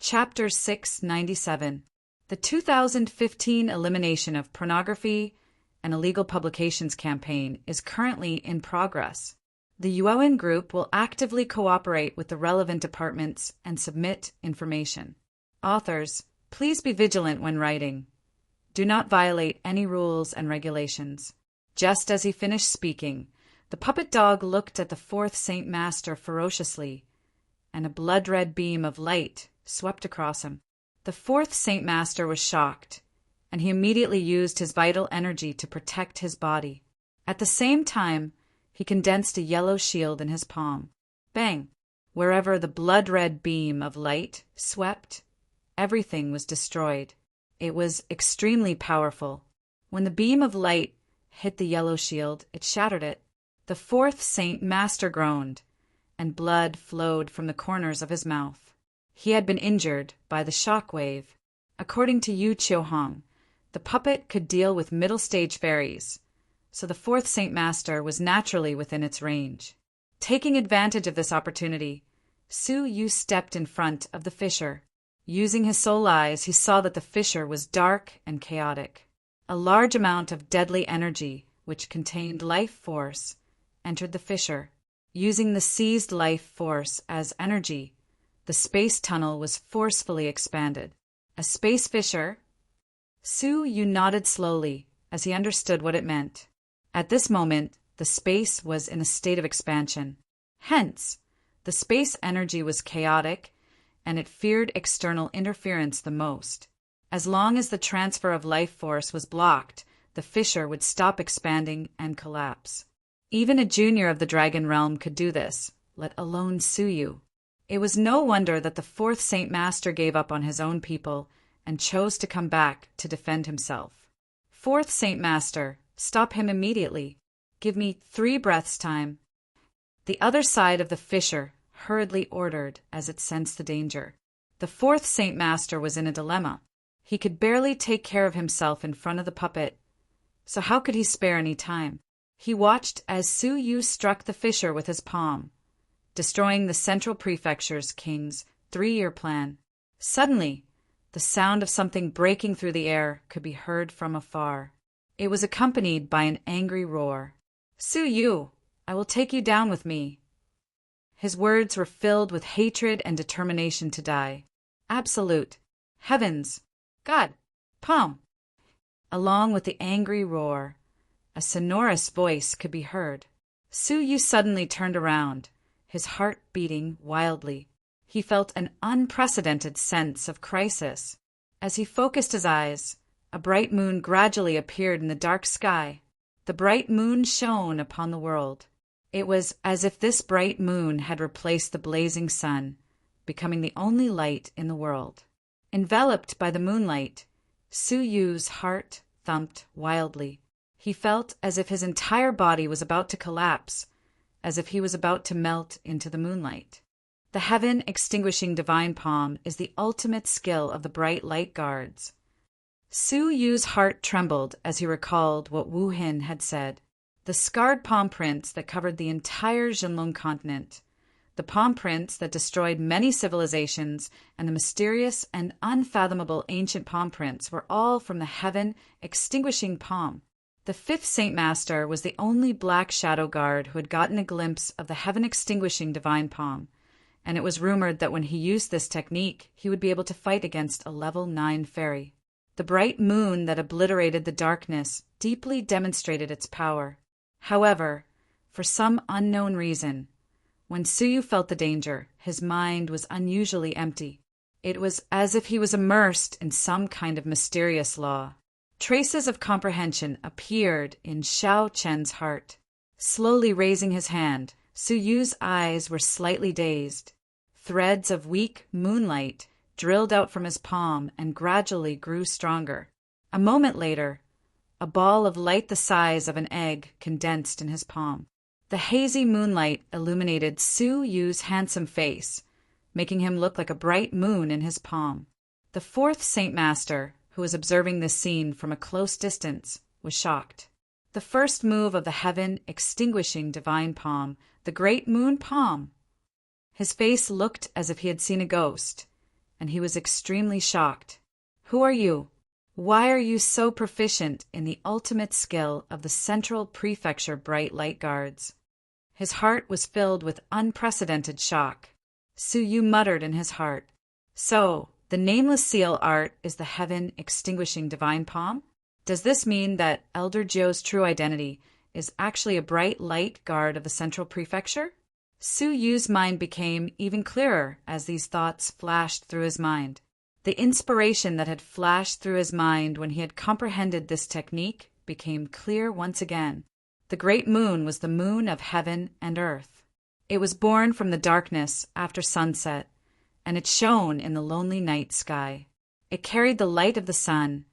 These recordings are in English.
Chapter 697. The 2015 Elimination of Pornography and Illegal Publications campaign is currently in progress. The UN group will actively cooperate with the relevant departments and submit information. Authors, please be vigilant when writing. Do not violate any rules and regulations. Just as he finished speaking, the puppet dog looked at the fourth Saint Master ferociously, and a blood-red beam of light swept across him. The fourth Saint Master was shocked, and he immediately used his vital energy to protect his body. At the same time, he condensed a yellow shield in his palm. Bang! Wherever the blood-red beam of light swept, everything was destroyed. It was extremely powerful. When the beam of light hit the yellow shield, it shattered it. The fourth Saint Master groaned, and blood flowed from the corners of his mouth. He had been injured by the shock wave. According to Yu Qiuhong, the puppet could deal with middle-stage fairies, so the fourth Saint Master was naturally within its range. Taking advantage of this opportunity, Su Yu stepped in front of the fissure. Using his soul eyes, he saw that the fissure was dark and chaotic. A large amount of deadly energy, which contained life force, entered the fissure. Using the seized life force as energy, the space tunnel was forcefully expanded. A space fissure? Su Yu nodded slowly as he understood what it meant. At this moment, the space was in a state of expansion. Hence, the space energy was chaotic, and it feared external interference the most. As long as the transfer of life force was blocked, the fissure would stop expanding and collapse. Even a junior of the Dragon Realm could do this, let alone Su Yu. It was no wonder that the fourth Saint Master gave up on his own people and chose to come back to defend himself. Fourth Saint Master, stop him immediately. Give me 3 breaths' time. The other side of the fissure hurriedly ordered as it sensed the danger. The fourth Saint Master was in a dilemma. He could barely take care of himself in front of the puppet, so how could he spare any time? He watched as Su Yu struck the fissure with his palm, destroying the Central Prefecture's king's 3-year plan. Suddenly, the sound of something breaking through the air could be heard from afar. It was accompanied by an angry roar. "Su Yu, I will take you down with me." His words were filled with hatred and determination to die. Absolute. Heavens! God! Palm! Along with the angry roar, a sonorous voice could be heard. Su Yu suddenly turned around, his heart beating wildly. He felt an unprecedented sense of crisis. As he focused his eyes, a bright moon gradually appeared in the dark sky. The bright moon shone upon the world. It was as if this bright moon had replaced the blazing sun, becoming the only light in the world. Enveloped by the moonlight, Su Yu's heart thumped wildly. He felt as if his entire body was about to collapse, as if he was about to melt into the moonlight. The heaven-extinguishing divine palm is the ultimate skill of the bright light guards. Su Yu's heart trembled as he recalled what Wu Hin had said. The scarred palm prints that covered the entire Jinlong continent, the palm prints that destroyed many civilizations, and the mysterious and unfathomable ancient palm prints were all from the heaven-extinguishing palm. The fifth Saint Master was the only black shadow guard who had gotten a glimpse of the heaven-extinguishing divine palm, and it was rumored that when he used this technique, he would be able to fight against a level 9 fairy. The bright moon that obliterated the darkness deeply demonstrated its power. However, for some unknown reason, when Su Yu felt the danger, his mind was unusually empty. It was as if he was immersed in some kind of mysterious law. Traces of comprehension appeared in Xiao Chen's heart. Slowly raising his hand, Su Yu's eyes were slightly dazed. Threads of weak moonlight drilled out from his palm and gradually grew stronger. A moment later, a ball of light the size of an egg condensed in his palm. The hazy moonlight illuminated Su Yu's handsome face, making him look like a bright moon in his palm. The fourth Saint Master, who was observing this scene from a close distance, was shocked. The first move of the heaven-extinguishing divine palm, the great moon palm. His face looked as if he had seen a ghost, and he was extremely shocked. Who are you? Why are you so proficient in the ultimate skill of the Central Prefecture Bright Light Guards? His heart was filled with unprecedented shock. Su Yu muttered in his heart. So, the nameless seal art is the heaven-extinguishing divine palm? Does this mean that Elder Joe's true identity is actually a bright light guard of the Central Prefecture? Su Yu's mind became even clearer as these thoughts flashed through his mind. The inspiration that had flashed through his mind when he had comprehended this technique became clear once again. The great moon was the moon of heaven and earth. It was born from the darkness after sunset, and it shone in the lonely night sky. It carried the light of the sun,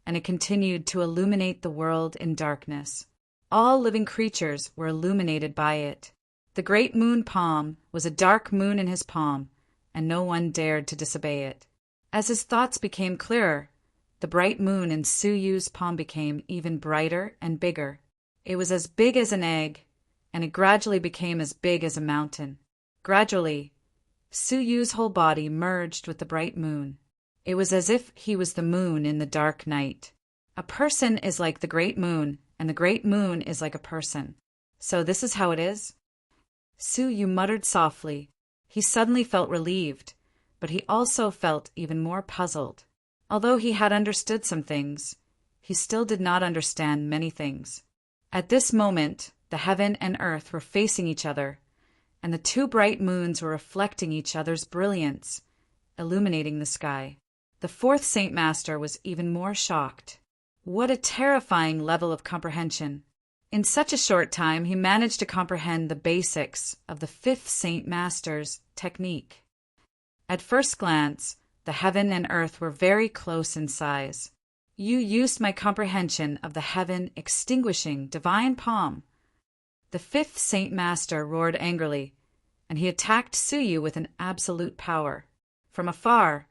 and it continued to illuminate the world in darkness. All living creatures were illuminated by it. The great moon palm was a dark moon in his palm, and no one dared to disobey it. As his thoughts became clearer, the bright moon in Su Yu's palm became even brighter and bigger. It was as big as an egg, and it gradually became as big as a mountain. Gradually, Su Yu's whole body merged with the bright moon. It was as if he was the moon in the dark night. A person is like the great moon, and the great moon is like a person. So this is how it is? Su Yu muttered softly. He suddenly felt relieved, but he also felt even more puzzled. Although he had understood some things, he still did not understand many things. At this moment, the heaven and earth were facing each other, and the two bright moons were reflecting each other's brilliance, illuminating the sky. The fourth Saint Master was even more shocked. What a terrifying level of comprehension! In such a short time, he managed to comprehend the basics of the fifth Saint Master's technique. At first glance, the heaven and earth were very close in size. You used my comprehension of the heaven-extinguishing divine palm. The fifth Saint Master roared angrily, and he attacked Su Yu with an absolute power. From afar,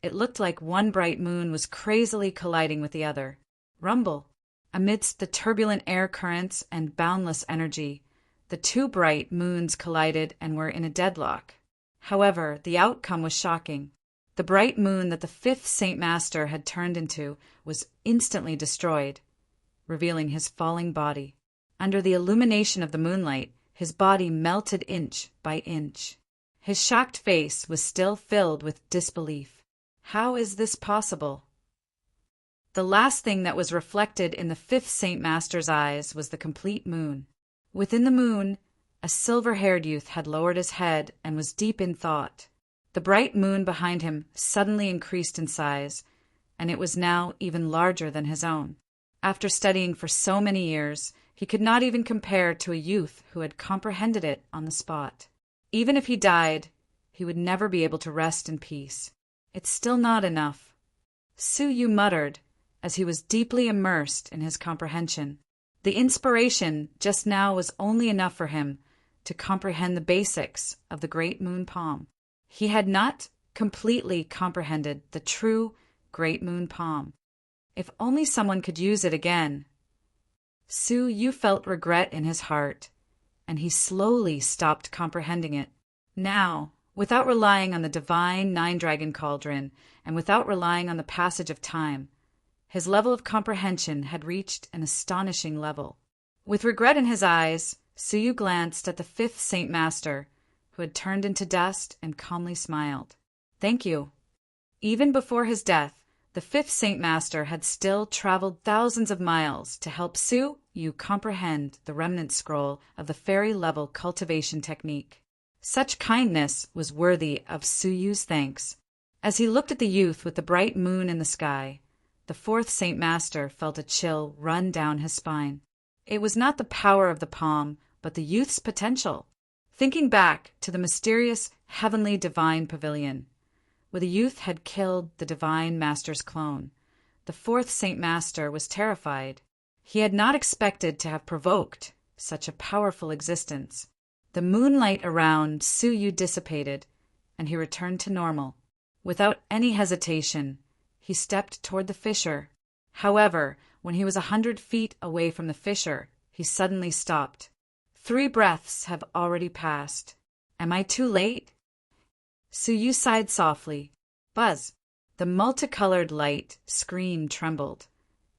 it looked like one bright moon was crazily colliding with the other. Rumble! Amidst the turbulent air currents and boundless energy, the two bright moons collided and were in a deadlock. However, the outcome was shocking. The bright moon that the fifth Saint Master had turned into was instantly destroyed, revealing his falling body. Under the illumination of the moonlight, his body melted inch by inch. His shocked face was still filled with disbelief. How is this possible? The last thing that was reflected in the fifth Saint Master's eyes was the complete moon. Within the moon, a silver-haired youth had lowered his head and was deep in thought. The bright moon behind him suddenly increased in size, and it was now even larger than his own. After studying for so many years, he could not even compare to a youth who had comprehended it on the spot. Even if he died, he would never be able to rest in peace. It's still not enough. Su Yu muttered, as he was deeply immersed in his comprehension. The inspiration just now was only enough for him to comprehend the basics of the great moon palm. He had not completely comprehended the true great moon palm. If only someone could use it again. Su Yu felt regret in his heart, and he slowly stopped comprehending it. Now, without relying on the divine nine-dragon cauldron, and without relying on the passage of time, his level of comprehension had reached an astonishing level. With regret in his eyes, Su Yu glanced at the fifth Saint Master, who had turned into dust, and calmly smiled. Thank you. Even before his death, the fifth Saint Master had still traveled thousands of miles to help Su Yu comprehend the remnant scroll of the fairy-level cultivation technique. Such kindness was worthy of Su Yu's thanks. As he looked at the youth with the bright moon in the sky, the fourth Saint Master felt a chill run down his spine. It was not the power of the palm, but the youth's potential. Thinking back to the mysterious heavenly divine pavilion, where the youth had killed the divine master's clone, the fourth Saint Master was terrified. He had not expected to have provoked such a powerful existence. The moonlight around Su Yu dissipated, and he returned to normal. Without any hesitation, he stepped toward the fissure. However, when he was 100 feet away from the fissure, he suddenly stopped. 3 breaths have already passed. Am I too late? Su Yu sighed softly. Buzz! The multicolored light screen trembled,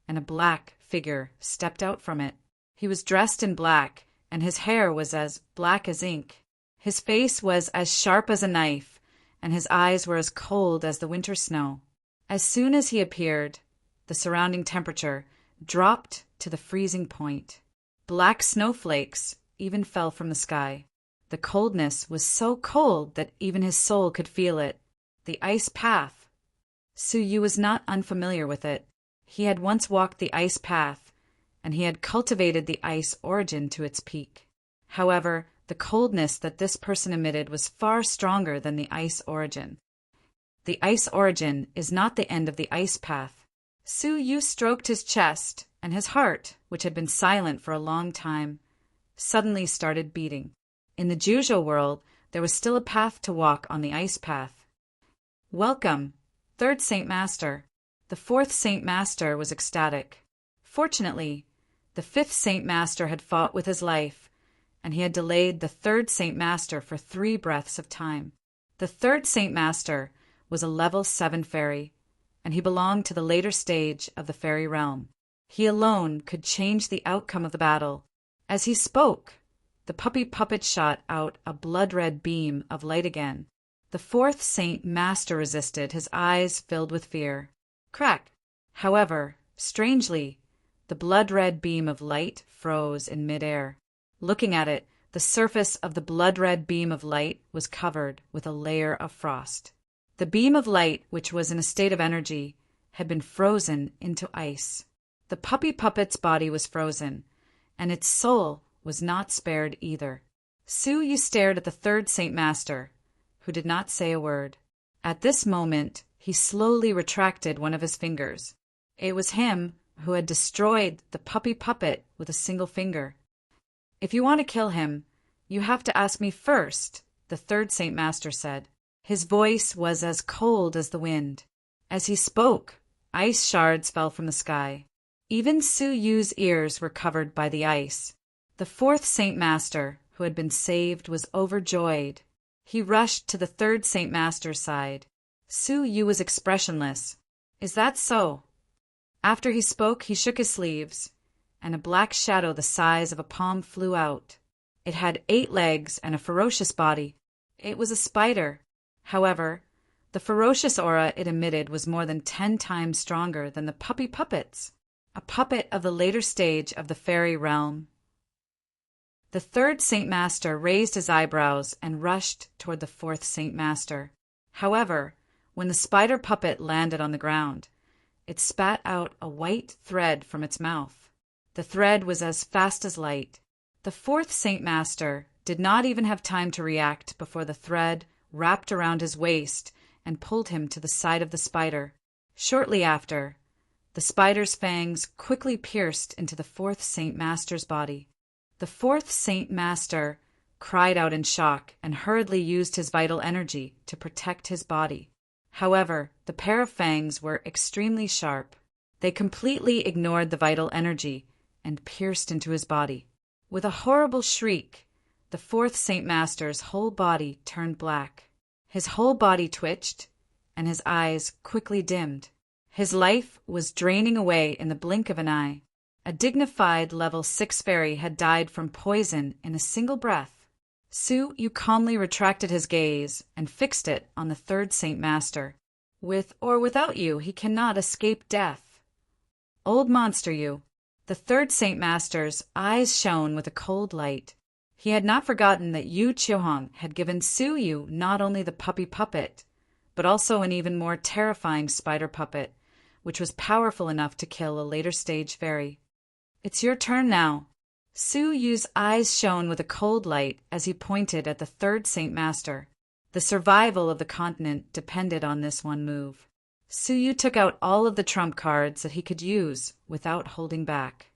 and a black figure stepped out from it. He was dressed in black, and his hair was as black as ink. His face was as sharp as a knife, and his eyes were as cold as the winter snow. As soon as he appeared, the surrounding temperature dropped to the freezing point. Black snowflakes even fell from the sky. The coldness was so cold that even his soul could feel it. The ice path. Suyu was not unfamiliar with it. He had once walked the ice path, and he had cultivated the ice origin to its peak. However, the coldness that this person emitted was far stronger than the ice origin. The ice origin is not the end of the ice path. Suyu stroked his chest, and his heart, which had been silent for a long time, suddenly started beating. In the Jujo world, there was still a path to walk on the ice path. Welcome, third Saint Master. The fourth Saint Master was ecstatic. Fortunately, the fifth Saint Master had fought with his life, and he had delayed the third Saint Master for 3 breaths of time. The third Saint Master was a level 7 fairy, and he belonged to the later stage of the fairy realm. He alone could change the outcome of the battle. As he spoke, the puppy puppet shot out a blood-red beam of light again. The fourth Saint Master resisted, his eyes filled with fear. Crack! However, strangely, the blood-red beam of light froze in midair. Looking at it, the surface of the blood-red beam of light was covered with a layer of frost. The beam of light, which was in a state of energy, had been frozen into ice. The puppy puppet's body was frozen, and its soul was not spared either. Suyu stared at the third Saint Master, who did not say a word. At this moment, he slowly retracted one of his fingers. It was him who had destroyed the puppy puppet with a single finger. If you want to kill him, you have to ask me first, the third Saint Master said. His voice was as cold as the wind. As he spoke, ice shards fell from the sky. Even Suyu's ears were covered by the ice. The fourth Saint Master, who had been saved, was overjoyed. He rushed to the third Saint Master's side. Suyu was expressionless. Is that so? After he spoke, he shook his sleeves, and a black shadow the size of a palm flew out. It had 8 legs and a ferocious body. It was a spider. However, the ferocious aura it emitted was more than 10 times stronger than the puppy puppets, a puppet of the later stage of the fairy realm. The third Saint Master raised his eyebrows and rushed toward the fourth Saint Master. However, when the spider puppet landed on the ground, it spat out a white thread from its mouth. The thread was as fast as light. The fourth Saint Master did not even have time to react before the thread wrapped around his waist and pulled him to the side of the spider. Shortly after, the spider's fangs quickly pierced into the fourth Saint Master's body. The fourth Saint Master cried out in shock and hurriedly used his vital energy to protect his body. However, the pair of fangs were extremely sharp. They completely ignored the vital energy and pierced into his body. With a horrible shriek, the fourth Saint Master's whole body turned black. His whole body twitched, and his eyes quickly dimmed. His life was draining away in the blink of an eye. A dignified level 6 fairy had died from poison in a single breath. Suyu calmly retracted his gaze and fixed it on the third Saint Master. With or without you, he cannot escape death. Old monster, you. The third Saint Master's eyes shone with a cold light. He had not forgotten that Yu Chihong had given Suyu not only the puppy puppet, but also an even more terrifying spider puppet, which was powerful enough to kill a later stage fairy. It's your turn now. Suyu's eyes shone with a cold light as he pointed at the third Saint Master. The survival of the continent depended on this one move. Suyu took out all of the trump cards that he could use without holding back.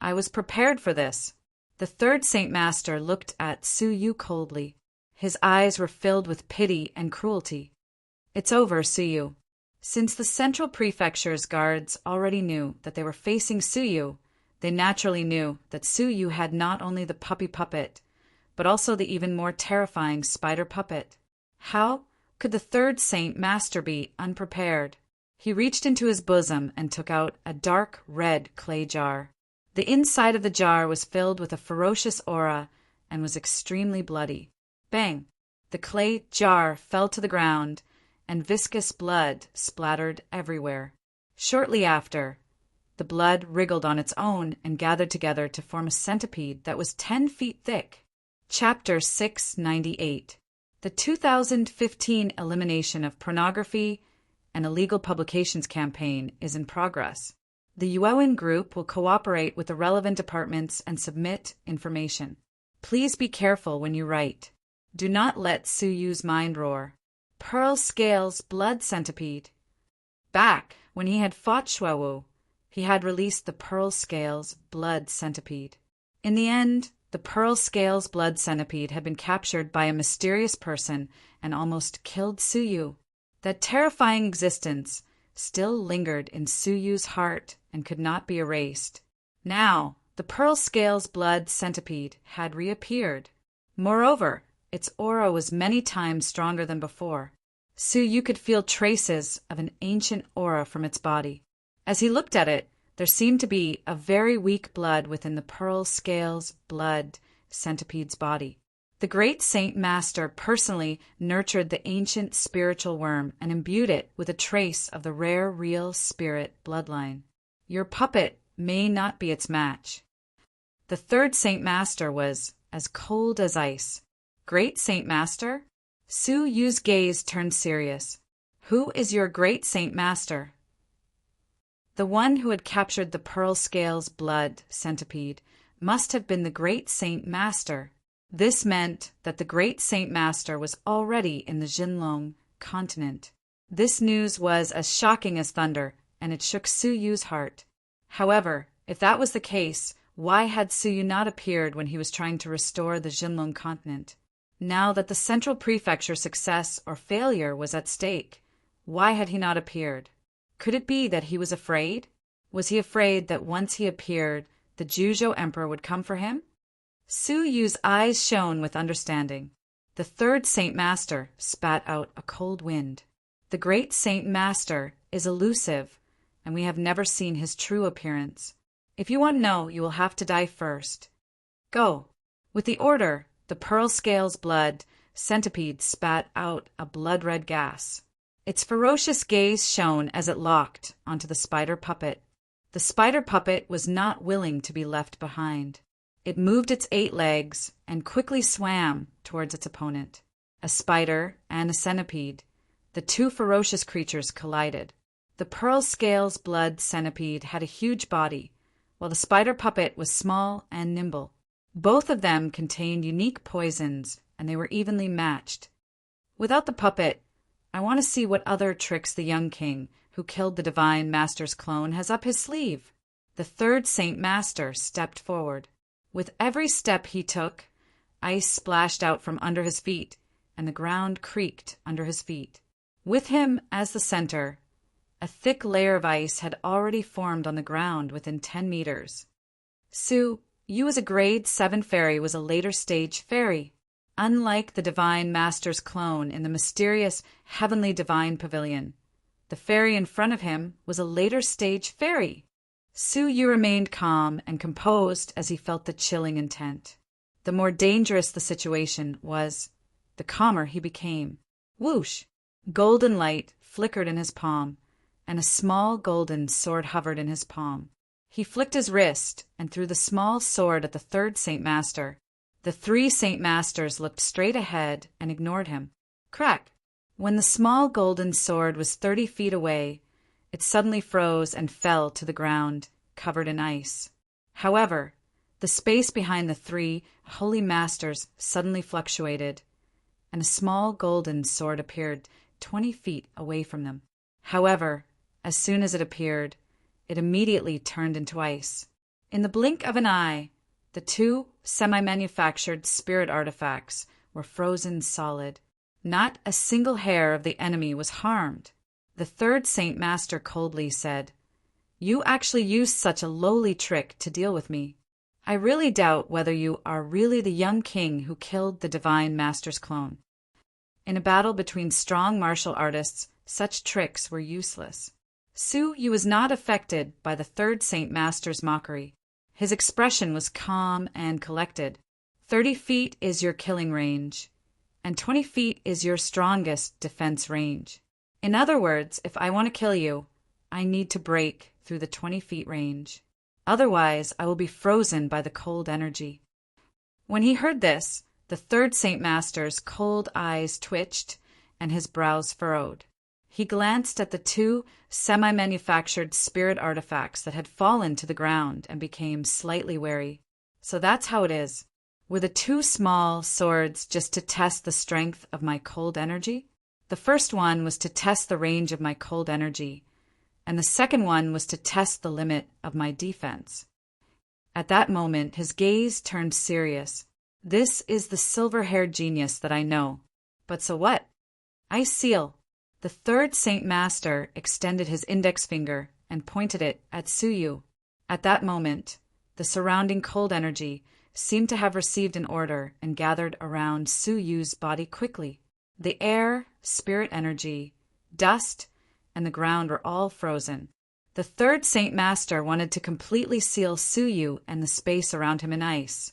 I was prepared for this. The third Saint Master looked at Suyu coldly. His eyes were filled with pity and cruelty. It's over, Suyu. Since the Central Prefecture's guards already knew that they were facing Suyu, they naturally knew that Suyu had not only the puppy puppet, but also the even more terrifying spider puppet. How could the third Saint Master be unprepared? He reached into his bosom and took out a dark red clay jar. The inside of the jar was filled with a ferocious aura and was extremely bloody. Bang! The clay jar fell to the ground, and viscous blood splattered everywhere. Shortly after, the blood wriggled on its own and gathered together to form a centipede that was 10 feet thick. Chapter 698. The 2015 elimination of pornography and illegal publications campaign is in progress. The UN group will cooperate with the relevant departments and submit information. Please be careful when you write. Do not let Suyu's mind roar. Pearl Scales Blood Centipede. Back when he had fought Shuawu, he had released the Pearl Scales Blood Centipede. In the end, the Pearl Scales Blood Centipede had been captured by a mysterious person and almost killed Suyu. That terrifying existence still lingered in Suyu's heart and could not be erased. Now, the Pearl Scales Blood Centipede had reappeared. Moreover, its aura was many times stronger than before. Suyu could feel traces of an ancient aura from its body. As he looked at it, there seemed to be a very weak blood within the Pearl Scales Blood Centipede's body. The great Saint Master personally nurtured the ancient spiritual worm and imbued it with a trace of the rare real spirit bloodline. Your puppet may not be its match. The third Saint Master was as cold as ice. Great Saint Master? Suyu's gaze turned serious. Who is your great Saint Master? The one who had captured the Pearl Scales Blood Centipede must have been the great Saint Master. This meant that the great Saint Master was already in the Jinlong continent. This news was as shocking as thunder, and it shook Suyu's heart. However, if that was the case, why had Suyu not appeared when he was trying to restore the Jinlong continent? Now that the Central Prefecture's success or failure was at stake, why had he not appeared? Could it be that he was afraid? Was he afraid that once he appeared, the Juzhou Emperor would come for him? Suyu's eyes shone with understanding. The third Saint Master spat out a cold wind. The great Saint Master is elusive, and we have never seen his true appearance. If you want to know, you will have to die first. Go. With the order, the Pearl Scales Blood Centipede spat out a blood-red gas. Its ferocious gaze shone as it locked onto the spider puppet. The spider puppet was not willing to be left behind. It moved its 8 legs and quickly swam towards its opponent. A spider and a centipede. The two ferocious creatures collided. The Pearl Scales Blood Centipede had a huge body, while the spider puppet was small and nimble. Both of them contained unique poisons, and they were evenly matched. Without the puppet, I want to see what other tricks the young king, who killed the Divine Master's clone, has up his sleeve. The third Saint Master stepped forward. With every step he took, ice splashed out from under his feet, and the ground creaked under his feet. With him as the center, a thick layer of ice had already formed on the ground within 10 meters. Su, you as a grade 7 fairy was a later stage fairy. Unlike the Divine Master's clone in the mysterious Heavenly Divine Pavilion, the fairy in front of him was a later stage fairy. Suyu remained calm and composed as he felt the chilling intent. The more dangerous the situation was, the calmer he became. Whoosh! Golden light flickered in his palm, and a small golden sword hovered in his palm. He flicked his wrist and threw the small sword at the third Saint Master. The 3 Saint Masters looked straight ahead and ignored him. Crack! When the small golden sword was 30 feet away, it suddenly froze and fell to the ground, covered in ice. However, the space behind the 3 holy masters suddenly fluctuated, and a small golden sword appeared 20 feet away from them. However, as soon as it appeared, it immediately turned into ice. In the blink of an eye, the 2 semi-manufactured spirit artifacts were frozen solid. Not a single hair of the enemy was harmed. The third Saint Master coldly said, "You actually used such a lowly trick to deal with me. I really doubt whether you are really the young king who killed the Divine Master's clone." In a battle between strong martial artists, such tricks were useless. Su Yu was not affected by the third Saint Master's mockery. His expression was calm and collected. 30 feet is your killing range, and 20 feet is your strongest defense range. In other words, if I want to kill you, I need to break through the 20 feet range. Otherwise, I will be frozen by the cold energy. When he heard this, the third Saint Master's cold eyes twitched and his brows furrowed. He glanced at the two semi-manufactured spirit artifacts that had fallen to the ground and became slightly wary. So that's how it is. Were the two small swords just to test the strength of my cold energy? The first one was to test the range of my cold energy, and the second one was to test the limit of my defense. At that moment, his gaze turned serious. This is the silver-haired genius that I know. But so what? Ice Seal. The third Saint Master extended his index finger and pointed it at Su Yu. At that moment, the surrounding cold energy seemed to have received an order and gathered around Su Yu's body quickly. The air, spirit energy, dust, and the ground were all frozen. The third Saint Master wanted to completely seal Su Yu and the space around him in ice.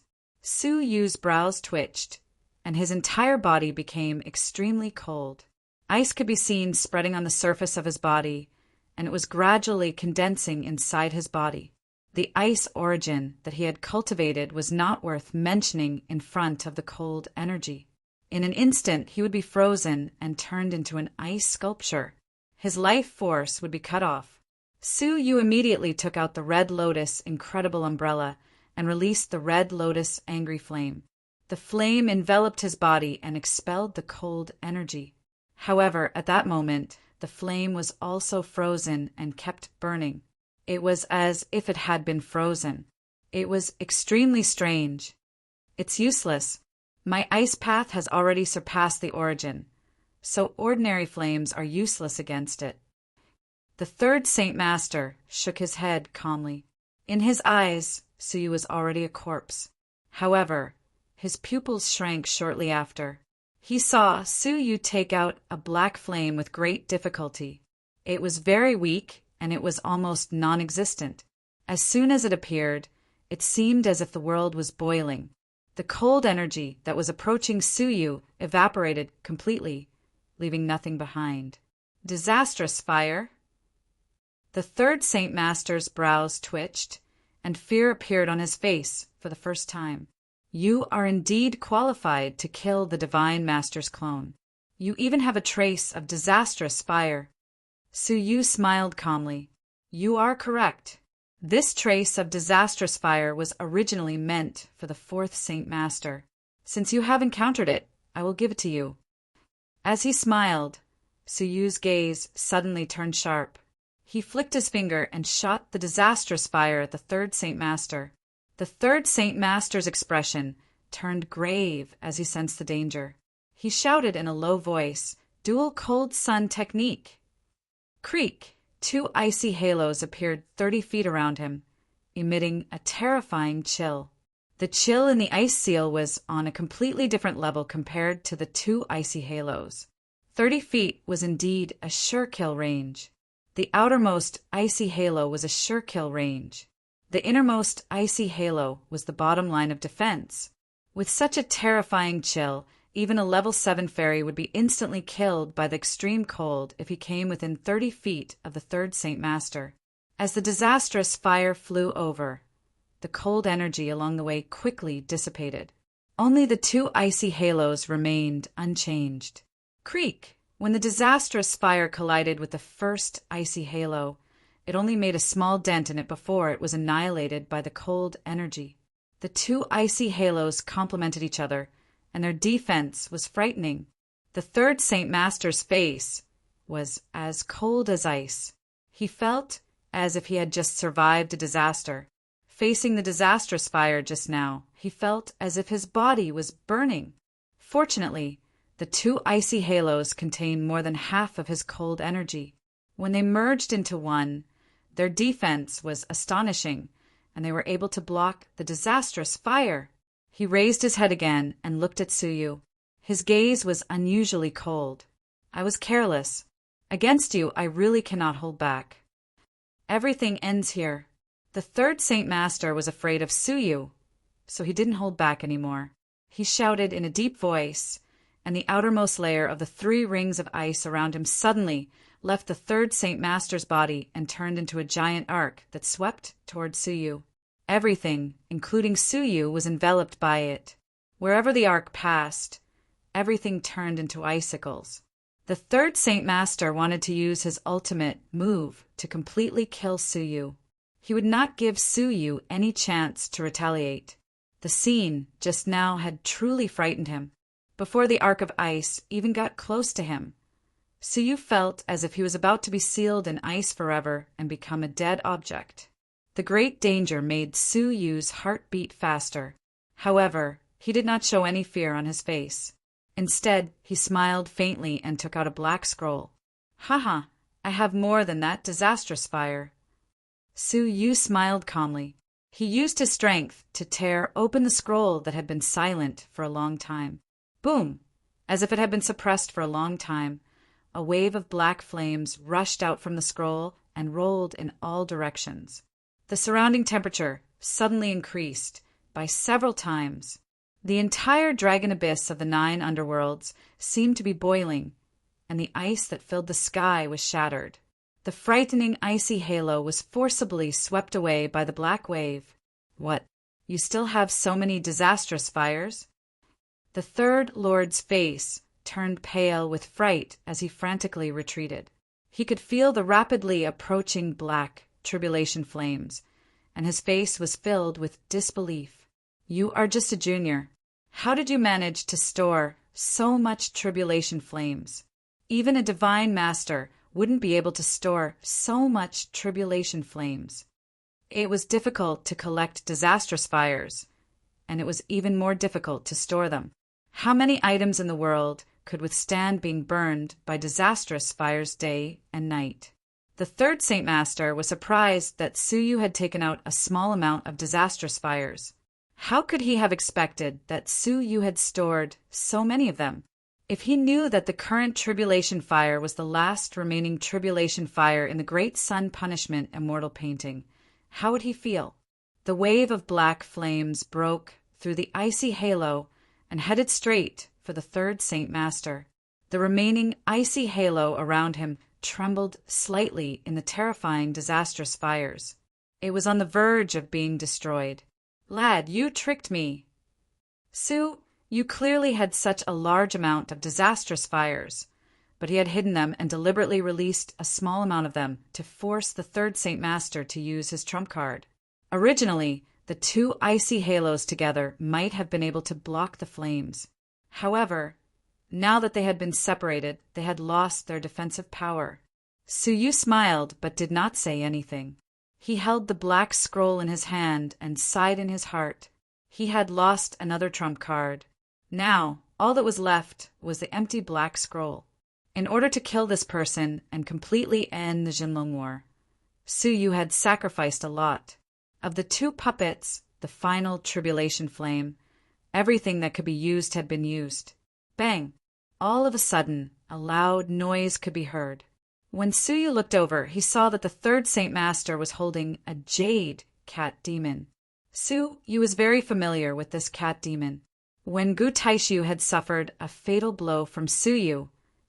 Su Yu's brows twitched, and his entire body became extremely cold. Ice could be seen spreading on the surface of his body, and it was gradually condensing inside his body. The ice origin that he had cultivated was not worth mentioning in front of the cold energy. In an instant, he would be frozen and turned into an ice sculpture. His life force would be cut off. Su Yu immediately took out the Red Lotus incredible umbrella and released the Red Lotus angry flame. The flame enveloped his body and expelled the cold energy. However, at that moment, the flame was also frozen and kept burning. It was as if it had been frozen. It was extremely strange. It's useless. My ice path has already surpassed the origin, so ordinary flames are useless against it. The third Saint Master shook his head calmly. In his eyes, Su Yu was already a corpse. However, his pupils shrank shortly after. He saw Su Yu take out a black flame with great difficulty. It was very weak, and it was almost non-existent. As soon as it appeared, it seemed as if the world was boiling. The cold energy that was approaching Su Yu evaporated completely, leaving nothing behind. Disastrous fire! The third Saint Master's brows twitched, and fear appeared on his face for the first time. You are indeed qualified to kill the Divine Master's clone. You even have a trace of disastrous fire. Su Yu smiled calmly. You are correct. This trace of disastrous fire was originally meant for the fourth Saint Master. Since you have encountered it, I will give it to you. As he smiled, Su Yu's gaze suddenly turned sharp. He flicked his finger and shot the disastrous fire at the third Saint Master. The third Saint Master's expression turned grave as he sensed the danger. He shouted in a low voice, "Dual Cold Sun Technique!" Creak! 2 icy halos appeared 30 feet around him, emitting a terrifying chill. The chill in the ice seal was on a completely different level compared to the 2 icy halos. 30 feet was indeed a sure kill range. The outermost icy halo was a sure kill range. The innermost icy halo was the bottom line of defense. With such a terrifying chill, even a level 7 fairy would be instantly killed by the extreme cold if he came within 30 feet of the third Saint Master. As the disastrous fire flew over, the cold energy along the way quickly dissipated. Only the 2 icy halos remained unchanged. Creak! When the disastrous fire collided with the first icy halo, it only made a small dent in it before it was annihilated by the cold energy. The 2 icy halos complemented each other, and their defense was frightening. The third Saint Master's face was as cold as ice. He felt as if he had just survived a disaster. Facing the disastrous fire just now, he felt as if his body was burning. Fortunately, the 2 icy halos contained more than half of his cold energy. When they merged into one, their defense was astonishing, and they were able to block the disastrous fire. He raised his head again and looked at Su Yu. His gaze was unusually cold. "I was careless. Against you, I really cannot hold back. Everything ends here." The third Saint Master was afraid of Suyu, so he didn't hold back anymore. He shouted in a deep voice, and the outermost layer of the 3 rings of ice around him suddenly left the third Saint Master's body and turned into a giant arc that swept toward Suyu. Everything, including Suyu, was enveloped by it. Wherever the arc passed, everything turned into icicles. The third Saint Master wanted to use his ultimate move to completely kill Suyu. He would not give Suyu any chance to retaliate. The scene just now had truly frightened him. Before the arc of ice even got close to him, Suyu felt as if he was about to be sealed in ice forever and become a dead object. The great danger made Suyu's heart beat faster. However, he did not show any fear on his face. Instead, he smiled faintly and took out a black scroll. "Haha, I have more than that disastrous fire." Suyu smiled calmly. He used his strength to tear open the scroll that had been silent for a long time. Boom! As if it had been suppressed for a long time, a wave of black flames rushed out from the scroll and rolled in all directions. The surrounding temperature suddenly increased by several times. The entire dragon abyss of the 9 underworlds seemed to be boiling, and the ice that filled the sky was shattered. The frightening icy halo was forcibly swept away by the black wave. "What? You still have so many disastrous fires?" The third lord's face turned pale with fright as he frantically retreated. He could feel the rapidly approaching black tribulation flames, and his face was filled with disbelief. "You are just a junior. How did you manage to store so much tribulation flames? Even a divine master wouldn't be able to store so much tribulation flames." It was difficult to collect disastrous fires, and it was even more difficult to store them. How many items in the world could withstand being burned by disastrous fires day and night? The third Saint Master was surprised that Suyu had taken out a small amount of disastrous fires. How could he have expected that Suyu had stored so many of them? If he knew that the current tribulation fire was the last remaining tribulation fire in the Great Sun Punishment immortal painting, how would he feel? The wave of black flames broke through the icy halo and headed straight for the third Saint Master. The remaining icy halo around him trembled slightly in the terrifying disastrous fires. It was on the verge of being destroyed. "Lad, you tricked me." "Su, you clearly had such a large amount of disastrous fires," but he had hidden them and deliberately released a small amount of them to force the third Saint Master to use his trump card. Originally, the 2 icy halos together might have been able to block the flames. However, now that they had been separated, they had lost their defensive power. Suyu smiled but did not say anything. He held the black scroll in his hand and sighed in his heart. He had lost another trump card. Now, all that was left was the empty black scroll. In order to kill this person and completely end the Jinlong War, Suyu had sacrificed a lot. Of the 2 puppets, the final tribulation flame, everything that could be used had been used. Bang! All of a sudden, a loud noise could be heard. When Suyu looked over, he saw that the third Saint Master was holding a jade cat demon. Suyu was very familiar with this cat demon. When Gu Taishu had suffered a fatal blow from Suyu,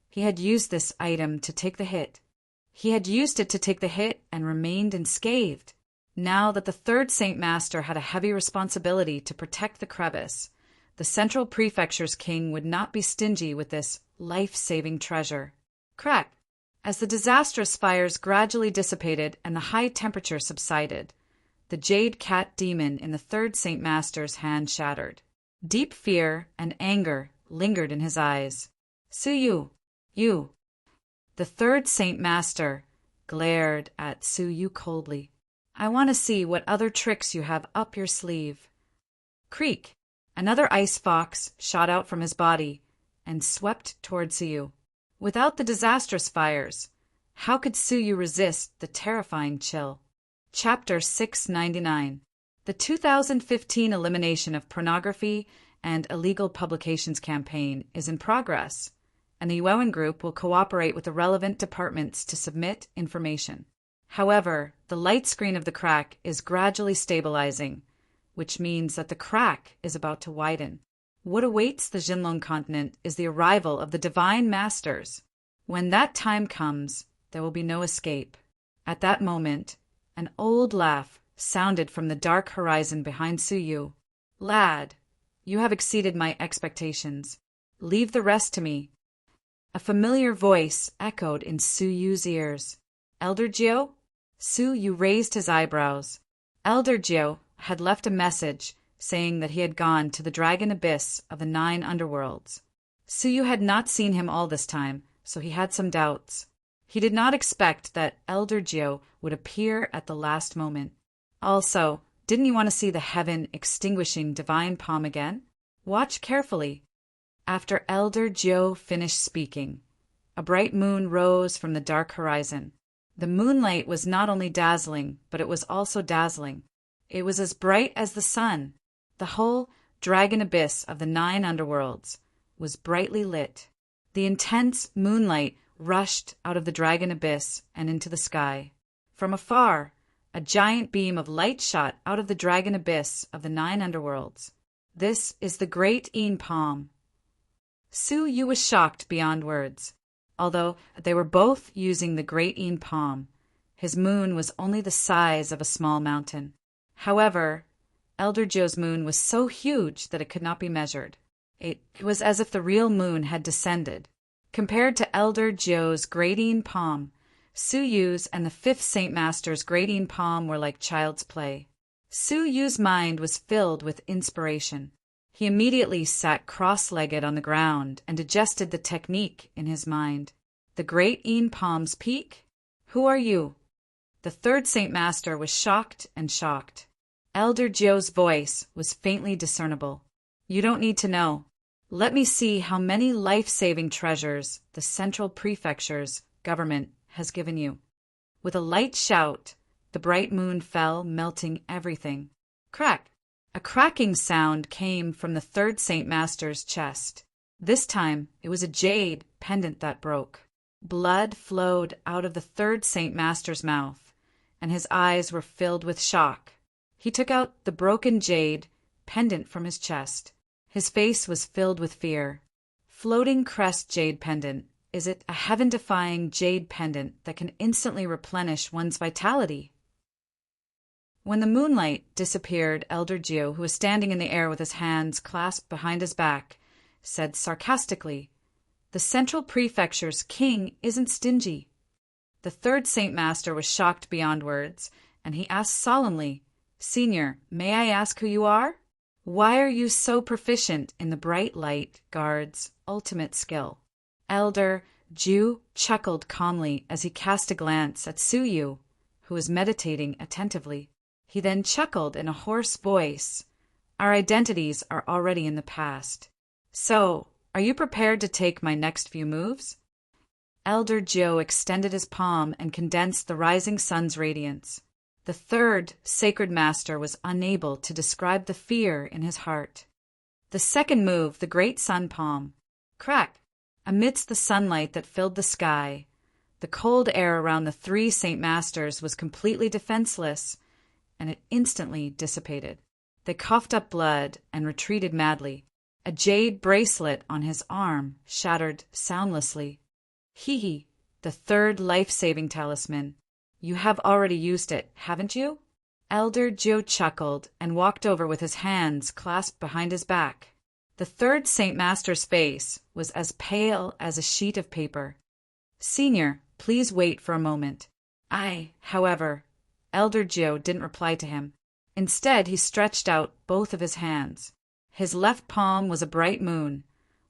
he had used this item to take the hit. He had used it to take the hit and remained unscathed. Now that the third Saint Master had a heavy responsibility to protect the crevice, the Central Prefecture's king would not be stingy with this life-saving treasure. Crack! As the disastrous fires gradually dissipated and the high temperature subsided, the jade cat demon in the third Saint Master's hand shattered. Deep fear and anger lingered in his eyes. "Suyu, you!" The third Saint Master glared at Suyu coldly. "I want to see what other tricks you have up your sleeve." Creak! Another ice fox shot out from his body and swept toward Suyu. Without the disastrous fires, how could Suyu resist the terrifying chill? Chapter 699. The 2015 elimination of pornography and illegal publications campaign is in progress, and the Yuan Group will cooperate with the relevant departments to submit information. However, the light screen of the crack is gradually stabilizing, which means that the crack is about to widen. What awaits the Jinlong continent is the arrival of the Divine Masters. When that time comes, there will be no escape. At that moment, an old laugh sounded from the dark horizon behind Suyu. "Lad, you have exceeded my expectations. Leave the rest to me." A familiar voice echoed in Suyu's ears. "Elder Jiu?" Suyu raised his eyebrows. Elder Jiu had left a message saying that he had gone to the dragon abyss of the 9 underworlds. Suyu had not seen him all this time, so he had some doubts. He did not expect that Elder Jiu would appear at the last moment. Also, didn't you want to see the heaven-extinguishing divine palm again? Watch carefully. After Elder Jiu finished speaking, a bright moon rose from the dark horizon. The moonlight was not only dazzling, but it was also dazzling. It was as bright as the sun. The whole dragon abyss of the 9 underworlds was brightly lit. The intense moonlight rushed out of the dragon abyss and into the sky. From afar, a giant beam of light shot out of the dragon abyss of the 9 underworlds. This is the Great Een Palm. Suyu was shocked beyond words. Although they were both using the Great Een Palm, his moon was only the size of a small mountain. However, Elder Jiu's moon was so huge that it could not be measured. It was as if the real moon had descended. Compared to Elder Jiu's Great Een Palm, Suyu's and the 5th Saint Master's Great Een Palm were like child's play. Suyu's mind was filled with inspiration. He immediately sat cross-legged on the ground and digested the technique in his mind. The Great Een Palm's peak? Who are you? The 3rd Saint Master was shocked and shocked. Elder Jiu's voice was faintly discernible. "You don't need to know. Let me see how many life-saving treasures the Central Prefecture's government has given you." With a light shout, the bright moon fell, melting everything. Crack! A cracking sound came from the 3rd Saint Master's chest. This time, it was a jade pendant that broke. Blood flowed out of the 3rd Saint Master's mouth, and his eyes were filled with shock. He took out the broken jade pendant from his chest. His face was filled with fear. Floating crest jade pendant. Is it a heaven-defying jade pendant that can instantly replenish one's vitality? When the moonlight disappeared, Elder Jiu, who was standing in the air with his hands clasped behind his back, said sarcastically, "The Central Prefecture's king isn't stingy." The 3rd Saint Master was shocked beyond words, and he asked solemnly, "Senior, may I ask who you are? Why are you so proficient in the Bright Light Guard's ultimate skill?" Elder Jiu chuckled calmly as he cast a glance at Suyu, who was meditating attentively. He then chuckled in a hoarse voice. "Our identities are already in the past. So, are you prepared to take my next few moves?" Elder Jiu extended his palm and condensed the rising sun's radiance. The 3rd Sacred Master was unable to describe the fear in his heart. The second move, the Great Sun Palm. Crack! Amidst the sunlight that filled the sky, the cold air around the 3 Saint Masters was completely defenseless, and it instantly dissipated. They coughed up blood and retreated madly. A jade bracelet on his arm shattered soundlessly. "Hee, the 3rd life-saving talisman. You have already used it, haven't you?" Elder Jiu chuckled and walked over with his hands clasped behind his back. The 3rd Saint Master's face was as pale as a sheet of paper. "Senior, please wait for a moment." However, Elder Jiu didn't reply to him. Instead, he stretched out both of his hands. His left palm was a bright moon,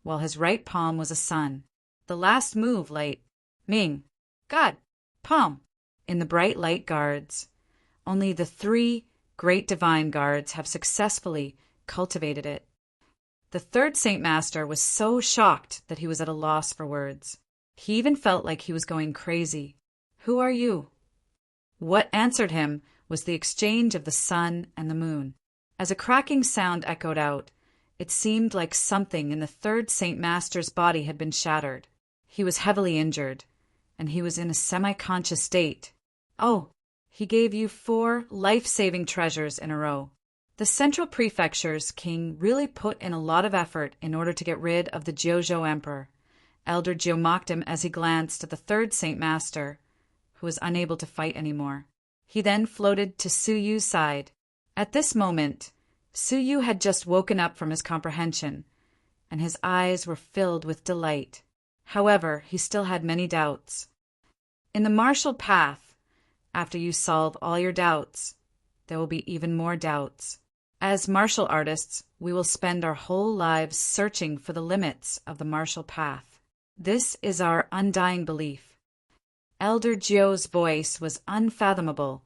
while his right palm was a sun. The last move, light. Ming. God. Palm. In the Bright Light Guards. Only the 3 Great Divine Guards have successfully cultivated it. The 3rd Saint Master was so shocked that he was at a loss for words. He even felt like he was going crazy. "Who are you?" What answered him was the exchange of the sun and the moon. As a cracking sound echoed out, It seemed like something in the third Saint Master's body had been shattered. He was heavily injured, and he was in a semi-conscious state. Oh, he gave you 4 life-saving treasures in a row. The Central Prefecture's king really put in a lot of effort in order to get rid of the Jiuzhou Emperor. Elder Jiu mocked him as he glanced at the third Saint Master, who was unable to fight anymore. He then floated to Su Yu's side. At this moment, Su Yu had just woken up from his comprehension, and his eyes were filled with delight. However, he still had many doubts. In the martial path, after you solve all your doubts, there will be even more doubts. As martial artists, we will spend our whole lives searching for the limits of the martial path. This is our undying belief. Elder Jiu's voice was unfathomable,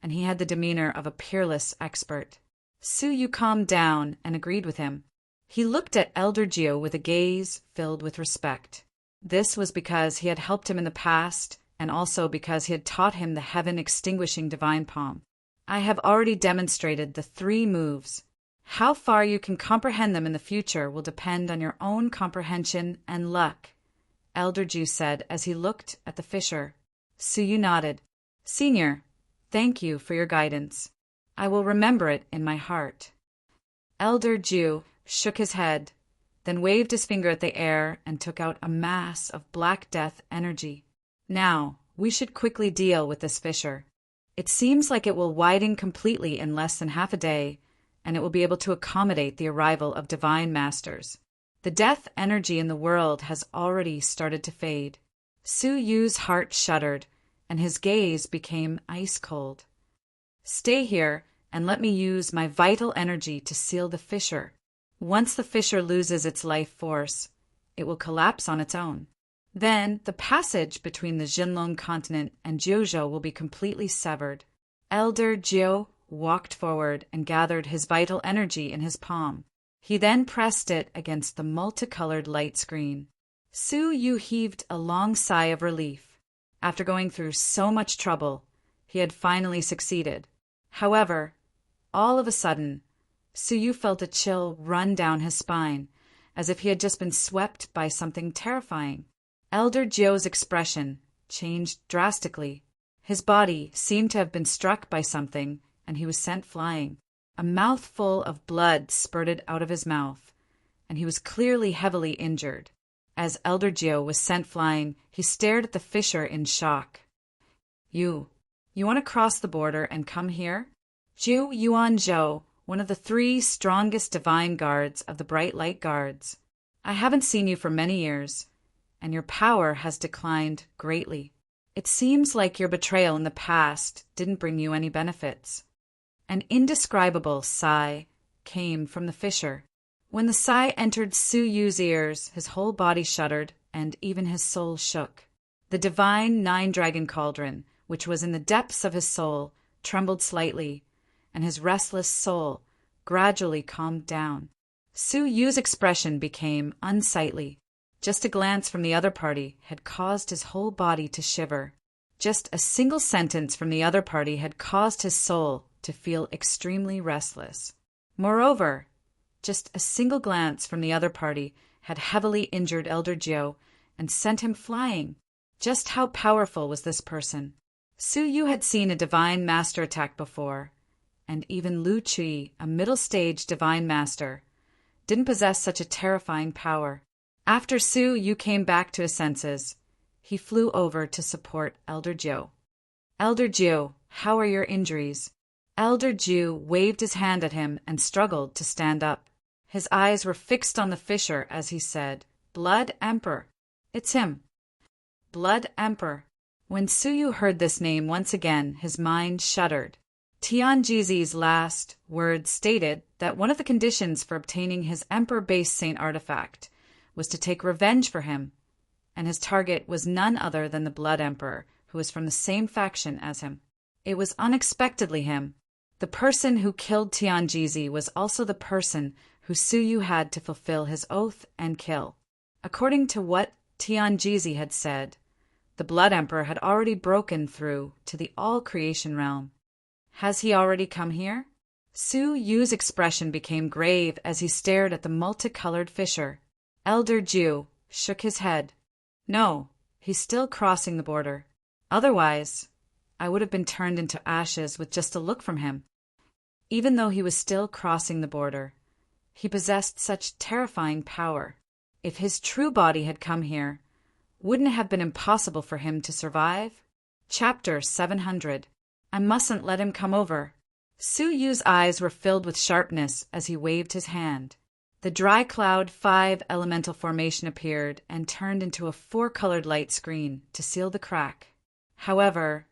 and he had the demeanor of a peerless expert. Su Yu calmed down and agreed with him. He looked at Elder Jiu with a gaze filled with respect. This was because he had helped him in the past, and also because he had taught him the heaven-extinguishing divine palm. I have already demonstrated the 3 moves. How far you can comprehend them in the future will depend on your own comprehension and luck, Elder Jiu said as he looked at the fisher. Su Yu nodded. Senior, thank you for your guidance. I will remember it in my heart. Elder Jiu shook his head, then waved his finger at the air and took out a mass of Black Death energy. Now, we should quickly deal with this fissure. It seems like it will widen completely in less than half a day, and it will be able to accommodate the arrival of divine masters. The death energy in the world has already started to fade. Su Yu's heart shuddered, and his gaze became ice cold. Stay here and let me use my vital energy to seal the fissure. Once the fissure loses its life force, it will collapse on its own. Then the passage between the Jinlong continent and Jiuzhou will be completely severed. Elder Jiu walked forward and gathered his vital energy in his palm. He then pressed it against the multicolored light screen. Su Yu heaved a long sigh of relief. After going through so much trouble, he had finally succeeded. However, all of a sudden, Su Yu felt a chill run down his spine, as if he had just been swept by something terrifying. Elder Jiu's expression changed drastically. His body seemed to have been struck by something, and he was sent flying. A mouthful of blood spurted out of his mouth, and he was clearly heavily injured. As Elder Jiu was sent flying, he stared at the fissure in shock. You want to cross the border and come here? Jiu Yuanzhou, one of the 3 strongest divine guards of the Bright Light Guards. I haven't seen you for many years, and your power has declined greatly. It seems like your betrayal in the past didn't bring you any benefits. An indescribable sigh came from the fissure. When the sigh entered Su Yu's ears, his whole body shuddered, and even his soul shook. The divine 9-dragon cauldron, which was in the depths of his soul, trembled slightly, and his restless soul gradually calmed down. Su Yu's expression became unsightly. Just a glance from the other party had caused his whole body to shiver. Just a single sentence from the other party had caused his soul to feel extremely restless. Moreover, just a single glance from the other party had heavily injured Elder Jiu and sent him flying. Just how powerful was this person? Su Yu had seen a divine master attack before, and even Lu Qi, a middle-stage divine master, didn't possess such a terrifying power. After Su Yu came back to his senses, he flew over to support Elder Jiu. Elder Jiu, how are your injuries? Elder Jiu waved his hand at him and struggled to stand up. His eyes were fixed on the fissure as he said, Blood Emperor. It's him. Blood Emperor. When Su Yu heard this name once again, his mind shuddered. Tianjizi's last words stated that one of the conditions for obtaining his Emperor-based Saint artifact was to take revenge for him, and his target was none other than the Blood Emperor, who was from the same faction as him. It was unexpectedly him. The person who killed Tianjizi was also the person who Su Yu had to fulfill his oath and kill. According to what Tianjizi had said, the Blood Emperor had already broken through to the all-creation realm. Has he already come here? Su Yu's expression became grave as he stared at the multicolored fissure. Elder Ju shook his head. No, he's still crossing the border. Otherwise, I would have been turned into ashes with just a look from him. Even though he was still crossing the border, he possessed such terrifying power. If his true body had come here, wouldn't it have been impossible for him to survive? Chapter 700. I mustn't let him come over. Su Yu's eyes were filled with sharpness as he waved his hand. The dry cloud 5 elemental formation appeared and turned into a 4-colored light screen to seal the crack. However,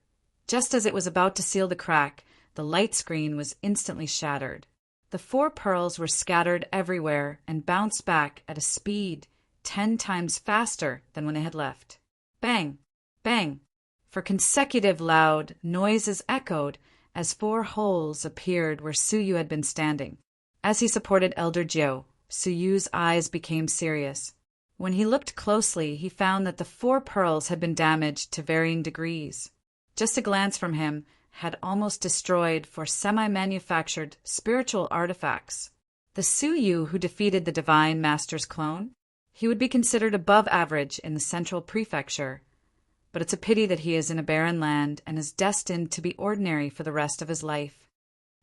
just as it was about to seal the crack, the light screen was instantly shattered. The 4 pearls were scattered everywhere and bounced back at a speed 10 times faster than when they had left. Bang! Bang! For consecutive loud noises echoed as 4 holes appeared where Su Yu had been standing. As he supported Elder Jiu, Su Yu's eyes became serious. When he looked closely, he found that the 4 pearls had been damaged to varying degrees. Just a glance from him had almost destroyed 4 semi-manufactured spiritual artifacts. The Su Yu who defeated the Divine Master's clone? He would be considered above average in the Central Prefecture, but it's a pity that he is in a barren land and is destined to be ordinary for the rest of his life.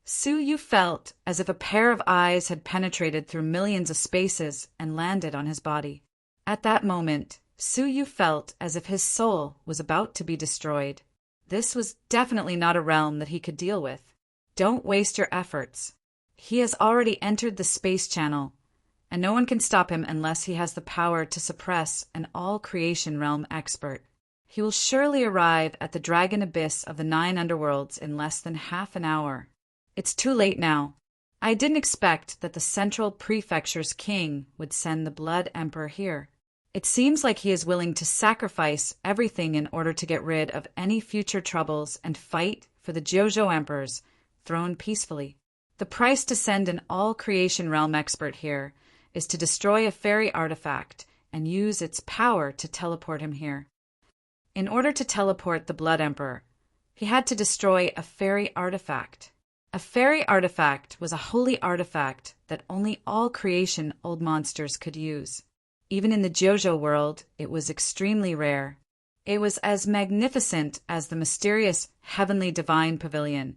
Su Yu felt as if a pair of eyes had penetrated through millions of spaces and landed on his body. At that moment, Su Yu felt as if his soul was about to be destroyed. This was definitely not a realm that he could deal with. Don't waste your efforts. He has already entered the space channel, and no one can stop him unless he has the power to suppress an all-creation realm expert. He will surely arrive at the dragon abyss of the 9 underworlds in less than half an hour. It's too late now. I didn't expect that the Central Prefecture's king would send the Blood Emperor here. It seems like he is willing to sacrifice everything in order to get rid of any future troubles and fight for the Jojo Emperor's throne peacefully. The price to send an all-creation realm expert here is to destroy a fairy artifact and use its power to teleport him here. In order to teleport the Blood Emperor, he had to destroy a fairy artifact. A fairy artifact was a holy artifact that only all creation old monsters could use. Even in the Jojo world, it was extremely rare. It was as magnificent as the mysterious Heavenly Divine Pavilion,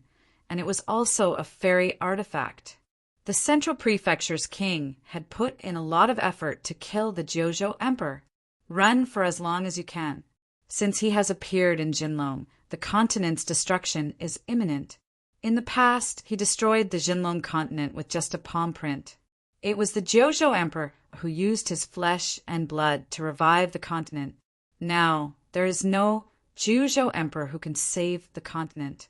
and it was also a fairy artifact. The Central Prefecture's king had put in a lot of effort to kill the Jojo Emperor. Run for as long as you can. Since he has appeared in Jinlong, the continent's destruction is imminent. In the past, he destroyed the Jinlong continent with just a palm print. It was the Jojo Emperor who used his flesh and blood to revive the continent. Now, there is no Jojo Emperor who can save the continent.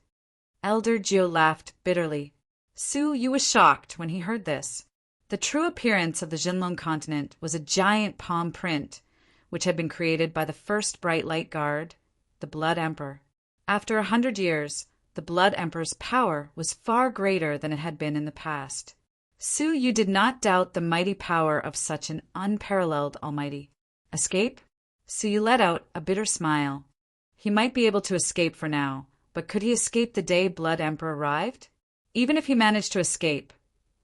Elder Jiu laughed bitterly. Su Yu was shocked when he heard this. The true appearance of the Jinlong continent was a giant palm print, which had been created by the first bright light guard, the Blood Emperor. After 100 years, the Blood Emperor's power was far greater than it had been in the past. Su Yu did not doubt the mighty power of such an unparalleled Almighty. Escape? Su Yu let out a bitter smile. He might be able to escape for now, but could he escape the day Blood Emperor arrived? Even if he managed to escape,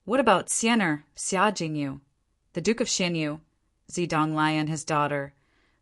what about Xiener Xia Jingyu, the Duke of Xinyu, Zidonglai and his daughter,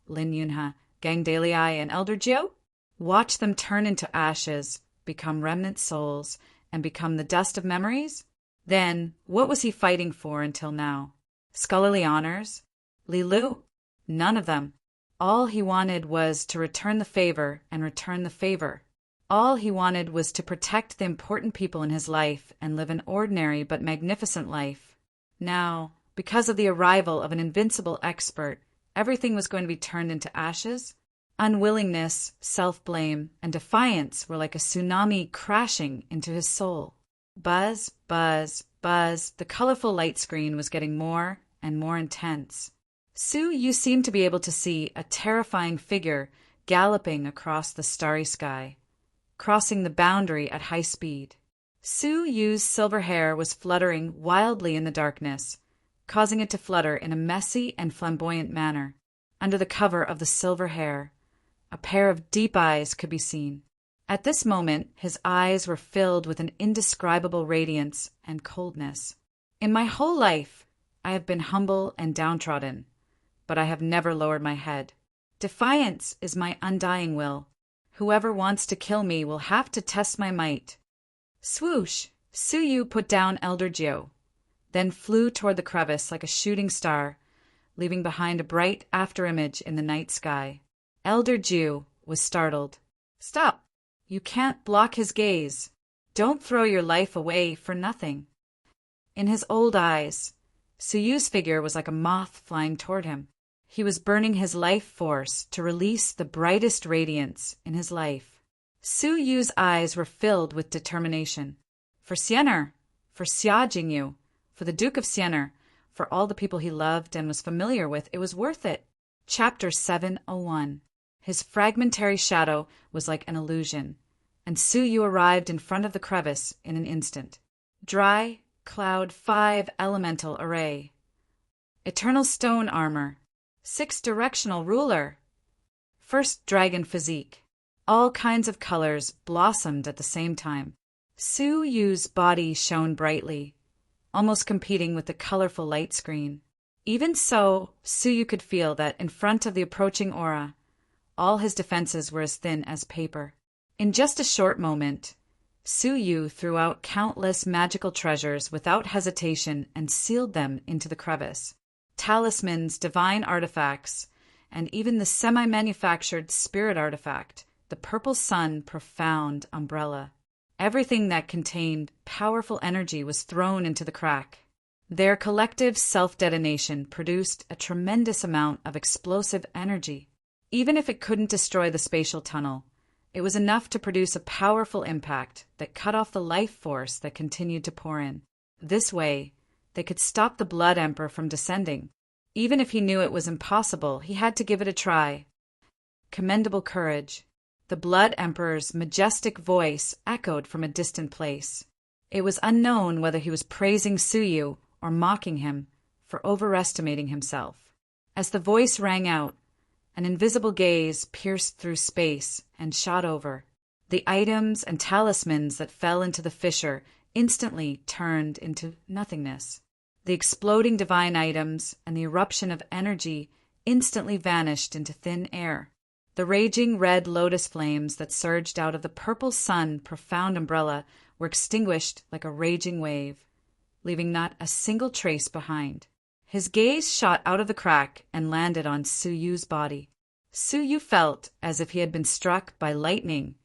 Lin Yunhe, Gang Daliai, and Elder Jiu? Watch them turn into ashes, become remnant souls, and become the dust of memories? Then, what was he fighting for until now? Scholarly honors? Li Lu? None of them. All he wanted was to return the favor and return the favor. All he wanted was to protect the important people in his life and live an ordinary but magnificent life. Now, because of the arrival of an invincible expert, everything was going to be turned into ashes? Unwillingness, self-blame, and defiance were like a tsunami crashing into his soul. Buzz, buzz, buzz, the colorful light screen was getting more and more intense. Su Yu seemed to be able to see a terrifying figure galloping across the starry sky, crossing the boundary at high speed. Su Yu's silver hair was fluttering wildly in the darkness, causing it to flutter in a messy and flamboyant manner. Under the cover of the silver hair, a pair of deep eyes could be seen. At this moment, his eyes were filled with an indescribable radiance and coldness. In my whole life, I have been humble and downtrodden, but I have never lowered my head. Defiance is my undying will. Whoever wants to kill me will have to test my might. Swoosh! Suyu put down Elder Gyo, then flew toward the crevice like a shooting star, leaving behind a bright afterimage in the night sky. Elder Gyo was startled. Stop! You can't block his gaze. Don't throw your life away for nothing. In his old eyes, Suyu's figure was like a moth flying toward him. He was burning his life force to release the brightest radiance in his life. Suyu's eyes were filled with determination. For Siener, for Xia Jingyu, for the Duke of Siener, for all the people he loved and was familiar with, it was worth it. Chapter 701. His fragmentary shadow was like an illusion, and Suyu arrived in front of the crevice in an instant. Dry, Cloud 5 Elemental Array. Eternal Stone Armor. 6 Directional Ruler. First Dragon Physique. All kinds of colors blossomed at the same time. Suyu's body shone brightly, almost competing with the colorful light screen. Even so, Suyu could feel that in front of the approaching aura, all his defenses were as thin as paper. In just a short moment, Suyu threw out countless magical treasures without hesitation and sealed them into the crevice. Talismans, divine artifacts, and even the semi-manufactured spirit artifact, the Purple Sun Profound Umbrella. Everything that contained powerful energy was thrown into the crack. Their collective self-detonation produced a tremendous amount of explosive energy. Even if it couldn't destroy the spatial tunnel, it was enough to produce a powerful impact that cut off the life force that continued to pour in. This way, they could stop the Blood Emperor from descending. Even if he knew it was impossible, he had to give it a try. Commendable courage. The Blood Emperor's majestic voice echoed from a distant place. It was unknown whether he was praising Suyu or mocking him for overestimating himself. As the voice rang out, an invisible gaze pierced through space and shot over. The items and talismans that fell into the fissure instantly turned into nothingness. The exploding divine items and the eruption of energy instantly vanished into thin air. The raging red lotus flames that surged out of the Purple Sun Profound Umbrella were extinguished like a raging wave, leaving not a single trace behind. His gaze shot out of the crack and landed on Suyu's body. Suyu felt as if he had been struck by lightning,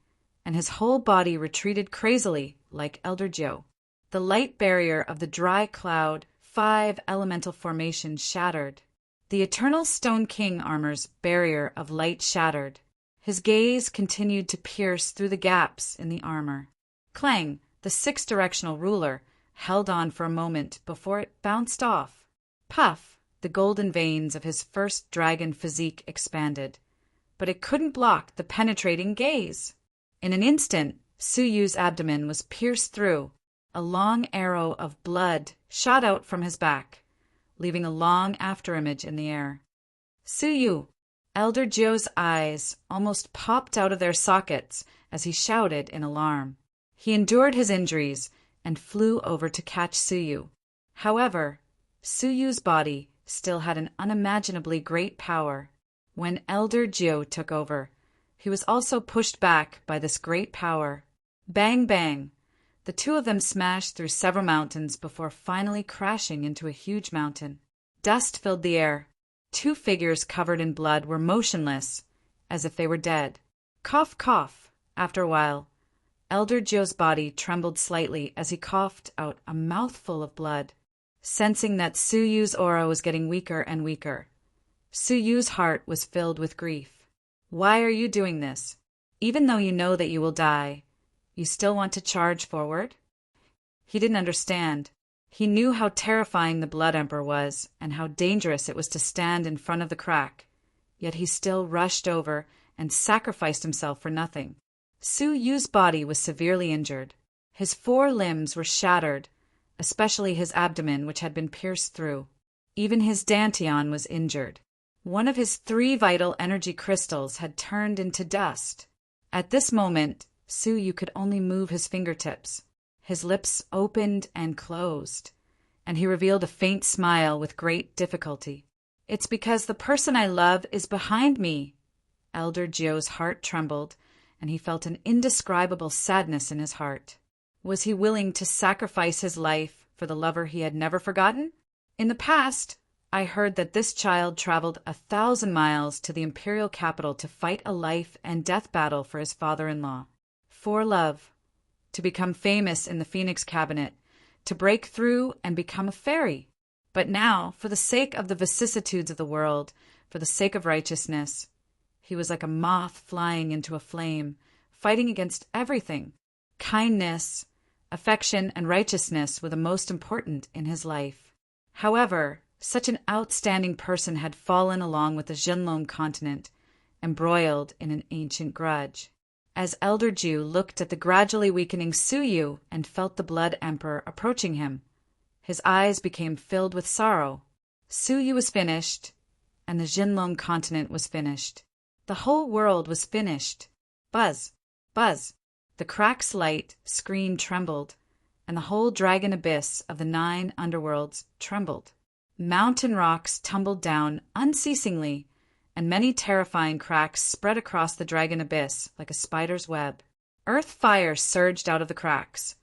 and his whole body retreated crazily like Elder Gyo. The light barrier of the dry cloud 5 elemental formation shattered. The Eternal Stone King armor's barrier of light shattered. His gaze continued to pierce through the gaps in the armor. Clang, the 6 directional ruler, held on for a moment before it bounced off. Puff, the golden veins of his first dragon physique expanded, but it couldn't block the penetrating gaze. In an instant, Suyu's abdomen was pierced through. A long arrow of blood shot out from his back, leaving a long afterimage in the air. Suyu! Elder Gyo's eyes almost popped out of their sockets as he shouted in alarm. He endured his injuries and flew over to catch Suyu. However, Suyu's body still had an unimaginably great power. When Elder Gyo took over, he was also pushed back by this great power. Bang, bang! The two of them smashed through several mountains before finally crashing into a huge mountain. Dust filled the air. 2 figures covered in blood were motionless, as if they were dead. Cough, cough. After a while, Elder Gyo's body trembled slightly as he coughed out a mouthful of blood. Sensing that Suyu's aura was getting weaker and weaker, Suyu's heart was filled with grief. Why are you doing this? Even though you know that you will die, you still want to charge forward? He didn't understand. He knew how terrifying the Blood Emperor was and how dangerous it was to stand in front of the crack, yet he still rushed over and sacrificed himself for nothing. Suyu's body was severely injured. His 4 limbs were shattered, especially his abdomen, which had been pierced through. Even his dantian was injured. One of his 3 vital energy crystals had turned into dust. At this moment, Su Yu could only move his fingertips. His lips opened and closed, and he revealed a faint smile with great difficulty. "It's because the person I love is behind me." Elder Jio's heart trembled, and he felt an indescribable sadness in his heart. Was he willing to sacrifice his life for the lover he had never forgotten? In the past, I heard that this child traveled 1,000 miles to the imperial capital to fight a life and death battle for his father-in-law. For love, to become famous in the Phoenix Cabinet, to break through and become a fairy. But now, for the sake of the vicissitudes of the world, for the sake of righteousness, he was like a moth flying into a flame, fighting against everything. Kindness, affection, and righteousness were the most important in his life. However, such an outstanding person had fallen along with the Jinlong continent, embroiled in an ancient grudge. As Elder Ju looked at the gradually weakening Su Yu and felt the Blood Emperor approaching him, his eyes became filled with sorrow. Su Yu was finished, and the Jinlong continent was finished. The whole world was finished. Buzz! Buzz! The crack's light screen trembled, and the whole dragon abyss of the 9 underworlds trembled. Mountain rocks tumbled down unceasingly, and many terrifying cracks spread across the dragon abyss like a spider's web. Earth fire surged out of the cracks,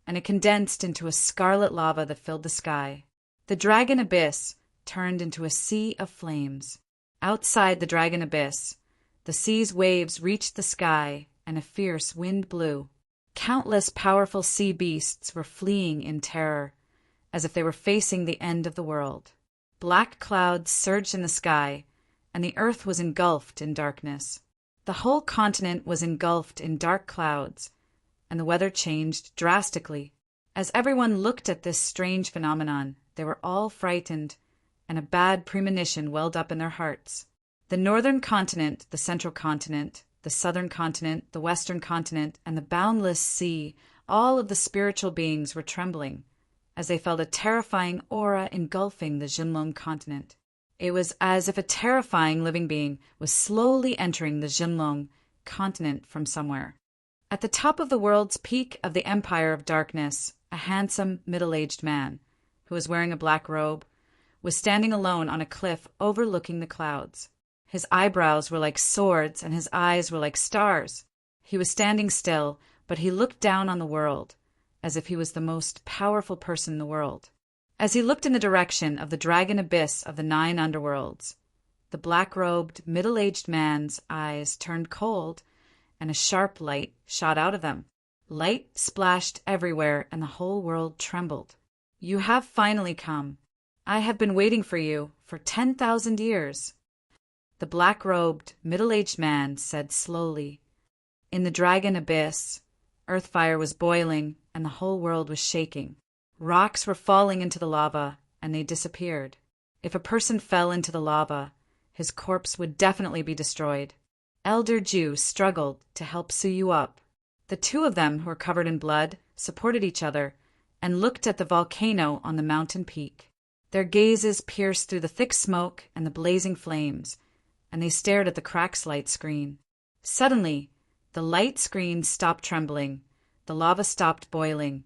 and it condensed into a scarlet lava that filled the sky. The dragon abyss turned into a sea of flames. Outside the dragon abyss, the sea's waves reached the sky, and a fierce wind blew. Countless powerful sea beasts were fleeing in terror, as if they were facing the end of the world. Black clouds surged in the sky, and the earth was engulfed in darkness. The whole continent was engulfed in dark clouds, and the weather changed drastically. As everyone looked at this strange phenomenon, they were all frightened, and a bad premonition welled up in their hearts. The northern continent, the central continent, the southern continent, the western continent, and the boundless sea, all of the spiritual beings were trembling, as they felt a terrifying aura engulfing the Jinlong continent. It was as if a terrifying living being was slowly entering the Jinlong continent from somewhere. At the top of the world's peak of the Empire of Darkness, a handsome, middle-aged man, who was wearing a black robe, was standing alone on a cliff overlooking the clouds. His eyebrows were like swords, and his eyes were like stars. He was standing still, but he looked down on the world, as if he was the most powerful person in the world. As he looked in the direction of the dragon abyss of the 9 underworlds, the black-robed, middle-aged man's eyes turned cold, and a sharp light shot out of them. Light splashed everywhere, and the whole world trembled. "You have finally come. I have been waiting for you for 10,000 years. The black-robed, middle-aged man said slowly. In the dragon abyss, earth fire was boiling, and the whole world was shaking. Rocks were falling into the lava, and they disappeared. If a person fell into the lava, his corpse would definitely be destroyed. Elder Ju struggled to help Su Yu up. The two of them, who were covered in blood, supported each other and looked at the volcano on the mountain peak. Their gazes pierced through the thick smoke and the blazing flames, and they stared at the crack's light screen. Suddenly, the light screen stopped trembling, the lava stopped boiling,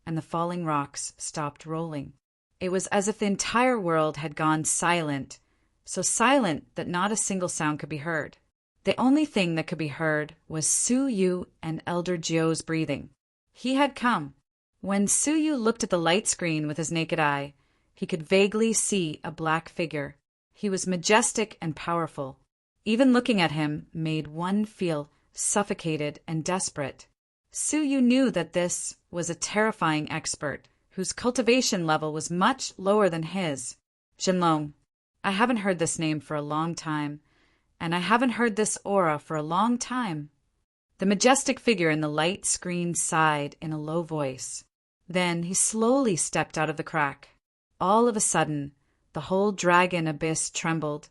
and the falling rocks stopped rolling. It was as if the entire world had gone silent, so silent that not a single sound could be heard. The only thing that could be heard was Su Yu and Elder Jio's breathing. He had come. When Su Yu looked at the light screen with his naked eye, he could vaguely see a black figure. He was majestic and powerful. Even looking at him made one feel suffocated and desperate. Su Yu knew that this was a terrifying expert, whose cultivation level was much lower than his. Jinlong. I haven't heard this name for a long time, and I haven't heard this aura for a long time. The majestic figure in the light screen sighed in a low voice. Then he slowly stepped out of the crack. All of a sudden, the whole dragon abyss trembled,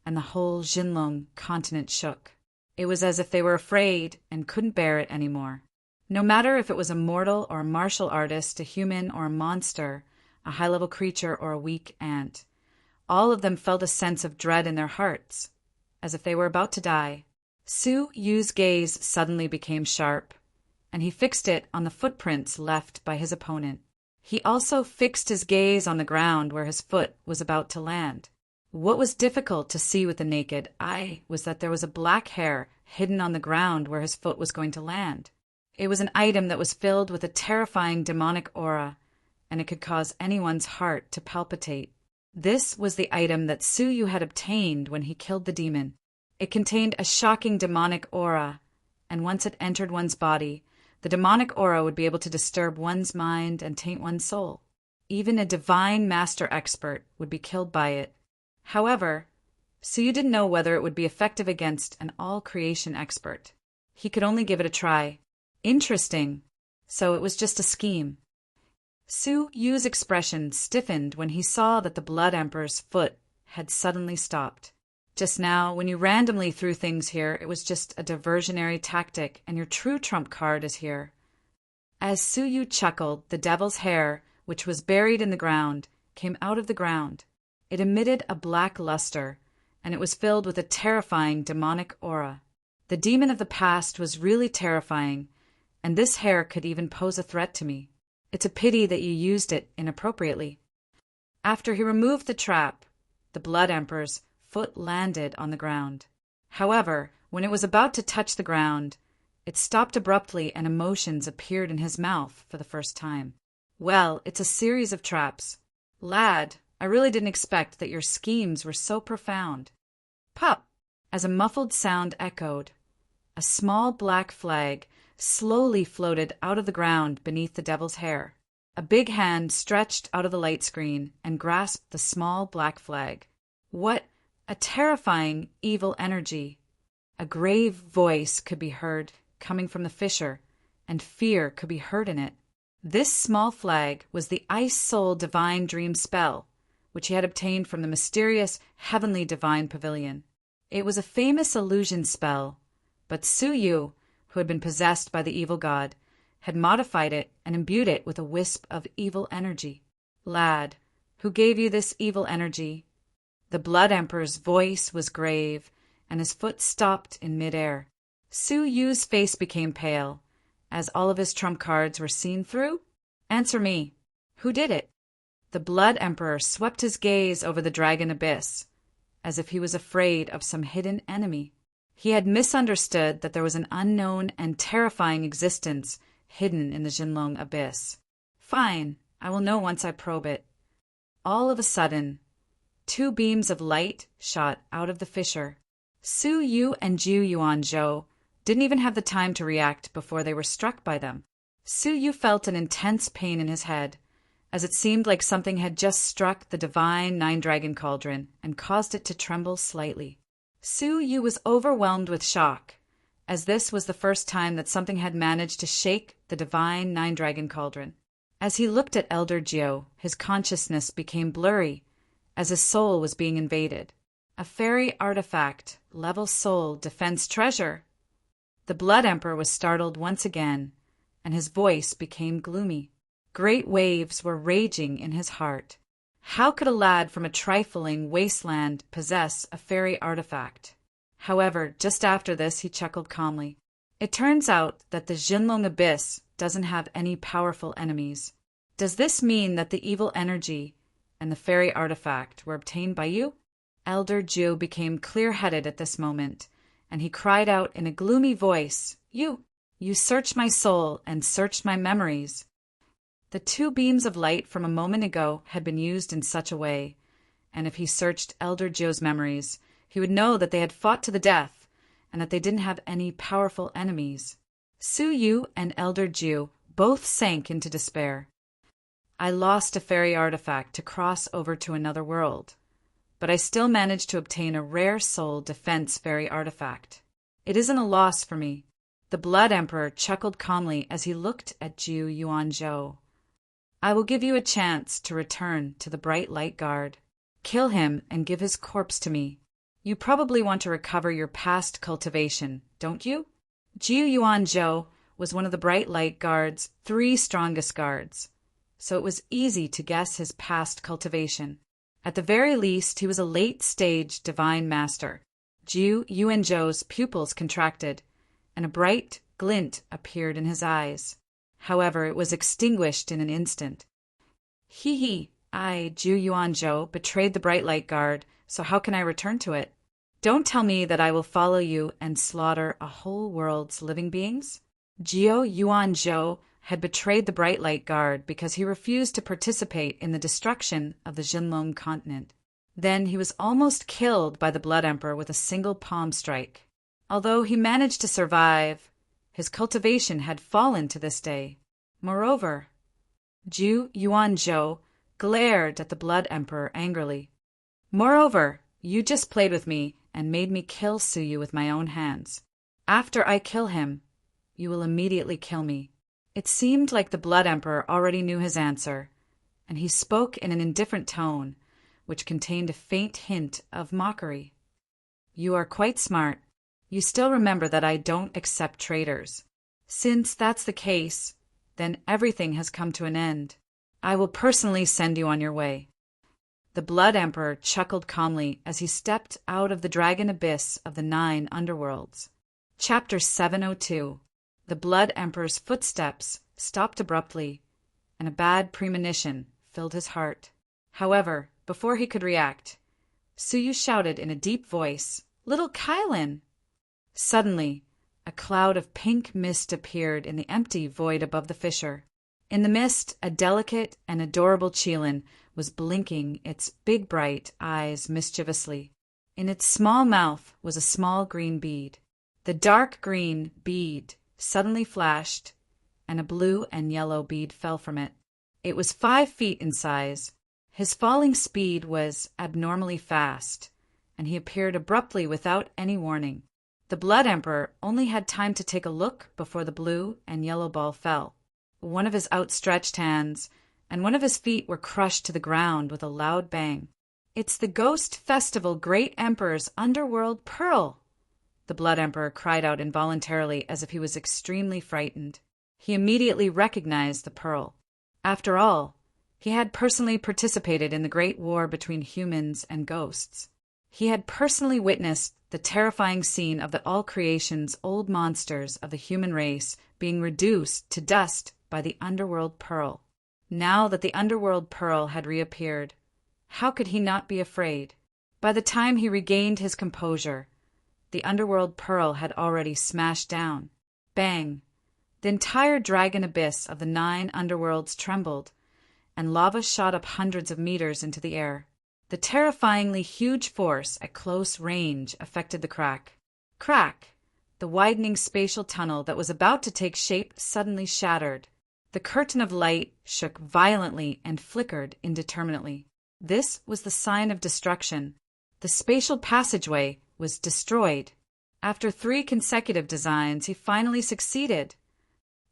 and the whole Jinlong continent shook. It was as if they were afraid and couldn't bear it anymore. No matter if it was a mortal or a martial artist, a human or a monster, a high-level creature or a weak ant, all of them felt a sense of dread in their hearts, as if they were about to die. Su Yu's gaze suddenly became sharp, and he fixed it on the footprints left by his opponent. He also fixed his gaze on the ground where his foot was about to land. What was difficult to see with the naked eye was that there was a black hair hidden on the ground where his foot was going to land. It was an item that was filled with a terrifying demonic aura, and it could cause anyone's heart to palpitate. This was the item that Suyu had obtained when he killed the demon. It contained a shocking demonic aura, and once it entered one's body, the demonic aura would be able to disturb one's mind and taint one's soul. Even a divine master expert would be killed by it. However, Suyu didn't know whether it would be effective against an all-creation expert. He could only give it a try. Interesting. So it was just a scheme. Suyu's expression stiffened when he saw that the Blood Emperor's foot had suddenly stopped. Just now, when you randomly threw things here, it was just a diversionary tactic, and your true trump card is here. As Suyu chuckled, the devil's hair, which was buried in the ground, came out of the ground. It emitted a black luster, and it was filled with a terrifying demonic aura. The demon of the past was really terrifying, and this hair could even pose a threat to me. It's a pity that you used it inappropriately. After he removed the trap, the Blood Emperor's foot landed on the ground. However, when it was about to touch the ground, it stopped abruptly and emotions appeared in his mouth for the first time. Well, it's a series of traps. Lad, I really didn't expect that your schemes were so profound. Pop! As a muffled sound echoed, a small black flag slowly floated out of the ground beneath the devil's hair. A big hand stretched out of the light screen and grasped the small black flag. What a terrifying evil energy! A grave voice could be heard coming from the fissure, and fear could be heard in it. This small flag was the Ice Soul Divine Dream spell, which he had obtained from the mysterious Heavenly Divine Pavilion. It was a famous illusion spell, but Suyu, who had been possessed by the evil god, had modified it and imbued it with a wisp of evil energy. Lad, who gave you this evil energy? The Blood Emperor's voice was grave, and his foot stopped in midair. Suyu's face became pale, as all of his trump cards were seen through. Answer me. Who did it? The Blood Emperor swept his gaze over the dragon abyss, as if he was afraid of some hidden enemy. He had misunderstood that there was an unknown and terrifying existence hidden in the Jinlong abyss. Fine, I will know once I probe it. All of a sudden, two beams of light shot out of the fissure. Suyu and Jiu Yuanzhou didn't even have the time to react before they were struck by them. Suyu felt an intense pain in his head, as it seemed like something had just struck the divine nine-dragon cauldron and caused it to tremble slightly. Suyu was overwhelmed with shock, as this was the first time that something had managed to shake the divine nine-dragon cauldron. As he looked at Elder Jiu, his consciousness became blurry, as his soul was being invaded. A fairy artifact, level soul, defense treasure. The Blood Emperor was startled once again, and his voice became gloomy. Great waves were raging in his heart. How could a lad from a trifling wasteland possess a fairy artifact? However, just after this he chuckled calmly. It turns out that the Jinlong Abyss doesn't have any powerful enemies. Does this mean that the evil energy and the fairy artifact were obtained by you? Elder Jiu became clear-headed at this moment, and he cried out in a gloomy voice, You searched my soul and searched my memories. The two beams of light from a moment ago had been used in such a way, and if he searched Elder Jiu's memories, he would know that they had fought to the death, and that they didn't have any powerful enemies. Suyu and Elder Jiu both sank into despair. I lost a fairy artifact to cross over to another world, but I still managed to obtain a rare soul defense fairy artifact. It isn't a loss for me. The Blood Emperor chuckled calmly as he looked at Jiu Yuanzhou. I will give you a chance to return to the Bright Light Guard. Kill him and give his corpse to me. You probably want to recover your past cultivation, don't you? Jiu Yuanzhou was one of the Bright Light Guard's 3 strongest guards, so it was easy to guess his past cultivation. At the very least, he was a late-stage divine master. Jiu Yuanzhou's pupils contracted, and a bright, glint appeared in his eyes. However, it was extinguished in an instant. I, Ju Yuanzhou, betrayed the bright light guard, so how can I return to it? Don't tell me that I will follow you and slaughter a whole world's living beings? Jiu Yuanzhou had betrayed the bright light guard because he refused to participate in the destruction of the Jinlong continent. Then he was almost killed by the Blood Emperor with a single palm strike. Although he managed to survive, his cultivation had fallen to this day. Moreover, Ju Yuanzhou glared at the Blood Emperor angrily. Moreover, you just played with me and made me kill Suyu with my own hands. After I kill him, you will immediately kill me. It seemed like the Blood Emperor already knew his answer, and he spoke in an indifferent tone, which contained a faint hint of mockery. You are quite smart. You still remember that I don't accept traitors. Since that's the case, then everything has come to an end. I will personally send you on your way. The Blood Emperor chuckled calmly as he stepped out of the dragon abyss of the 9 underworlds. Chapter 702. The Blood Emperor's footsteps stopped abruptly, and a bad premonition filled his heart. However, before he could react, Suyu shouted in a deep voice, "Little Kylin!" Suddenly, a cloud of pink mist appeared in the empty void above the fissure. In the mist, a delicate and adorable Qilin was blinking its big bright eyes mischievously. In its small mouth was a small green bead. The dark green bead suddenly flashed, and a blue and yellow bead fell from it. It was 5 feet in size. His falling speed was abnormally fast, and he appeared abruptly without any warning. The Blood Emperor only had time to take a look before the blue and yellow ball fell. One of his outstretched hands and one of his feet were crushed to the ground with a loud bang. "It's the Ghost Festival Great Emperor's Underworld Pearl!" The Blood Emperor cried out involuntarily as if he was extremely frightened. He immediately recognized the pearl. After all, he had personally participated in the great war between humans and ghosts. He had personally witnessed the terrifying scene of the all creation's old monsters of the human race being reduced to dust by the Underworld Pearl. Now that the Underworld Pearl had reappeared, how could he not be afraid? By the time he regained his composure, the Underworld Pearl had already smashed down. Bang! The entire dragon abyss of the 9 underworlds trembled, and lava shot up hundreds of meters into the air. The terrifyingly huge force at close range affected the crack. Crack! The widening spatial tunnel that was about to take shape suddenly shattered. The curtain of light shook violently and flickered indeterminately. This was the sign of destruction. The spatial passageway was destroyed. After 3 consecutive designs, he finally succeeded.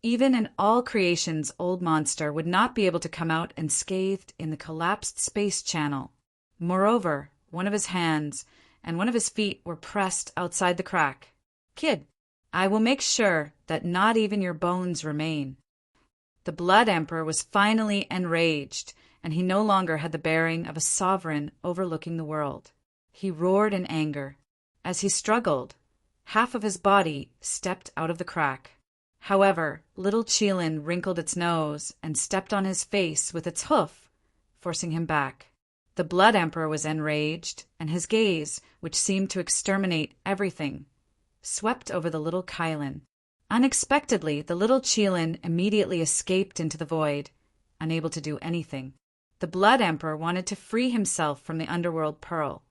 Even an all-creation's old monster would not be able to come out unscathed in the collapsed space channel. Moreover, one of his hands and one of his feet were pressed outside the crack. "Kid, I will make sure that not even your bones remain." The Blood Emperor was finally enraged, and he no longer had the bearing of a sovereign overlooking the world. He roared in anger. As he struggled, half of his body stepped out of the crack. However, little Qilin wrinkled its nose and stepped on his face with its hoof, forcing him back. The Blood Emperor was enraged, and his gaze, which seemed to exterminate everything, swept over the little Kylin. Unexpectedly, the little Qilin immediately escaped into the void, unable to do anything. The Blood Emperor wanted to free himself from the Underworld Pearl,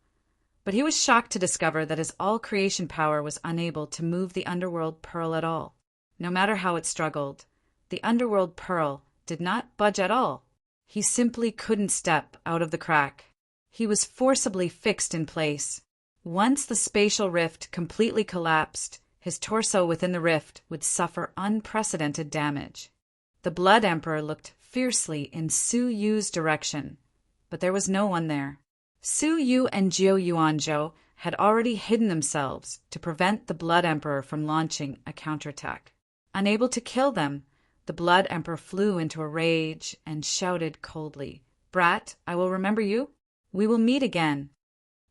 but he was shocked to discover that his all-creation power was unable to move the Underworld Pearl at all. No matter how it struggled, the Underworld Pearl did not budge at all. He simply couldn't step out of the crack. He was forcibly fixed in place. Once the spatial rift completely collapsed, his torso within the rift would suffer unprecedented damage. The Blood Emperor looked fiercely in Su Yu's direction, but there was no one there. Su Yu and Jiu Yuanzhou had already hidden themselves to prevent the Blood Emperor from launching a counterattack. Unable to kill them, the Blood Emperor flew into a rage and shouted coldly, "Brat, I will remember you. We will meet again."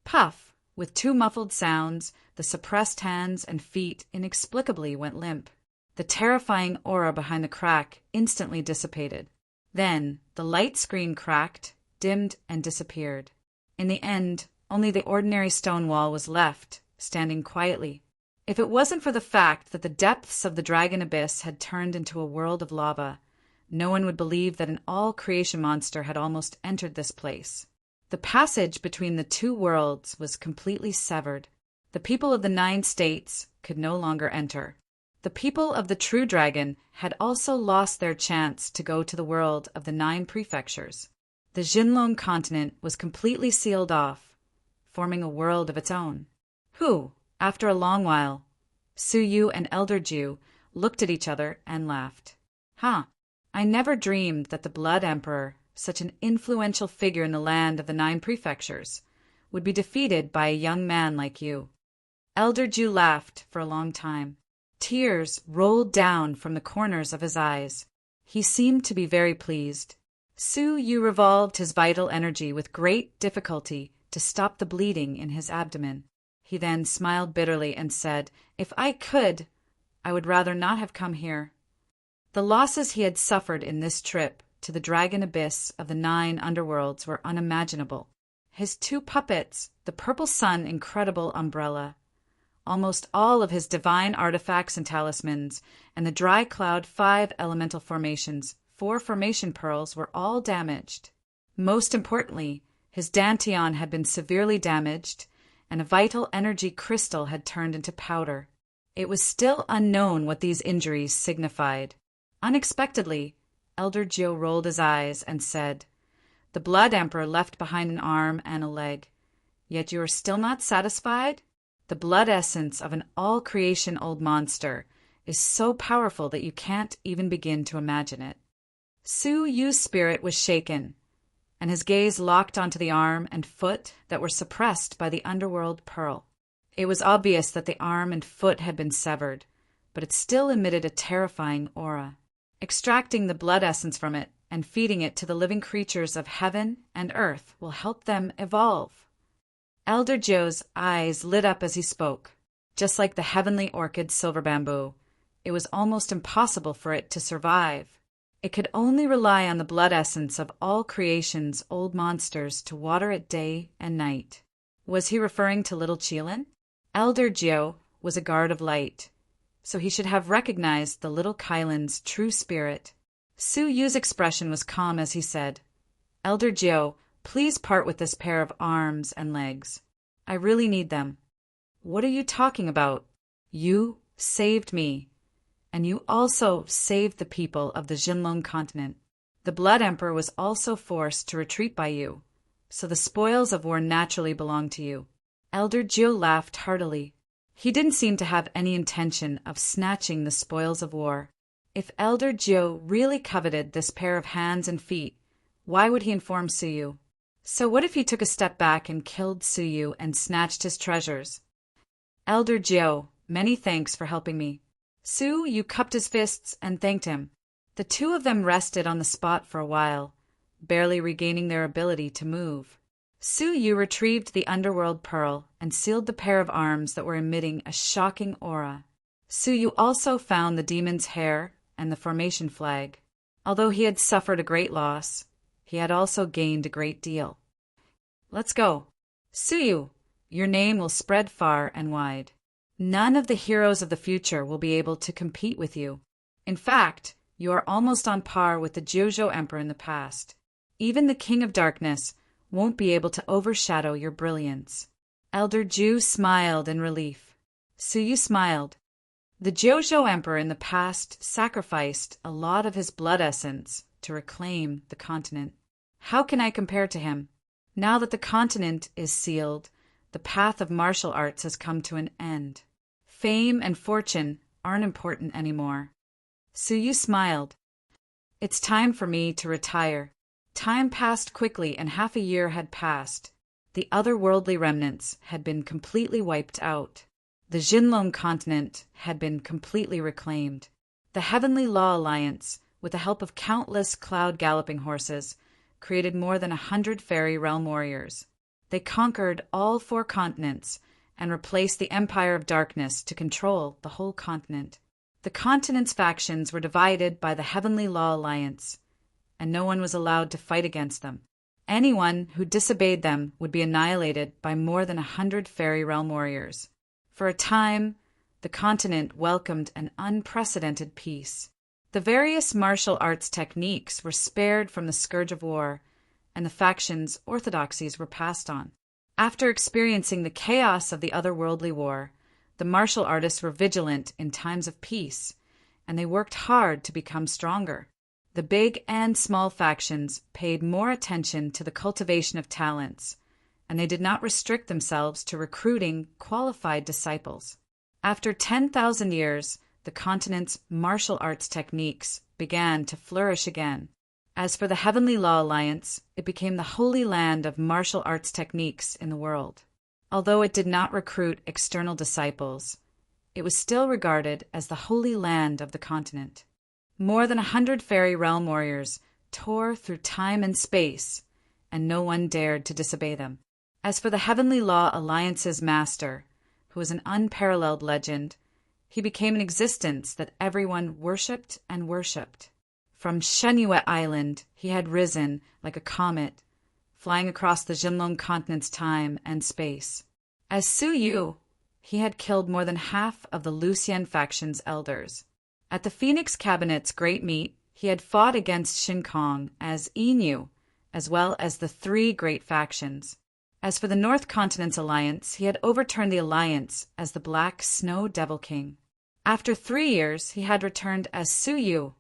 Puff! With 2 muffled sounds, the suppressed hands and feet inexplicably went limp. The terrifying aura behind the crack instantly dissipated. Then, the light screen cracked, dimmed, and disappeared. In the end, only the ordinary stone wall was left, standing quietly. If it wasn't for the fact that the depths of the dragon abyss had turned into a world of lava, no one would believe that an all-creation monster had almost entered this place. The passage between the two worlds was completely severed. The people of the 9 states could no longer enter. The people of the true dragon had also lost their chance to go to the world of the 9 prefectures. The Jinlong continent was completely sealed off, forming a world of its own. After a long while, Suyu and Elder Ju looked at each other and laughed. I never dreamed that the Blood Emperor, such an influential figure in the land of the 9 prefectures, would be defeated by a young man like you. Elder Ju laughed for a long time. Tears rolled down from the corners of his eyes. He seemed to be very pleased. Suyu revolved his vital energy with great difficulty to stop the bleeding in his abdomen. He then smiled bitterly and said, "If I could, I would rather not have come here." The losses he had suffered in this trip to the dragon abyss of the 9 underworlds were unimaginable. His 2 puppets, the Purple Sun incredible umbrella, almost all of his divine artifacts and talismans, and the Dry Cloud 5 elemental formations, 4 formation pearls, were all damaged. Most importantly, his Dantian had been severely damaged, and a vital energy crystal had turned into powder. It was still unknown what these injuries signified. Unexpectedly, Elder Joe rolled his eyes and said, "The Blood Emperor left behind an arm and a leg. Yet you are still not satisfied? The blood essence of an all-creation old monster is so powerful that you can't even begin to imagine it." Su Yu's spirit was shaken, and his gaze locked onto the arm and foot that were suppressed by the underworld pearl. It was obvious that the arm and foot had been severed, but it still emitted a terrifying aura. Extracting the blood essence from it and feeding it to the living creatures of heaven and earth will help them evolve. Elder Joe's eyes lit up as he spoke. Just like the heavenly orchid silver bamboo, it was almost impossible for it to survive. It could only rely on the blood essence of all creation's old monsters to water it day and night. Was he referring to little Qilin? Elder Joe was a guard of light, so he should have recognized the little Kylan's true spirit. Su Yu's expression was calm as he said, "Elder Joe, please part with this pair of arms and legs. I really need them." "What are you talking about? You saved me, and you also saved the people of the Jinlong continent. The Blood Emperor was also forced to retreat by you, so the spoils of war naturally belong to you." Elder Joe laughed heartily. He didn't seem to have any intention of snatching the spoils of war. If Elder Joe really coveted this pair of hands and feet, why would he inform Suyu? So what if he took a step back and killed Suyu and snatched his treasures? "Elder Joe, many thanks for helping me." Suyu cupped his fists and thanked him. The two of them rested on the spot for a while, barely regaining their ability to move. Suyu retrieved the underworld pearl and sealed the pair of arms that were emitting a shocking aura. Suyu also found the demon's hair and the formation flag. Although he had suffered a great loss, he had also gained a great deal. "Let's go. Suyu, your name will spread far and wide. None of the heroes of the future will be able to compete with you. In fact, you are almost on par with the Jojo Emperor in the past. Even the King of Darkness won't be able to overshadow your brilliance." Elder Ju smiled in relief. Suyu smiled. The Jojo Emperor in the past sacrificed a lot of his blood essence to reclaim the continent. How can I compare to him? Now that the continent is sealed, the path of martial arts has come to an end. Fame and fortune aren't important anymore. Suyu smiled. "It's time for me to retire." Time passed quickly and half a year had passed. The otherworldly remnants had been completely wiped out. The Jinlong continent had been completely reclaimed. The Heavenly Law Alliance, with the help of countless cloud-galloping horses, created more than 100 fairy realm warriors. They conquered all 4 continents and replaced the Empire of Darkness to control the whole continent. The continent's factions were divided by the Heavenly Law Alliance, and no one was allowed to fight against them. Anyone who disobeyed them would be annihilated by more than 100 Fairy Realm warriors. For a time, the continent welcomed an unprecedented peace. The various martial arts techniques were spared from the scourge of war, and the factions' orthodoxies were passed on. After experiencing the chaos of the otherworldly war, the martial artists were vigilant in times of peace, and they worked hard to become stronger. The big and small factions paid more attention to the cultivation of talents, and they did not restrict themselves to recruiting qualified disciples. After 10,000 years, the continent's martial arts techniques began to flourish again. As for the Heavenly Law Alliance, it became the holy land of martial arts techniques in the world. Although it did not recruit external disciples, it was still regarded as the holy land of the continent. More than 100 Fairy Realm warriors tore through time and space, and no one dared to disobey them. As for the Heavenly Law Alliance's master, who was an unparalleled legend, he became an existence that everyone worshipped and worshipped. From Shenhue Island, he had risen like a comet, flying across the Jinlong continent's time and space. As Su Yu, he had killed more than half of the Lucian faction's elders. At the Phoenix Cabinet's Great Meet, he had fought against Shin Kong as Inu, as well as the 3 great factions. As for the North Continent's alliance, he had overturned the alliance as the Black Snow Devil King. After 3 years, he had returned as Su Yu,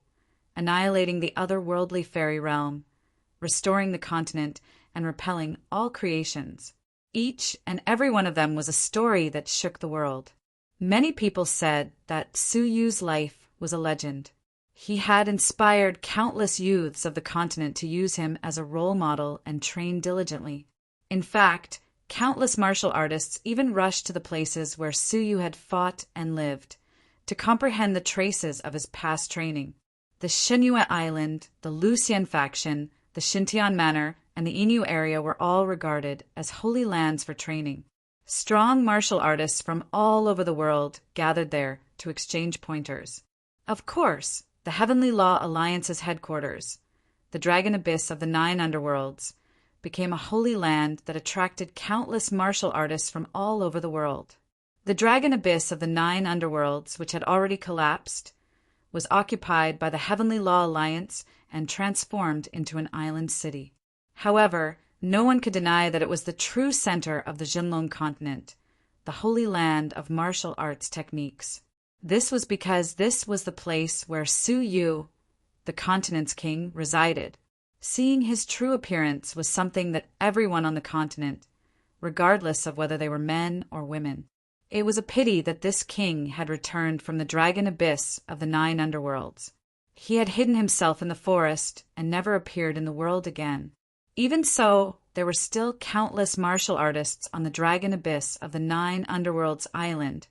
annihilating the otherworldly fairy realm, restoring the continent, and repelling all creations. Each and every one of them was a story that shook the world. Many people said that Su Yu's life was a legend. He had inspired countless youths of the continent to use him as a role model and train diligently. In fact, countless martial artists even rushed to the places where Su Yu had fought and lived to comprehend the traces of his past training. The Shenhue Island, the Lucian faction, the Xintian Manor, and the Inu area were all regarded as holy lands for training. Strong martial artists from all over the world gathered there to exchange pointers. Of course, the Heavenly Law Alliance's headquarters, the Dragon Abyss of the 9 underworlds, became a holy land that attracted countless martial artists from all over the world. The Dragon Abyss of the 9 underworlds, which had already collapsed, was occupied by the Heavenly Law Alliance and transformed into an island city. However, no one could deny that it was the true center of the Jinlong continent, the holy land of martial arts techniques. This was because this was the place where Su Yu, the continent's king, resided. Seeing his true appearance was something that everyone on the continent, regardless of whether they were men or women. It was a pity that this king had returned from the Dragon Abyss of the 9 underworlds. He had hidden himself in the forest and never appeared in the world again. Even so, there were still countless martial artists on the Dragon Abyss of the 9 underworlds island,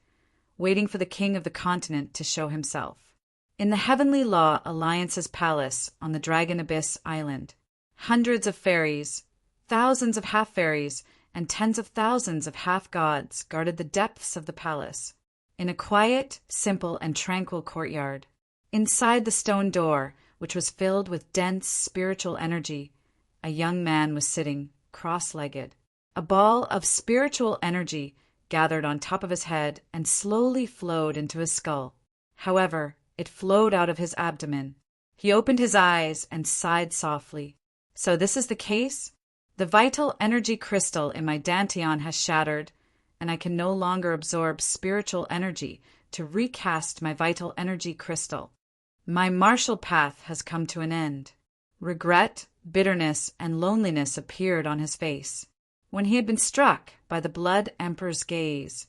waiting for the king of the continent to show himself. In the Heavenly Law Alliance's palace on the Dragon Abyss island, hundreds of fairies, thousands of half-fairies, and tens of thousands of half-gods guarded the depths of the palace. In a quiet, simple, and tranquil courtyard, inside the stone door, which was filled with dense spiritual energy, a young man was sitting, cross-legged. A ball of spiritual energy gathered on top of his head and slowly flowed into his skull. However, it flowed out of his abdomen. He opened his eyes and sighed softly. So this is the case? The vital energy crystal in my dantian has shattered, and I can no longer absorb spiritual energy to recast my vital energy crystal. My martial path has come to an end. Regret, bitterness, and loneliness appeared on his face. When he had been struck by the Blood Emperor's gaze,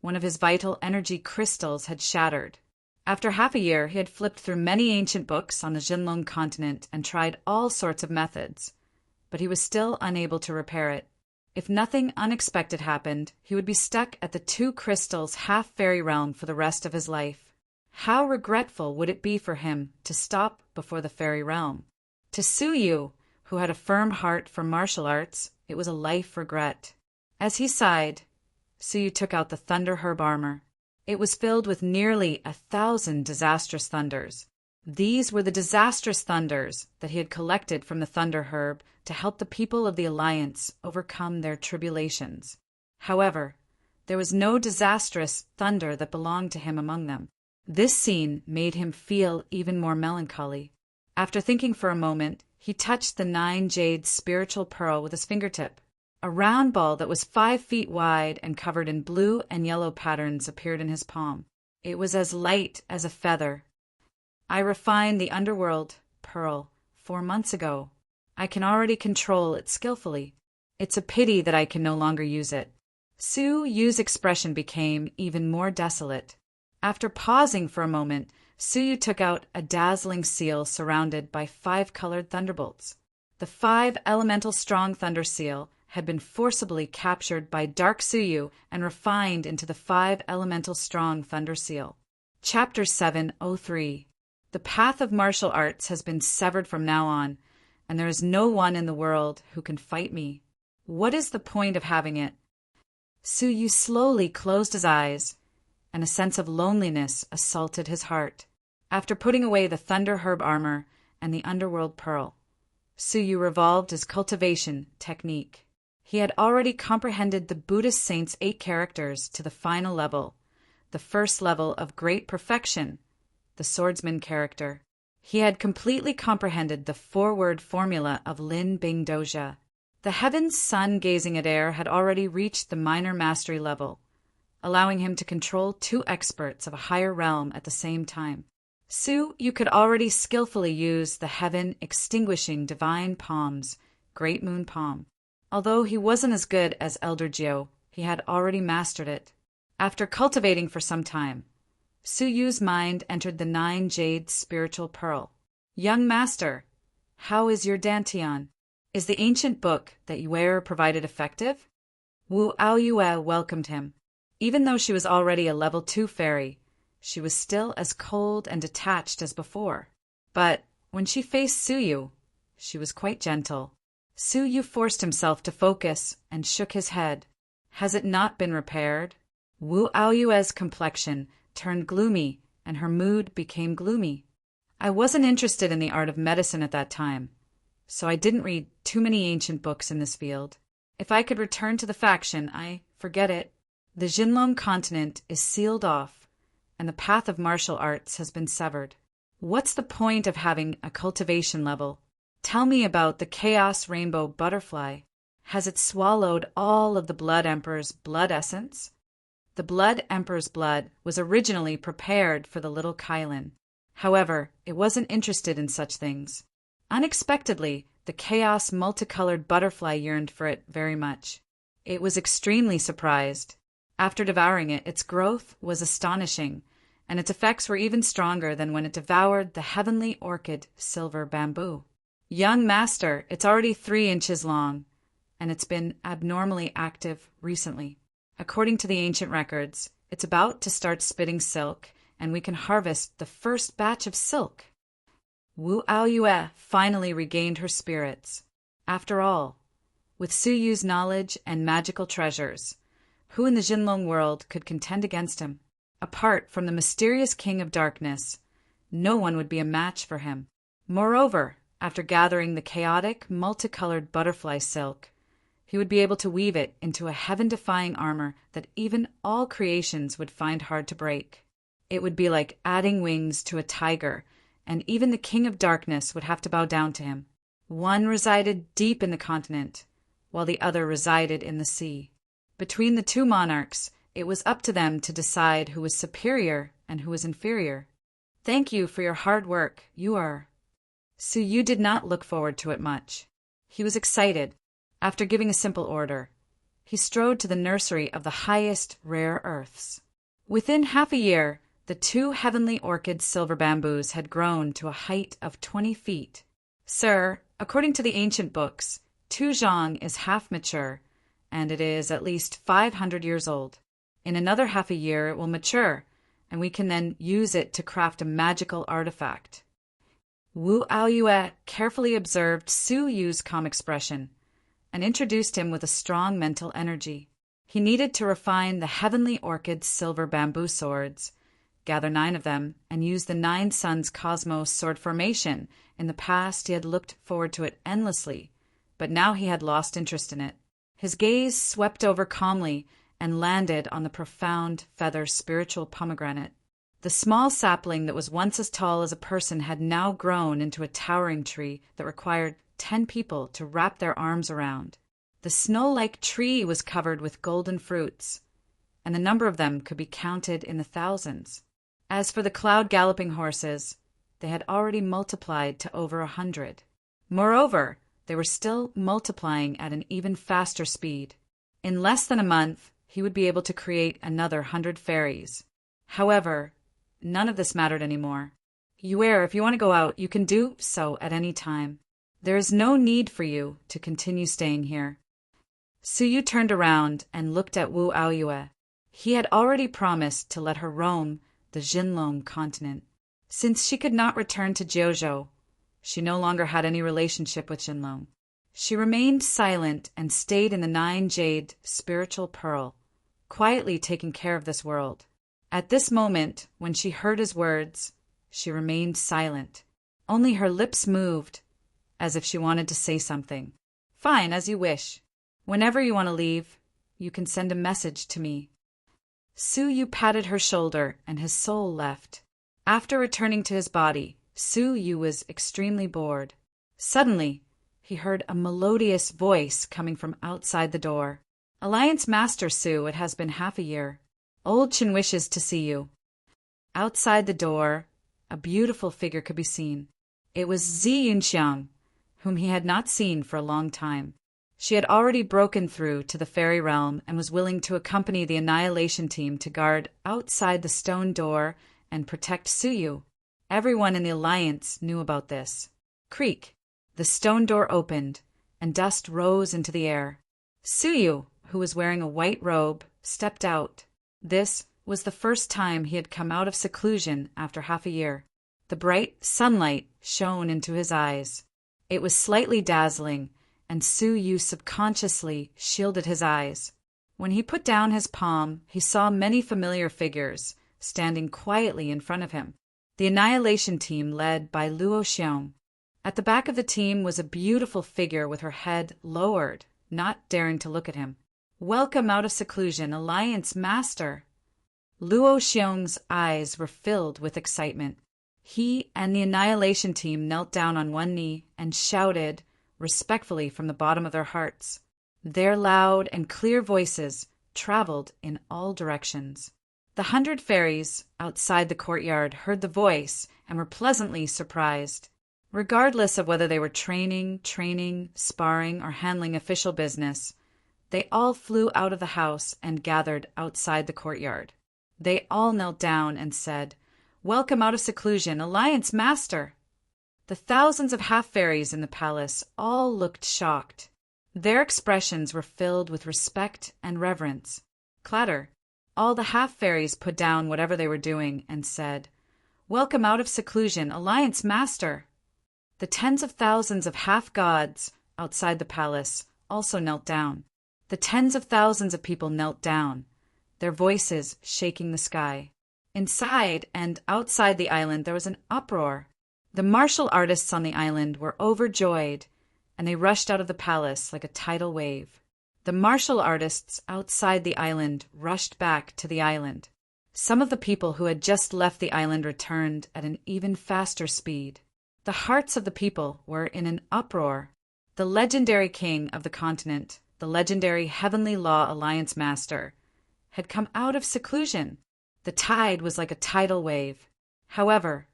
one of his vital energy crystals had shattered. After half a year, he had flipped through many ancient books on the Jinlong continent and tried all sorts of methods, but he was still unable to repair it. If nothing unexpected happened, he would be stuck at the 2 crystals half-fairy realm for the rest of his life. How regretful would it be for him to stop before the fairy realm? To Su Yu, who had a firm heart for martial arts, it was a life regret. As he sighed, Su Yu took out the Thunder Herb armor. It was filled with nearly 1,000 disastrous thunders. These were the disastrous thunders that he had collected from the Thunder Herb to help the people of the Alliance overcome their tribulations. However, there was no disastrous thunder that belonged to him among them. This scene made him feel even more melancholy. After thinking for a moment, he touched the 9-jade spiritual pearl with his fingertip. A round ball that was 5 feet wide and covered in blue and yellow patterns appeared in his palm. It was as light as a feather. I refined the underworld pearl 4 months ago. I can already control it skillfully. It's a pity that I can no longer use it. Su Yu's expression became even more desolate. After pausing for a moment, Su Yu took out a dazzling seal surrounded by 5 colored thunderbolts. The 5 elemental strong thunder seal had been forcibly captured by Dark Su Yu and refined into the 5 elemental strong thunder seal. Chapter 703. The path of martial arts has been severed from now on, and there is no one in the world who can fight me. What is the point of having it? Su Yu slowly closed his eyes, and a sense of loneliness assaulted his heart. After putting away the Thunder Herb armor and the Underworld Pearl, Su Yu revolved his cultivation technique. He had already comprehended the Buddhist saint's 8 characters to the final level, the first level of great perfection, the swordsman character. He had completely comprehended the 4-word formula of Lin Bing Doja. The heaven's sun gazing at air had already reached the minor mastery level, allowing him to control 2 experts of a higher realm at the same time. Su Yu could already skillfully use the heaven-extinguishing divine palms, Great Moon Palm. Although he wasn't as good as Elder Jiao, he had already mastered it. After cultivating for some time, Su Yu's mind entered the 9-jade spiritual pearl. Young master, how is your dantian? Is the ancient book that you wear provided effective? Wu Aoyue welcomed him. Even though she was already a level 2 fairy, she was still as cold and detached as before. But when she faced Su Yu, she was quite gentle. Su Yu forced himself to focus and shook his head. Has it not been repaired? Wu Aoyue's complexion turned gloomy, and her mood became gloomy. I wasn't interested in the art of medicine at that time, so I didn't read too many ancient books in this field. If I could return to the faction, forget it. The Jinlong continent is sealed off, and the path of martial arts has been severed. What's the point of having a cultivation level? Tell me about the Chaos Rainbow Butterfly. Has it swallowed all of the Blood Emperor's blood essence? The Blood Emperor's blood was originally prepared for the little Kylin. However, it wasn't interested in such things. Unexpectedly, the Chaos multicolored butterfly yearned for it very much. It was extremely surprised. After devouring it, its growth was astonishing, and its effects were even stronger than when it devoured the heavenly orchid silver bamboo. Young master, it's already 3 inches long, and it's been abnormally active recently. According to the ancient records, it's about to start spitting silk, and we can harvest the first batch of silk. Wu Aoyue finally regained her spirits. After all, with Su Yu's knowledge and magical treasures, who in the Jinlong world could contend against him? Apart from the mysterious King of Darkness, no one would be a match for him. Moreover, after gathering the chaotic, multicolored butterfly silk, he would be able to weave it into a heaven-defying armor that even all creations would find hard to break. It would be like adding wings to a tiger, and even the King of Darkness would have to bow down to him. One resided deep in the continent, while the other resided in the sea. Between the 2 monarchs, it was up to them to decide who was superior and who was inferior. Thank you for your hard work. Su Yu did not look forward to it much. He was excited. After giving a simple order, he strode to the nursery of the highest rare earths. Within half a year, the 2 heavenly orchid silver bamboos had grown to a height of 20 feet. Sir, according to the ancient books, Tuzhong is half mature, and it is at least 500 years old. In another half a year it will mature, and we can then use it to craft a magical artifact. Wu Aoyue carefully observed Su Yu's calm expression and introduced him with a strong mental energy. He needed to refine the heavenly orchid silver bamboo swords, gather 9 of them, and use the 9 suns cosmos sword formation. In the past, he had looked forward to it endlessly, but now he had lost interest in it. His gaze swept over calmly and landed on the profound feather spiritual pomegranate. The small sapling that was once as tall as a person had now grown into a towering tree that required 10 people to wrap their arms around. The snow-like tree was covered with golden fruits, and the number of them could be counted in the thousands. As for the cloud-galloping horses, they had already multiplied to over 100. Moreover, they were still multiplying at an even faster speed. In less than a month, he would be able to create another 100 fairies. However, none of this mattered anymore. Yuer, if you want to go out, you can do so at any time. There is no need for you to continue staying here. Suyu turned around and looked at Wu Aoyue. He had already promised to let her roam the Jinlong continent. Since she could not return to Jiuzhou, she no longer had any relationship with Jinlong. She remained silent and stayed in the 9 jade spiritual pearl, quietly taking care of this world. At this moment, when she heard his words, she remained silent. Only her lips moved, as if she wanted to say something. Fine, as you wish. Whenever you want to leave, you can send a message to me. Suyu patted her shoulder, and his soul left. After returning to his body, Suyu was extremely bored. Suddenly, he heard a melodious voice coming from outside the door. Alliance Master Su, it has been half a year. Old Chin wishes to see you. Outside the door, a beautiful figure could be seen. It was Zi Yunxiang, whom he had not seen for a long time. She had already broken through to the fairy realm and was willing to accompany the Annihilation team to guard outside the stone door and protect Suyu. Everyone in the Alliance knew about this. Creak! The stone door opened, and dust rose into the air. Suyu, who was wearing a white robe, stepped out. This was the first time he had come out of seclusion after half a year. The bright sunlight shone into his eyes. It was slightly dazzling, and Suyu subconsciously shielded his eyes. When he put down his palm, he saw many familiar figures standing quietly in front of him. The Annihilation team led by Luo Xiong. At the back of the team was a beautiful figure with her head lowered, not daring to look at him. Welcome out of seclusion, Alliance Master. Luo Xiong's eyes were filled with excitement. He and the Annihilation team knelt down on one knee and shouted respectfully from the bottom of their hearts. Their loud and clear voices traveled in all directions. The 100 fairies outside the courtyard heard the voice and were pleasantly surprised. Regardless of whether they were training, sparring, or handling official business, they all flew out of the house and gathered outside the courtyard. They all knelt down and said, "Welcome out of seclusion, Alliance Master!" The thousands of half-fairies in the palace all looked shocked. Their expressions were filled with respect and reverence. Clatter! All the half-fairies put down whatever they were doing and said, "Welcome out of seclusion, Alliance Master!" The tens of thousands of half-gods outside the palace also knelt down. The tens of thousands of people knelt down, their voices shaking the sky. Inside and outside the island there was an uproar. The martial artists on the island were overjoyed, and they rushed out of the palace like a tidal wave. The martial artists outside the island rushed back to the island. Some of the people who had just left the island returned at an even faster speed. The hearts of the people were in an uproar. The legendary king of the continent, the legendary Heavenly Law Alliance Master, had come out of seclusion. The tide was like a tidal wave. However,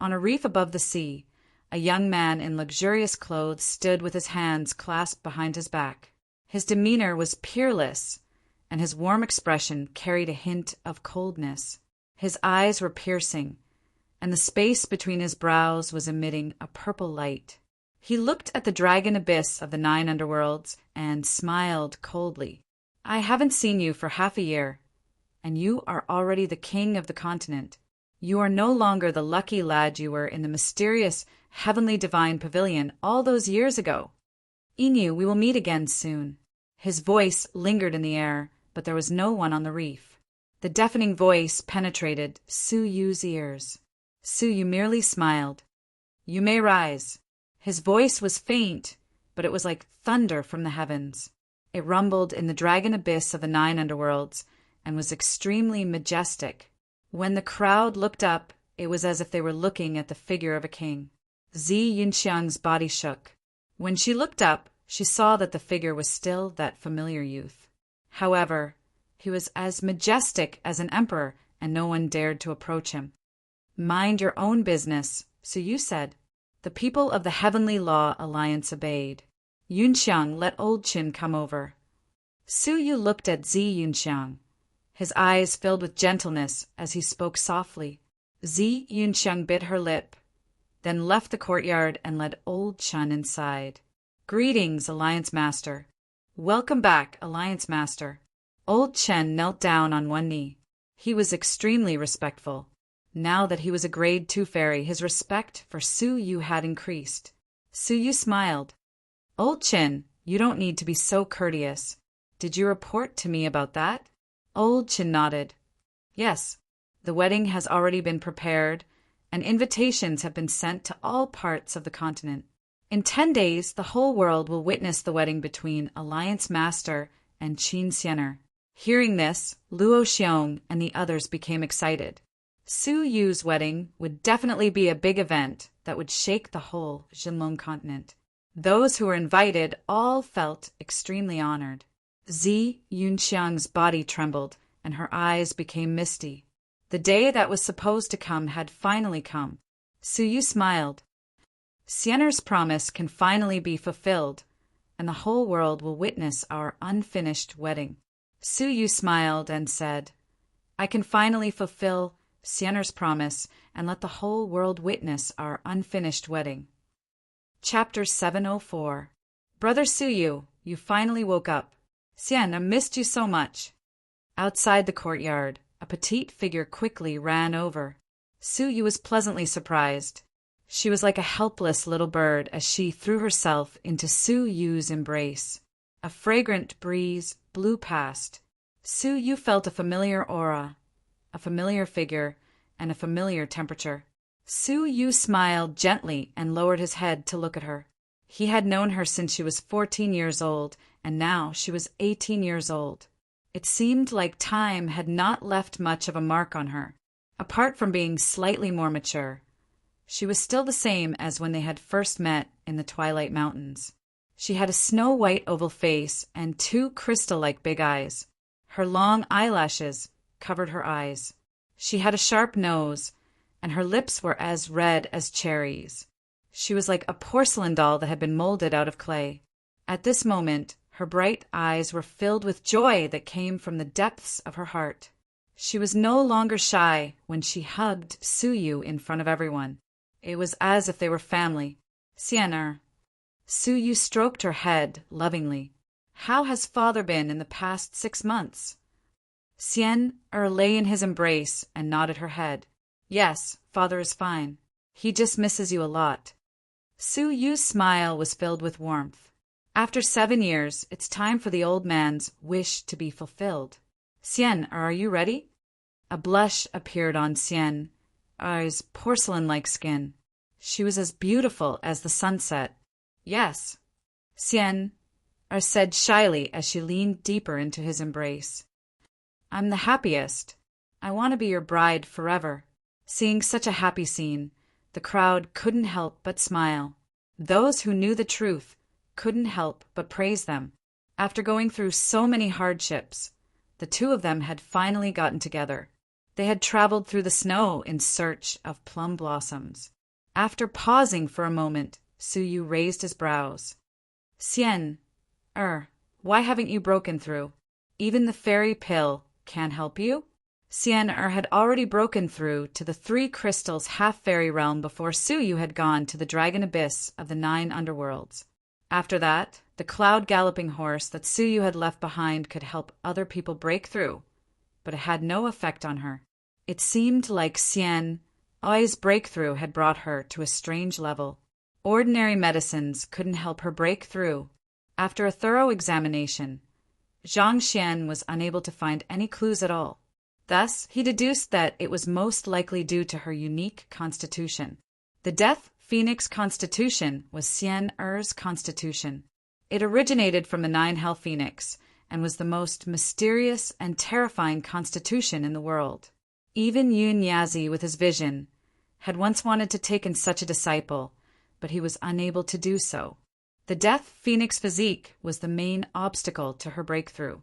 on a reef above the sea, a young man in luxurious clothes stood with his hands clasped behind his back. His demeanor was peerless, and his warm expression carried a hint of coldness. His eyes were piercing, and the space between his brows was emitting a purple light. He looked at the dragon abyss of the 9 underworlds and smiled coldly. "I haven't seen you for half a year, and you are already the king of the continent. You are no longer the lucky lad you were in the mysterious heavenly divine pavilion all those years ago. Inu, we will meet again soon." His voice lingered in the air, but there was no one on the reef. The deafening voice penetrated Su Yu's ears. Su Yu merely smiled. "You may rise." His voice was faint, but it was like thunder from the heavens. It rumbled in the dragon abyss of the 9 underworlds and was extremely majestic. When the crowd looked up, it was as if they were looking at the figure of a king. Zi Yunxiang's body shook. When she looked up, she saw that the figure was still that familiar youth. However, he was as majestic as an emperor, and no one dared to approach him. "Mind your own business," Su Yu said. The people of the Heavenly Law Alliance obeyed. Yunxiang let Old Qin come over. Su Yu looked at Zi Yunxiang. His eyes filled with gentleness as he spoke softly. Zi Yunxiang bit her lip, then left the courtyard and led Old Qin inside. "Greetings, Alliance Master." "Welcome back, Alliance Master." Old Qin knelt down on one knee. He was extremely respectful. Now that he was a grade 2 fairy, his respect for Su Yu had increased. Su Yu smiled. "Old Qin, you don't need to be so courteous. Did you report to me about that?" Old Qin nodded. "Yes, the wedding has already been prepared, and invitations have been sent to all parts of the continent. In 10 days, the whole world will witness the wedding between Alliance Master and Qin Xianer." Hearing this, Luo Xiong and the others became excited. Su Yu's wedding would definitely be a big event that would shake the whole Jinlong continent. Those who were invited all felt extremely honored. Zi Yunxiang's body trembled, and her eyes became misty. The day that was supposed to come had finally come. Su Yu smiled. "Xianer's promise can finally be fulfilled, and the whole world will witness our unfinished wedding." Su Yu smiled and said, "I can finally fulfill Xianer's promise and let the whole world witness our unfinished wedding." Chapter 704. "Brother Su Yu, you finally woke up. Xian, I missed you so much." Outside the courtyard, a petite figure quickly ran over. Su Yu was pleasantly surprised. She was like a helpless little bird as she threw herself into Su Yu's embrace. A fragrant breeze blew past. Su Yu felt a familiar aura, a familiar figure, and a familiar temperature. Su Yu smiled gently and lowered his head to look at her. He had known her since she was 14 years old, and now she was 18 years old. It seemed like time had not left much of a mark on her. Apart from being slightly more mature, she was still the same as when they had first met in the Twilight Mountains. She had a snow-white oval face and 2 crystal-like big eyes. Her long eyelashes covered her eyes. She had a sharp nose, and her lips were as red as cherries. She was like a porcelain doll that had been molded out of clay. At this moment, her bright eyes were filled with joy that came from the depths of her heart. She was no longer shy when she hugged Su Yu in front of everyone. It was as if they were family. "Xianer." Su Yu stroked her head lovingly. "How has father been in the past 6 months?" Xianer lay in his embrace and nodded her head. "Yes, father is fine. He just misses you a lot." Su Yu's smile was filled with warmth. After 7 years, it's time for the old man's wish to be fulfilled. "Xian, are you ready?" A blush appeared on Xian's porcelain-like skin. She was as beautiful as the sunset. "Yes," Xian said shyly as she leaned deeper into his embrace. "I'm the happiest. I want to be your bride forever." Seeing such a happy scene, the crowd couldn't help but smile. Those who knew the truth couldn't help but praise them. After going through so many hardships, the 2 of them had finally gotten together. They had traveled through the snow in search of plum blossoms. After pausing for a moment, Su Yu raised his brows. "Xian, why haven't you broken through? Even the fairy pill can't help you?" Xian had already broken through to the 3 crystals half-fairy realm before Su Yu had gone to the dragon abyss of the 9 underworlds. After that, the cloud-galloping horse that Su Yu had left behind could help other people break through, but it had no effect on her. It seemed like Xian's breakthrough had brought her to a strange level. Ordinary medicines couldn't help her break through. After a thorough examination, Zhang Xian was unable to find any clues at all. Thus, he deduced that it was most likely due to her unique constitution. The Death Phoenix constitution was Xian Er's constitution. It originated from the Nine-Hell Phoenix and was the most mysterious and terrifying constitution in the world. Even Yu Niazi, with his vision, had once wanted to take in such a disciple, but he was unable to do so. The Death Phoenix physique was the main obstacle to her breakthrough.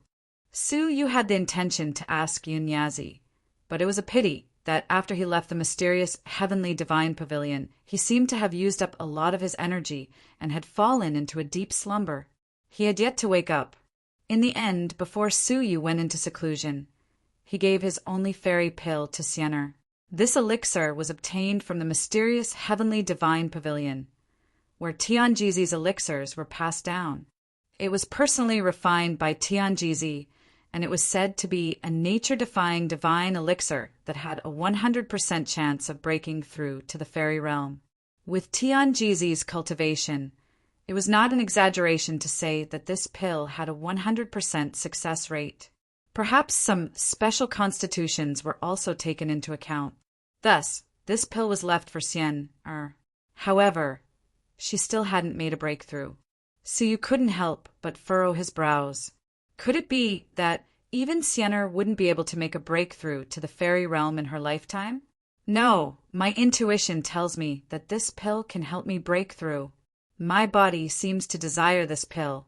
Su Yu had the intention to ask Yu Niazi, but it was a pity that after he left the mysterious Heavenly Divine Pavilion, he seemed to have used up a lot of his energy and had fallen into a deep slumber. He had yet to wake up. In the end, before Su Yu went into seclusion, he gave his only fairy pill to Xian. This elixir was obtained from the mysterious Heavenly Divine Pavilion, where Tianjizi's elixirs were passed down. It was personally refined by Tianjizi, and it was said to be a nature-defying divine elixir that had a 100% chance of breaking through to the fairy realm. With Tianjizi's cultivation, it was not an exaggeration to say that this pill had a 100% success rate. Perhaps some special constitutions were also taken into account. Thus, this pill was left for Xian. However, she still hadn't made a breakthrough. So you couldn't help but furrow his brows. Could it be that even Xian wouldn't be able to make a breakthrough to the fairy realm in her lifetime? No, my intuition tells me that this pill can help me break through. My body seems to desire this pill.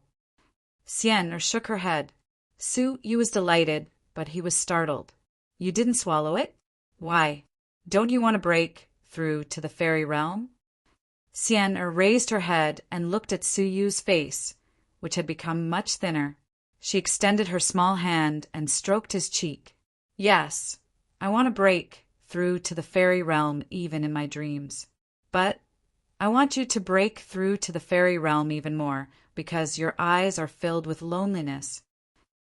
Xian shook her head. Su Yu was delighted, but he was startled. You didn't swallow it? Why? Don't you want to break through to the fairy realm? Xian raised her head and looked at Su Yu's face, which had become much thinner. She extended her small hand and stroked his cheek. Yes, I want to break through to the fairy realm even in my dreams. But I want you to break through to the fairy realm even more, because your eyes are filled with loneliness.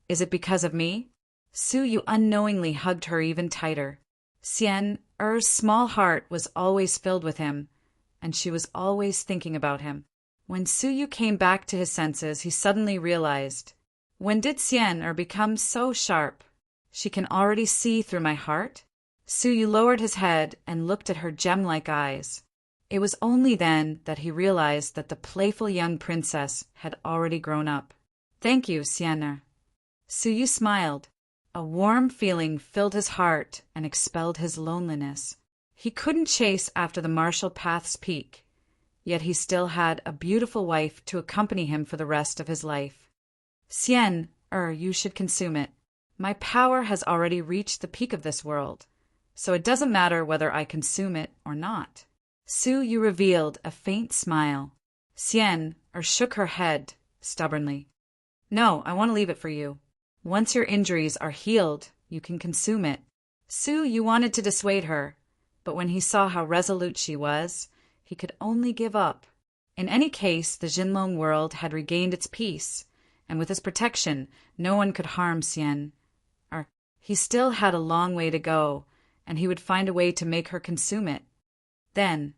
Is it because of me? Su Yu unknowingly hugged her even tighter. Xian Er's small heart was always filled with him, and she was always thinking about him. When Su Yu came back to his senses, he suddenly realized, when did Xian become so sharp? She can already see through my heart? Su Yu lowered his head and looked at her gem-like eyes. It was only then that he realized that the playful young princess had already grown up. Thank you, Xian. Su Yu smiled. A warm feeling filled his heart and expelled his loneliness. He couldn't chase after the martial path's peak, yet he still had a beautiful wife to accompany him for the rest of his life. Xian, you should consume it. My power has already reached the peak of this world, so it doesn't matter whether I consume it or not. Su Yu revealed a faint smile. Xian shook her head stubbornly. No, I want to leave it for you. Once your injuries are healed, you can consume it. Su Yu wanted to dissuade her, but when he saw how resolute she was, he could only give up. In any case, the Jinlong world had regained its peace, and with his protection, no one could harm Xian. He still had a long way to go, and he would find a way to make her consume it. Then,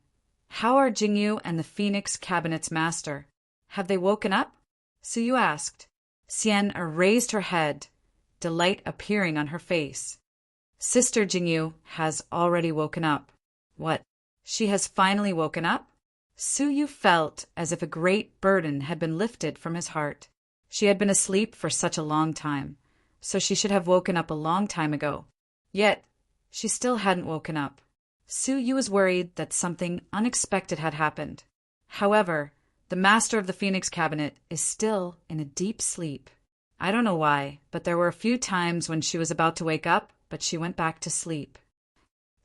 how are Jingyu and the Phoenix Cabinet's master? Have they woken up? Su Yu asked. Xian raised her head, delight appearing on her face. Sister Jingyu has already woken up. What? She has finally woken up? Su Yu felt as if a great burden had been lifted from his heart. She had been asleep for such a long time, so she should have woken up a long time ago. Yet, she still hadn't woken up. Su Yu was worried that something unexpected had happened. However, the master of the Phoenix Cabinet is still in a deep sleep. I don't know why, but there were a few times when she was about to wake up, but she went back to sleep.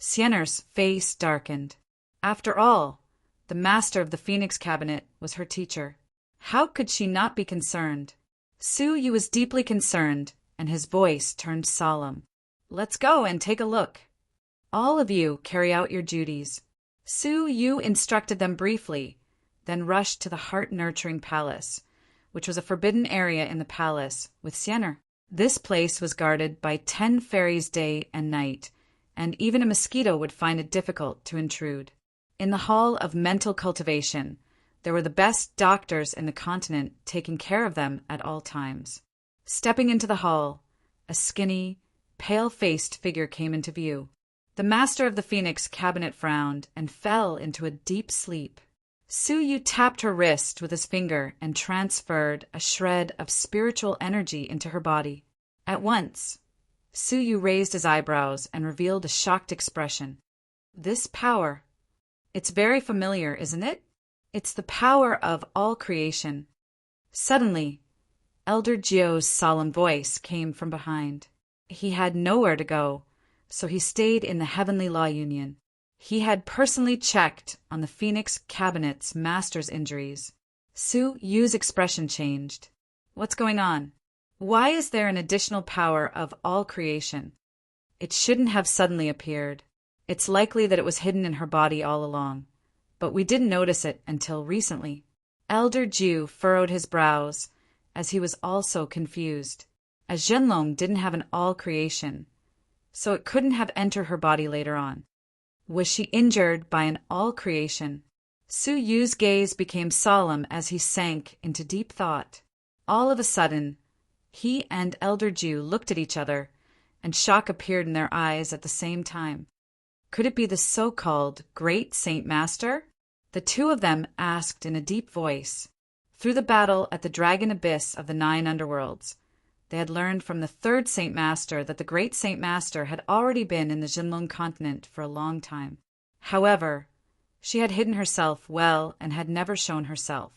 Xian's face darkened. After all, the master of the Phoenix Cabinet was her teacher. How could she not be concerned? Su Yu was deeply concerned, and his voice turned solemn. Let's go and take a look. All of you carry out your duties. Su Yu instructed them briefly, then rushed to the heart-nurturing palace, which was a forbidden area in the palace, with Xian. This place was guarded by 10 fairies day and night, and even a mosquito would find it difficult to intrude. In the Hall of Mental Cultivation, there were the best doctors in the continent taking care of them at all times. Stepping into the hall, a skinny, pale-faced figure came into view. The master of the Phoenix cabinet frowned and fell into a deep sleep. Su Yu tapped her wrist with his finger and transferred a shred of spiritual energy into her body. At once, Su Yu raised his eyebrows and revealed a shocked expression. This power. It's very familiar, isn't it? It's the power of all creation. Suddenly, Elder Jio's solemn voice came from behind. He had nowhere to go, so he stayed in the Heavenly Law Union. He had personally checked on the Phoenix Cabinet's master's injuries. Su Yu's expression changed. What's going on? Why is there an additional power of all creation? It shouldn't have suddenly appeared. It's likely that it was hidden in her body all along, but we didn't notice it until recently. Elder Jiu furrowed his brows, as he was also confused, as Zhenlong didn't have an all creation, so it couldn't have entered her body later on. Was she injured by an all creation? Su Yu's gaze became solemn as he sank into deep thought. All of a sudden, he and Elder Jiu looked at each other, and shock appeared in their eyes at the same time. Could it be the so-called Great Saint Master? The two of them asked in a deep voice. Through the battle at the Dragon Abyss of the 9 Underworlds, they had learned from the third Saint Master that the Great Saint Master had already been in the Jinlong continent for a long time. However, she had hidden herself well and had never shown herself.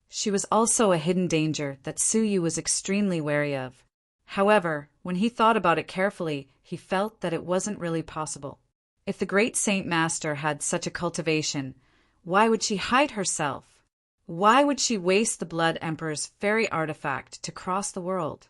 She was also a hidden danger that Su Yu was extremely wary of. However, when he thought about it carefully, he felt that it wasn't really possible. If the Great Saint Master had such a cultivation, why would she hide herself? Why would she waste the Blood Emperor's fairy artifact to cross the world?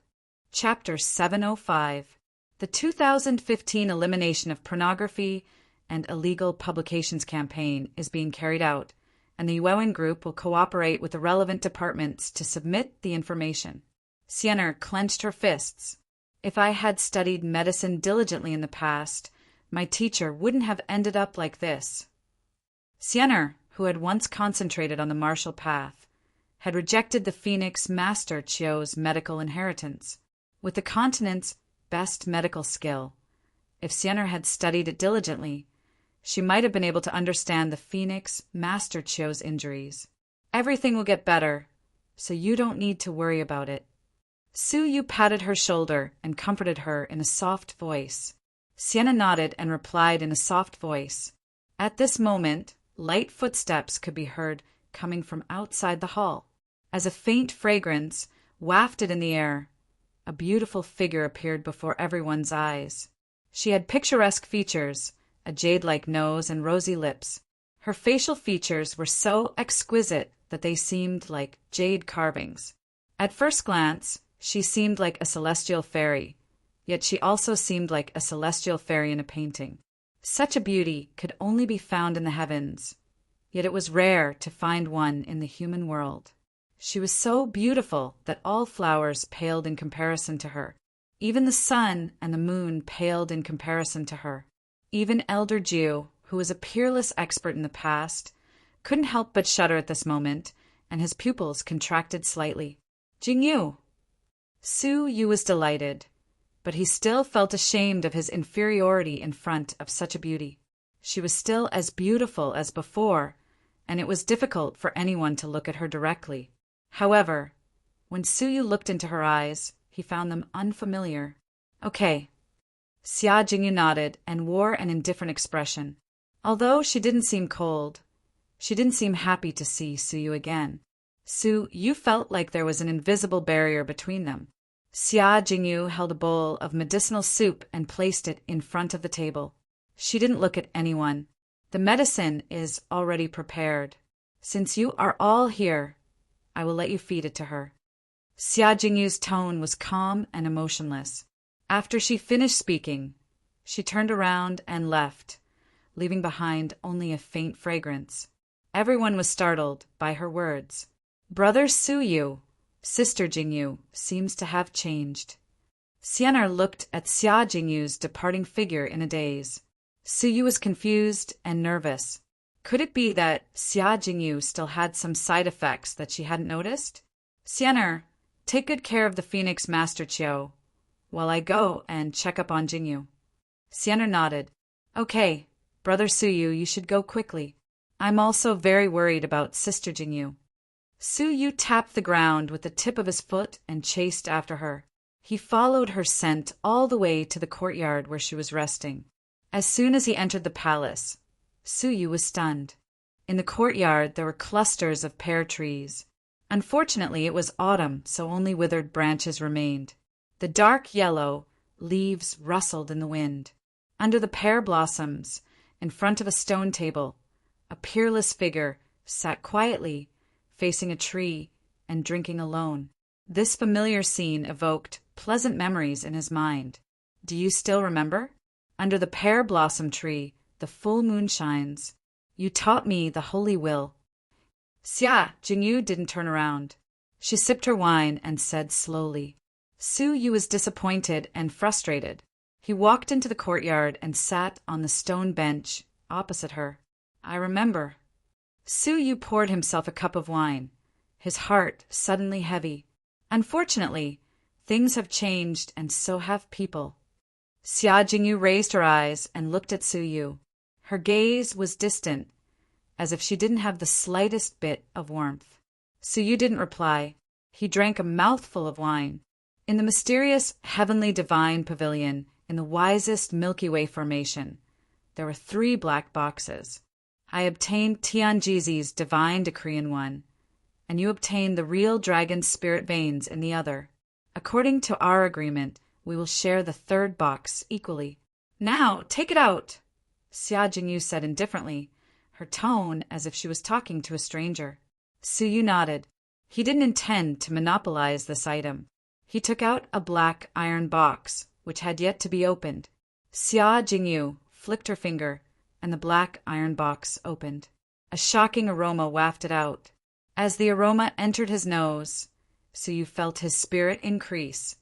Chapter 705. The 2015 Elimination of Pornography and Illegal Publications campaign is being carried out, and the Yuan group will cooperate with the relevant departments to submit the information. Sienna clenched her fists. If I had studied medicine diligently in the past, my teacher wouldn't have ended up like this. Sienna, who had once concentrated on the martial path, had rejected the Phoenix Master Chio's medical inheritance. With the continent's best medical skill, if Sienna had studied it diligently, she might have been able to understand the Phoenix Master Chio's injuries. Everything will get better, so you don't need to worry about it. Su Yu patted her shoulder and comforted her in a soft voice. Sienna nodded and replied in a soft voice. At this moment, light footsteps could be heard coming from outside the hall. As a faint fragrance wafted in the air, a beautiful figure appeared before everyone's eyes. She had picturesque features, a jade-like nose and rosy lips. Her facial features were so exquisite that they seemed like jade carvings. At first glance, she seemed like a celestial fairy, yet she also seemed like a celestial fairy in a painting. Such a beauty could only be found in the heavens, yet it was rare to find one in the human world. She was so beautiful that all flowers paled in comparison to her. Even the sun and the moon paled in comparison to her. Even Elder Jiu, who was a peerless expert in the past, couldn't help but shudder at this moment, and his pupils contracted slightly. Jingyu! Su Yu was delighted, but he still felt ashamed of his inferiority in front of such a beauty. She was still as beautiful as before, and it was difficult for anyone to look at her directly. However, when Su Yu looked into her eyes, he found them unfamiliar. Okay. Xia Jingyu nodded and wore an indifferent expression. Although she didn't seem cold, she didn't seem happy to see Su Yu again. Su Yu felt like there was an invisible barrier between them. Xia Jingyu held a bowl of medicinal soup and placed it in front of the table. She didn't look at anyone. The medicine is already prepared. Since you are all here, I will let you feed it to her. Xia Jingyu's tone was calm and emotionless. After she finished speaking, she turned around and left, leaving behind only a faint fragrance. Everyone was startled by her words. Brother Su Yu, Sister Jingyu, seems to have changed. Sienna looked at Xia Jingyu's departing figure in a daze. Su Yu was confused and nervous. Could it be that Xia Jingyu still had some side effects that she hadn't noticed? Sienna, Take good care of the Phoenix Master Chiao, while I go and check up on Jingyu. Sienna nodded. Okay, Brother Suyu, you should go quickly. I'm also very worried about Sister Jingyu. Suyu tapped the ground with the tip of his foot and chased after her. He followed her scent all the way to the courtyard where she was resting. As soon as he entered the palace, Suyu was stunned. In the courtyard there were clusters of pear trees. Unfortunately, it was autumn, so only withered branches remained. The dark yellow leaves rustled in the wind. Under the pear blossoms, in front of a stone table, a peerless figure sat quietly, facing a tree and drinking alone. This familiar scene evoked pleasant memories in his mind. Do you still remember? Under the pear blossom tree, the full moon shines. You taught me the holy will. Xia Jingyu didn't turn around. She sipped her wine and said slowly. Suyu was disappointed and frustrated. He walked into the courtyard and sat on the stone bench opposite her. I remember. Suyu poured himself a cup of wine, his heart suddenly heavy. Unfortunately, things have changed and so have people. Xia Jingyu raised her eyes and looked at Suyu. Her gaze was distant, as if she didn't have the slightest bit of warmth. Suyu didn't reply. He drank a mouthful of wine. In the mysterious Heavenly Divine Pavilion, in the wisest Milky Way formation, there were 3 black boxes. I obtained Tianjizi's divine decree in one, and you obtained the real dragon spirit veins in the other. According to our agreement, we will share the 3rd box equally. Now, take it out, Xia Jingyu said indifferently, her tone as if she was talking to a stranger. Suyu nodded. He didn't intend to monopolize this item. He took out a black iron box, which had yet to be opened. Xia Jingyu flicked her finger, and the black iron box opened. A shocking aroma wafted out. As the aroma entered his nose, Suyu felt his spirit increase,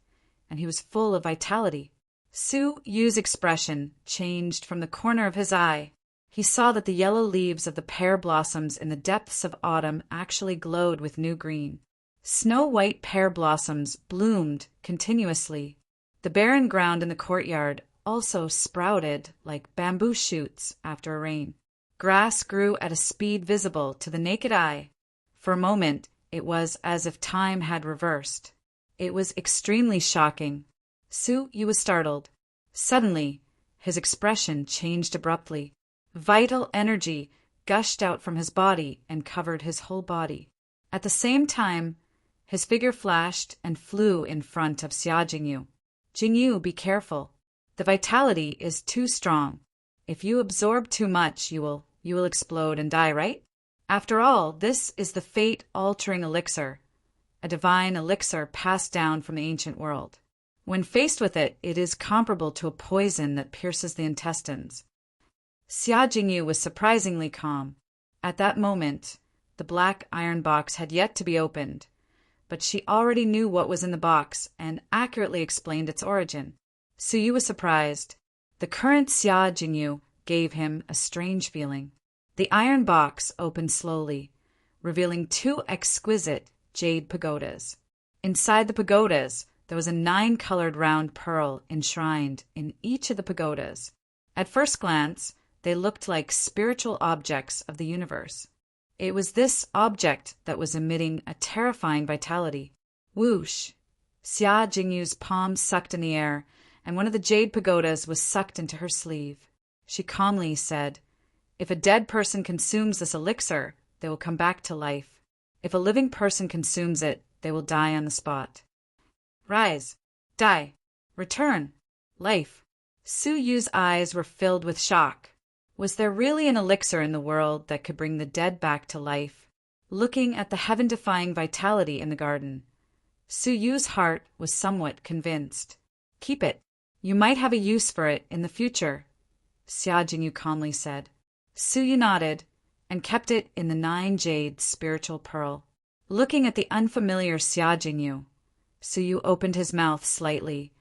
and he was full of vitality. Suyu's expression changed from the corner of his eye. He saw that the yellow leaves of the pear blossoms in the depths of autumn actually glowed with new green. Snow-white pear blossoms bloomed continuously. The barren ground in the courtyard also sprouted like bamboo shoots after a rain. Grass grew at a speed visible to the naked eye. For a moment, it was as if time had reversed. It was extremely shocking. Suyu was startled. Suddenly, his expression changed abruptly. Vital energy gushed out from his body and covered his whole body. At the same time, his figure flashed and flew in front of Xia Jingyu. Jingyu, be careful. The vitality is too strong. If you absorb too much, you will explode and die, right? After all, this is the fate-altering elixir, a divine elixir passed down from the ancient world. When faced with it, it is comparable to a poison that pierces the intestines. Xia Jingyu was surprisingly calm. At that moment, the black iron box had yet to be opened, but she already knew what was in the box and accurately explained its origin. Suyu was surprised. The current Xia Jingyu gave him a strange feeling. The iron box opened slowly, revealing 2 exquisite jade pagodas. Inside the pagodas, there was a 9-colored round pearl enshrined in each of the pagodas. At first glance, they looked like spiritual objects of the universe. It was this object that was emitting a terrifying vitality. Whoosh! Xia Jingyu's palm sucked in the air, and one of the jade pagodas was sucked into her sleeve. She calmly said, "If a dead person consumes this elixir, they will come back to life. If a living person consumes it, they will die on the spot. Rise, die, return, life." Suyu's eyes were filled with shock. Was there really an elixir in the world that could bring the dead back to life? Looking at the heaven-defying vitality in the garden, Suyu's heart was somewhat convinced. "Keep it. You might have a use for it in the future," Xia Jingyu calmly said. Suyu nodded and kept it in the 9-jade spiritual pearl. Looking at the unfamiliar Xia Jingyu, Suyu opened his mouth slightly,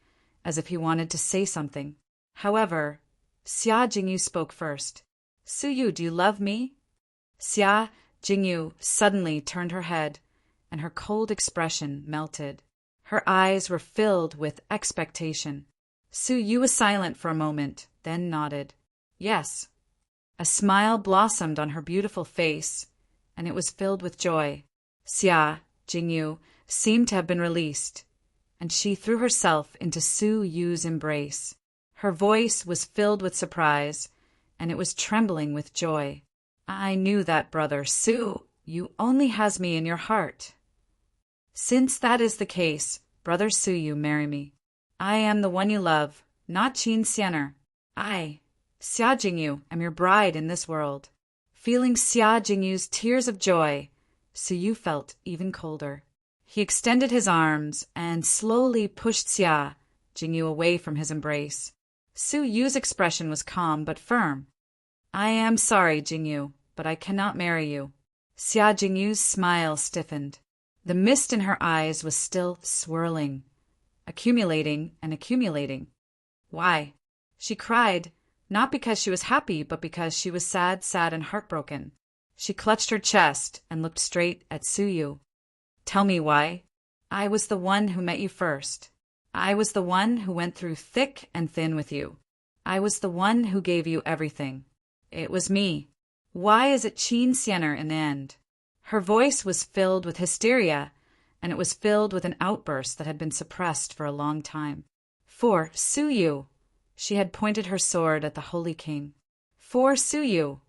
as if he wanted to say something. However, Xia Jingyu spoke first. "Suyu, do you love me?" Xia Jingyu suddenly turned her head, and her cold expression melted. Her eyes were filled with expectation. Su Yu was silent for a moment, then nodded. Yes. A smile blossomed on her beautiful face, and it was filled with joy. Xia, Jingyu, seemed to have been released, and she threw herself into Su Yu's embrace. Her voice was filled with surprise, and it was trembling with joy. I knew that, brother Su. You only has me in your heart. Since that is the case, brother Su Yu, marry me. I am the one you love, not Qin Xianer. I, Xia Jingyu, am your bride in this world. Feeling Xia Jingyu's tears of joy, Su Yu felt even colder. He extended his arms and slowly pushed Xia Jingyu away from his embrace. Su Yu's expression was calm but firm. I am sorry, Jingyu, but I cannot marry you. Xia Jingyu's smile stiffened. The mist in her eyes was still swirling, accumulating and accumulating. Why? She cried, not because she was happy, but because she was sad and heartbroken. She clutched her chest and looked straight at Su Yu. Tell me why. I was the one who met you first. I was the one who went through thick and thin with you. I was the one who gave you everything. It was me. Why is it Qin Xianer in the end? Her voice was filled with hysteria, and it was filled with an outburst that had been suppressed for a long time. For Su Yu, she had pointed her sword at the Holy King. For Su Yu,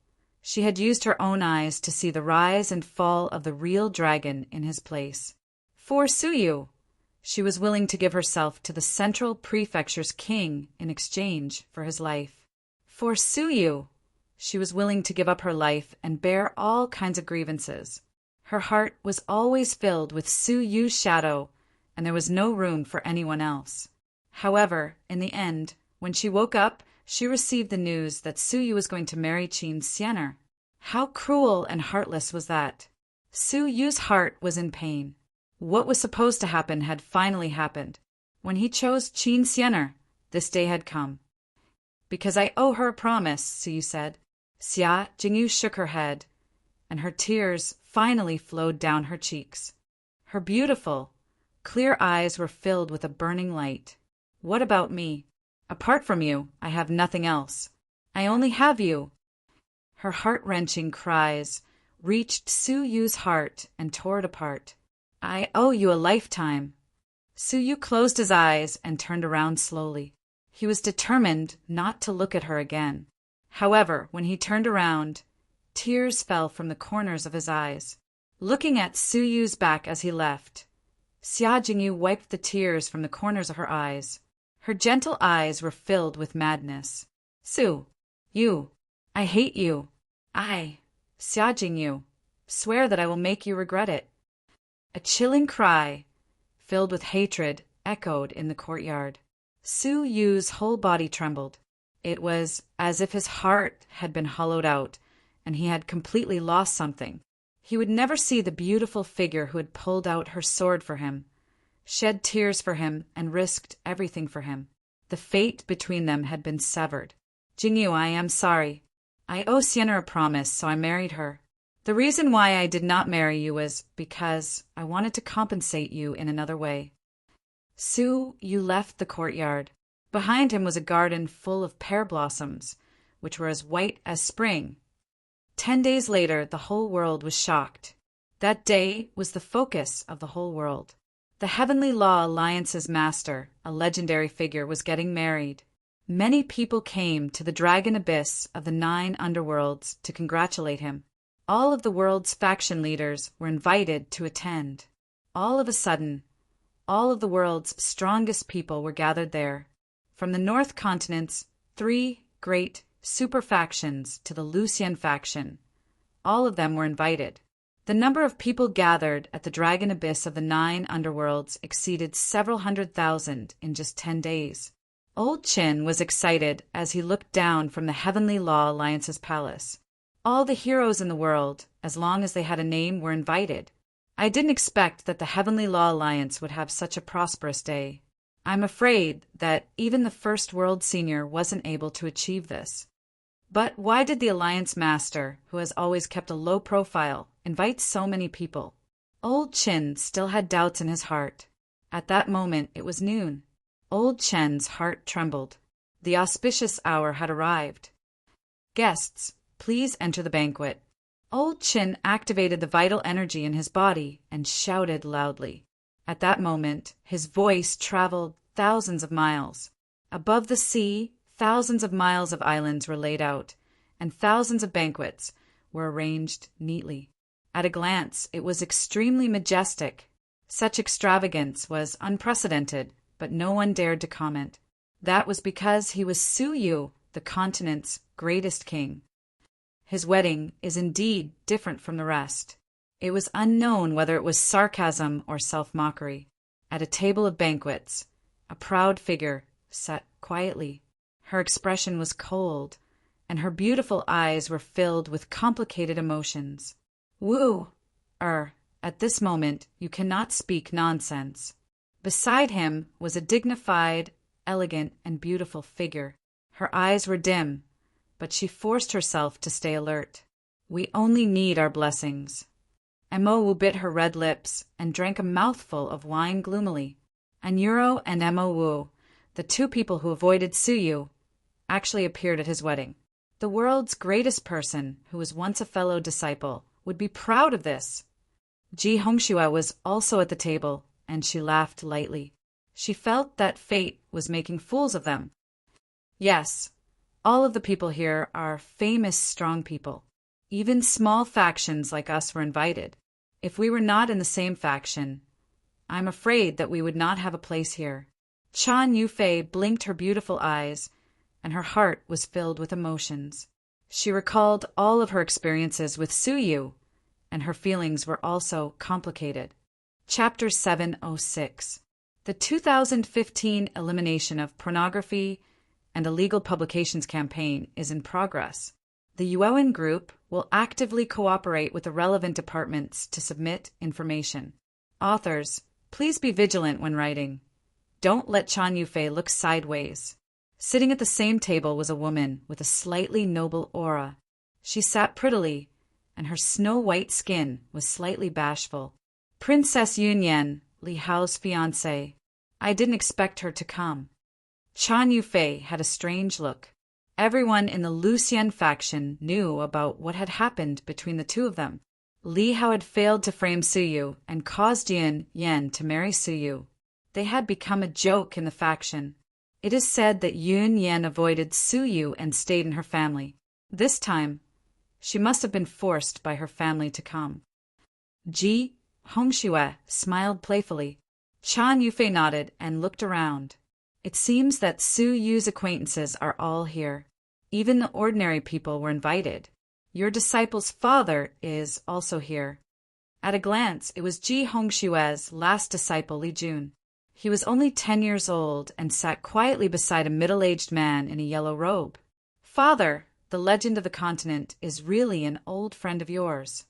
she had used her own eyes to see the rise and fall of the real dragon in his place. For Su Yu, she was willing to give herself to the Central Prefecture's king in exchange for his life. For Su Yu, she was willing to give up her life and bear all kinds of grievances. Her heart was always filled with Su Yu's shadow, and there was no room for anyone else. However, in the end, when she woke up, she received the news that Su Yu was going to marry Qin Xianer. How cruel and heartless was that? Su Yu's heart was in pain. What was supposed to happen had finally happened. When he chose Qin Xianer, this day had come. Because I owe her a promise, Su Yu said. Xia Jingyu shook her head, and her tears finally flowed down her cheeks. Her beautiful, clear eyes were filled with a burning light. What about me? Apart from you, I have nothing else. I only have you. Her heart-wrenching cries reached Su Yu's heart and tore it apart. I owe you a lifetime. Su Yu closed his eyes and turned around slowly. He was determined not to look at her again. However, when he turned around, tears fell from the corners of his eyes. Looking at Su Yu's back as he left, Xia Jingyu wiped the tears from the corners of her eyes. Her gentle eyes were filled with madness. Su Yu, I hate you. I, Xia Jingyu, swear that I will make you regret it. A chilling cry, filled with hatred, echoed in the courtyard. Su Yu's whole body trembled. It was as if his heart had been hollowed out, and he had completely lost something. He would never see the beautiful figure who had pulled out her sword for him, shed tears for him, and risked everything for him. The fate between them had been severed. Jingyu, I am sorry. I owe Xianer a promise, so I married her. The reason why I did not marry you was because I wanted to compensate you in another way. Su Yu left the courtyard. Behind him was a garden full of pear blossoms, which were as white as spring. 10 days later, the whole world was shocked. That day was the focus of the whole world. The Heavenly Law Alliance's master, a legendary figure, was getting married. Many people came to the dragon abyss of the 9 underworlds to congratulate him. All of the world's faction leaders were invited to attend. All of a sudden, all of the world's strongest people were gathered there. From the North Continent's 3 great super factions to the Lucian faction, all of them were invited. The number of people gathered at the dragon abyss of the 9 underworlds exceeded several 100,000 in just 10 days. Old Qin was excited as he looked down from the Heavenly Law Alliance's palace. All the heroes in the world, as long as they had a name, were invited. I didn't expect that the Heavenly Law Alliance would have such a prosperous day. I'm afraid that even the First World Senior wasn't able to achieve this. But why did the Alliance Master, who has always kept a low profile, invite so many people? Old Qin still had doubts in his heart. At that moment it was noon. Old Chen's heart trembled. The auspicious hour had arrived. Guests, please enter the banquet. Old Chen activated the vital energy in his body and shouted loudly. At that moment, his voice traveled thousands of miles. Above the sea, thousands of miles of islands were laid out, and thousands of banquets were arranged neatly. At a glance, it was extremely majestic. Such extravagance was unprecedented, but no one dared to comment. That was because he was Su Yu, the continent's greatest king. His wedding is indeed different from the rest. It was unknown whether it was sarcasm or self-mockery. At a table of banquets, a proud figure sat quietly. Her expression was cold, and her beautiful eyes were filled with complicated emotions. Wu! At this moment you cannot speak nonsense. Beside him was a dignified, elegant, and beautiful figure. Her eyes were dim, but she forced herself to stay alert. We only need our blessings. Mo Wu bit her red lips and drank a mouthful of wine gloomily. And Euro and Mo Wu, the two people who avoided Su Yu, actually appeared at his wedding. The world's greatest person, who was once a fellow disciple, would be proud of this. Ji Hongxue was also at the table, and she laughed lightly. She felt that fate was making fools of them. Yes, all of the people here are famous, strong people. Even small factions like us were invited. If we were not in the same faction, I'm afraid that we would not have a place here. Chan Yufei blinked her beautiful eyes, and her heart was filled with emotions. She recalled all of her experiences with Su Yu, and her feelings were also complicated. Chapter 706. The 2015 elimination of pornography and illegal publications campaign is in progress. The Yuan Group will actively cooperate with the relevant departments to submit information. Authors, please be vigilant when writing. Don't let Chan Yufei look sideways. Sitting at the same table was a woman with a slightly noble aura. She sat prettily, and her snow-white skin was slightly bashful. Princess Yunyan, Li Hao's fiancée. I didn't expect her to come. Chan Yufei had a strange look. Everyone in the Lucian faction knew about what had happened between the two of them. Li Hao had failed to frame Su Yu and caused Yun Yan to marry Su Yu. They had become a joke in the faction. It is said that Yun Yan avoided Su Yu and stayed in her family. This time, she must have been forced by her family to come. Ji Hongxue smiled playfully. Chan Yufei nodded and looked around. It seems that Su Yu's acquaintances are all here. Even the ordinary people were invited. Your disciple's father is also here. At a glance, it was Ji Hongxue's last disciple, Li Jun. He was only 10 years old and sat quietly beside a middle-aged man in a yellow robe. Father, the legend of the continent is really an old friend of yours.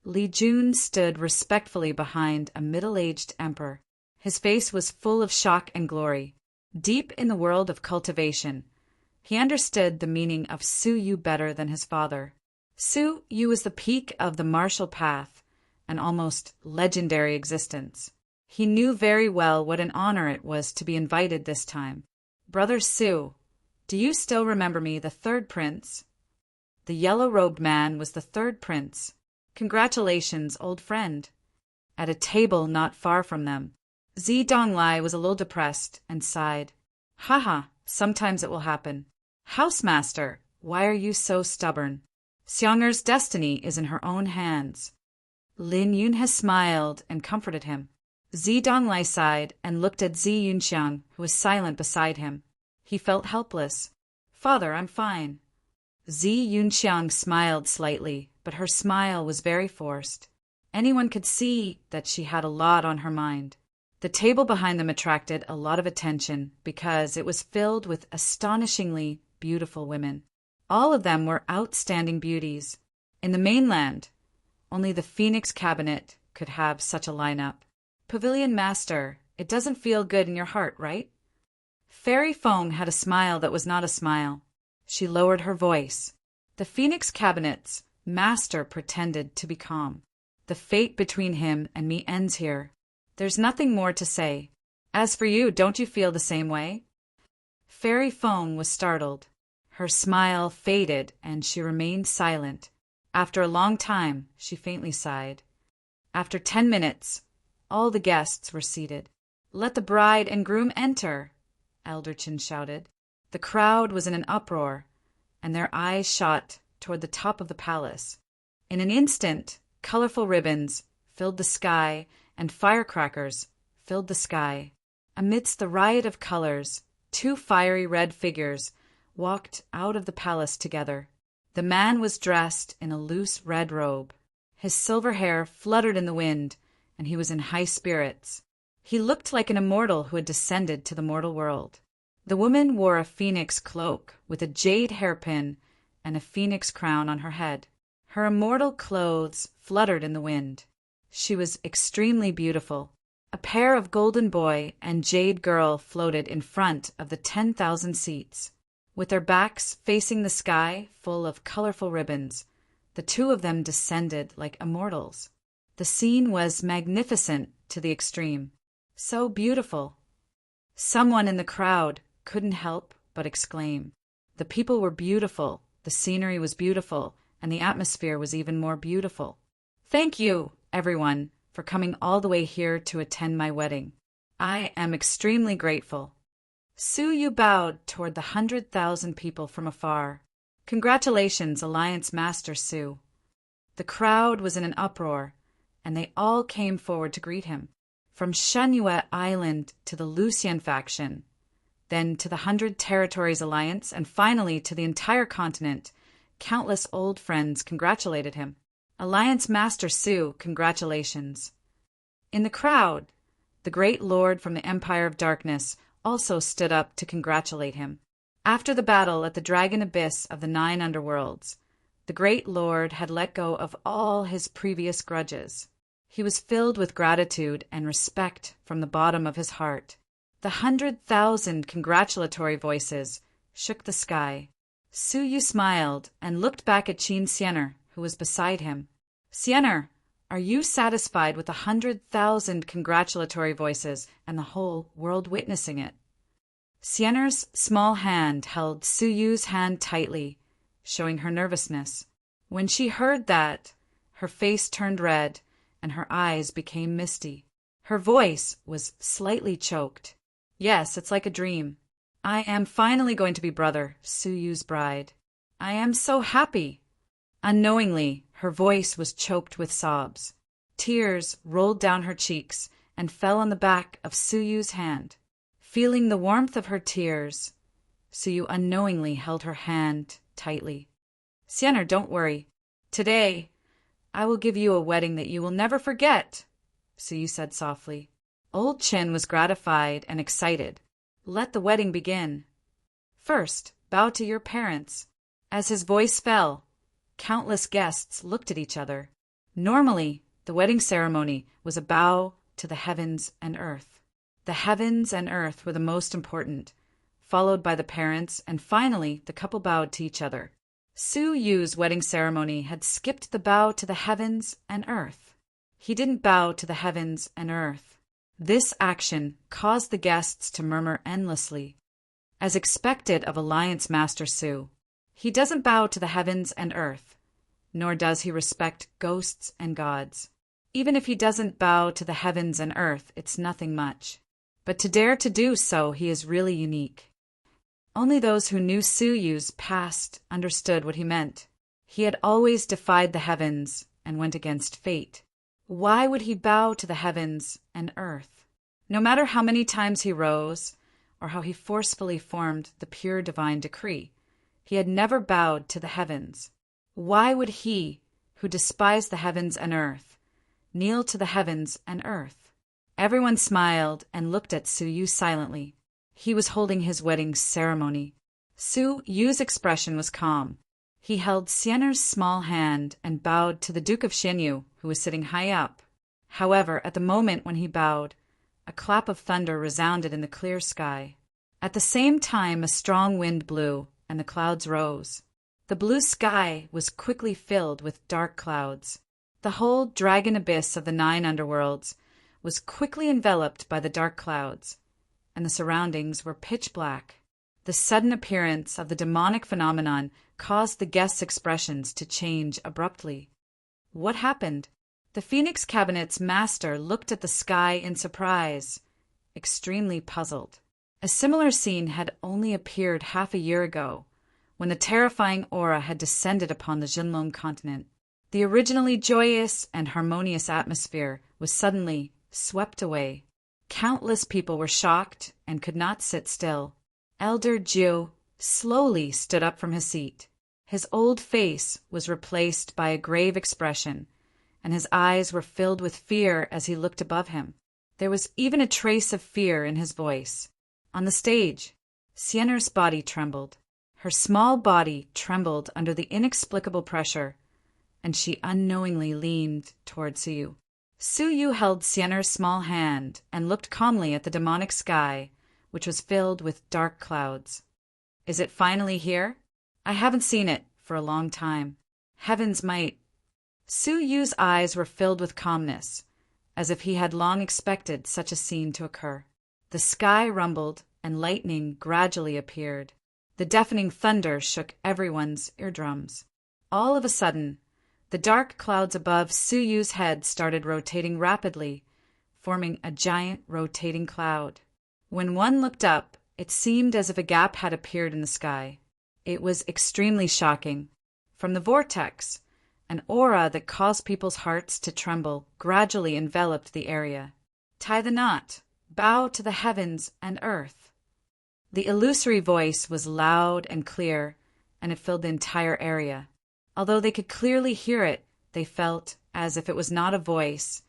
Li Jun stood respectfully behind a middle-aged emperor. His face was full of shock and glory. Deep in the world of cultivation, he understood the meaning of Su Yu better than his father. Su Yu was the peak of the martial path, an almost legendary existence. He knew very well what an honor it was to be invited this time. Brother Su, do you still remember me, the third prince? The yellow-robed man was the third prince. Congratulations, old friend. At a table not far from them, Zi Donglai was a little depressed and sighed. Haha, sometimes it will happen. Housemaster, why are you so stubborn? Xiang'er's destiny is in her own hands. Lin Yun has smiled and comforted him. Zi Donglai sighed and looked at Zi Yunxiang, who was silent beside him. He felt helpless. Father, I'm fine. Zi Yunxiang smiled slightly, but her smile was very forced. Anyone could see that she had a lot on her mind. The table behind them attracted a lot of attention because it was filled with astonishingly beautiful women. All of them were outstanding beauties. In the mainland, only the Phoenix Cabinet could have such a lineup. Pavilion Master, it doesn't feel good in your heart, right? Fairy Feng had a smile that was not a smile. She lowered her voice. The Phoenix Cabinet's master pretended to be calm. The fate between him and me ends here. There's nothing more to say. As for you, don't you feel the same way? Fairy Foam was startled. Her smile faded and she remained silent. After a long time, she faintly sighed. After 10 minutes, all the guests were seated. "Let the bride and groom enter," Alderchin shouted. The crowd was in an uproar, and their eyes shot toward the top of the palace. In an instant, colorful ribbons filled the sky and firecrackers filled the sky. Amidst the riot of colors, 2 fiery red figures walked out of the palace together. The man was dressed in a loose red robe. His silver hair fluttered in the wind, and he was in high spirits. He looked like an immortal who had descended to the mortal world. The woman wore a phoenix cloak with a jade hairpin and a phoenix crown on her head. Her immortal clothes fluttered in the wind. She was extremely beautiful. A pair of golden boy and jade girl floated in front of the 10,000 seats. With their backs facing the sky full of colorful ribbons, the 2 of them descended like immortals. The scene was magnificent to the extreme. So beautiful. Someone in the crowd couldn't help but exclaim. The people were beautiful, the scenery was beautiful, and the atmosphere was even more beautiful. "Thank you, everyone, for coming all the way here to attend my wedding. I am extremely grateful." Su Yu bowed toward the 100,000 people from afar. "Congratulations, Alliance Master Su." The crowd was in an uproar, and they all came forward to greet him. From Shunyue Island to the Lucian faction, then to the 100 Territories Alliance, and finally to the entire continent, countless old friends congratulated him. "Alliance Master Su, congratulations." In the crowd, the great lord from the Empire of Darkness also stood up to congratulate him. After the battle at the Dragon Abyss of the 9 underworlds, the great lord had let go of all his previous grudges. He was filled with gratitude and respect from the bottom of his heart. The 100,000 congratulatory voices shook the sky. Su Yu smiled and looked back at Qin Xianer, who was beside him. "Xianer, are you satisfied with the 100,000 congratulatory voices and the whole world witnessing it?" Xianer's small hand held Su Yu's hand tightly, showing her nervousness. When she heard that, her face turned red and her eyes became misty. Her voice was slightly choked. "Yes, it's like a dream. I am finally going to be brother Su Yu's bride. I am so happy." Unknowingly, her voice was choked with sobs. Tears rolled down her cheeks and fell on the back of Su Yu's hand. Feeling the warmth of her tears, Su Yu unknowingly held her hand tightly. "Xianer, don't worry. Today, I will give you a wedding that you will never forget," Su Yu said softly. Old Qin was gratified and excited. "Let the wedding begin. First, bow to your parents." As his voice fell, countless guests looked at each other. Normally, the wedding ceremony was a bow to the heavens and earth. The heavens and earth were the most important, followed by the parents, and finally the couple bowed to each other. Su Yu's wedding ceremony had skipped the bow to the heavens and earth. He didn't bow to the heavens and earth. This action caused the guests to murmur endlessly. As expected of Alliance Master Su, he doesn't bow to the heavens and earth, nor does he respect ghosts and gods. Even if he doesn't bow to the heavens and earth, it's nothing much. But to dare to do so, he is really unique. Only those who knew Su Yu's past understood what he meant. He had always defied the heavens and went against fate. Why would he bow to the heavens and earth? No matter how many times he rose, or how he forcefully formed the pure divine decree, he had never bowed to the heavens. Why would he, who despised the heavens and earth, kneel to the heavens and earth? Everyone smiled and looked at Su Yu silently. He was holding his wedding ceremony. Su Yu's expression was calm. He held Xianer's small hand and bowed to the Duke of Xinyu, who was sitting high up. However, at the moment when he bowed, a clap of thunder resounded in the clear sky. At the same time, a strong wind blew, and the clouds rose. The blue sky was quickly filled with dark clouds. The whole dragon abyss of the 9 underworlds was quickly enveloped by the dark clouds, and the surroundings were pitch black. The sudden appearance of the demonic phenomenon caused the guests' expressions to change abruptly. What happened? The Phoenix Cabinet's master looked at the sky in surprise, extremely puzzled. A similar scene had only appeared half a year ago, when the terrifying aura had descended upon the Jinlong continent. The originally joyous and harmonious atmosphere was suddenly swept away. Countless people were shocked and could not sit still. Elder Jiu slowly stood up from his seat. His old face was replaced by a grave expression, and his eyes were filled with fear as he looked above him. There was even a trace of fear in his voice. On the stage, Sienna's body trembled. Her small body trembled under the inexplicable pressure, and she unknowingly leaned toward Suyu. Suyu held Sienna's small hand and looked calmly at the demonic sky, which was filled with dark clouds. Is it finally here? I haven't seen it for a long time. Heaven's might. Suyu's eyes were filled with calmness, as if he had long expected such a scene to occur. The sky rumbled, and lightning gradually appeared. The deafening thunder shook everyone's eardrums. All of a sudden, the dark clouds above Suyu's head started rotating rapidly, forming a giant rotating cloud. When one looked up, it seemed as if a gap had appeared in the sky. It was extremely shocking. From the vortex, an aura that caused people's hearts to tremble gradually enveloped the area. Tie the knot. Bow to the heavens and earth. The illusory voice was loud and clear, and it filled the entire area. Although they could clearly hear it, they felt as if it was not a voice,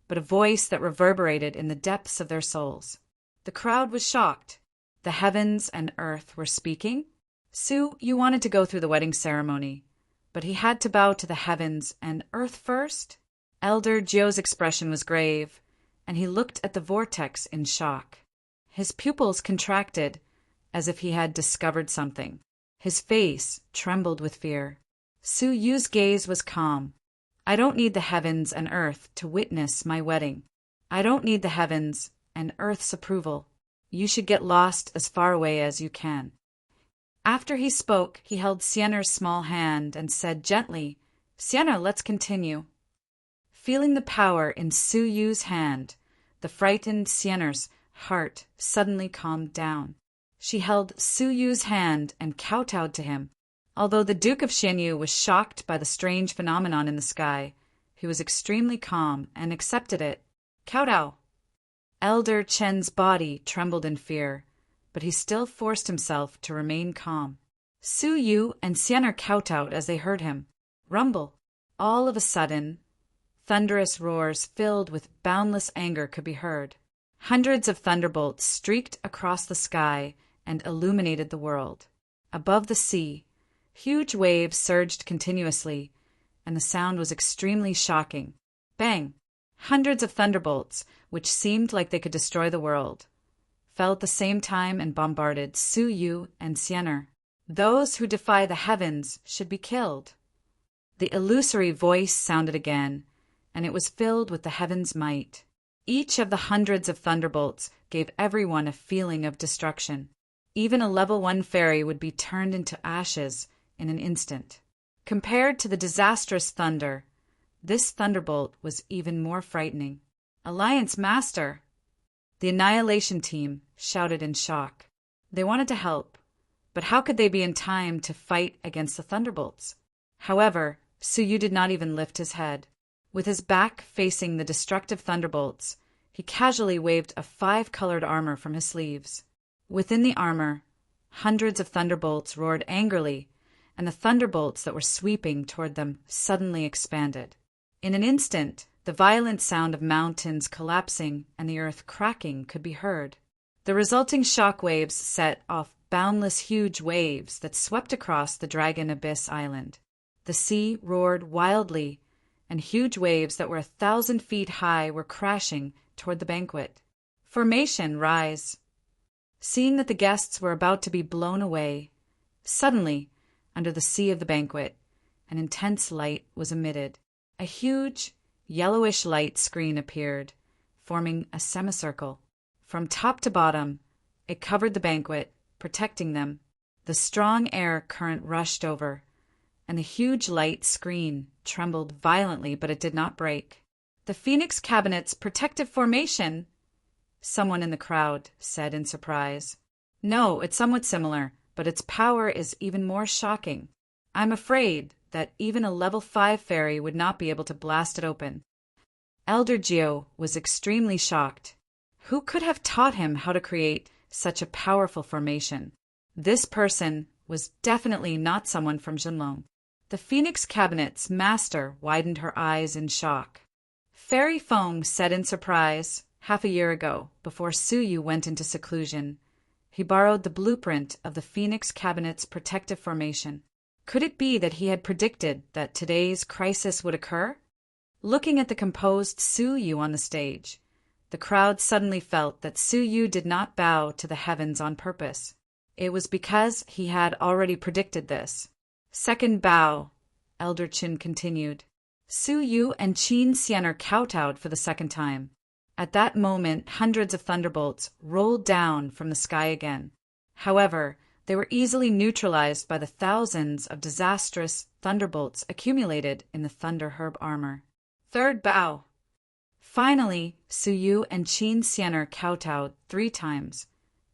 but a voice that reverberated in the depths of their souls. The crowd was shocked. The heavens and earth were speaking? You wanted to go through the wedding ceremony, but he had to bow to the heavens and earth first? Elder Jio's expression was grave, and he looked at the vortex in shock. His pupils contracted, as if he had discovered something. His face trembled with fear. Suyu's gaze was calm. I don't need the heavens and earth to witness my wedding. I don't need the heavens and earth's approval. You should get lost as far away as you can. After he spoke, he held Sienna's small hand and said gently, Sienna, let's continue. Feeling the power in Suyu's hand, the frightened Sienna's heart suddenly calmed down. She held Suyu's hand and kowtowed to him. Although the Duke of Xianyu was shocked by the strange phenomenon in the sky, he was extremely calm and accepted it. Kowtow. Elder Chen's body trembled in fear, but he still forced himself to remain calm. Suyu and Sienna kowtowed as they heard him. Rumble. All of a sudden, thunderous roars filled with boundless anger could be heard. Hundreds of thunderbolts streaked across the sky and illuminated the world. Above the sea, huge waves surged continuously, and the sound was extremely shocking. Bang! Hundreds of thunderbolts, which seemed like they could destroy the world, fell at the same time and bombarded Suyu and Sienna. Those who defy the heavens should be killed. The illusory voice sounded again, and it was filled with the heaven's might. Each of the hundreds of thunderbolts gave everyone a feeling of destruction. Even a level 1 fairy would be turned into ashes in an instant. Compared to the disastrous thunder, this thunderbolt was even more frightening. Alliance Master! The Annihilation Team shouted in shock. They wanted to help, but how could they be in time to fight against the thunderbolts? However, Suyu did not even lift his head. With his back facing the destructive thunderbolts, he casually waved a 5-colored armor from his sleeves. Within the armor, hundreds of thunderbolts roared angrily, and the thunderbolts that were sweeping toward them suddenly expanded. In an instant, the violent sound of mountains collapsing and the earth cracking could be heard. The resulting shock waves set off boundless huge waves that swept across the Dragon Abyss Island. The sea roared wildly, and huge waves that were 1,000 feet high were crashing toward the banquet. Formation, rise! Seeing that the guests were about to be blown away, suddenly, under the sea of the banquet, an intense light was emitted. A huge, yellowish light screen appeared, forming a semicircle. From top to bottom, it covered the banquet, protecting them. The strong air current rushed over, and the huge light screen trembled violently, but it did not break. "The Phoenix Cabinet's protective formation," someone in the crowd said in surprise. "No, it's somewhat similar, but its power is even more shocking. I'm afraid that even a level 5 fairy would not be able to blast it open." Elder Geo was extremely shocked. Who could have taught him how to create such a powerful formation? This person was definitely not someone from Junlong. The Phoenix Cabinet's master widened her eyes in shock. Fairy Feng said in surprise, half a year ago, before Suyu went into seclusion, he borrowed the blueprint of the Phoenix Cabinet's protective formation. Could it be that he had predicted that today's crisis would occur? Looking at the composed Suyu on the stage, the crowd suddenly felt that Suyu did not bow to the heavens on purpose. It was because he had already predicted this. "Second bow," Elder Qin continued. Suyu and Qin Xianer kowtowed for the second time. At that moment, hundreds of thunderbolts rolled down from the sky again. However, they were easily neutralized by the thousands of disastrous thunderbolts accumulated in the Thunder Herb armor. "Third bow." Finally, Suyu and Qin Xianer kowtowed 3 times,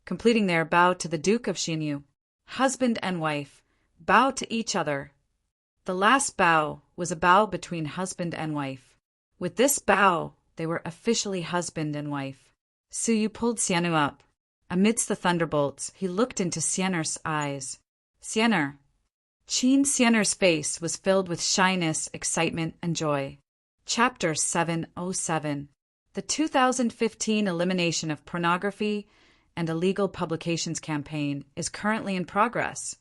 completing their bow to the Duke of Xinyu. Husband and wife bow to each other. The last bow was a bow between husband and wife. With this bow, they were officially husband and wife. Suyu pulled Xianu up. Amidst the thunderbolts, he looked into Xianer's eyes. "Xianer." Qin Xianer's face was filled with shyness, excitement, and joy. Chapter 707. The 2015 Elimination of Pornography and Illegal Publications campaign is currently in progress,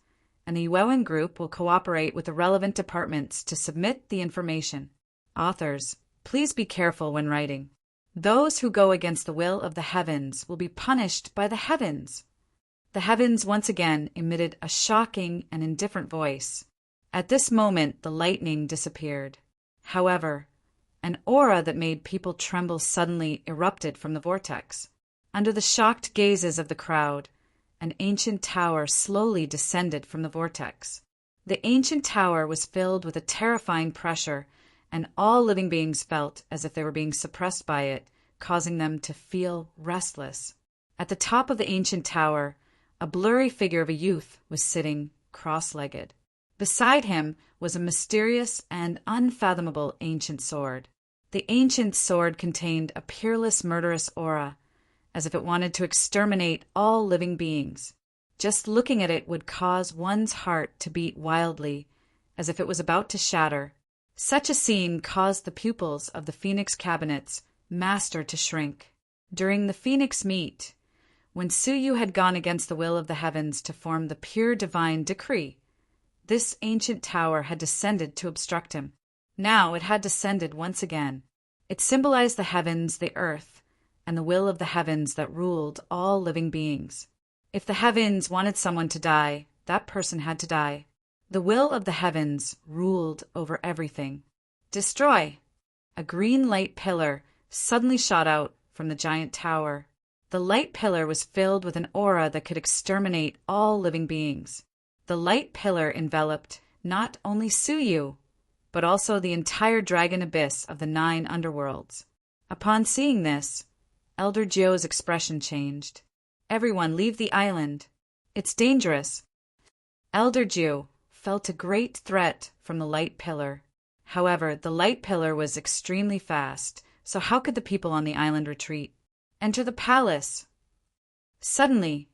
and the Yuan Group will cooperate with the relevant departments to submit the information. Authors, please be careful when writing. Those who go against the will of the heavens will be punished by the heavens. The heavens once again emitted a shocking and indifferent voice. At this moment, the lightning disappeared. However, an aura that made people tremble suddenly erupted from the vortex. Under the shocked gazes of the crowd, an ancient tower slowly descended from the vortex. The ancient tower was filled with a terrifying pressure, and all living beings felt as if they were being suppressed by it, causing them to feel restless. At the top of the ancient tower, a blurry figure of a youth was sitting cross-legged. Beside him was a mysterious and unfathomable ancient sword. The ancient sword contained a peerless, murderous aura, as if it wanted to exterminate all living beings. Just looking at it would cause one's heart to beat wildly, as if it was about to shatter. Such a scene caused the pupils of the Phoenix Cabinet's master to shrink. During the Phoenix meet, when Suyu had gone against the will of the heavens to form the pure divine decree, this ancient tower had descended to obstruct him. Now it had descended once again. It symbolized the heavens, the earth, and the will of the heavens that ruled all living beings. If the heavens wanted someone to die, that person had to die. The will of the heavens ruled over everything. "Destroy!" A green light pillar suddenly shot out from the giant tower. The light pillar was filled with an aura that could exterminate all living beings. The light pillar enveloped not only Suyu, but also the entire dragon abyss of the 9 underworlds. Upon seeing this, Elder Joe's expression changed. "Everyone leave the island. It's dangerous." Elder Joe felt a great threat from the light pillar. However, the light pillar was extremely fast, so how could the people on the island retreat? "Enter the palace." Suddenly,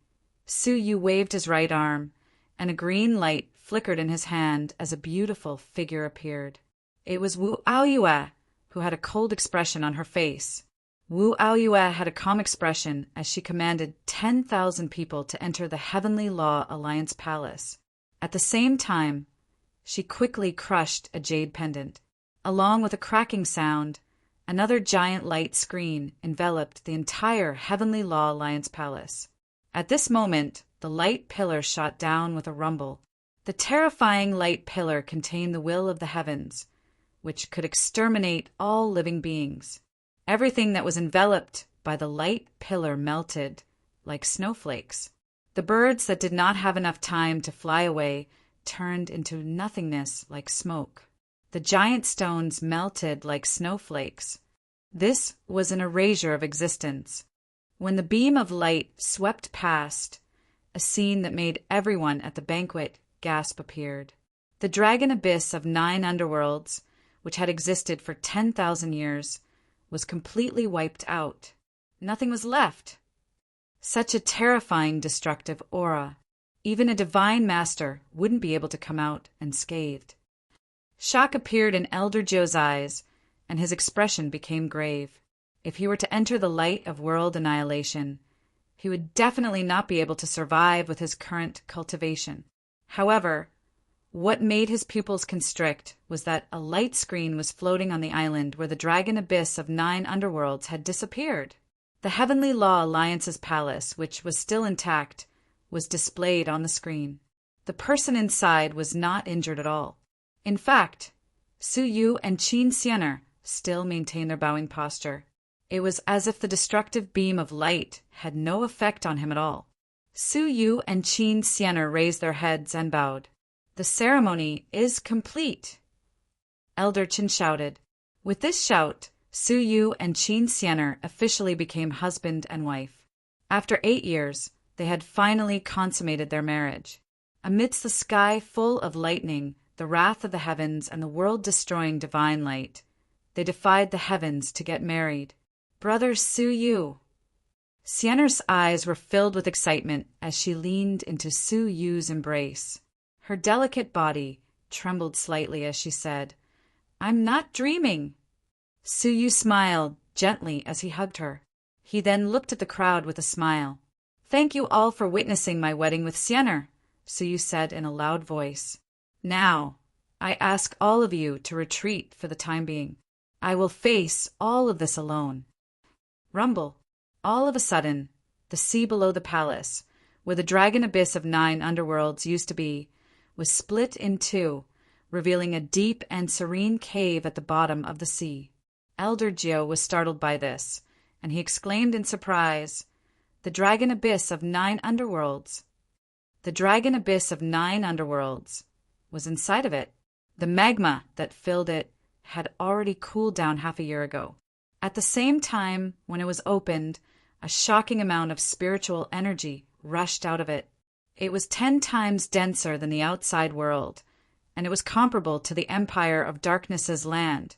Suyu waved his right arm, and a green light flickered in his hand as a beautiful figure appeared. It was Wu Aoyue, who had a cold expression on her face. Wu Aoyue had a calm expression as she commanded 10,000 people to enter the Heavenly Law Alliance Palace. At the same time, she quickly crushed a jade pendant. Along with a cracking sound, another giant light screen enveloped the entire Heavenly Law Alliance Palace. At this moment, the light pillar shot down with a rumble. The terrifying light pillar contained the will of the heavens, which could exterminate all living beings. Everything that was enveloped by the light pillar melted like snowflakes. The birds that did not have enough time to fly away turned into nothingness like smoke. The giant stones melted like snowflakes. This was an erasure of existence. When the beam of light swept past, a scene that made everyone at the banquet gasp appeared. The dragon abyss of 9 underworlds, which had existed for 10,000 years, was completely wiped out. Nothing was left. Such a terrifying destructive aura. Even a divine master wouldn't be able to come out unscathed. Shock appeared in Elder Joe's eyes, and his expression became grave. If he were to enter the light of world annihilation, he would definitely not be able to survive with his current cultivation. However, what made his pupils constrict was that a light screen was floating on the island where the dragon abyss of 9 underworlds had disappeared. The Heavenly Law Alliance's palace, which was still intact, was displayed on the screen. The person inside was not injured at all. In fact, Su Yu and Qin Xianer still maintained their bowing posture. It was as if the destructive beam of light had no effect on him at all. Su Yu and Qin Xianer raised their heads and bowed. "The ceremony is complete," Elder Qin shouted. With this shout, Su Yu and Qin Xianer officially became husband and wife. After 8 years, they had finally consummated their marriage. Amidst the sky full of lightning, the wrath of the heavens, and the world-destroying divine light, they defied the heavens to get married. Brother Su Yu. Xianer's eyes were filled with excitement as she leaned into Su Yu's embrace. Her delicate body trembled slightly as she said, "I'm not dreaming." Su Yu smiled gently as he hugged her. He then looked at the crowd with a smile. "Thank you all for witnessing my wedding with Xianer," Su Yu said in a loud voice. "Now, I ask all of you to retreat for the time being. I will face all of this alone." Rumble. All of a sudden, the sea below the palace, where the dragon abyss of 9 underworlds used to be, was split in two, revealing a deep and serene cave at the bottom of the sea. Elder Gio was startled by this, and he exclaimed in surprise, "The dragon abyss of 9 underworlds!" The dragon abyss of 9 underworlds was inside of it. The magma that filled it had already cooled down half a year ago. At the same time, when it was opened, a shocking amount of spiritual energy rushed out of it. It was 10 times denser than the outside world, and it was comparable to the Empire of Darkness's land,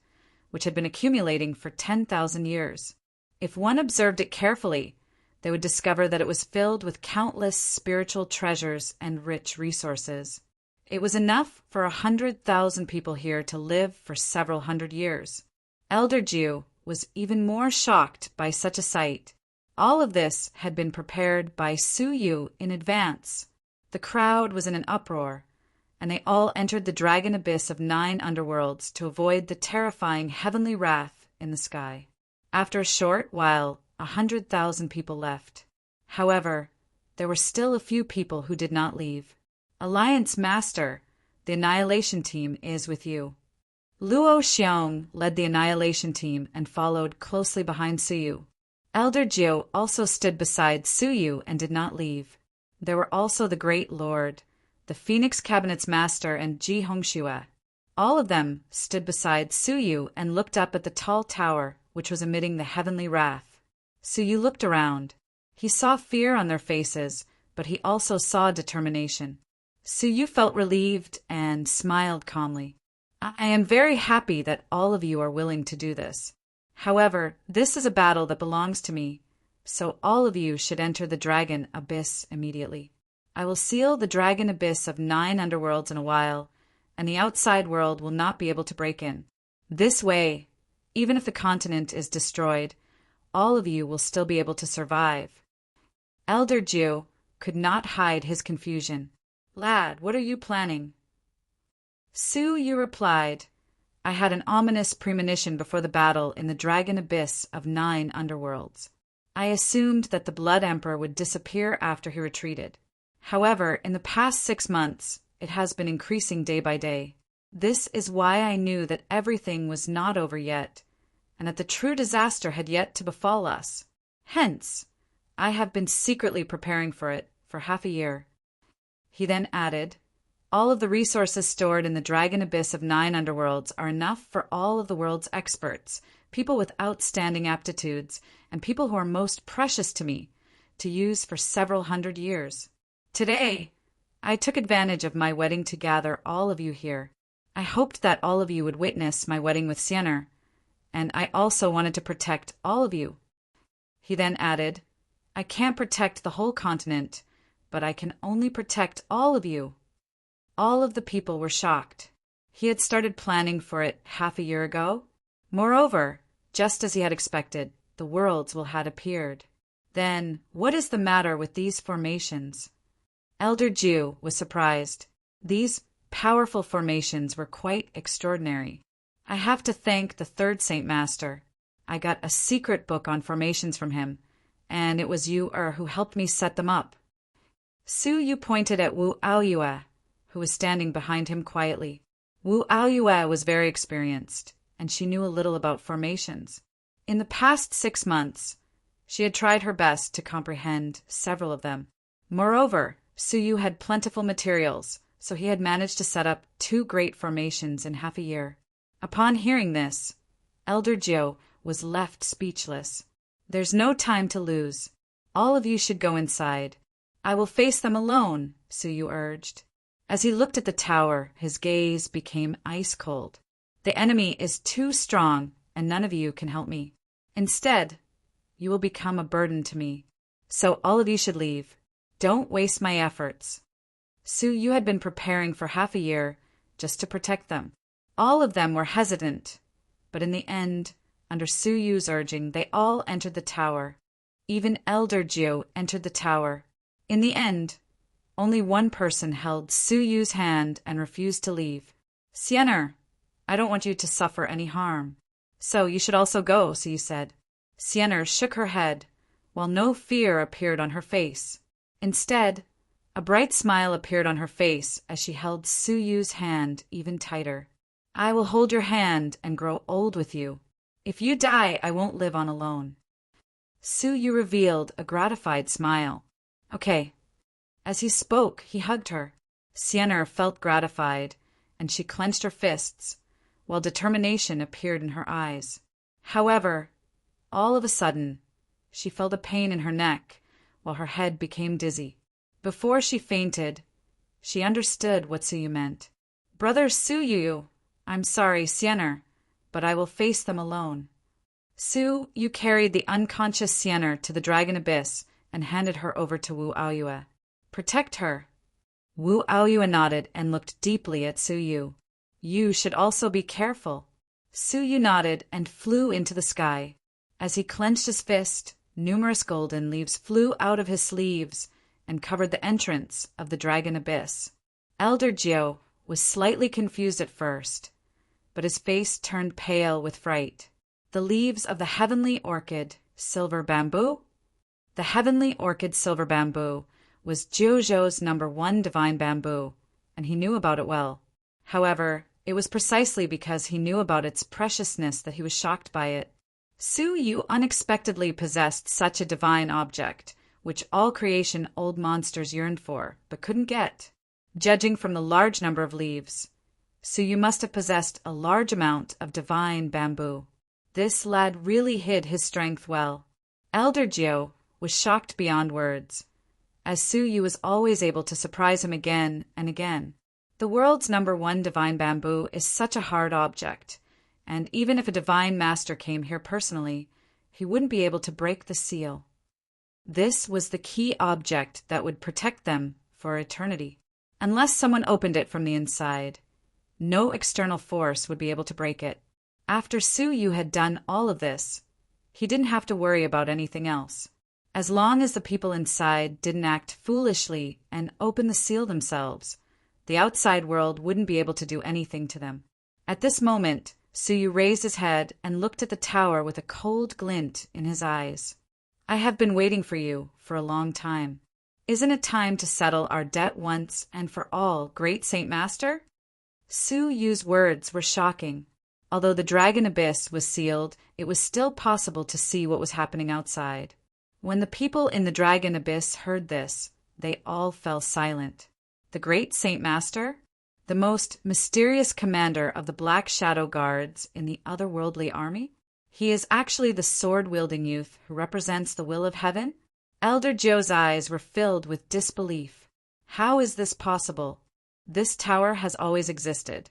which had been accumulating for 10,000 years. If one observed it carefully, they would discover that it was filled with countless spiritual treasures and rich resources. It was enough for 100,000 people here to live for several hundred years. Elder Jiu was even more shocked by such a sight. All of this had been prepared by Su Yu in advance. The crowd was in an uproar, and they all entered the dragon abyss of 9 underworlds to avoid the terrifying heavenly wrath in the sky. After a short while, 100,000 people left. However, there were still a few people who did not leave. Alliance Master, the Annihilation Team is with you. Luo Xiong led the Annihilation Team and followed closely behind Su Yu. Elder Jiu also stood beside Su Yu and did not leave. There were also the Great Lord, the Phoenix Cabinet's Master, and Ji Hongxue. All of them stood beside Su Yu and looked up at the tall tower which was emitting the heavenly wrath. Su Yu looked around. He saw fear on their faces, but he also saw determination. Su Yu felt relieved and smiled calmly. "I am very happy that all of you are willing to do this. However, this is a battle that belongs to me, so all of you should enter the dragon abyss immediately. I will seal the dragon abyss of 9 underworlds in a while, and the outside world will not be able to break in. This way, even if the continent is destroyed, all of you will still be able to survive." Elder Jiu could not hide his confusion. "Lad, what are you planning?" Su Yu replied, "I had an ominous premonition before the battle in the dragon abyss of 9 underworlds. I assumed that the Blood Emperor would disappear after he retreated. However, in the past 6 months, it has been increasing day by day. This is why I knew that everything was not over yet, and that the true disaster had yet to befall us. Hence, I have been secretly preparing for it for half a year." He then added, "All of the resources stored in the dragon abyss of 9 underworlds are enough for all of the world's experts, people with outstanding aptitudes, and people who are most precious to me, to use for several hundred years. Today, I took advantage of my wedding to gather all of you here. I hoped that all of you would witness my wedding with Sienna, and I also wanted to protect all of you." He then added, "I can't protect the whole continent, but I can only protect all of you." All of the people were shocked. He had started planning for it half a year ago. Moreover, just as he had expected, the worlds had appeared. Then, what is the matter with these formations? Elder Jew was surprised. These powerful formations were quite extraordinary. I have to thank the third Saint Master. I got a secret book on formations from him, and it was you who helped me set them up. Su Yu pointed at Wu Aoyue, who was standing behind him quietly. Wu Aoyue was very experienced, and she knew a little about formations. In the past 6 months, she had tried her best to comprehend several of them. Moreover, Su Yu had plentiful materials, so he had managed to set up 2 great formations in half a year. Upon hearing this, Elder Jiu was left speechless. "There's no time to lose. All of you should go inside. I will face them alone," Su Yu urged. As he looked at the tower, his gaze became ice cold. "The enemy is too strong, and none of you can help me. Instead, you will become a burden to me. So all of you should leave. Don't waste my efforts." Su Yu had been preparing for half a year just to protect them. All of them were hesitant, but in the end, under Su Yu's urging, they all entered the tower. Even Elder Jiu entered the tower. In the end, only one person held Su Yu's hand and refused to leave. "Sienna, I don't want you to suffer any harm. So you should also go," Su Yu said. Sienna shook her head, while no fear appeared on her face. Instead, a bright smile appeared on her face as she held Su Yu's hand even tighter. "I will hold your hand and grow old with you. If you die, I won't live on alone." Su Yu revealed a gratified smile. "Okay." As he spoke, he hugged her. Sienna felt gratified, and she clenched her fists, while determination appeared in her eyes. However, all of a sudden, she felt a pain in her neck, while her head became dizzy. Before she fainted, she understood what Su Yu meant. "Brother Su Yu, I'm sorry, Sienna, but I will face them alone." Su Yu carried the unconscious Sienna to the dragon abyss and handed her over to Wu Aoyue. "Protect her." Wu Aoyue nodded and looked deeply at Su Yu. "You should also be careful." Su Yu nodded and flew into the sky. As he clenched his fist, numerous golden leaves flew out of his sleeves and covered the entrance of the dragon abyss. Elder Jiu was slightly confused at first, but his face turned pale with fright. The leaves of the heavenly orchid, silver bamboo? The heavenly orchid silver bamboo was Jiuzhou's #1 divine bamboo, and he knew about it well. However, it was precisely because he knew about its preciousness that he was shocked by it. Su Yu unexpectedly possessed such a divine object, which all creation old monsters yearned for, but couldn't get. Judging from the large number of leaves, Su Yu must have possessed a large amount of divine bamboo. This lad really hid his strength well. Elder Jiu was shocked beyond words, as Su Yu was always able to surprise him again and again. The world's #1 divine bamboo is such a hard object, and even if a divine master came here personally, he wouldn't be able to break the seal. This was the key object that would protect them for eternity. Unless someone opened it from the inside, no external force would be able to break it. After Su Yu had done all of this, he didn't have to worry about anything else. As long as the people inside didn't act foolishly and open the seal themselves, the outside world wouldn't be able to do anything to them. At this moment, Su Yu raised his head and looked at the tower with a cold glint in his eyes. "I have been waiting for you for a long time. Isn't it time to settle our debt once and for all, great Saint Master?" Su Yu's words were shocking. Although the dragon abyss was sealed, it was still possible to see what was happening outside. When the people in the dragon abyss heard this, they all fell silent. The great Saint Master, the most mysterious commander of the Black Shadow Guards in the otherworldly army? He is actually the sword-wielding youth who represents the will of heaven? Elder Joe's eyes were filled with disbelief. How is this possible? This tower has always existed.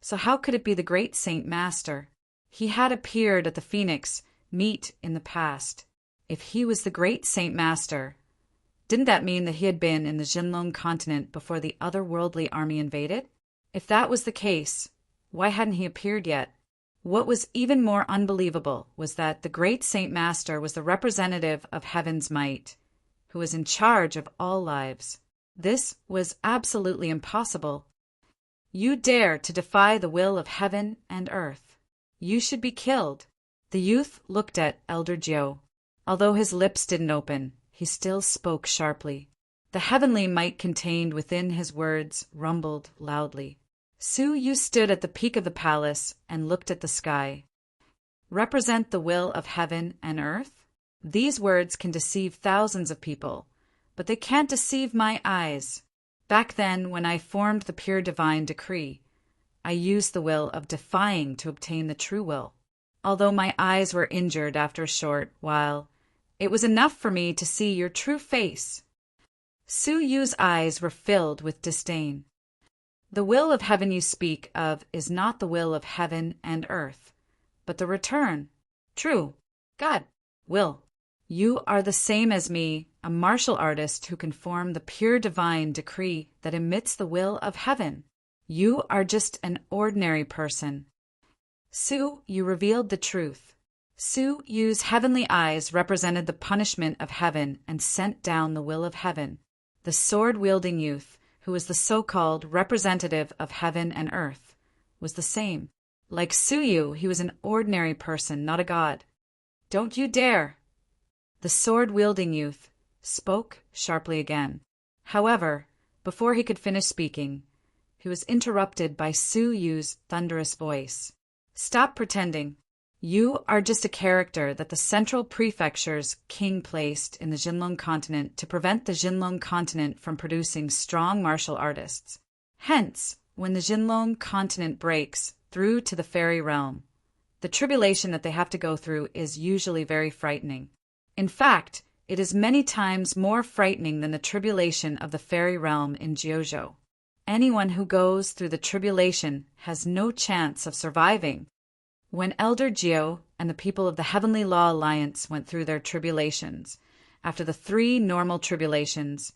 So how could it be the great Saint Master? He had appeared at the Phoenix meet in the past. If he was the great Saint Master, didn't that mean that he had been in the Jinlong continent before the otherworldly army invaded? If that was the case, why hadn't he appeared yet? What was even more unbelievable was that the great Saint Master was the representative of heaven's might, who was in charge of all lives. This was absolutely impossible. You dare to defy the will of heaven and earth. You should be killed. The youth looked at Elder Joe. Although his lips didn't open, he still spoke sharply. The heavenly might contained within his words rumbled loudly. Su Yu stood at the peak of the palace and looked at the sky. Represent the will of heaven and earth? These words can deceive thousands of people, but they can't deceive my eyes. Back then, when I formed the pure divine decree, I used the will of defying to obtain the true will. Although my eyes were injured after a short while, it was enough for me to see your true face. Su Yu's eyes were filled with disdain. The will of heaven you speak of is not the will of heaven and earth, but the return. True. God. Will. You are the same as me, a martial artist who can form the pure divine decree that emits the will of heaven. You are just an ordinary person. Su Yu revealed the truth. Su Yu's heavenly eyes represented the punishment of heaven and sent down the will of heaven. The sword-wielding youth, who was the so-called representative of heaven and earth, was the same. Like Su Yu, he was an ordinary person, not a god. Don't you dare! The sword-wielding youth spoke sharply again. However, before he could finish speaking, he was interrupted by Su Yu's thunderous voice. Stop pretending. You are just a character that the Central Prefecture's king placed in the Jinlong continent to prevent the Jinlong continent from producing strong martial artists. Hence, when the Jinlong continent breaks through to the fairy realm, the tribulation that they have to go through is usually very frightening. In fact, it is many times more frightening than the tribulation of the fairy realm in Jiuzhou. Anyone who goes through the tribulation has no chance of surviving. When Elder Jiu and the people of the Heavenly Law Alliance went through their tribulations, after the 3 normal tribulations,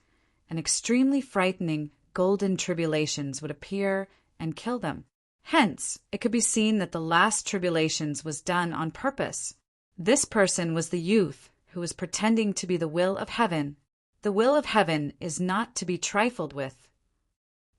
an extremely frightening golden tribulations would appear and kill them. Hence, it could be seen that the last tribulations was done on purpose. This person was the youth who was pretending to be the will of heaven. The will of heaven is not to be trifled with.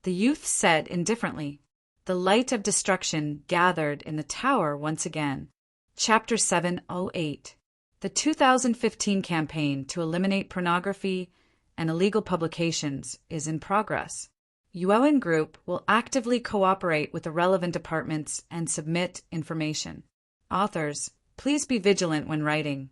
The youth said indifferently, "The light of destruction gathered in the tower once again." Chapter 708. The 2015 campaign to eliminate pornography and illegal publications is in progress. Yuoan Group will actively cooperate with the relevant departments and submit information. Authors, please be vigilant when writing.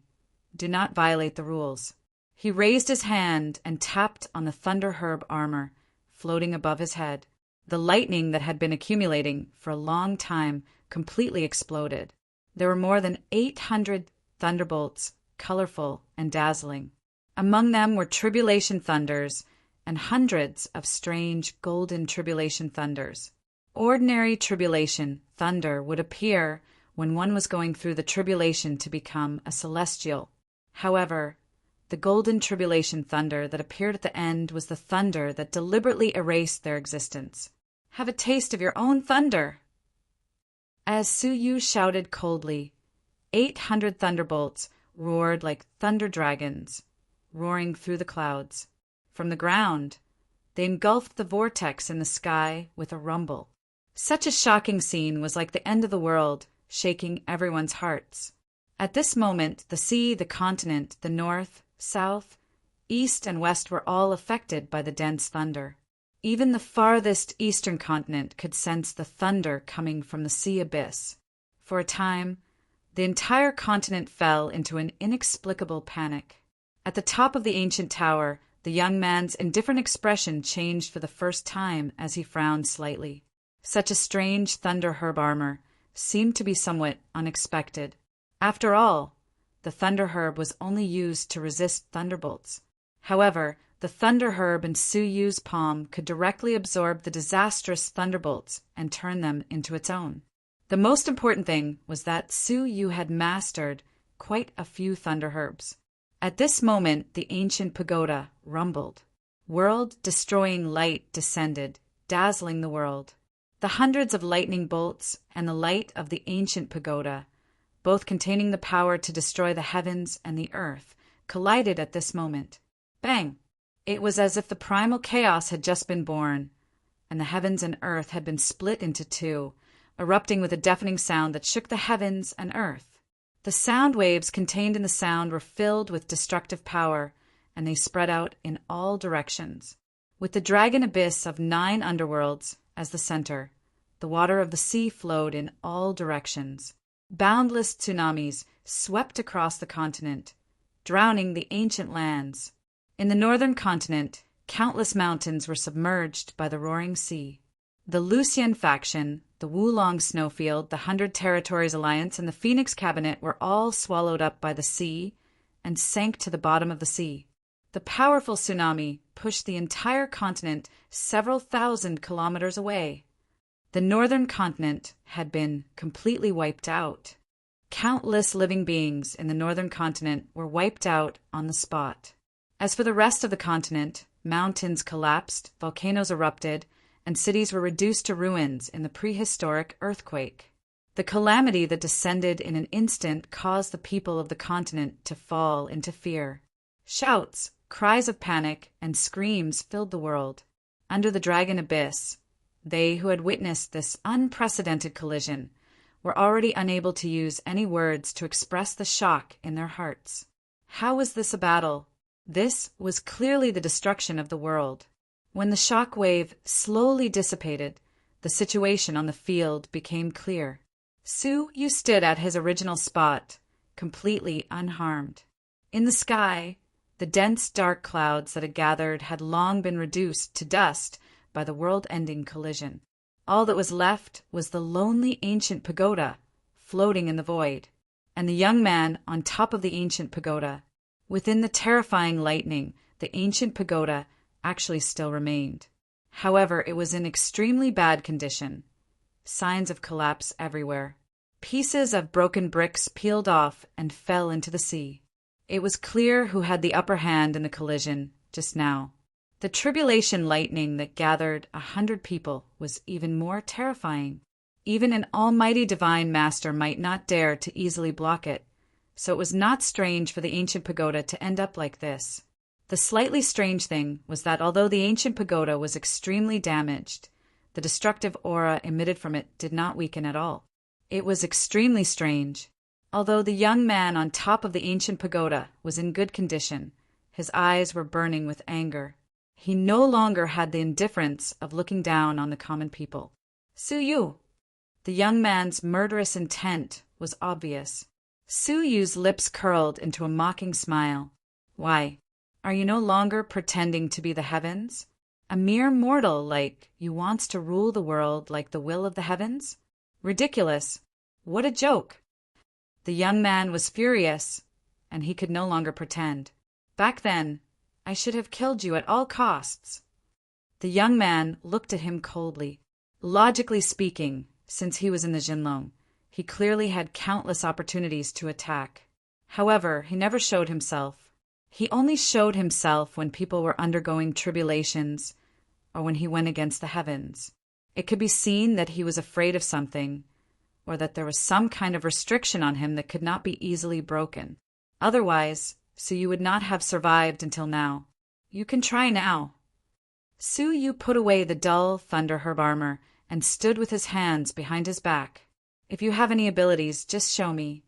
Do not violate the rules. He raised his hand and tapped on the Thunder Herb armor floating above his head. The lightning that had been accumulating for a long time completely exploded. There were more than 800 thunderbolts, colorful and dazzling. Among them were tribulation thunders and hundreds of strange golden tribulation thunders. Ordinary tribulation thunder would appear when one was going through the tribulation to become a celestial. However, the golden tribulation thunder that appeared at the end was the thunder that deliberately erased their existence. Have a taste of your own thunder. As Su Yu shouted coldly, 800 thunderbolts roared like thunder dragons, roaring through the clouds. From the ground, they engulfed the vortex in the sky with a rumble. Such a shocking scene was like the end of the world, shaking everyone's hearts. At this moment, the sea, the continent, the north, south, east, and west were all affected by the dense thunder. Even the farthest eastern continent could sense the thunder coming from the sea abyss. For a time, the entire continent fell into an inexplicable panic. At the top of the ancient tower, the young man's indifferent expression changed for the first time as he frowned slightly. Such a strange thunder herb armor seemed to be somewhat unexpected. After all, the thunder herb was only used to resist thunderbolts. However, the thunder herb in Su Yu's palm could directly absorb the disastrous thunderbolts and turn them into its own. The most important thing was that Su Yu had mastered quite a few thunder herbs. At this moment, the ancient pagoda rumbled. World-destroying light descended, dazzling the world. The hundreds of lightning bolts and the light of the ancient pagoda, both containing the power to destroy the heavens and the earth, collided at this moment. Bang! It was as if the primal chaos had just been born, and the heavens and earth had been split into two, erupting with a deafening sound that shook the heavens and earth. The sound waves contained in the sound were filled with destructive power, and they spread out in all directions. With the dragon abyss of 9 underworlds as the center, the water of the sea flowed in all directions. Boundless tsunamis swept across the continent, drowning the ancient lands. In the northern continent, countless mountains were submerged by the roaring sea. The Lucian faction, the Wulong Snowfield, the 100 Territories Alliance, and the Phoenix Cabinet were all swallowed up by the sea and sank to the bottom of the sea. The powerful tsunami pushed the entire continent several thousand kilometers away. The northern continent had been completely wiped out. Countless living beings in the northern continent were wiped out on the spot. As for the rest of the continent, mountains collapsed, volcanoes erupted, and cities were reduced to ruins in the prehistoric earthquake. The calamity that descended in an instant caused the people of the continent to fall into fear. Shouts, cries of panic, and screams filled the world. Under the dragon abyss, they who had witnessed this unprecedented collision were already unable to use any words to express the shock in their hearts. How was this a battle? This was clearly the destruction of the world. When the shock wave slowly dissipated, the situation on the field became clear. Su Yu stood at his original spot, completely unharmed. In the sky, the dense dark clouds that had gathered had long been reduced to dust by the world-ending collision. All that was left was the lonely ancient pagoda floating in the void, and the young man on top of the ancient pagoda. Within the terrifying lightning, the ancient pagoda actually still remained. However, it was in extremely bad condition. Signs of collapse everywhere. Pieces of broken bricks peeled off and fell into the sea. It was clear who had the upper hand in the collision just now. The tribulation lightning that gathered 100 people was even more terrifying. Even an almighty divine master might not dare to easily block it, so it was not strange for the ancient pagoda to end up like this. The slightly strange thing was that although the ancient pagoda was extremely damaged, the destructive aura emitted from it did not weaken at all. It was extremely strange. Although the young man on top of the ancient pagoda was in good condition, his eyes were burning with anger. He no longer had the indifference of looking down on the common people. Su Yu! The young man's murderous intent was obvious. Su Yu's lips curled into a mocking smile. Why, are you no longer pretending to be the heavens? A mere mortal like you wants to rule the world like the will of the heavens? Ridiculous! What a joke! The young man was furious, and he could no longer pretend. Back then, I should have killed you at all costs. The young man looked at him coldly. Logically speaking, since he was in the Jinlong, he clearly had countless opportunities to attack. However, he never showed himself. He only showed himself when people were undergoing tribulations or when he went against the heavens. It could be seen that he was afraid of something, or that there was some kind of restriction on him that could not be easily broken. Otherwise, Su Yu would not have survived until now. You can try now. Su Yu put away the dull thunder herb armor and stood with his hands behind his back. If you have any abilities, just show me.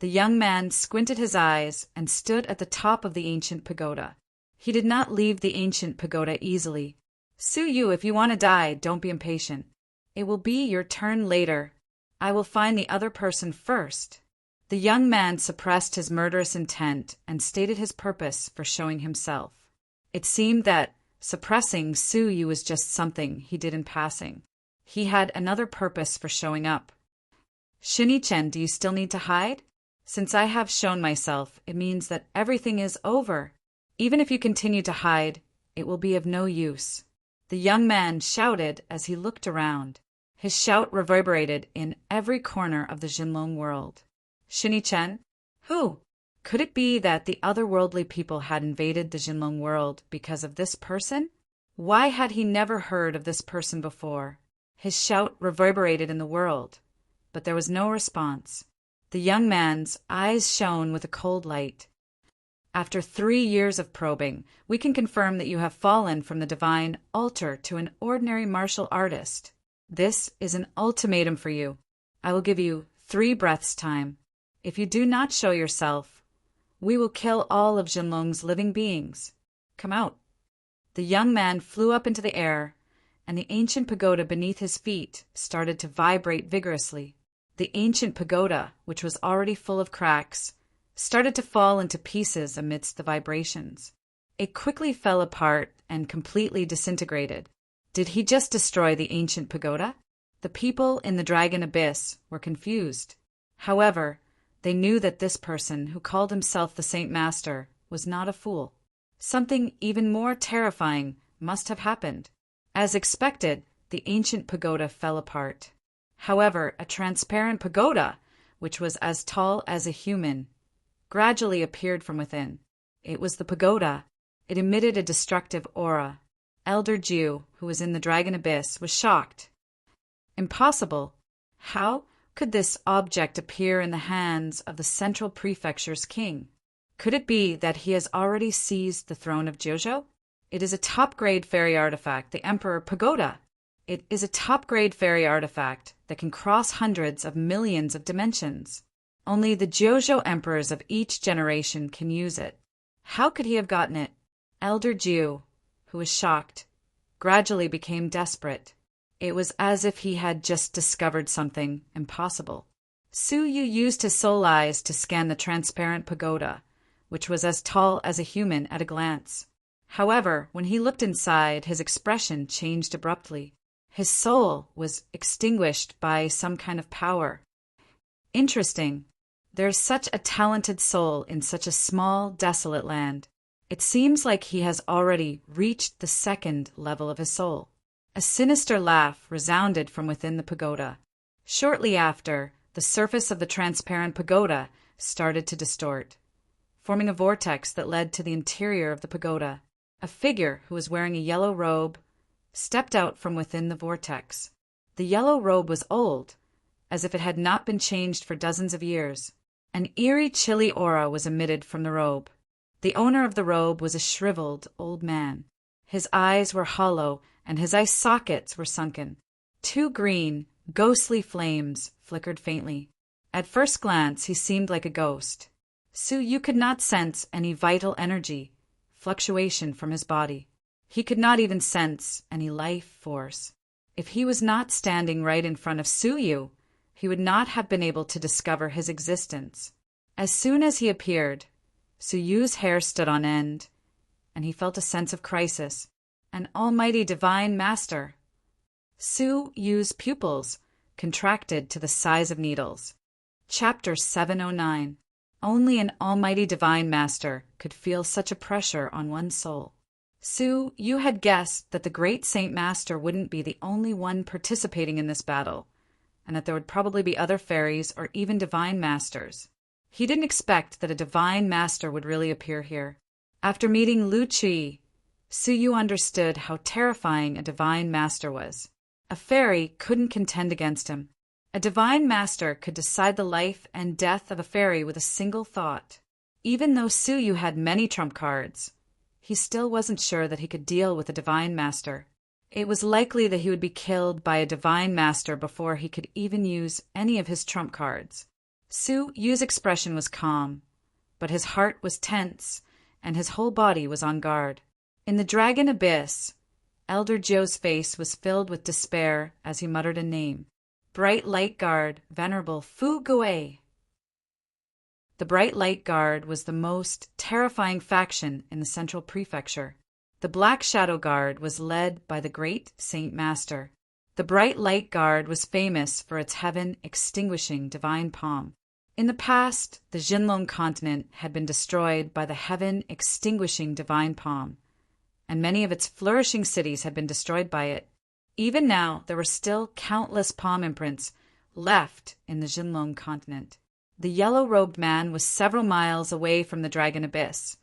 The young man squinted his eyes and stood at the top of the ancient pagoda. He did not leave the ancient pagoda easily. Su Yu, if you want to die, don't be impatient. It will be your turn later. I will find the other person first. The young man suppressed his murderous intent and stated his purpose for showing himself. It seemed that suppressing Su Yu was just something he did in passing. He had another purpose for showing up. Shinichen, do you still need to hide? Since I have shown myself, it means that everything is over. Even if you continue to hide, it will be of no use. The young man shouted as he looked around. His shout reverberated in every corner of the Jinlong world. Shinichen? Who? Could it be that the otherworldly people had invaded the Jinlong world because of this person? Why had he never heard of this person before? His shout reverberated in the world, but there was no response. The young man's eyes shone with a cold light. After 3 years of probing, we can confirm that you have fallen from the divine altar to an ordinary martial artist. This is an ultimatum for you. I will give you 3 breaths' time. If you do not show yourself, we will kill all of Jinlong's living beings. Come out. The young man flew up into the air, and the ancient pagoda beneath his feet started to vibrate vigorously. The ancient pagoda, which was already full of cracks, started to fall into pieces amidst the vibrations. It quickly fell apart and completely disintegrated. Did he just destroy the ancient pagoda? The people in the Dragon Abyss were confused. However, they knew that this person, who called himself the Saint Master, was not a fool. Something even more terrifying must have happened. As expected, the ancient pagoda fell apart. However, a transparent pagoda, which was as tall as a human, gradually appeared from within. It was the pagoda. It emitted a destructive aura. Elder Jiu, who was in the Dragon Abyss, was shocked. Impossible. How could this object appear in the hands of the Central Prefecture's king? Could it be that he has already seized the throne of Jojo? It is a top-grade fairy artifact, the Emperor Pagoda. It is a top-grade fairy artifact that can cross hundreds of millions of dimensions. Only the Jojo emperors of each generation can use it. How could he have gotten it? Elder Jiu, who was shocked, gradually became desperate. It was as if he had just discovered something impossible. Su Yu used his soul eyes to scan the transparent pagoda, which was as tall as a human at a glance. However, when he looked inside, his expression changed abruptly. His soul was extinguished by some kind of power. Interesting. There is such a talented soul in such a small, desolate land. It seems like he has already reached the 2nd level of his soul. A sinister laugh resounded from within the pagoda. Shortly after, the surface of the transparent pagoda started to distort, forming a vortex that led to the interior of the pagoda. A figure who was wearing a yellow robe stepped out from within the vortex. The yellow robe was old, as if it had not been changed for dozens of years. An eerie, chilly aura was emitted from the robe. The owner of the robe was a shriveled old man. His eyes were hollow, and his eye sockets were sunken. 2 green, ghostly flames flickered faintly. At first glance, he seemed like a ghost. Su Yu could not sense any vital energy, fluctuation from his body. He could not even sense any life force. If he was not standing right in front of Su Yu, he would not have been able to discover his existence. As soon as he appeared, Su Yu's hair stood on end, and he felt a sense of crisis. An almighty divine master. Su Yu's pupils contracted to the size of needles. Chapter 709. Only an almighty divine master could feel such a pressure on one's soul. Su Yu had guessed that the great Saint Master wouldn't be the only one participating in this battle, and that there would probably be other fairies or even divine masters. He didn't expect that a divine master would really appear here. After meeting Lu Qi, Su Yu understood how terrifying a divine master was. A fairy couldn't contend against him. A divine master could decide the life and death of a fairy with a single thought. Even though Su Yu had many trump cards, he still wasn't sure that he could deal with a divine master. It was likely that he would be killed by a divine master before he could even use any of his trump cards. Su Yu's expression was calm, but his heart was tense, and his whole body was on guard. In the Dragon Abyss, Elder Joe's face was filled with despair as he muttered a name. Bright Light Guard, Venerable Fu Gui. The Bright Light Guard was the most terrifying faction in the Central Prefecture. The Black Shadow Guard was led by the great Saint Master. The Bright Light Guard was famous for its heaven-extinguishing divine palm. In the past, the Jinlong continent had been destroyed by the heaven-extinguishing divine palm, and many of its flourishing cities had been destroyed by it. Even now, there were still countless palm imprints left in the Jinlong continent. The yellow-robed man was several miles away from the Dragon Abyss,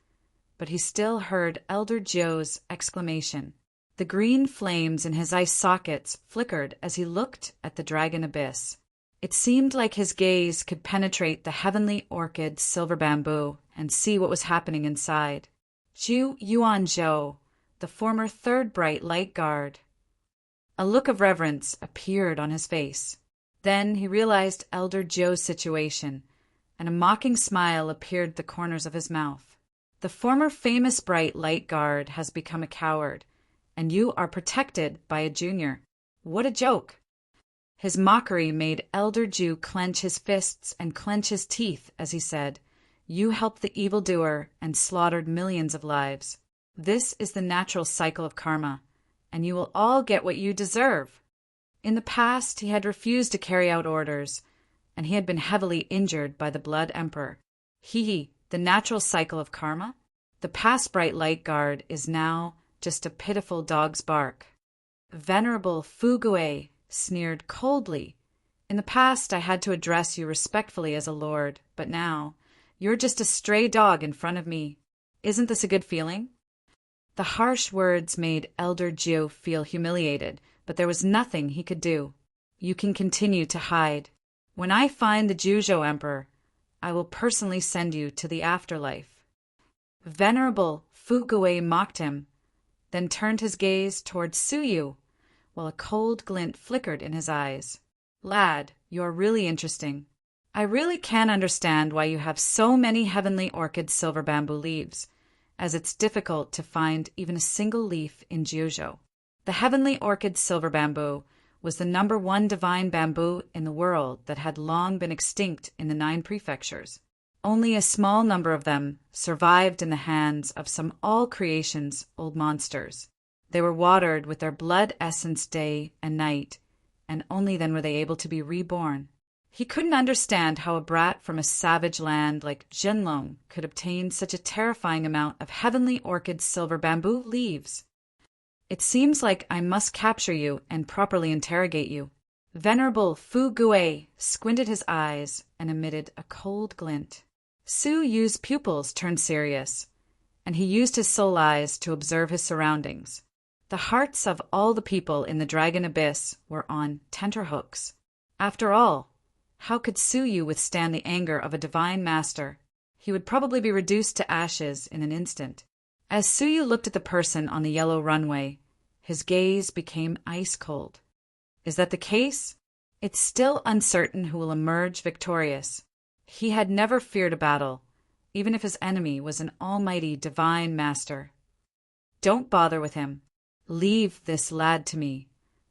but he still heard Elder Zhou's exclamation. The green flames in his eye sockets flickered as he looked at the Dragon Abyss. It seemed like his gaze could penetrate the heavenly orchid silver bamboo and see what was happening inside. Zhu Yuanzhou, the former third Bright Light Guard. A look of reverence appeared on his face. Then he realized Elder Zhou's situation, and a mocking smile appeared at the corners of his mouth. The former famous Bright Light Guard has become a coward, and you are protected by a junior. What a joke! His mockery made Elder Zhou clench his fists and clench his teeth as he said, "You helped the evildoer and slaughtered millions of lives. This is the natural cycle of karma, and you will all get what you deserve." In the past, he had refused to carry out orders, and he had been heavily injured by the Blood Emperor. The natural cycle of karma? The past Bright Light Guard is now just a pitiful dog's bark. Venerable Fu Gui sneered coldly. "In the past, I had to address you respectfully as a lord, but now, you're just a stray dog in front of me. Isn't this a good feeling?" The harsh words made Elder Zhou feel humiliated, but there was nothing he could do. "You can continue to hide. When I find the Zhuzhou Emperor, I will personally send you to the afterlife." Venerable Fu Gui mocked him, then turned his gaze towards Suyu, while a cold glint flickered in his eyes. "Lad, you're really interesting. I really can't understand why you have so many heavenly orchid silver bamboo leaves, as it's difficult to find even a single leaf in Zhuzhou." The heavenly orchid silver bamboo was the #1 divine bamboo in the world that had long been extinct in the 9 prefectures. Only a small number of them survived in the hands of some all-creation's old monsters. They were watered with their blood essence day and night, and only then were they able to be reborn. He couldn't understand how a brat from a savage land like Jinlong could obtain such a terrifying amount of heavenly orchid silver bamboo leaves. "It seems like I must capture you and properly interrogate you." Venerable Fu Gui squinted his eyes and emitted a cold glint. Su Yu's pupils turned serious, and he used his soul eyes to observe his surroundings. The hearts of all the people in the Dragon Abyss were on tenterhooks. After all, how could Su Yu withstand the anger of a divine master? He would probably be reduced to ashes in an instant. As Su Yu looked at the person on the yellow runway, his gaze became ice cold. Is that the case? It's still uncertain who will emerge victorious. He had never feared a battle, even if his enemy was an almighty divine master. "Don't bother with him. Leave this lad to me,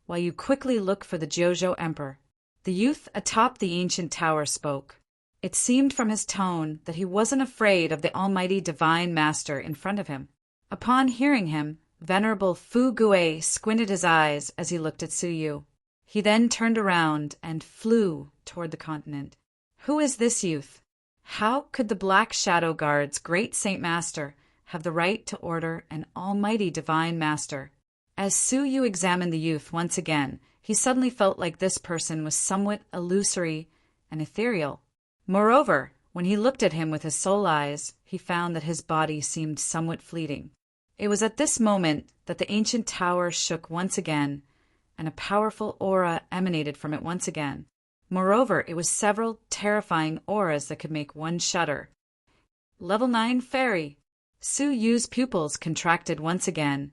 while you quickly look for the Zhuzhou Emperor." The youth atop the ancient tower spoke. It seemed from his tone that he wasn't afraid of the almighty divine master in front of him. Upon hearing him, Venerable Fu Gui squinted his eyes as he looked at Su Yu. He then turned around and flew toward the continent. Who is this youth? How could the Black Shadow Guard's great Saint Master have the right to order an almighty divine master? As Su Yu examined the youth once again, he suddenly felt like this person was somewhat illusory and ethereal. Moreover, when he looked at him with his soul eyes, he found that his body seemed somewhat fleeting. It was at this moment that the ancient tower shook once again, and a powerful aura emanated from it once again. Moreover, it was several terrifying auras that could make one shudder. Level 9 Fairy. Su Yu's pupils contracted once again,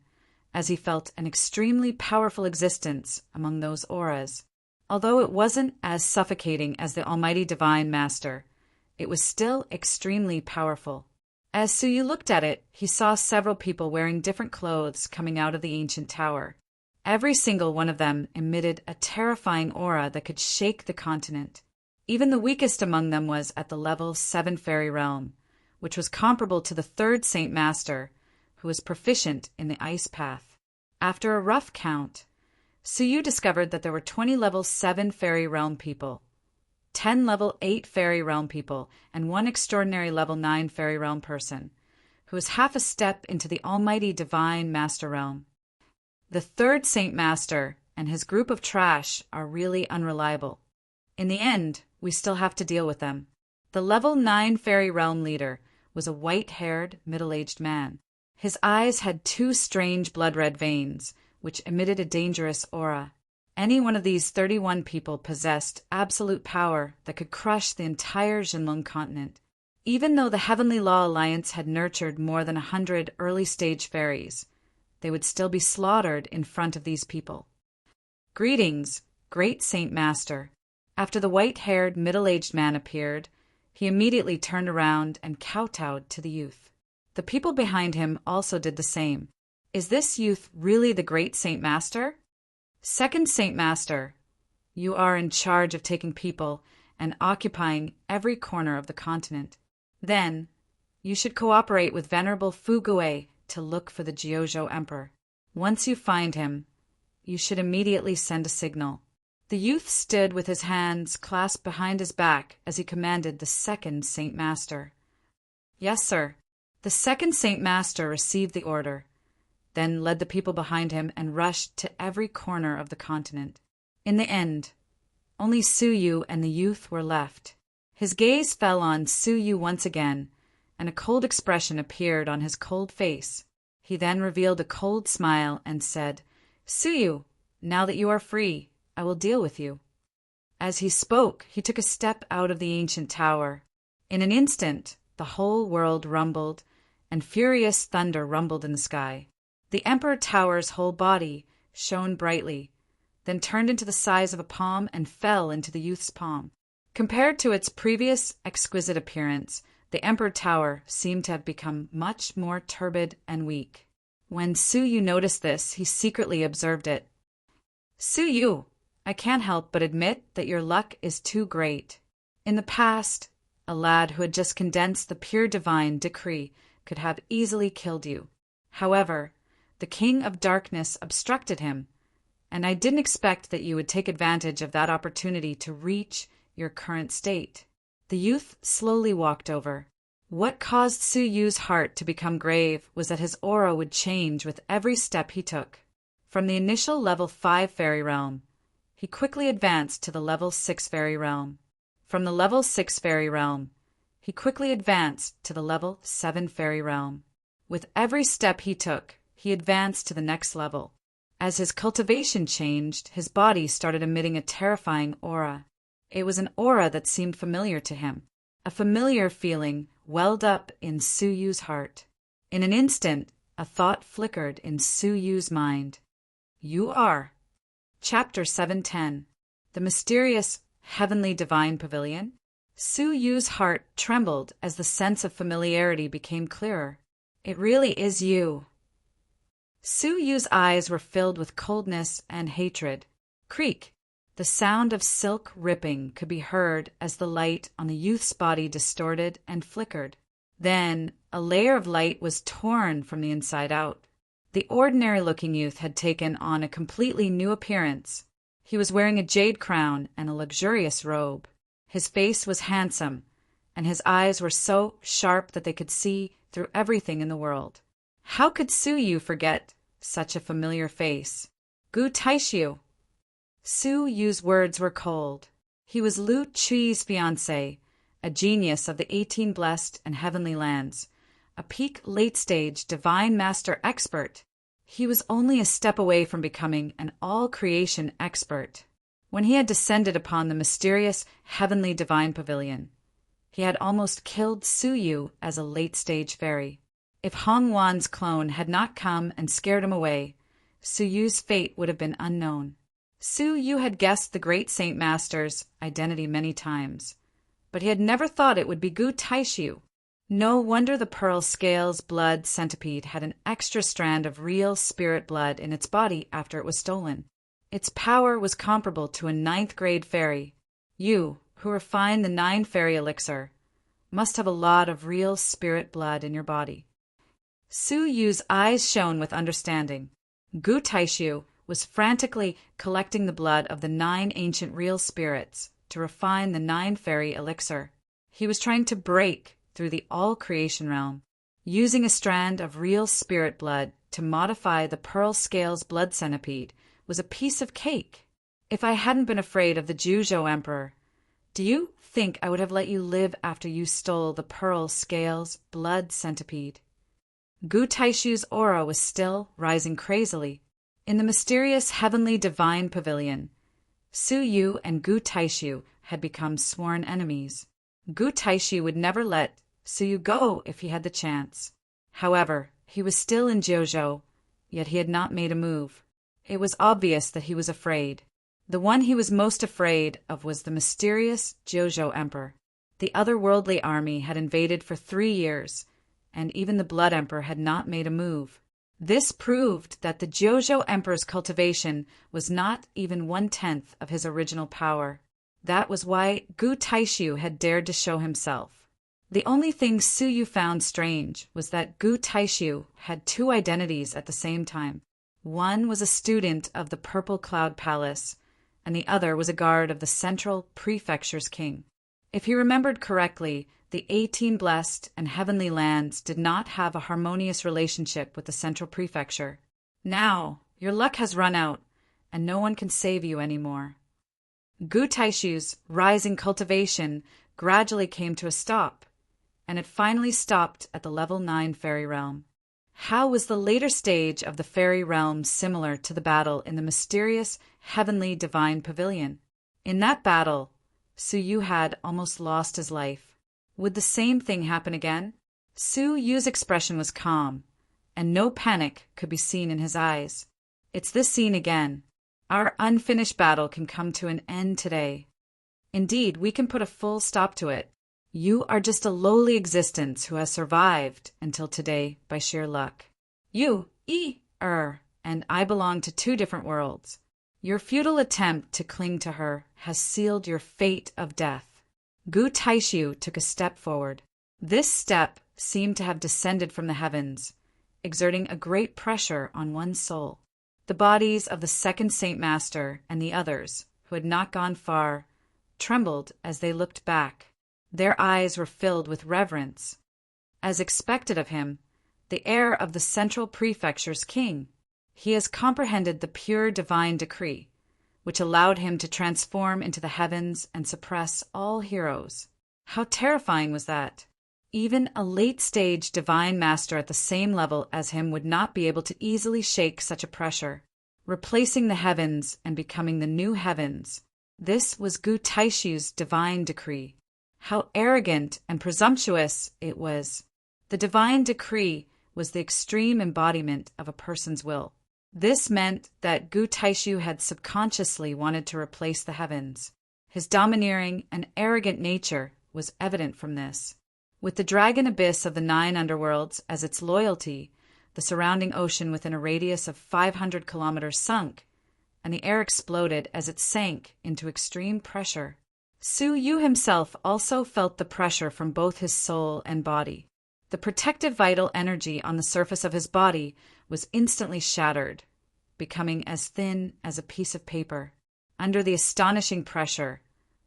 as he felt an extremely powerful existence among those auras. Although it wasn't as suffocating as the Almighty Divine Master, it was still extremely powerful. As Su Yu looked at it, he saw several people wearing different clothes coming out of the ancient tower. Every single one of them emitted a terrifying aura that could shake the continent. Even the weakest among them was at the level 7 fairy realm, which was comparable to the third Saint Master, who was proficient in the ice path. After a rough count, Suyu discovered that there were 20 level 7 fairy realm people, 10 level 8 fairy realm people, and 1 extraordinary level 9 fairy realm person, who was half a step into the almighty divine master realm. The third Saint Master and his group of trash are really unreliable. In the end, we still have to deal with them. The level 9 fairy realm leader was a white-haired, middle-aged man. His eyes had 2 strange blood-red veins, which emitted a dangerous aura. Any one of these 31 people possessed absolute power that could crush the entire Jinlong continent. Even though the Heavenly Law Alliance had nurtured more than 100 early-stage fairies, they would still be slaughtered in front of these people. Greetings, great Saint Master. After the white-haired, middle-aged man appeared, he immediately turned around and kowtowed to the youth. The people behind him also did the same. Is this youth really the great Saint Master? Second Saint Master, you are in charge of taking people and occupying every corner of the continent. Then, you should cooperate with Venerable Fugue to look for the Jiuzhou Emperor. Once you find him, you should immediately send a signal. The youth stood with his hands clasped behind his back as he commanded the second Saint Master. Yes, sir. The second Saint Master received the order, then led the people behind him and rushed to every corner of the continent. In the end, only Suyu and the youth were left. His gaze fell on Suyu once again, and a cold expression appeared on his cold face. He then revealed a cold smile and said, Suyu, now that you are free, I will deal with you. As he spoke, he took a step out of the ancient tower. In an instant, the whole world rumbled, and furious thunder rumbled in the sky. The Emperor Tower's whole body shone brightly, then turned into the size of a palm and fell into the youth's palm. Compared to its previous exquisite appearance, the Emperor Tower seemed to have become much more turbid and weak. When Suyu noticed this, he secretly observed it. Suyu, I can't help but admit that your luck is too great. In the past, a lad who had just condensed the pure divine decree could have easily killed you. However, the King of Darkness obstructed him, and I didn't expect that you would take advantage of that opportunity to reach your current state. The youth slowly walked over. What caused Suyu's heart to become grave was that his aura would change with every step he took. From the initial level 5 fairy realm, he quickly advanced to the level 6 fairy realm. From the level 6 fairy realm, he quickly advanced to the level 7 fairy realm. With every step he took, he advanced to the next level. As his cultivation changed, his body started emitting a terrifying aura. It was an aura that seemed familiar to him. A familiar feeling welled up in Suyu's heart. In an instant, a thought flickered in Suyu's mind. You are. Chapter 710. The Mysterious Heavenly Divine Pavilion. Suyu's heart trembled as the sense of familiarity became clearer. It really is you. Suyu's eyes were filled with coldness and hatred. Creak! The sound of silk ripping could be heard as the light on the youth's body distorted and flickered. Then a layer of light was torn from the inside out. The ordinary-looking youth had taken on a completely new appearance. He was wearing a jade crown and a luxurious robe. His face was handsome, and his eyes were so sharp that they could see through everything in the world. How could Suyu forget such a familiar face? Gu Taishiu. Suyu's words were cold. He was Lu Chui's fiancé, a genius of the 18 blessed and heavenly lands, a peak late-stage divine master expert. He was only a step away from becoming an all-creation expert. When he had descended upon the mysterious heavenly divine pavilion, he had almost killed Suyu as a late-stage fairy. If Hong Wan's clone had not come and scared him away, Suyu's fate would have been unknown. Suyu had guessed the great Saint Master's identity many times, but he had never thought it would be Gu Taishiu. No wonder the pearl scales blood centipede had an extra strand of real spirit blood in its body after it was stolen. Its power was comparable to a ninth-grade fairy. You, who refined the 9 fairy elixir, must have a lot of real spirit blood in your body. Su Yu's eyes shone with understanding. Gu Taishu was frantically collecting the blood of the 9 ancient real spirits to refine the 9 fairy elixir. He was trying to break through the all-creation realm. Using a strand of real spirit blood to modify the pearl scales blood centipede was a piece of cake. If I hadn't been afraid of the Juzhou Emperor, do you think I would have let you live after you stole the pearl scales blood centipede? Gu Taishu's aura was still rising crazily. In the mysterious heavenly divine pavilion, Su Yu and Gu Taishu had become sworn enemies. Gu Taishu would never let Su Yu go if he had the chance. However, he was still in Jiuzhou, yet he had not made a move. It was obvious that he was afraid. The one he was most afraid of was the mysterious Jiuzhou Emperor. The otherworldly army had invaded for 3 years, and even the Blood Emperor had not made a move. This proved that the Jiuzhou Emperor's cultivation was not even 1/10 of his original power. That was why Gu Taishu had dared to show himself. The only thing Su Yu found strange was that Gu Taishu had 2 identities at the same time. One was a student of the Purple Cloud Palace, and the other was a guard of the Central Prefecture's king. If he remembered correctly, the 18 blessed and heavenly lands did not have a harmonious relationship with the Central Prefecture. Now, your luck has run out, and no one can save you anymore. Gu Taishu's rising cultivation gradually came to a stop, and it finally stopped at the level 9 fairy realm. How was the later stage of the fairy realm similar to the battle in the mysterious heavenly divine pavilion? In that battle, Su Yu had almost lost his life. Would the same thing happen again? Su Yu's expression was calm, and no panic could be seen in his eyes. It's this scene again. Our unfinished battle can come to an end today. Indeed, we can put a full stop to it. You are just a lowly existence who has survived until today by sheer luck. You, and I belong to 2 different worlds. Your futile attempt to cling to her has sealed your fate of death. Gu Taishu took a step forward. This step seemed to have descended from the heavens, exerting a great pressure on one's soul. The bodies of the second Saint Master and the others, who had not gone far, trembled as they looked back. Their eyes were filled with reverence. As expected of him, the heir of the Central Prefecture's king, he has comprehended the pure divine decree, which allowed him to transform into the heavens and suppress all heroes. How terrifying was that! Even a late-stage divine master at the same level as him would not be able to easily shake such a pressure. Replacing the heavens and becoming the new heavens. This was Gu Taishu's divine decree. How arrogant and presumptuous it was. The divine decree was the extreme embodiment of a person's will. This meant that Gu Taishu had subconsciously wanted to replace the heavens. His domineering and arrogant nature was evident from this. With the dragon abyss of the 9 underworlds as its loyalty, the surrounding ocean within a radius of 500 kilometers sunk, and the air exploded as it sank into extreme pressure. Su Yu himself also felt the pressure from both his soul and body. The protective vital energy on the surface of his body was instantly shattered, becoming as thin as a piece of paper. Under the astonishing pressure,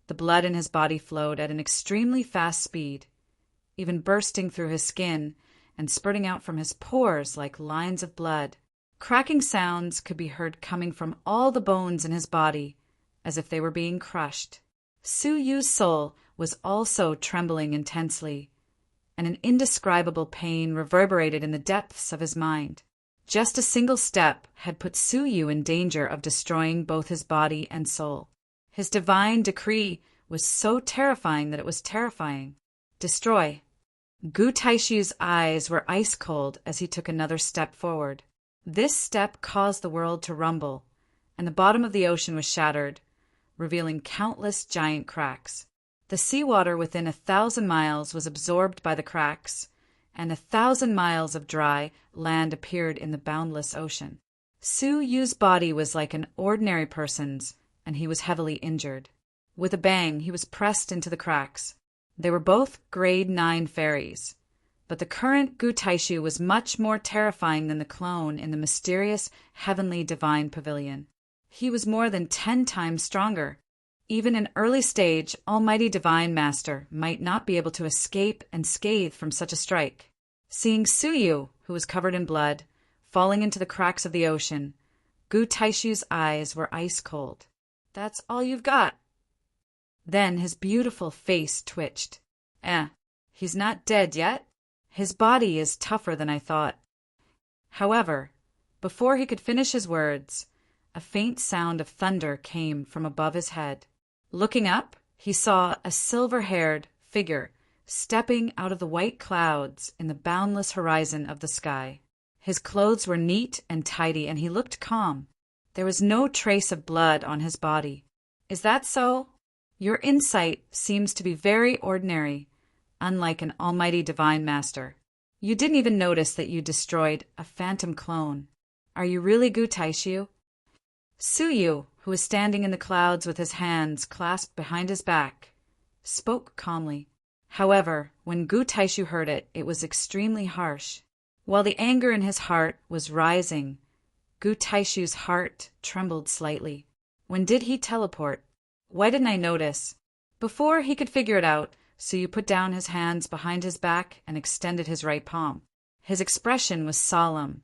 the blood in his body flowed at an extremely fast speed, even bursting through his skin and spurting out from his pores like lines of blood. Cracking sounds could be heard coming from all the bones in his body, as if they were being crushed. Su Yu's soul was also trembling intensely, and an indescribable pain reverberated in the depths of his mind. Just a single step had put Su Yu in danger of destroying both his body and soul. His divine decree was so terrifying that it was terrifying. Destroy. Gu Taishu's eyes were ice cold as he took another step forward. This step caused the world to rumble, and the bottom of the ocean was shattered, revealing countless giant cracks. The seawater within 1,000 miles was absorbed by the cracks, and 1,000 miles of dry land appeared in the boundless ocean. Su Yu's body was like an ordinary person's, and he was heavily injured. With a bang, he was pressed into the cracks. They were both grade 9 fairies, but the current Gu Taishu was much more terrifying than the clone in the mysterious heavenly divine pavilion. He was more than 10 times stronger. Even an early stage almighty divine master might not be able to escape unscathed from such a strike. Seeing Su Yu, who was covered in blood, falling into the cracks of the ocean, Gu Taishu's eyes were ice cold. "That's all you've got." Then his beautiful face twitched. He's not dead yet. His body is tougher than I thought." However, before he could finish his words, a faint sound of thunder came from above his head. Looking up, he saw a silver-haired figure stepping out of the white clouds in the boundless horizon of the sky. His clothes were neat and tidy, and he looked calm. There was no trace of blood on his body. "Is that so? Your insight seems to be very ordinary, unlike an almighty divine master. You didn't even notice that you destroyed a phantom clone. Are you really Gu Taishu?" Su Yu, who was standing in the clouds with his hands clasped behind his back, spoke calmly. However, when Gu Taishu heard it, it was extremely harsh. While the anger in his heart was rising, Gu Taishu's heart trembled slightly. When did he teleport? Why didn't I notice? Before he could figure it out, Su Yu put down his hands behind his back and extended his right palm. His expression was solemn,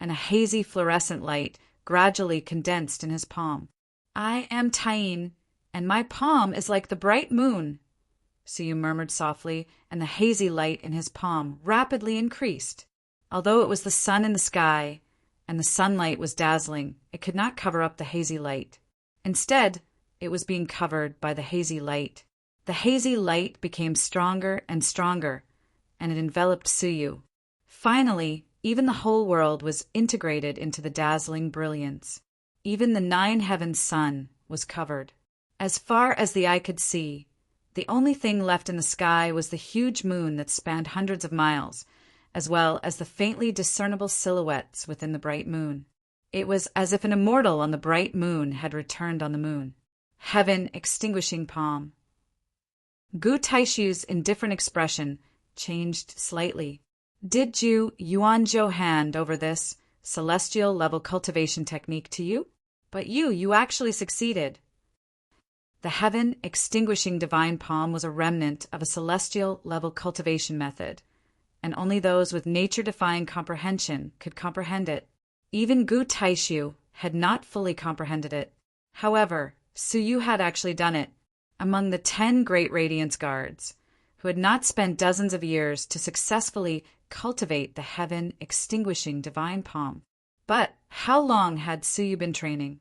and a hazy fluorescent light gradually condensed in his palm. "I am Taine, and my palm is like the bright moon," Su Yu murmured softly, and the hazy light in his palm rapidly increased. Although it was the sun in the sky, and the sunlight was dazzling, it could not cover up the hazy light. Instead, it was being covered by the hazy light. The hazy light became stronger and stronger, and it enveloped Su Yu. Finally, even the whole world was integrated into the dazzling brilliance. Even the 9 heavens sun was covered. As far as the eye could see, the only thing left in the sky was the huge moon that spanned hundreds of miles, as well as the faintly discernible silhouettes within the bright moon. It was as if an immortal on the bright moon had returned on the moon. Heaven extinguishing palm. Gu Taishu's indifferent expression changed slightly. "Did Yuanzhou hand over this celestial-level cultivation technique to you? But you actually succeeded." The heaven-extinguishing divine palm was a remnant of a celestial-level cultivation method, and only those with nature-defying comprehension could comprehend it. Even Gu Taishu had not fully comprehended it. However, Su Yu had actually done it, among the 10 Great Radiance Guards, who had not spent dozens of years to successfully cultivate the heaven-extinguishing divine palm. But how long had Su Yu been training?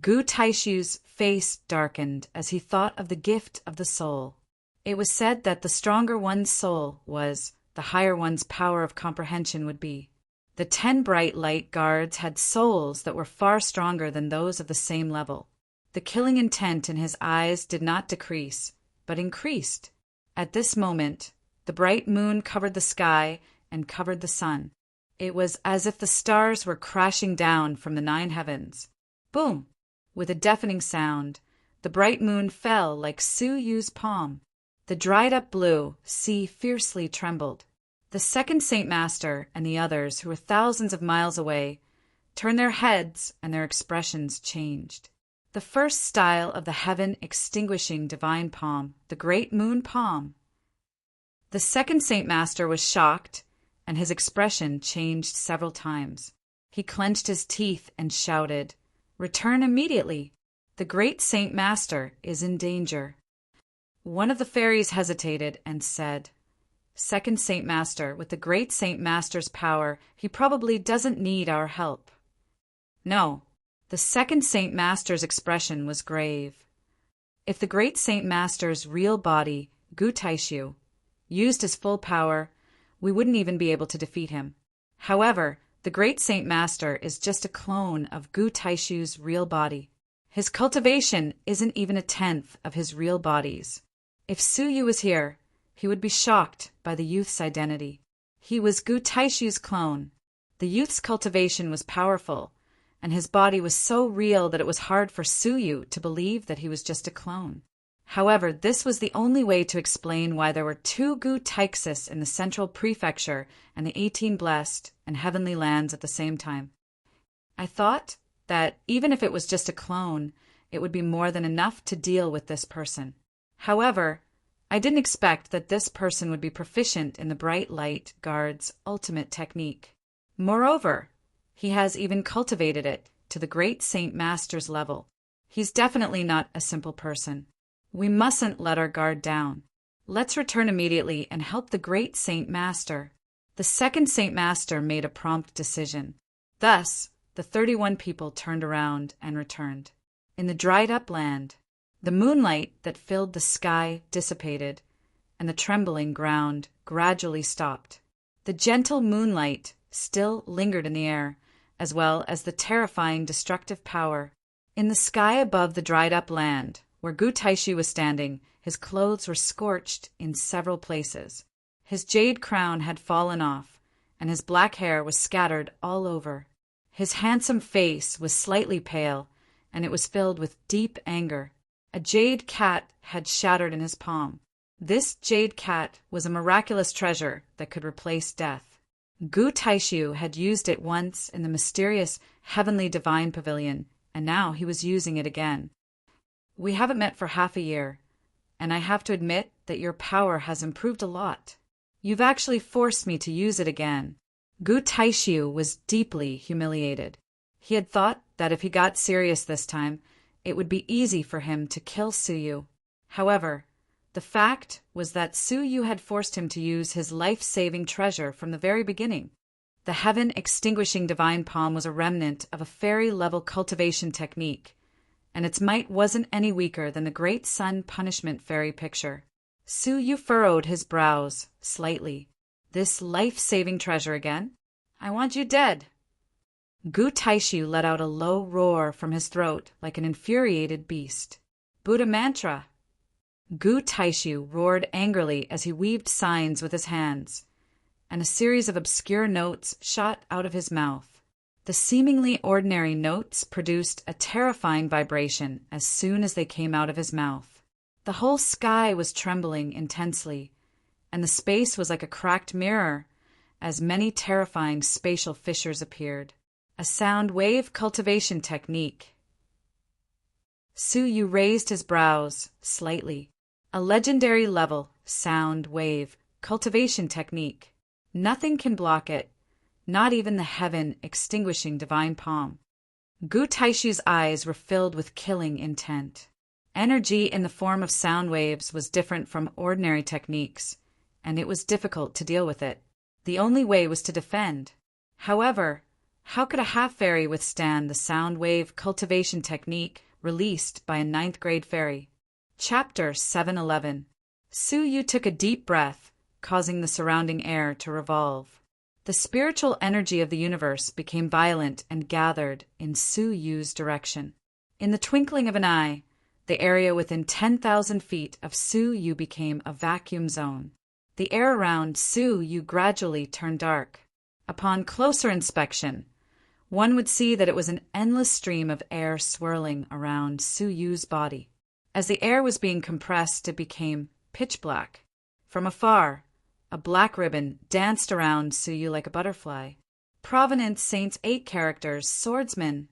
Gu Taishu's face darkened as he thought of the gift of the soul. It was said that the stronger one's soul was, the higher one's power of comprehension would be. The 10 bright light guards had souls that were far stronger than those of the same level. The killing intent in his eyes did not decrease, but increased. At this moment, the bright moon covered the sky and covered the sun. It was as if the stars were crashing down from the 9 heavens. Boom! With a deafening sound, the bright moon fell like Su Yu's palm. The dried-up blue sea fiercely trembled. The second Saint Master and the others, who were thousands of miles away, turned their heads and their expressions changed. The first style of the heaven-extinguishing divine palm, the great moon palm. The second Saint Master was shocked, and his expression changed several times. He clenched his teeth and shouted, "Return immediately! The great Saint Master is in danger." One of the fairies hesitated and said, "Second Saint Master, with the great Saint Master's power, he probably doesn't need our help." No, the second Saint Master's expression was grave. If the great Saint Master's real body, Gu Taishu, used his full power, we wouldn't even be able to defeat him. However, the great Saint Master is just a clone of Gu Taishu's real body. His cultivation isn't even a tenth of his real body's. If Suyu was here, he would be shocked by the youth's identity. He was Gu Taishu's clone. The youth's cultivation was powerful, and his body was so real that it was hard for Suyu to believe that he was just a clone. However, this was the only way to explain why there were 2 Gu Taixis in the Central Prefecture and the 18 Blessed and Heavenly Lands at the same time. I thought that even if it was just a clone, it would be more than enough to deal with this person. However, I didn't expect that this person would be proficient in the Bright Light Guard's ultimate technique. Moreover, he has even cultivated it to the Great Saint Master's level. He's definitely not a simple person. We mustn't let our guard down. Let's return immediately and help the Great Saint Master. The second Saint Master made a prompt decision. Thus, the 31 people turned around and returned. In the dried-up land, the moonlight that filled the sky dissipated, and the trembling ground gradually stopped. The gentle moonlight still lingered in the air, as well as the terrifying destructive power. In the sky above the dried-up land, where Gu Taishu was standing, his clothes were scorched in several places. His jade crown had fallen off, and his black hair was scattered all over. His handsome face was slightly pale, and it was filled with deep anger. A jade cat had shattered in his palm. This jade cat was a miraculous treasure that could replace death. Gu Taishu had used it once in the mysterious Heavenly Divine Pavilion, and now he was using it again. We haven't met for half a year, and I have to admit that your power has improved a lot. You've actually forced me to use it again. Gu Taishu was deeply humiliated. He had thought that if he got serious this time, it would be easy for him to kill Suyu. However, the fact was that Suyu had forced him to use his life-saving treasure from the very beginning. The heaven-extinguishing divine palm was a remnant of a fairy-level cultivation technique, and its might wasn't any weaker than the Great Sun Punishment Fairy picture. Suyu furrowed his brows slightly. This life-saving treasure again? I want you dead. Gu Taishu let out a low roar from his throat like an infuriated beast. Buddha mantra! Gu Taishu roared angrily as he weaved signs with his hands, and a series of obscure notes shot out of his mouth. The seemingly ordinary notes produced a terrifying vibration as soon as they came out of his mouth. The whole sky was trembling intensely, and the space was like a cracked mirror as many terrifying spatial fissures appeared. A sound wave cultivation technique. Suyu raised his brows slightly. A legendary level sound wave cultivation technique. Nothing can block it. Not even the heaven-extinguishing divine palm. Gu Taishu's eyes were filled with killing intent. Energy in the form of sound waves was different from ordinary techniques, and it was difficult to deal with it. The only way was to defend. However, how could a half-fairy withstand the sound wave cultivation technique released by a 9th-grade fairy? Chapter 711. Suyu took a deep breath, causing the surrounding air to revolve. The spiritual energy of the universe became violent and gathered in Suyu's direction. In the twinkling of an eye, the area within 10,000 feet of Suyu became a vacuum zone. The air around Suyu gradually turned dark. Upon closer inspection, one would see that it was an endless stream of air swirling around Suyu's body. As the air was being compressed, it became pitch black. From afar, a black ribbon danced around Suyu like a butterfly. Provenance Saint's 8 characters, swordsman.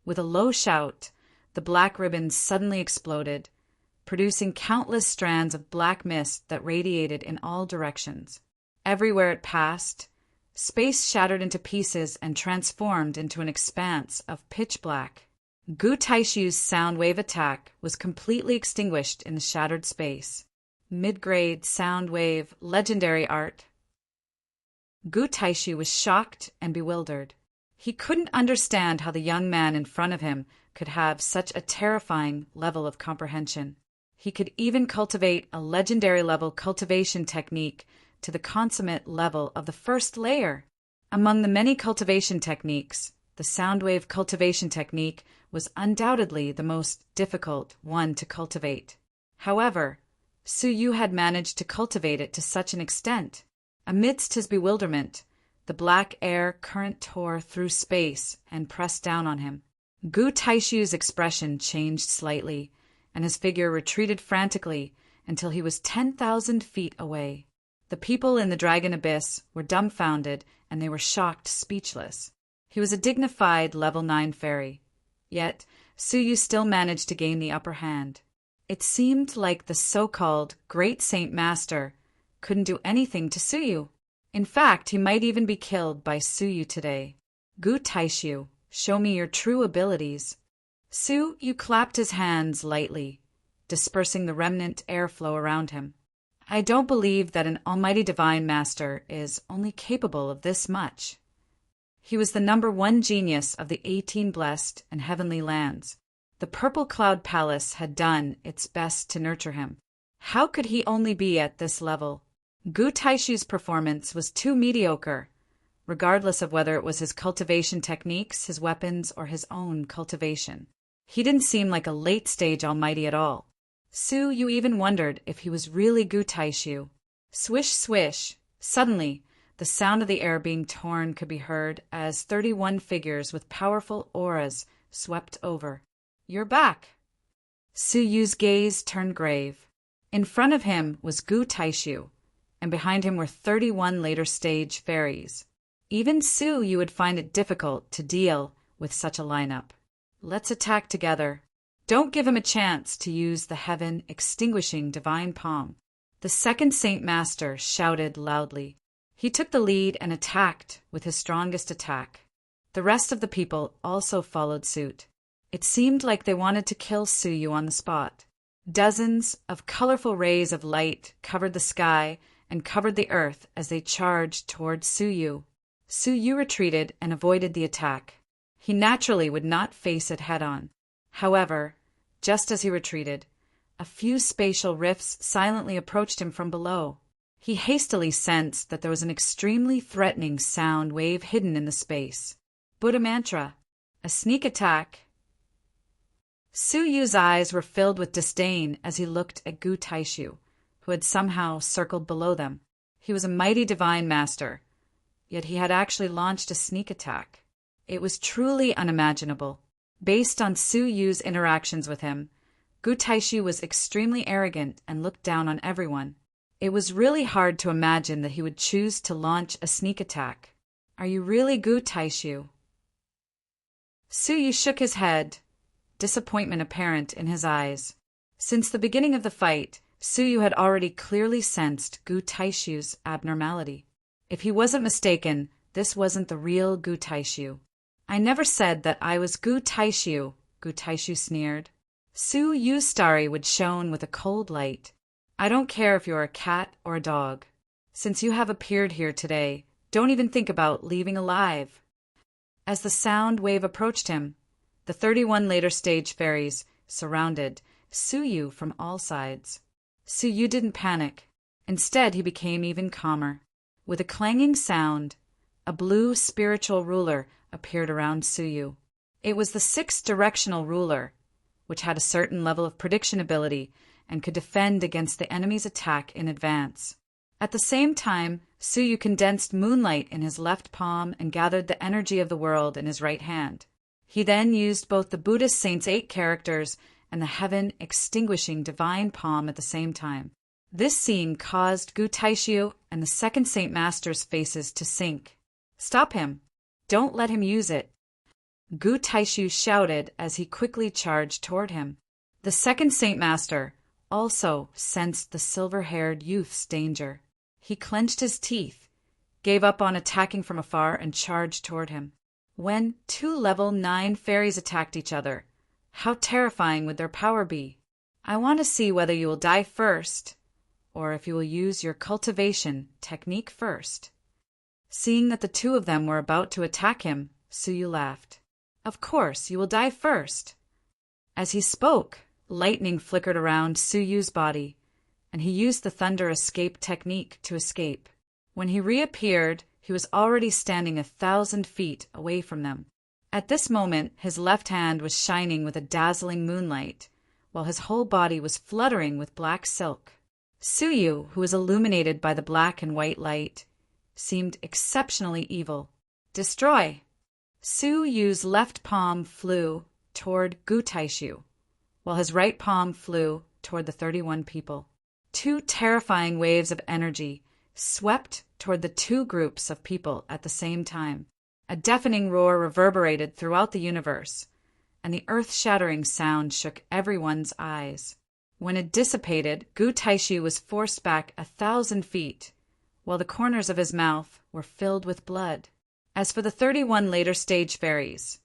With a low shout, the black ribbon suddenly exploded, producing countless strands of black mist that radiated in all directions. Everywhere it passed, space shattered into pieces and transformed into an expanse of pitch black. Gu Taishu's sound wave attack was completely extinguished in the shattered space. Mid-grade sound wave legendary art. Gu Taishu was shocked and bewildered. He couldn't understand how the young man in front of him could have such a terrifying level of comprehension. He could even cultivate a legendary level cultivation technique to the consummate level of the first layer. Among the many cultivation techniques, the sound wave cultivation technique was undoubtedly the most difficult one to cultivate. However, Su had managed to cultivate it to such an extent. Amidst his bewilderment, the black air current tore through space and pressed down on him. Gu Taishu's expression changed slightly, and his figure retreated frantically until he was 10,000 feet away. The people in the Dragon Abyss were dumbfounded, and they were shocked speechless. He was a dignified level 9 fairy. Yet, Su still managed to gain the upper hand. It seemed like the so-called Great Saint Master couldn't do anything to Su. In fact, he might even be killed by Su today. Gu Taishu, show me your true abilities. Su clapped his hands lightly, dispersing the remnant airflow around him. I don't believe that an almighty divine master is only capable of this much. He was the #1 genius of the 18 blessed and heavenly lands. The Purple Cloud Palace had done its best to nurture him. How could he only be at this level? Gu Taishu's performance was too mediocre, regardless of whether it was his cultivation techniques, his weapons, or his own cultivation. He didn't seem like a late-stage almighty at all. Su even wondered if he was really Gu Taishu. Swish, swish. Suddenly, the sound of the air being torn could be heard as 31 figures with powerful auras swept over. You're back. Su's gaze turned grave. In front of him was Gu Taishu, and behind him were 31 later-stage fairies. Even Su would find it difficult to deal with such a lineup. Let's attack together. Don't give him a chance to use the heaven-extinguishing divine palm. The second Saint Master shouted loudly. He took the lead and attacked with his strongest attack. The rest of the people also followed suit. It seemed like they wanted to kill Su on the spot. Dozens of colorful rays of light covered the sky and covered the earth as they charged toward Su. Su retreated and avoided the attack. He naturally would not face it head-on. However, just as he retreated, a few spatial rifts silently approached him from below. He hastily sensed that there was an extremely threatening sound wave hidden in the space. Buddha mantra. A sneak attack. Su's eyes were filled with disdain as he looked at Gu Taishu, who had somehow circled below them. He was a mighty divine master, yet he had actually launched a sneak attack. It was truly unimaginable. Based on Su's interactions with him, Gu Taishu was extremely arrogant and looked down on everyone. It was really hard to imagine that he would choose to launch a sneak attack. Are you really Gu Taishu? Su shook his head, disappointment apparent in his eyes. Since the beginning of the fight, Su had already clearly sensed Gu Taishu's abnormality. If he wasn't mistaken, this wasn't the real Gu Taishu. I never said that I was Gu Taishu, Gu Taishu sneered. Su's starry would shone with a cold light. I don't care if you're a cat or a dog. Since you have appeared here today, don't even think about leaving alive. As the sound wave approached him, the 31 later stage fairies surrounded Su from all sides. Su didn't panic. Instead, he became even calmer. With a clanging sound, a blue spiritual ruler appeared around Su. It was the 6th directional ruler, which had a certain level of prediction ability and could defend against the enemy's attack in advance. At the same time, Su condensed moonlight in his left palm and gathered the energy of the world in his right hand. He then used both the Buddhist Saints' 8 characters and the heaven-extinguishing divine palm at the same time. This scene caused Gu Taishu and the second Saint Master's faces to sink. Stop him! Don't let him use it! Gu Taishu shouted as he quickly charged toward him. The second Saint Master also sensed the silver-haired youth's danger. He clenched his teeth, gave up on attacking from afar, and charged toward him. When 2 level 9 fairies attacked each other, how terrifying would their power be? I want to see whether you will die first, or if you will use your cultivation technique first. Seeing that the 2 of them were about to attack him, Su laughed. Of course, you will die first. As he spoke, lightning flickered around Su's body, and he used the thunder escape technique to escape. When he reappeared, he was already standing 1,000 feet away from them. At this moment, his left hand was shining with a dazzling moonlight, while his whole body was fluttering with black silk. Suyu, who was illuminated by the black and white light, seemed exceptionally evil. Destroy! Su-yu's left palm flew toward Gu Taishu, while his right palm flew toward the 31 people. Two terrifying waves of energy swept toward the two groups of people at the same time. A deafening roar reverberated throughout the universe, and the earth-shattering sound shook everyone's eyes. When it dissipated, Gu Taishu was forced back 1,000 feet, while the corners of his mouth were filled with blood. As for the 31 later stage fairies,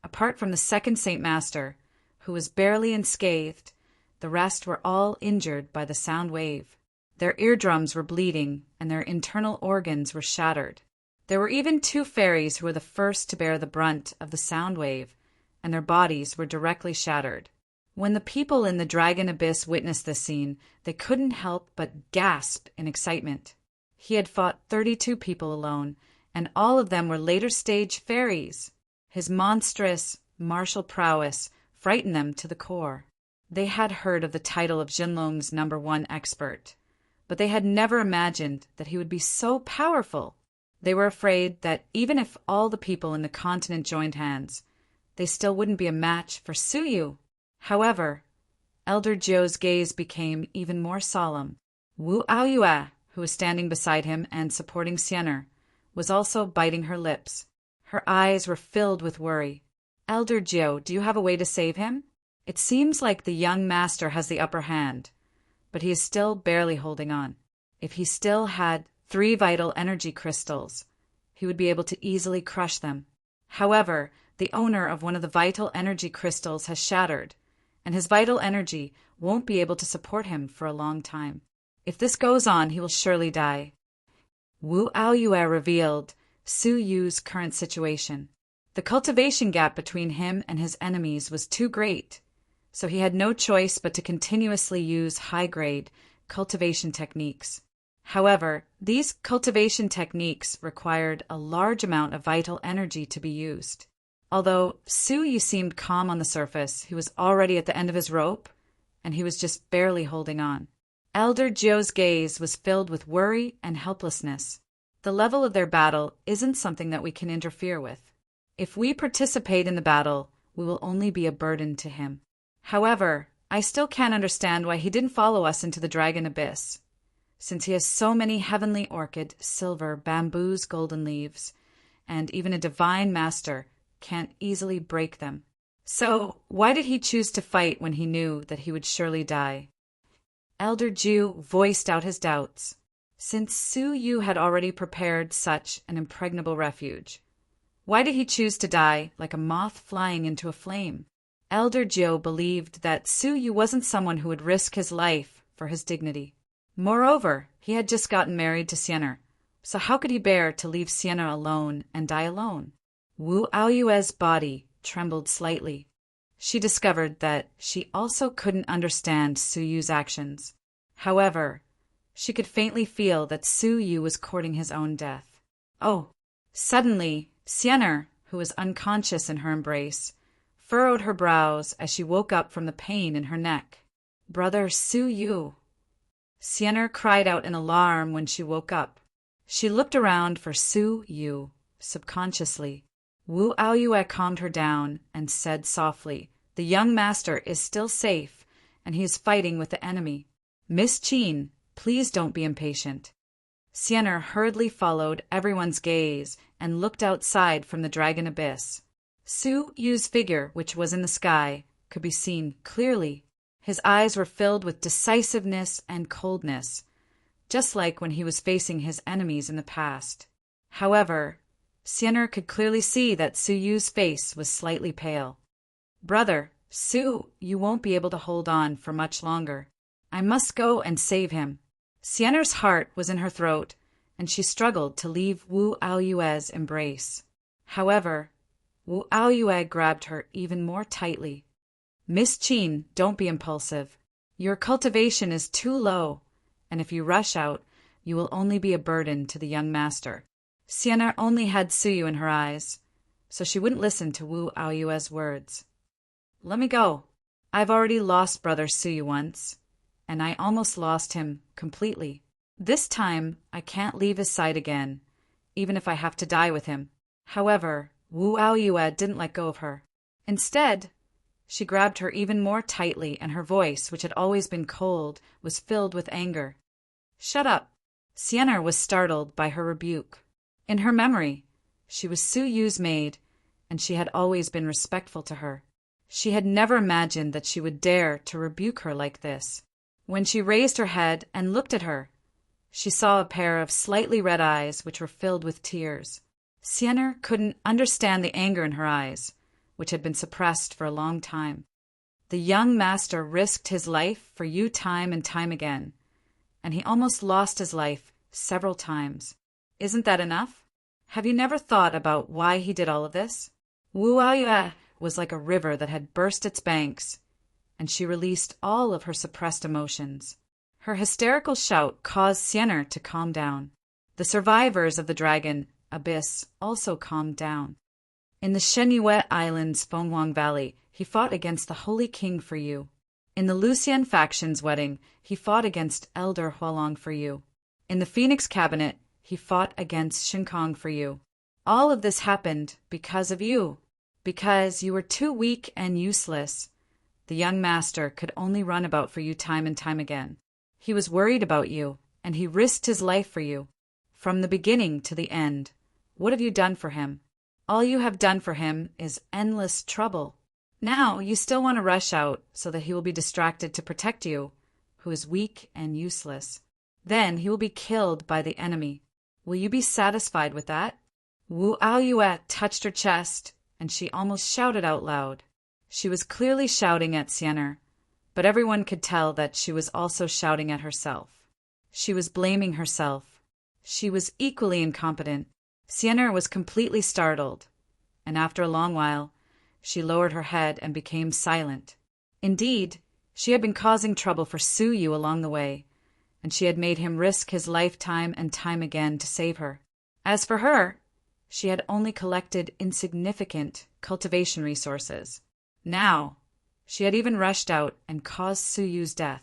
apart from the second Saint Master, who was barely unscathed, the rest were all injured by the sound wave. Their eardrums were bleeding, and their internal organs were shattered. There were even 2 fairies who were the first to bear the brunt of the sound wave, and their bodies were directly shattered. When the people in the Dragon Abyss witnessed this scene, they couldn't help but gasp in excitement. He had fought 32 people alone, and all of them were later stage fairies. His monstrous, martial prowess frightened them to the core. They had heard of the title of Jinlong's #1 expert, but they had never imagined that he would be so powerful. They were afraid that even if all the people in the continent joined hands, they still wouldn't be a match for Suyu. However, Elder Zhou's gaze became even more solemn. Wu Aoyue, who was standing beside him and supporting Xianer, was also biting her lips. Her eyes were filled with worry. Elder Zhou, do you have a way to save him? It seems like the young master has the upper hand, but he is still barely holding on. If he still had 3 vital energy crystals, he would be able to easily crush them. However, the owner of one of the vital energy crystals has shattered, and his vital energy won't be able to support him for a long time. If this goes on, he will surely die. Wu Aoyue revealed Su-yu's current situation. The cultivation gap between him and his enemies was too great, so he had no choice but to continuously use high-grade cultivation techniques. However, these cultivation techniques required a large amount of vital energy to be used. Although Su-yu seemed calm on the surface, he was already at the end of his rope, and he was just barely holding on. Elder Zhou's gaze was filled with worry and helplessness. The level of their battle isn't something that we can interfere with. If we participate in the battle, we will only be a burden to him. However, I still can't understand why he didn't follow us into the Dragon Abyss, since he has so many heavenly orchid, silver, bamboos, golden leaves, and even a divine master can't easily break them. So, why did he choose to fight when he knew that he would surely die? Elder Zhou voiced out his doubts. Since Su-yu had already prepared such an impregnable refuge, why did he choose to die like a moth flying into a flame? Elder Zhou believed that Su-yu wasn't someone who would risk his life for his dignity. Moreover, he had just gotten married to Xianer, so how could he bear to leave Xianer alone and die alone? Wu Aoyue's body trembled slightly. She discovered that she also couldn't understand Su-yu's actions. However, she could faintly feel that Su-yu was courting his own death. Oh! Suddenly, Xianer, who was unconscious in her embrace, furrowed her brows as she woke up from the pain in her neck. Brother Su-yu! Xianer cried out in alarm when she woke up. She looked around for Su-yu, subconsciously. Wu Aoyue calmed her down and said softly, "The young master is still safe, and he is fighting with the enemy. Miss Qin, please don't be impatient." Xianer hurriedly followed everyone's gaze and looked outside from the Dragon Abyss. Su-yu's figure, which was in the sky, could be seen clearly. His eyes were filled with decisiveness and coldness, just like when he was facing his enemies in the past. However, Xianer could clearly see that Su-yu's face was slightly pale. "Brother, Su, you won't be able to hold on for much longer. I must go and save him." Xianer's heart was in her throat, and she struggled to leave Wu Aoyue's embrace. However, Wu Aoyue grabbed her even more tightly. "Miss Qin, don't be impulsive. Your cultivation is too low, and if you rush out, you will only be a burden to the young master." Xianer only had Suyu in her eyes, so she wouldn't listen to Wu Aoyue's words. "Let me go. I've already lost Brother Suyu once, and I almost lost him completely. This time, I can't leave his side again, even if I have to die with him." However, Wu Aoyue didn't let go of her. Instead, she grabbed her even more tightly, and her voice, which had always been cold, was filled with anger. "Shut up." Sienna was startled by her rebuke. In her memory, she was Su Yu's maid, and she had always been respectful to her. She had never imagined that she would dare to rebuke her like this. When she raised her head and looked at her, she saw a pair of slightly red eyes which were filled with tears. Sienna couldn't understand the anger in her eyes, which had been suppressed for a long time. The young master risked his life for you time and time again, and he almost lost his life several times. Isn't that enough? Have you never thought about why he did all of this? Wu Aoyue was like a river that had burst its banks, and she released all of her suppressed emotions. Her hysterical shout caused Sienna to calm down. The survivors of the dragon abyss also calmed down. In the Shenyue Islands Fenghuang Valley, he fought against the Holy King for you. In the Lucian faction's wedding, he fought against Elder Hualong for you. In the Phoenix Cabinet, he fought against Shinkong for you. All of this happened because of you. Because you were too weak and useless. The young master could only run about for you time and time again. He was worried about you, and he risked his life for you. From the beginning to the end, what have you done for him? All you have done for him is endless trouble. Now you still want to rush out so that he will be distracted to protect you, who is weak and useless. Then he will be killed by the enemy. Will you be satisfied with that? Wu Aoyue touched her chest, and she almost shouted out loud. She was clearly shouting at Sienna, but everyone could tell that she was also shouting at herself. She was blaming herself. She was equally incompetent. Sienna was completely startled, and after a long while, she lowered her head and became silent. Indeed, she had been causing trouble for Su Yu along the way, and she had made him risk his life time and time again to save her. As for her, she had only collected insignificant cultivation resources. Now, she had even rushed out and caused Su Yu's death.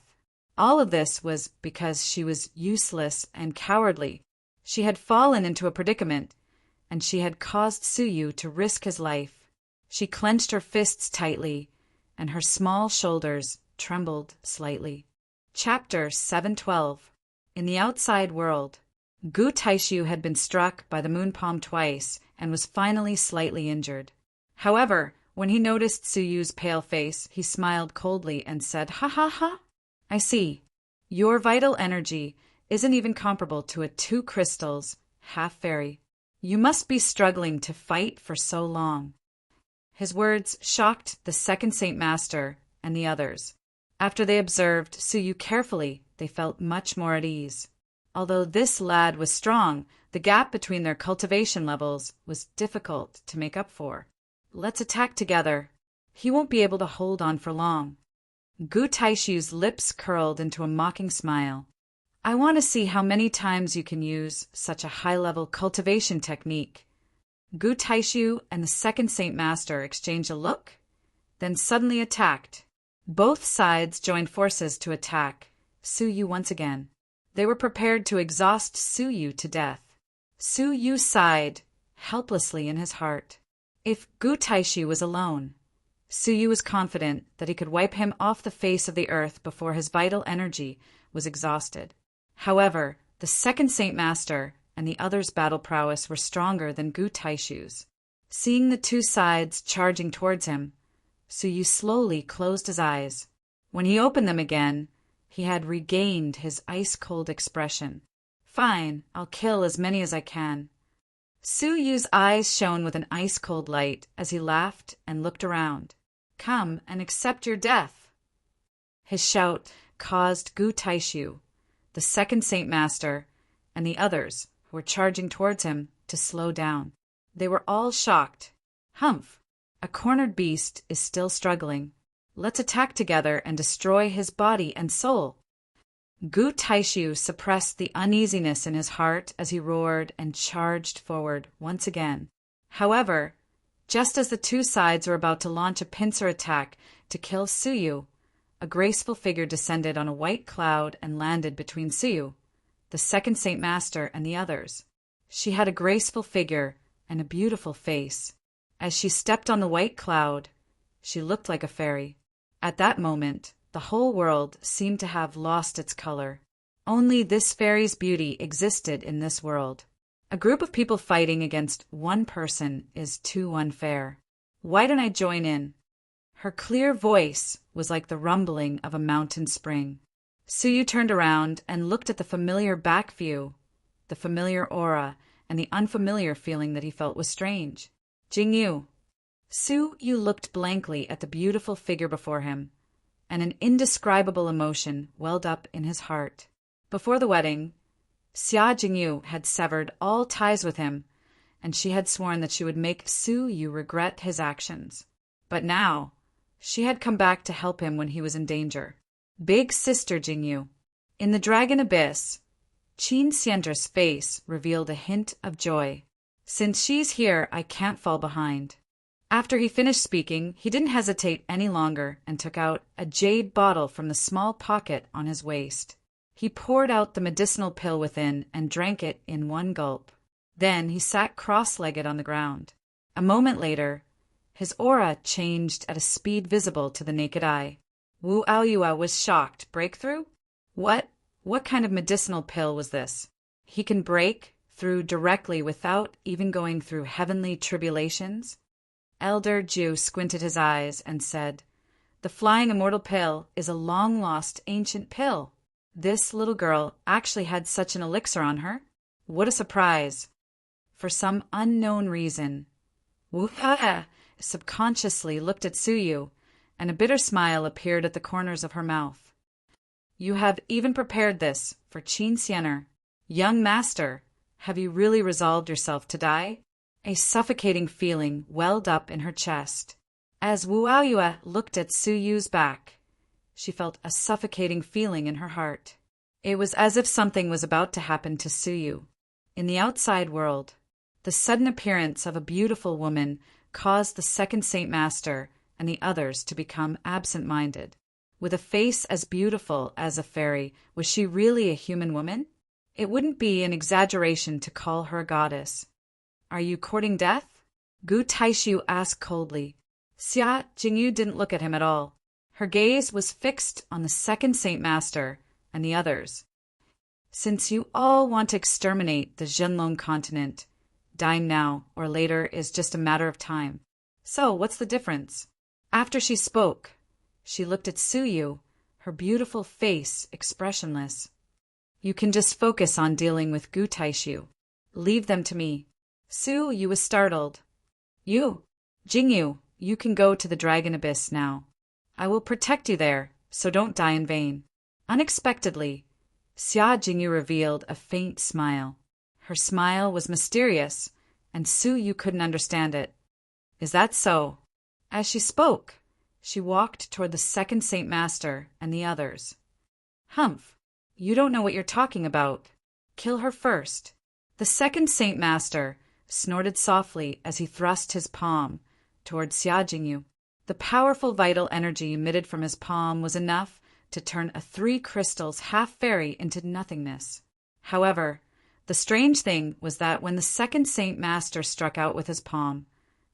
All of this was because she was useless and cowardly. She had fallen into a predicament, and she had caused Su Yu to risk his life. She clenched her fists tightly, and her small shoulders trembled slightly. Chapter 712. In the outside world, Gu Taishu had been struck by the moon palm twice and was finally slightly injured. However, when he noticed Su Yu's pale face, he smiled coldly and said, "Ha ha ha! I see. Your vital energy isn't even comparable to a 2 crystals, half-fairy. You must be struggling to fight for so long." His words shocked the second Saint Master and the others. After they observed Su Yu carefully, they felt much more at ease. Although this lad was strong, the gap between their cultivation levels was difficult to make up for. "Let's attack together. He won't be able to hold on for long." Gu Taishu's lips curled into a mocking smile. "I want to see how many times you can use such a high-level cultivation technique." Gu Taishu and the second Saint Master exchanged a look, then suddenly attacked. Both sides joined forces to attack Su Yu once again. They were prepared to exhaust Su Yu to death. Su Yu sighed helplessly in his heart. If Gu Taishu was alone, Su Yu was confident that he could wipe him off the face of the earth before his vital energy was exhausted. However, the second Saint Master and the others' battle prowess were stronger than Gu Taishu's. Seeing the two sides charging towards him, Su Yu slowly closed his eyes. When he opened them again, he had regained his ice-cold expression. "Fine, I'll kill as many as I can." Su Yu's eyes shone with an ice-cold light as he laughed and looked around. "Come and accept your death." His shout caused Gu Taishu, the second Saint Master, and the others who were charging towards him to slow down. They were all shocked. "Humph! A cornered beast is still struggling. Let's attack together and destroy his body and soul." Gu Taishu suppressed the uneasiness in his heart as he roared and charged forward once again. However, just as the two sides were about to launch a pincer attack to kill Su Yu, a graceful figure descended on a white cloud and landed between Suyu, the second Saint Master, and the others. She had a graceful figure and a beautiful face. As she stepped on the white cloud, she looked like a fairy. At that moment, the whole world seemed to have lost its color. Only this fairy's beauty existed in this world. A group of people fighting against one person is too unfair. Why don't I join in? Her clear voice was like the rumbling of a mountain spring. Suyu turned around and looked at the familiar back view, the familiar aura, and the unfamiliar feeling that he felt was strange. Jingyu. Suyu looked blankly at the beautiful figure before him, and an indescribable emotion welled up in his heart. Before the wedding, Xia Jingyu had severed all ties with him, and she had sworn that she would make Suyu regret his actions. But now, she had come back to help him when he was in danger. Big sister Jingyu. In the dragon abyss, Qin Xianzhe's face revealed a hint of joy. Since she's here, I can't fall behind. After he finished speaking, he didn't hesitate any longer and took out a jade bottle from the small pocket on his waist. He poured out the medicinal pill within and drank it in one gulp. Then he sat cross-legged on the ground. A moment later, his aura changed at a speed visible to the naked eye. Wu Aoyue was shocked. Breakthrough? What kind of medicinal pill was this? He can break through directly without even going through heavenly tribulations? Elder Ju squinted his eyes and said, "The flying immortal pill is a long-lost ancient pill. This little girl actually had such an elixir on her? What a surprise!" For some unknown reason, Wu Aoyue subconsciously looked at Suyu, and a bitter smile appeared at the corners of her mouth. "You have even prepared this for Qin Xian'er. Young master, have you really resolved yourself to die?" A suffocating feeling welled up in her chest. As Wu Aoyue looked at Suyu's back, she felt a suffocating feeling in her heart. It was as if something was about to happen to Suyu. In the outside world, the sudden appearance of a beautiful woman caused the second Saint Master and the others to become absent-minded. With a face as beautiful as a fairy, was she really a human woman? It wouldn't be an exaggeration to call her a goddess. "Are you courting death?" Gu Taishu asked coldly. Xia Jingyu didn't look at him at all. Her gaze was fixed on the second Saint Master and the others. "Since you all want to exterminate the Zhenlong continent, dying now or later is just a matter of time. So what's the difference?" After she spoke, she looked at Suyu, her beautiful face expressionless. "You can just focus on dealing with Gu Taishu. Leave them to me." Suyu was startled. Jingyu, you can go to the Dragon Abyss now. I will protect you there, so don't die in vain." Unexpectedly, Xia Jingyu revealed a faint smile. Her smile was mysterious, and Suyu couldn't understand it. "Is that so?" As she spoke, she walked toward the second Saint Master and the others. "Humph, you don't know what you're talking about. Kill her first." The second Saint Master snorted softly as he thrust his palm toward Xia Jingyu. The powerful vital energy emitted from his palm was enough to turn a 3 crystals half-fairy into nothingness. However, the strange thing was that when the second Saint Master struck out with his palm,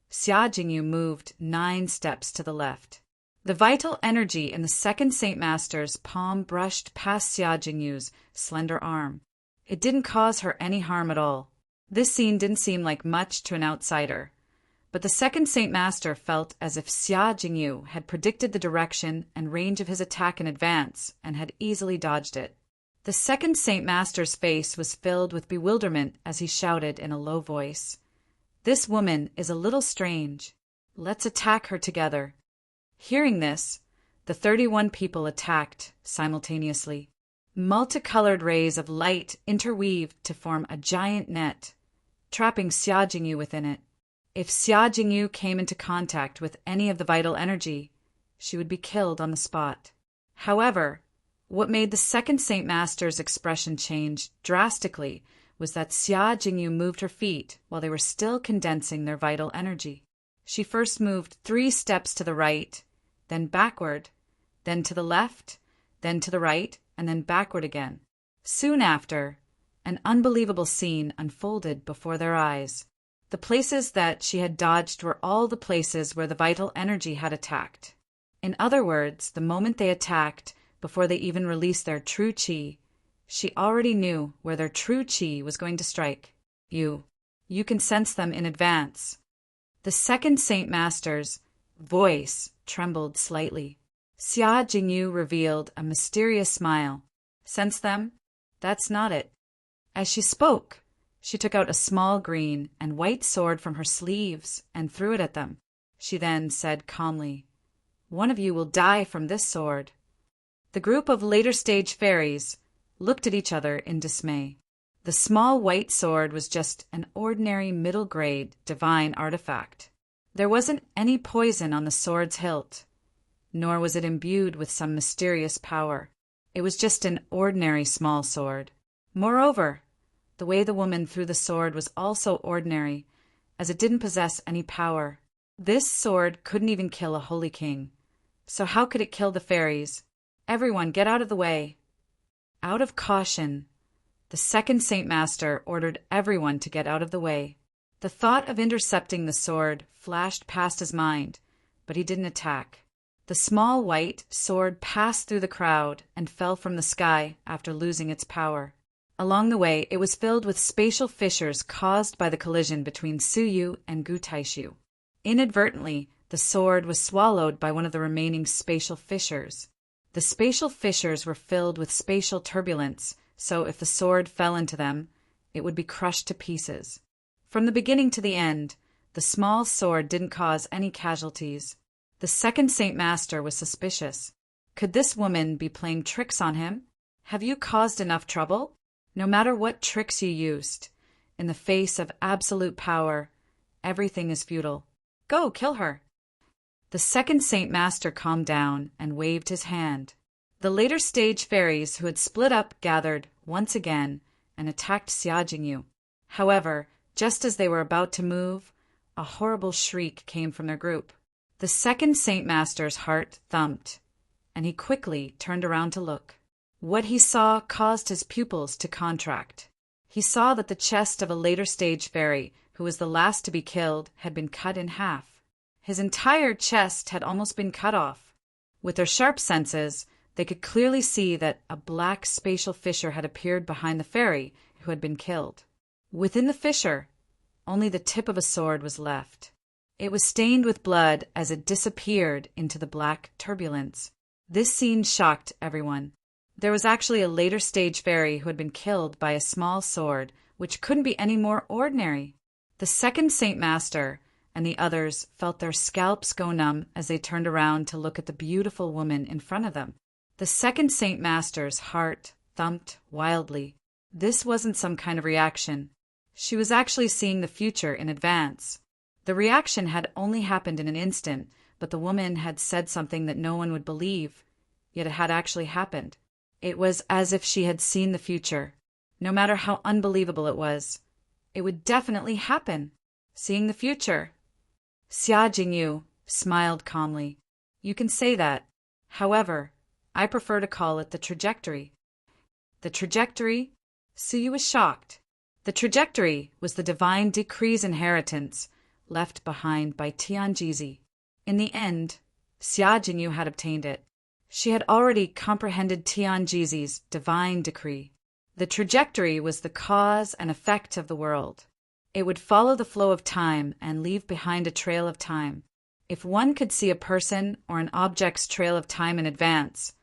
Xia Jingyu moved 9 steps to the left. The vital energy in the second Saint Master's palm brushed past Xia Jingyu's slender arm. It didn't cause her any harm at all. This scene didn't seem like much to an outsider, but the second Saint Master felt as if Xia Jingyu had predicted the direction and range of his attack in advance and had easily dodged it. The second Saint Master's face was filled with bewilderment as he shouted in a low voice, "This woman is a little strange. Let's attack her together." Hearing this, the 31 people attacked simultaneously. Multicolored rays of light interweaved to form a giant net, trapping Xia Jingyu within it. If Xia Jingyu came into contact with any of the vital energy, she would be killed on the spot. However, what made the second Saint Master's expression change drastically was that Xia Jingyu moved her feet while they were still condensing their vital energy. She first moved 3 steps to the right, then backward, then to the left, then to the right, and then backward again. Soon after, an unbelievable scene unfolded before their eyes. The places that she had dodged were all the places where the vital energy had attacked. In other words, the moment they attacked, before they even released their true chi, she already knew where their true chi was going to strike. You can sense them in advance. The second Saint Master's voice trembled slightly. Xia Jingyu revealed a mysterious smile. Sense them? That's not it. As she spoke, she took out a small green and white sword from her sleeves and threw it at them. She then said calmly, "One of you will die from this sword." The group of later-stage fairies looked at each other in dismay. The small white sword was just an ordinary middle-grade divine artifact. There wasn't any poison on the sword's hilt, nor was it imbued with some mysterious power. It was just an ordinary small sword. Moreover, the way the woman threw the sword was also ordinary, as it didn't possess any power. This sword couldn't even kill a holy king. So how could it kill the fairies? Everyone, get out of the way. Out of caution, the second Saint Master ordered everyone to get out of the way. The thought of intercepting the sword flashed past his mind, but he didn't attack. The small white sword passed through the crowd and fell from the sky after losing its power. Along the way, it was filled with spatial fissures caused by the collision between Suyu and Gu Taishu. Inadvertently, the sword was swallowed by one of the remaining spatial fissures. The spatial fissures were filled with spatial turbulence, so if the sword fell into them, it would be crushed to pieces. From the beginning to the end, the small sword didn't cause any casualties. The second Saint Master was suspicious. Could this woman be playing tricks on him? Have you caused enough trouble? No matter what tricks you used, in the face of absolute power, everything is futile. Go, kill her. The second Saint Master calmed down and waved his hand. The later stage fairies who had split up gathered once again and attacked Xia Jingyu. However, just as they were about to move, a horrible shriek came from their group. The second Saint Master's heart thumped, and he quickly turned around to look. What he saw caused his pupils to contract. He saw that the chest of a later stage fairy, who was the last to be killed, had been cut in half. His entire chest had almost been cut off. With their sharp senses, they could clearly see that a black spatial fissure had appeared behind the fairy who had been killed. Within the fissure, only the tip of a sword was left. It was stained with blood as it disappeared into the black turbulence. This scene shocked everyone. There was actually a later stage fairy who had been killed by a small sword, which couldn't be any more ordinary. The second Saint Master and the others felt their scalps go numb as they turned around to look at the beautiful woman in front of them. The second Saint Master's heart thumped wildly. This wasn't some kind of reaction. She was actually seeing the future in advance. The reaction had only happened in an instant, but the woman had said something that no one would believe, yet it had actually happened. It was as if she had seen the future. No matter how unbelievable it was, it would definitely happen. Seeing the future. Xia Jingyu smiled calmly. You can say that. However, I prefer to call it the trajectory. The trajectory? Suyu was shocked. The trajectory was the divine decree's inheritance left behind by Tianjizi. In the end, Xia Jingyu had obtained it. She had already comprehended Tianjizi's divine decree. The trajectory was the cause and effect of the world. It would follow the flow of time and leave behind a trail of time. If one could see a person or an object's trail of time in advance,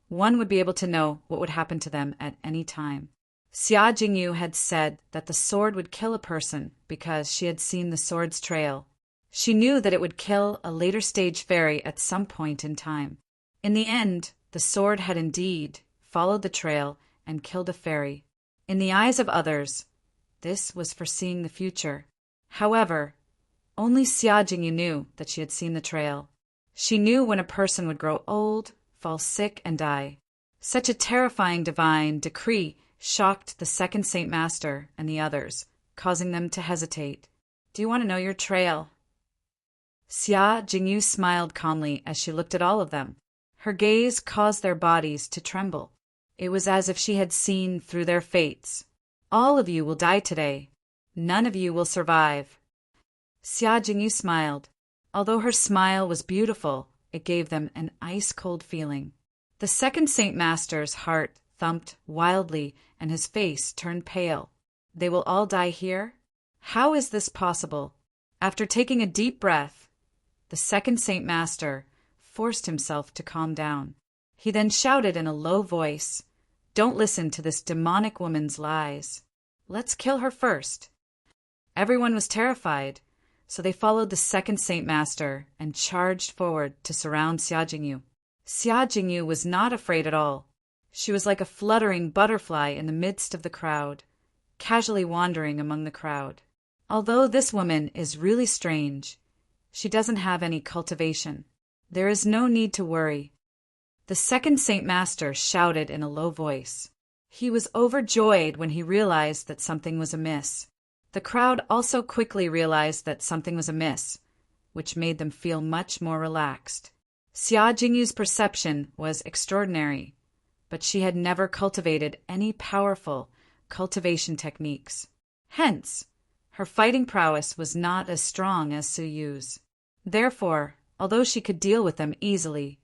one would be able to know what would happen to them at any time. Xia Jingyu had said that the sword would kill a person because she had seen the sword's trail. She knew that it would kill a later stage fairy at some point in time. In the end, the sword had indeed followed the trail and killed a fairy. In the eyes of others, this was foreseeing the future. However, only Xia Jingyu knew that she had seen the trail. She knew when a person would grow old, fall sick, and die. Such a terrifying divine decree shocked the second Saint Master and the others, causing them to hesitate. Do you want to know your trail? Xia Jingyu smiled calmly as she looked at all of them. Her gaze caused their bodies to tremble. It was as if she had seen through their fates. All of you will die today. None of you will survive. Xia Jingyu smiled. Although her smile was beautiful, it gave them an ice-cold feeling. The second Saint Master's heart thumped wildly and his face turned pale. They will all die here? How is this possible? After taking a deep breath, the second Saint Master forced himself to calm down. He then shouted in a low voice, "Don't listen to this demonic woman's lies. Let's kill her first." Everyone was terrified, so they followed the second Saint Master and charged forward to surround Xia Jingyu. Xia Jingyu was not afraid at all. She was like a fluttering butterfly in the midst of the crowd, casually wandering among the crowd. Although this woman is really strange, she doesn't have any cultivation. There is no need to worry. The second Saint Master shouted in a low voice. He was overjoyed when he realized that something was amiss. The crowd also quickly realized that something was amiss, which made them feel much more relaxed. Xia Jingyu's perception was extraordinary, but she had never cultivated any powerful cultivation techniques. Hence, her fighting prowess was not as strong as Su Yu's. Therefore, although she could deal with them easily,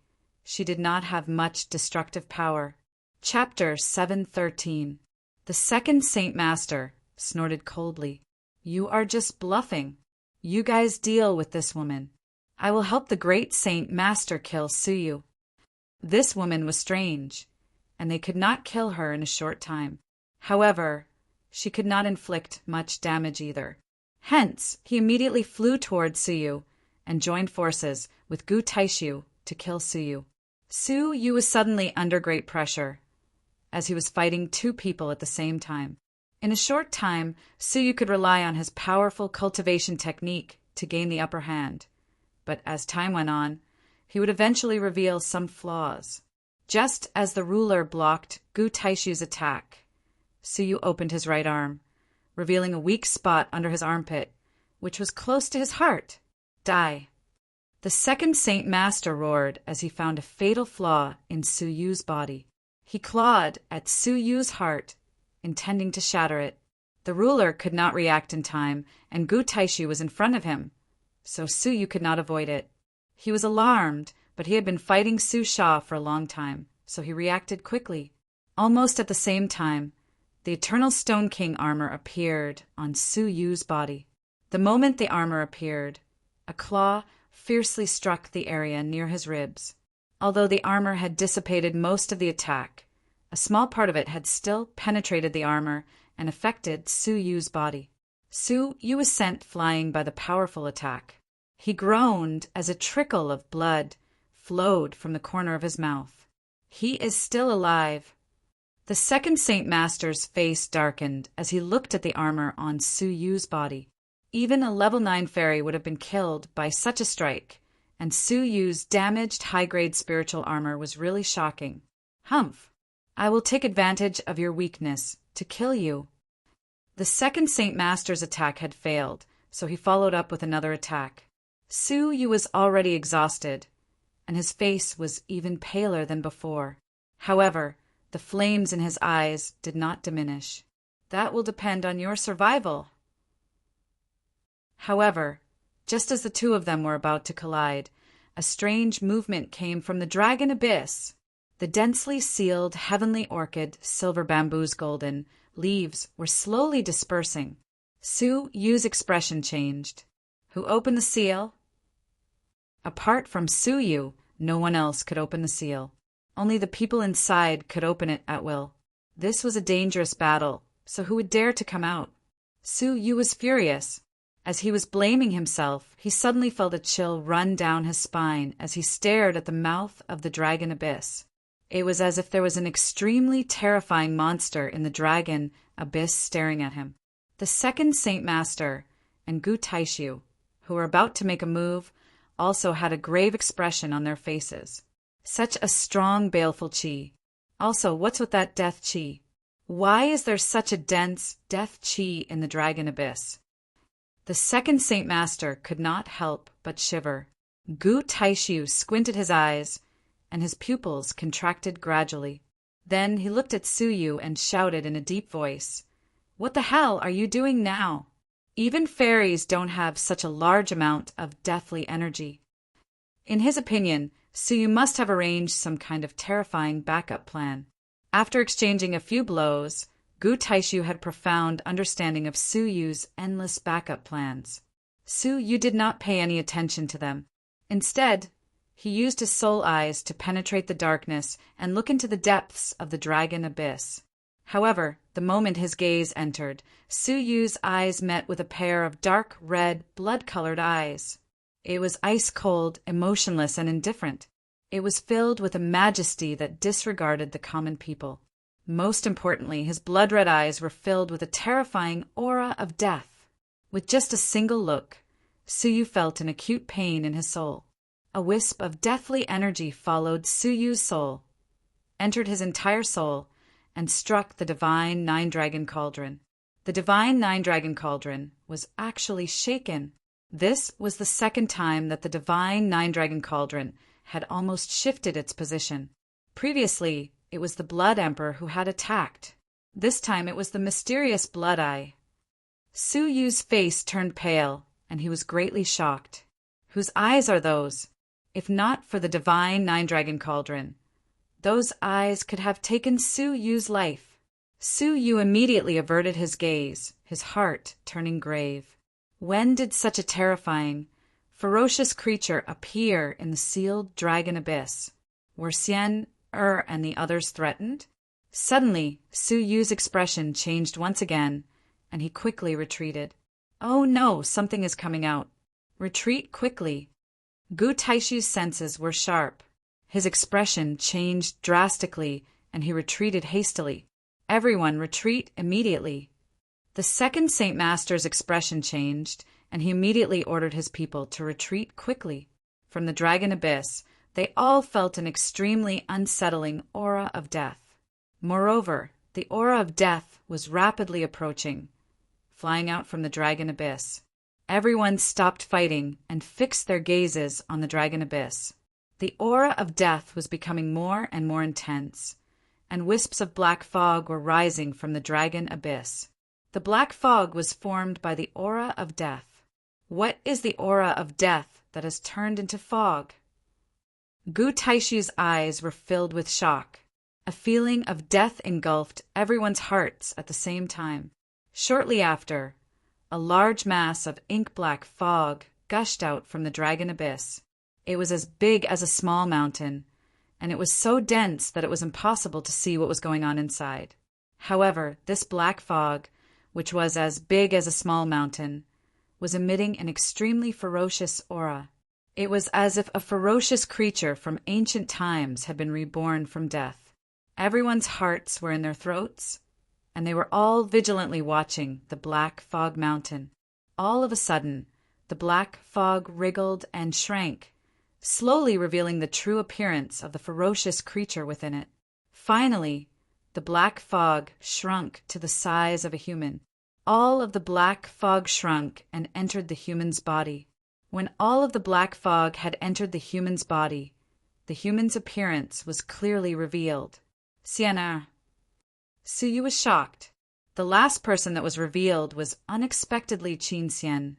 she did not have much destructive power. Chapter 713. The second Saint Master snorted coldly. "You are just bluffing. You guys deal with this woman. I will help the great Saint Master kill Su Yu." This woman was strange, and they could not kill her in a short time. However, she could not inflict much damage either. Hence, he immediately flew toward Su Yu and joined forces with Gu Taishu to kill Su Yu. Su Yu was suddenly under great pressure, as he was fighting two people at the same time. In a short time, Su Yu could rely on his powerful cultivation technique to gain the upper hand, but as time went on, he would eventually reveal some flaws. Just as the ruler blocked Gu Taishu's attack, Su Yu opened his right arm, revealing a weak spot under his armpit, which was close to his heart. "Die." The second Saint Master roared as he found a fatal flaw in Su Yu's body. He clawed at Su Yu's heart, intending to shatter it. The ruler could not react in time, and Gu Taishu was in front of him, so Su Yu could not avoid it. He was alarmed, but he had been fighting Su Sha for a long time, so he reacted quickly. Almost at the same time, the Eternal Stone King armor appeared on Su Yu's body. The moment the armor appeared, a claw fiercely struck the area near his ribs. Although the armor had dissipated most of the attack, a small part of it had still penetrated the armor and affected Su Yu's body. Su Yu was sent flying by the powerful attack. He groaned as a trickle of blood flowed from the corner of his mouth. He is still alive. The second Saint Master's face darkened as he looked at the armor on Su Yu's body. Even a level 9 fairy would have been killed by such a strike, and Su Yu's damaged high-grade spiritual armor was really shocking. "Humph! I will take advantage of your weakness to kill you." The second Saint Master's attack had failed, so he followed up with another attack. Su Yu was already exhausted, and his face was even paler than before. However, the flames in his eyes did not diminish. "That will depend on your survival." However, just as the two of them were about to collide, a strange movement came from the dragon abyss. The densely sealed heavenly orchid, silver bamboo's golden leaves were slowly dispersing. Su Yu's expression changed. "Who opened the seal?" Apart from Su Yu, no one else could open the seal. Only the people inside could open it at will. This was a dangerous battle, so who would dare to come out? Su Yu was furious. As he was blaming himself, he suddenly felt a chill run down his spine as he stared at the mouth of the dragon abyss. It was as if there was an extremely terrifying monster in the dragon abyss staring at him. The second Saint Master and Gu Taishu, who were about to make a move, also had a grave expression on their faces. Such a strong, baleful chi. Also, what's with that death chi? Why is there such a dense death chi in the dragon abyss? The second Saint Master could not help but shiver. Gu Taishu squinted his eyes and his pupils contracted gradually. Then he looked at Suyu and shouted in a deep voice, "What the hell are you doing now? Even fairies don't have such a large amount of deathly energy." In his opinion, Suyu must have arranged some kind of terrifying backup plan. After exchanging a few blows, Gu Taishu had profound understanding of Suyu's endless backup plans. Suyu did not pay any attention to them. Instead, he used his soul eyes to penetrate the darkness and look into the depths of the dragon abyss. However, the moment his gaze entered, Suyu's eyes met with a pair of dark red, blood-colored eyes. It was ice-cold, emotionless, and indifferent. It was filled with a majesty that disregarded the common people. Most importantly, his blood-red eyes were filled with a terrifying aura of death. With just a single look, Suyu felt an acute pain in his soul. A wisp of deathly energy followed Suyu's soul, entered his entire soul, and struck the divine Nine-Dragon Cauldron. The divine Nine-Dragon Cauldron was actually shaken. This was the second time that the divine Nine-Dragon Cauldron had almost shifted its position. Previously, it was the Blood Emperor who had attacked. This time it was the mysterious Blood Eye. Suyu's face turned pale, and he was greatly shocked. Whose eyes are those? If not for the divine Nine-Dragon Cauldron, those eyes could have taken Suyu's life. Suyu immediately averted his gaze, his heart turning grave. When did such a terrifying, ferocious creature appear in the sealed dragon abyss? Were Xian, and the others threatened? Suddenly, Suyu's expression changed once again, and he quickly retreated. "Oh no, something is coming out. Retreat quickly." Gu Taishu's senses were sharp. His expression changed drastically, and he retreated hastily. "Everyone retreat immediately." The second Saint Master's expression changed, and he immediately ordered his people to retreat quickly. From the dragon abyss, they all felt an extremely unsettling aura of death. Moreover, the aura of death was rapidly approaching, flying out from the dragon abyss. Everyone stopped fighting and fixed their gazes on the dragon abyss. The aura of death was becoming more and more intense, and wisps of black fog were rising from the dragon abyss. The black fog was formed by the aura of death. What is the aura of death that has turned into fog? Gu Taishu's eyes were filled with shock. A feeling of death engulfed everyone's hearts at the same time. Shortly after, a large mass of ink-black fog gushed out from the dragon abyss. It was as big as a small mountain, and it was so dense that it was impossible to see what was going on inside. However, this black fog, which was as big as a small mountain, was emitting an extremely ferocious aura. It was as if a ferocious creature from ancient times had been reborn from death. Everyone's hearts were in their throats, and they were all vigilantly watching the black fog mountain. All of a sudden, the black fog wriggled and shrank, slowly revealing the true appearance of the ferocious creature within it. Finally, the black fog shrunk to the size of a human. All of the black fog shrunk and entered the human's body. When all of the black fog had entered the human's body, the human's appearance was clearly revealed. Sienna. Suyu was shocked. The last person that was revealed was unexpectedly Qin Xian.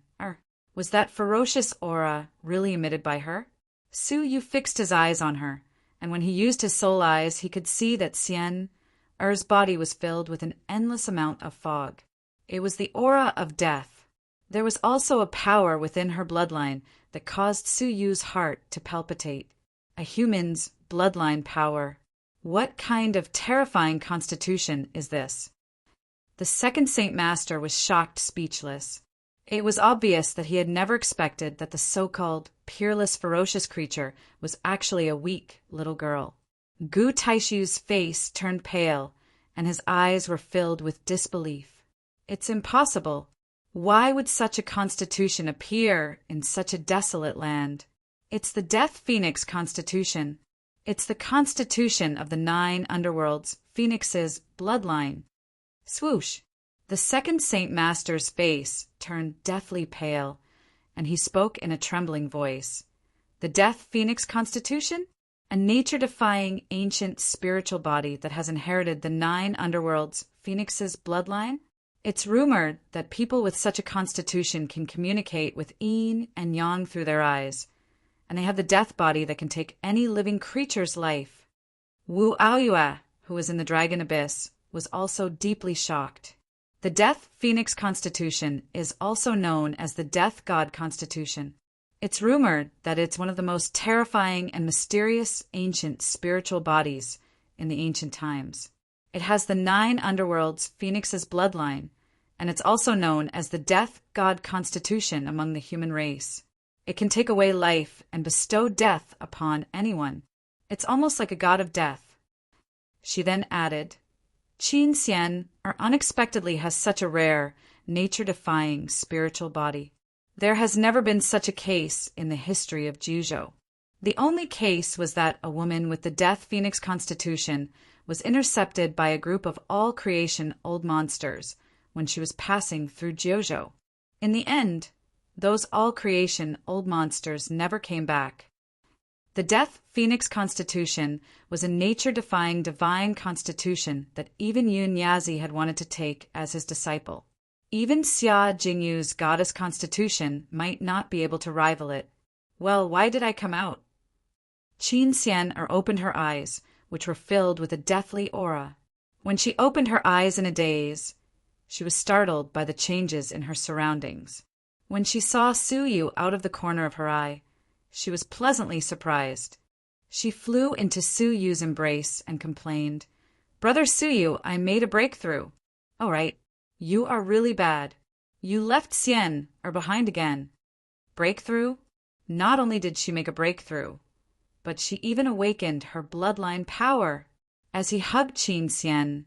Was that ferocious aura really emitted by her? Suyu fixed his eyes on her, and when he used his soul eyes, he could see that Xian-er's body was filled with an endless amount of fog. It was the aura of death. There was also a power within her bloodline that caused Suyu's heart to palpitate. A human's bloodline power. What kind of terrifying constitution is this? The second Saint Master was shocked speechless. It was obvious that he had never expected that the so-called peerless ferocious creature was actually a weak little girl. Gu Taishu's face turned pale, and his eyes were filled with disbelief. It's impossible. Why would such a constitution appear in such a desolate land? It's the Death Phoenix Constitution. It's the constitution of the 9 underworlds, Phoenix's bloodline. Swoosh! The second Saint Master's face turned deathly pale, and he spoke in a trembling voice. The Death Phoenix Constitution? a nature-defying ancient spiritual body that has inherited the 9 underworlds Phoenix's bloodline? It's rumored that people with such a constitution can communicate with yin and yang through their eyes, and they have the death body that can take any living creature's life. Wu Aoyue, who was in the Dragon Abyss, was also deeply shocked. The Death Phoenix Constitution is also known as the Death God Constitution. It's rumored that it's one of the most terrifying and mysterious ancient spiritual bodies in the ancient times. It has the 9 underworlds Phoenix's bloodline, and it's also known as the Death God Constitution among the human race. It can take away life and bestow death upon anyone. It's almost like a god of death. She then added, Qin Xian unexpectedly has such a rare, nature-defying spiritual body. There has never been such a case in the history of Juzhou. The only case was that a woman with the Death Phoenix Constitution was intercepted by a group of all-creation old monsters when she was passing through Juzhou. In the end, those all-creation old monsters never came back. The Death Phoenix Constitution was a nature-defying divine constitution that even Yun Yazi had wanted to take as his disciple. Even Xia Jingyu's goddess constitution might not be able to rival it. Well, why did I come out? Qin Xian opened her eyes, which were filled with a deathly aura. When she opened her eyes in a daze, she was startled by the changes in her surroundings. When she saw Su Yu out of the corner of her eye, she was pleasantly surprised. She flew into Su Yu's embrace and complained, "Brother Su Yu, I made a breakthrough." "All right. You are really bad. You left Xian behind again." Breakthrough? Not only did she make a breakthrough, but she even awakened her bloodline power. As he hugged Qin Xian,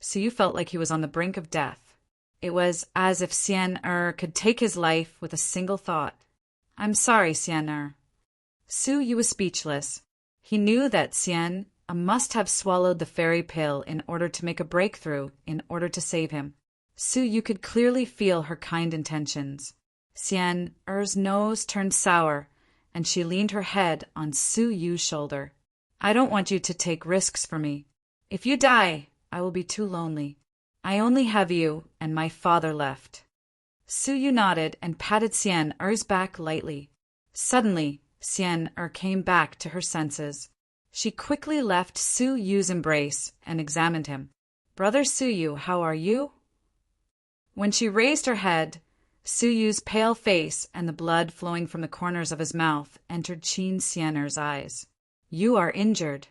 Su Yu felt like he was on the brink of death. It was as if Xian could take his life with a single thought. "I'm sorry, Xian." Su Yu was speechless. He knew that Xian must have swallowed the fairy pill in order to make a breakthrough, in order to save him. Su Yu could clearly feel her kind intentions. Xian's nose turned sour, and she leaned her head on Su Yu's shoulder. "I don't want you to take risks for me. If you die, I will be too lonely. I only have you and my father left." Su Yu nodded and patted Xian's back lightly. Suddenly, Xian came back to her senses. She quickly left Su Yu's embrace and examined him. "Brother Su Yu, how are you?" When she raised her head, Su Yu's pale face and the blood flowing from the corners of his mouth entered Qin Xian's eyes. "You are injured."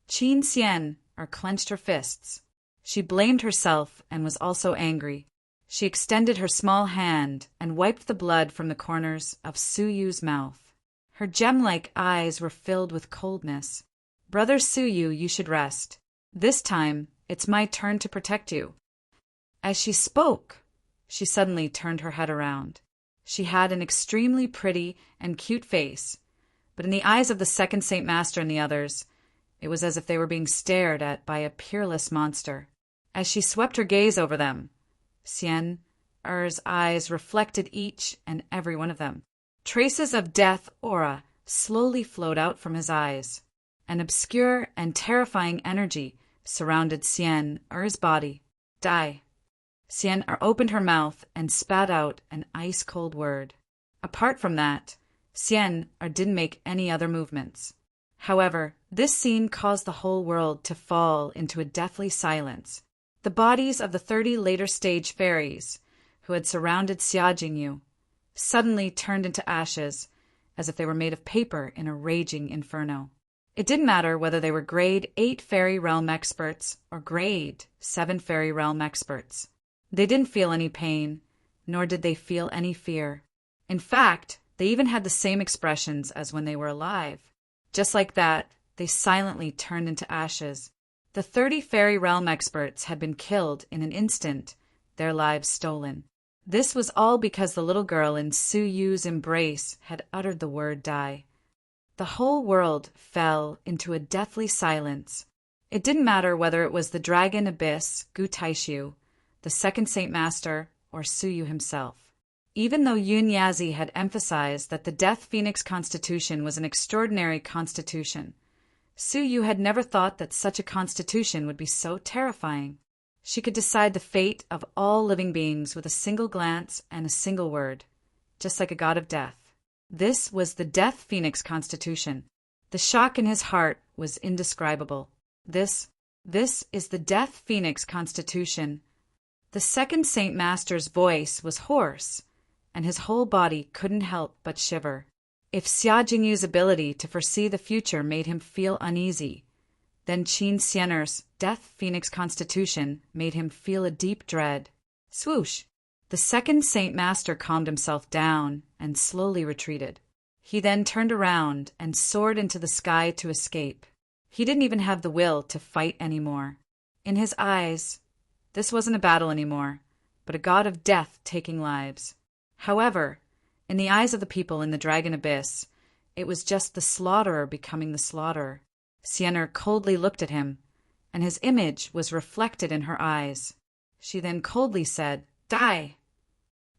Qin Xian clenched her fists. She blamed herself and was also angry. She extended her small hand and wiped the blood from the corners of Su Yu's mouth. Her gem-like eyes were filled with coldness. "Brother Su Yu, you should rest. This time, it's my turn to protect you." As she spoke, she suddenly turned her head around. She had an extremely pretty and cute face, but in the eyes of the second Saint Master and the others, it was as if they were being stared at by a peerless monster. As she swept her gaze over them, Xian's eyes reflected each and every one of them. Traces of death aura slowly flowed out from his eyes. An obscure and terrifying energy surrounded Xian's body. "Die." Xian opened her mouth and spat out an ice-cold word. Apart from that, Xian didn't make any other movements. However, this scene caused the whole world to fall into a deathly silence. The bodies of the 30 later stage fairies, who had surrounded Xia Jingyu, suddenly turned into ashes, as if they were made of paper in a raging inferno. It didn't matter whether they were grade 8 fairy realm experts or grade 7 fairy realm experts. They didn't feel any pain, nor did they feel any fear. In fact, they even had the same expressions as when they were alive. Just like that, they silently turned into ashes. The 30 fairy realm experts had been killed in an instant, their lives stolen. This was all because the little girl in Su Yu's embrace had uttered the word "die." The whole world fell into a deathly silence. It didn't matter whether it was the Dragon Abyss, Gu Taishu, the second Saint Master, or Su Yu himself. Even though Yun Yazi had emphasized that the Death Phoenix Constitution was an extraordinary constitution, Su Yu had never thought that such a constitution would be so terrifying. She could decide the fate of all living beings with a single glance and a single word, just like a god of death. This was the Death Phoenix Constitution. The shock in his heart was indescribable. This is the Death Phoenix Constitution. The second Saint Master's voice was hoarse, and his whole body couldn't help but shiver. If Xia Jingyu's ability to foresee the future made him feel uneasy, then Qin Xianer's Death Phoenix Constitution made him feel a deep dread. Swoosh! The second Saint Master calmed himself down and slowly retreated. He then turned around and soared into the sky to escape. He didn't even have the will to fight anymore. In his eyes, this wasn't a battle anymore, but a god of death taking lives. However, in the eyes of the people in the Dragon Abyss, it was just the slaughterer becoming the slaughterer. Xiener coldly looked at him, and his image was reflected in her eyes. She then coldly said, "Die!"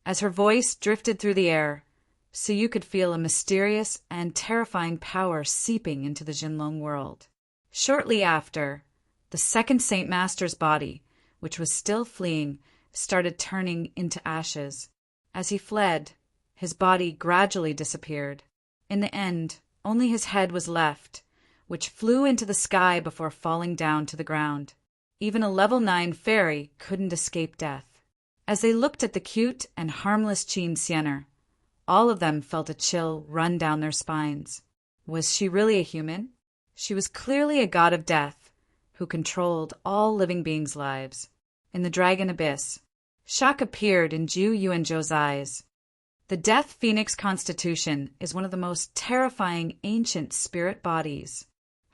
As her voice drifted through the air, Su Yu could feel a mysterious and terrifying power seeping into the Jinlong world. Shortly after, the second Saint Master's body, which was still fleeing, started turning into ashes. As he fled, his body gradually disappeared. In the end, only his head was left, which flew into the sky before falling down to the ground. Even a level 9 fairy couldn't escape death. As they looked at the cute and harmless Qin Xiener, all of them felt a chill run down their spines. Was she really a human? She was clearly a god of death, who controlled all living beings' lives. In the Dragon Abyss, shock appeared in Zhu Yuanzhou's eyes. The Death Phoenix Constitution is one of the most terrifying ancient spirit bodies.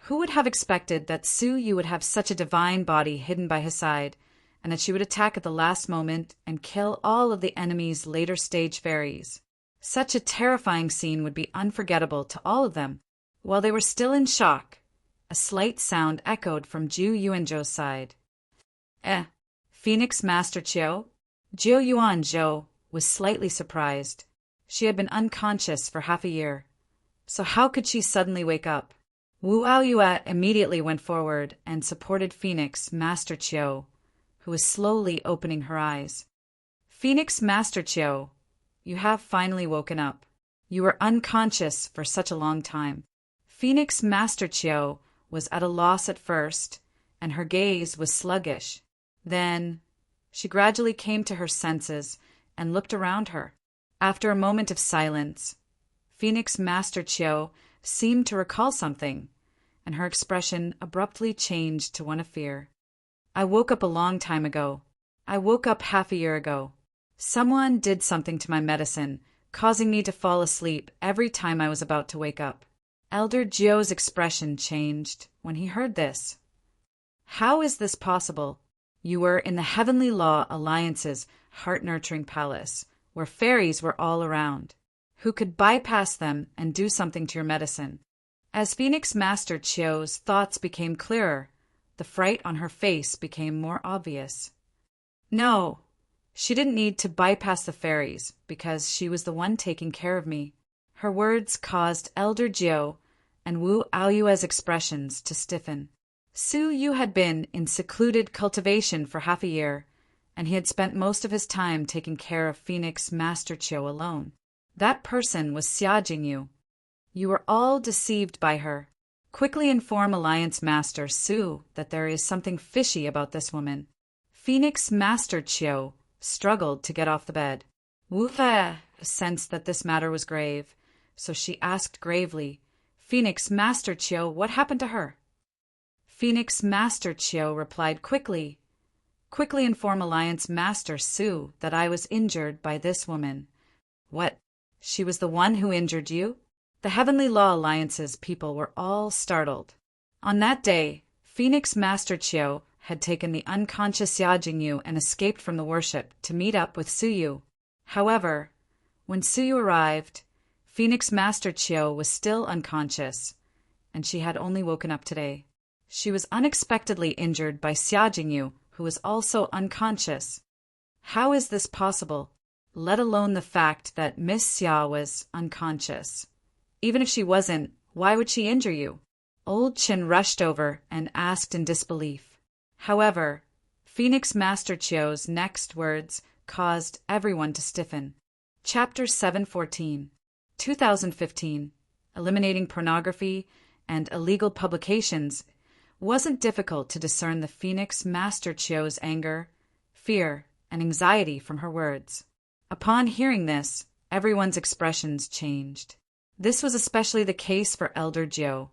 Who would have expected that Su Yu would have such a divine body hidden by his side, and that she would attack at the last moment and kill all of the enemy's later stage fairies? Such a terrifying scene would be unforgettable to all of them. While they were still in shock, a slight sound echoed from Zhu Yuanzhou's side. Phoenix Master Qiu? Zhou Yuanzhou was slightly surprised. She had been unconscious for half a year. So how could she suddenly wake up? Wu Aoyue immediately went forward and supported Phoenix Master Qiu, who was slowly opening her eyes. Phoenix Master Qiu, you have finally woken up. You were unconscious for such a long time. Phoenix Master Qiu was at a loss at first, and her gaze was sluggish. Then she gradually came to her senses and looked around her. After a moment of silence, Phoenix Master Qiu seemed to recall something, and her expression abruptly changed to one of fear. I woke up a long time ago. I woke up half a year ago. Someone did something to my medicine, causing me to fall asleep every time I was about to wake up. Elder Jiu's expression changed when he heard this. How is this possible? You were in the Heavenly Law Alliance's heart-nurturing palace, where fairies were all around. Who could bypass them and do something to your medicine? As Phoenix Master Qiu's thoughts became clearer, the fright on her face became more obvious. No, she didn't need to bypass the fairies, because she was the one taking care of me. Her words caused Elder Jiu and Wu Aoyue's expressions to stiffen. Su Yu had been in secluded cultivation for half a year, and he had spent most of his time taking care of Phoenix Master Qiu alone. That person was Xia Jingyu. You were all deceived by her. Quickly inform Alliance Master Su that there is something fishy about this woman. Phoenix Master Qiu struggled to get off the bed. Wu Fe sensed that this matter was grave, so she asked gravely, Phoenix Master Qiu, what happened to her? Phoenix Master Qiu replied quickly, Quickly inform Alliance Master Su that I was injured by this woman. What? She was the one who injured you? The Heavenly Law Alliance's people were all startled. On that day, Phoenix Master Qiu had taken the unconscious Xia Jingyu and escaped from the worship to meet up with Su Yu. However, when Su Yu arrived, Phoenix Master Qiu was still unconscious, and she had only woken up today. She was unexpectedly injured by Xia Jingyu, who was also unconscious. How is this possible? let alone the fact that Miss Xia was unconscious. Even if she wasn't, why would she injure you? Old Qin rushed over and asked in disbelief. However, Phoenix Master Chio's next words caused everyone to stiffen. Chapter 714, 2015, Eliminating Pornography and Illegal Publications. Wasn't difficult to discern the Phoenix Master Chio's anger, fear, and anxiety from her words. Upon hearing this, everyone's expressions changed. This was especially the case for Elder Jiu,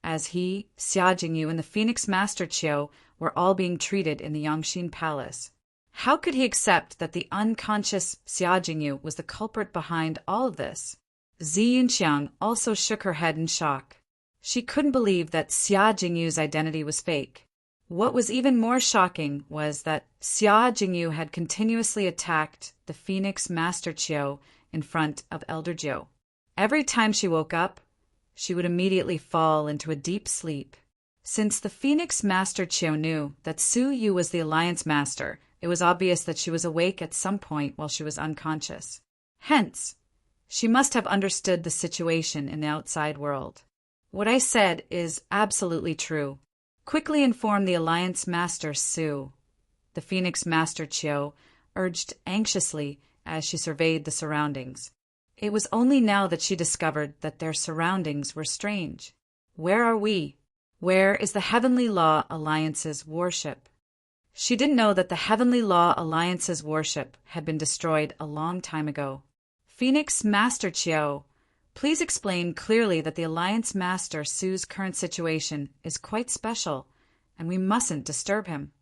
as he, Xia Jingyu, and the Phoenix Master Chio were all being treated in the Yangxin Palace. How could he accept that the unconscious Xia Jingyu was the culprit behind all of this? Zi Yunxiang also shook her head in shock. She couldn't believe that Xia Jingyu's identity was fake. What was even more shocking was that Xia Jingyu had continuously attacked the Phoenix Master Chio in front of Elder Jiu. Every time she woke up, she would immediately fall into a deep sleep. Since the Phoenix Master Chio knew that Su Yu was the Alliance Master, it was obvious that she was awake at some point while she was unconscious. Hence, she must have understood the situation in the outside world. What I said is absolutely true. Quickly inform the Alliance Master Su. The Phoenix Master Chio urged anxiously as she surveyed the surroundings. It was only now that she discovered that their surroundings were strange. Where are we? Where is the Heavenly Law Alliance's warship? She didn't know that the Heavenly Law Alliance's warship had been destroyed a long time ago. Phoenix Master Chio, please explain clearly that the Alliance Master Su's current situation is quite special, and we mustn't disturb him.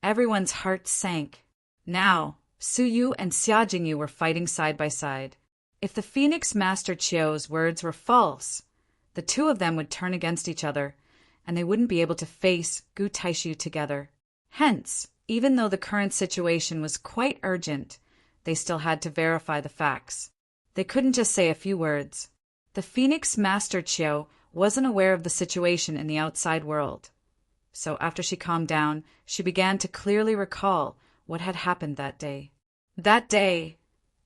Everyone's heart sank. Now, Su Yu and Xia Jingyu were fighting side by side. If the Phoenix Master Chio's words were false, the two of them would turn against each other, and they wouldn't be able to face Gu Taishu together. Hence, even though the current situation was quite urgent, they still had to verify the facts. They couldn't just say a few words. The Phoenix Master Chio wasn't aware of the situation in the outside world. So after she calmed down, she began to clearly recall what had happened that day. That day,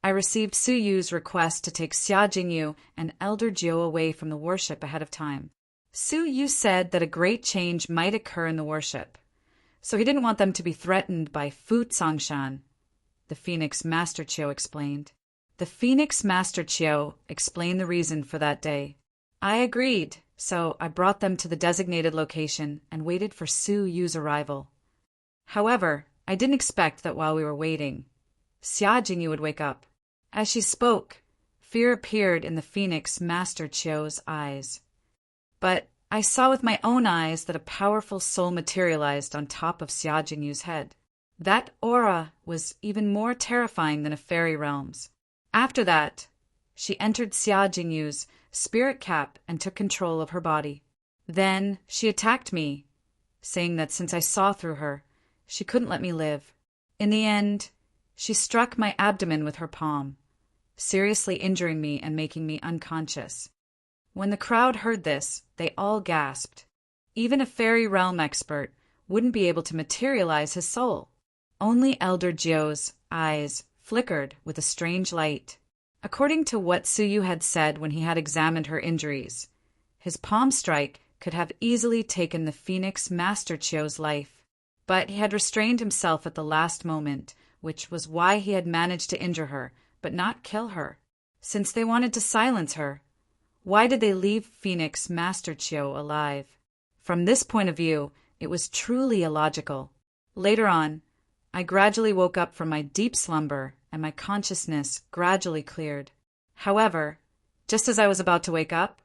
I received Su Yu's request to take Xia Jingyu and Elder Jiu away from the warship ahead of time. Su Yu said that a great change might occur in the warship, so he didn't want them to be threatened by Fu Tsongshan, the Phoenix Master Chio explained. The Phoenix Master Chio explained the reason for that day. I agreed, so I brought them to the designated location and waited for Su Yu's arrival. However, I didn't expect that while we were waiting, Xia Jingyu would wake up. As she spoke, fear appeared in the Phoenix Master Chio's eyes. But I saw with my own eyes that a powerful soul materialized on top of Xia Jingyu's head. That aura was even more terrifying than a fairy realm's. After that, she entered Xia Jingyu's spirit cap and took control of her body. Then she attacked me, saying that since I saw through her, she couldn't let me live. In the end, she struck my abdomen with her palm, seriously injuring me and making me unconscious. When the crowd heard this, they all gasped. Even a fairy realm expert wouldn't be able to materialize his soul. Only Elder Jiu's eyes flickered with a strange light. According to what Su Yu had said when he had examined her injuries, his palm strike could have easily taken the Phoenix Master Chio's life. But he had restrained himself at the last moment, which was why he had managed to injure her, but not kill her. Since they wanted to silence her, why did they leave Phoenix Master Chio alive? From this point of view, it was truly illogical. Later on, I gradually woke up from my deep slumber, and my consciousness gradually cleared. However, just as I was about to wake up,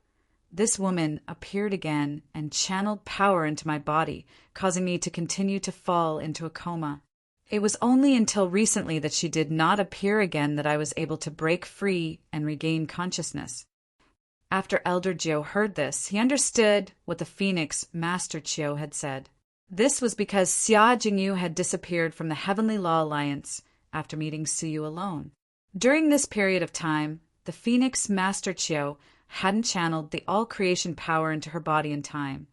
this woman appeared again and channeled power into my body, causing me to continue to fall into a coma. It was only until recently that she did not appear again that I was able to break free and regain consciousness. After Elder Jiu heard this, he understood what the Phoenix Master Chio had said. This was because Xia Jingyu had disappeared from the Heavenly Law Alliance after meeting Su Yu alone. During this period of time, the Phoenix Master Chio hadn't channeled the all-creation power into her body in time,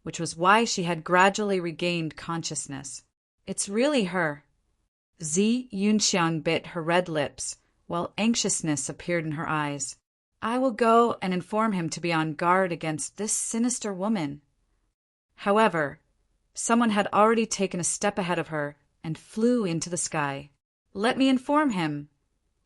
which was why she had gradually regained consciousness. It's really her. Zi Yunxiang bit her red lips, while anxiousness appeared in her eyes. I will go and inform him to be on guard against this sinister woman. However, someone had already taken a step ahead of her and flew into the sky. Let me inform him,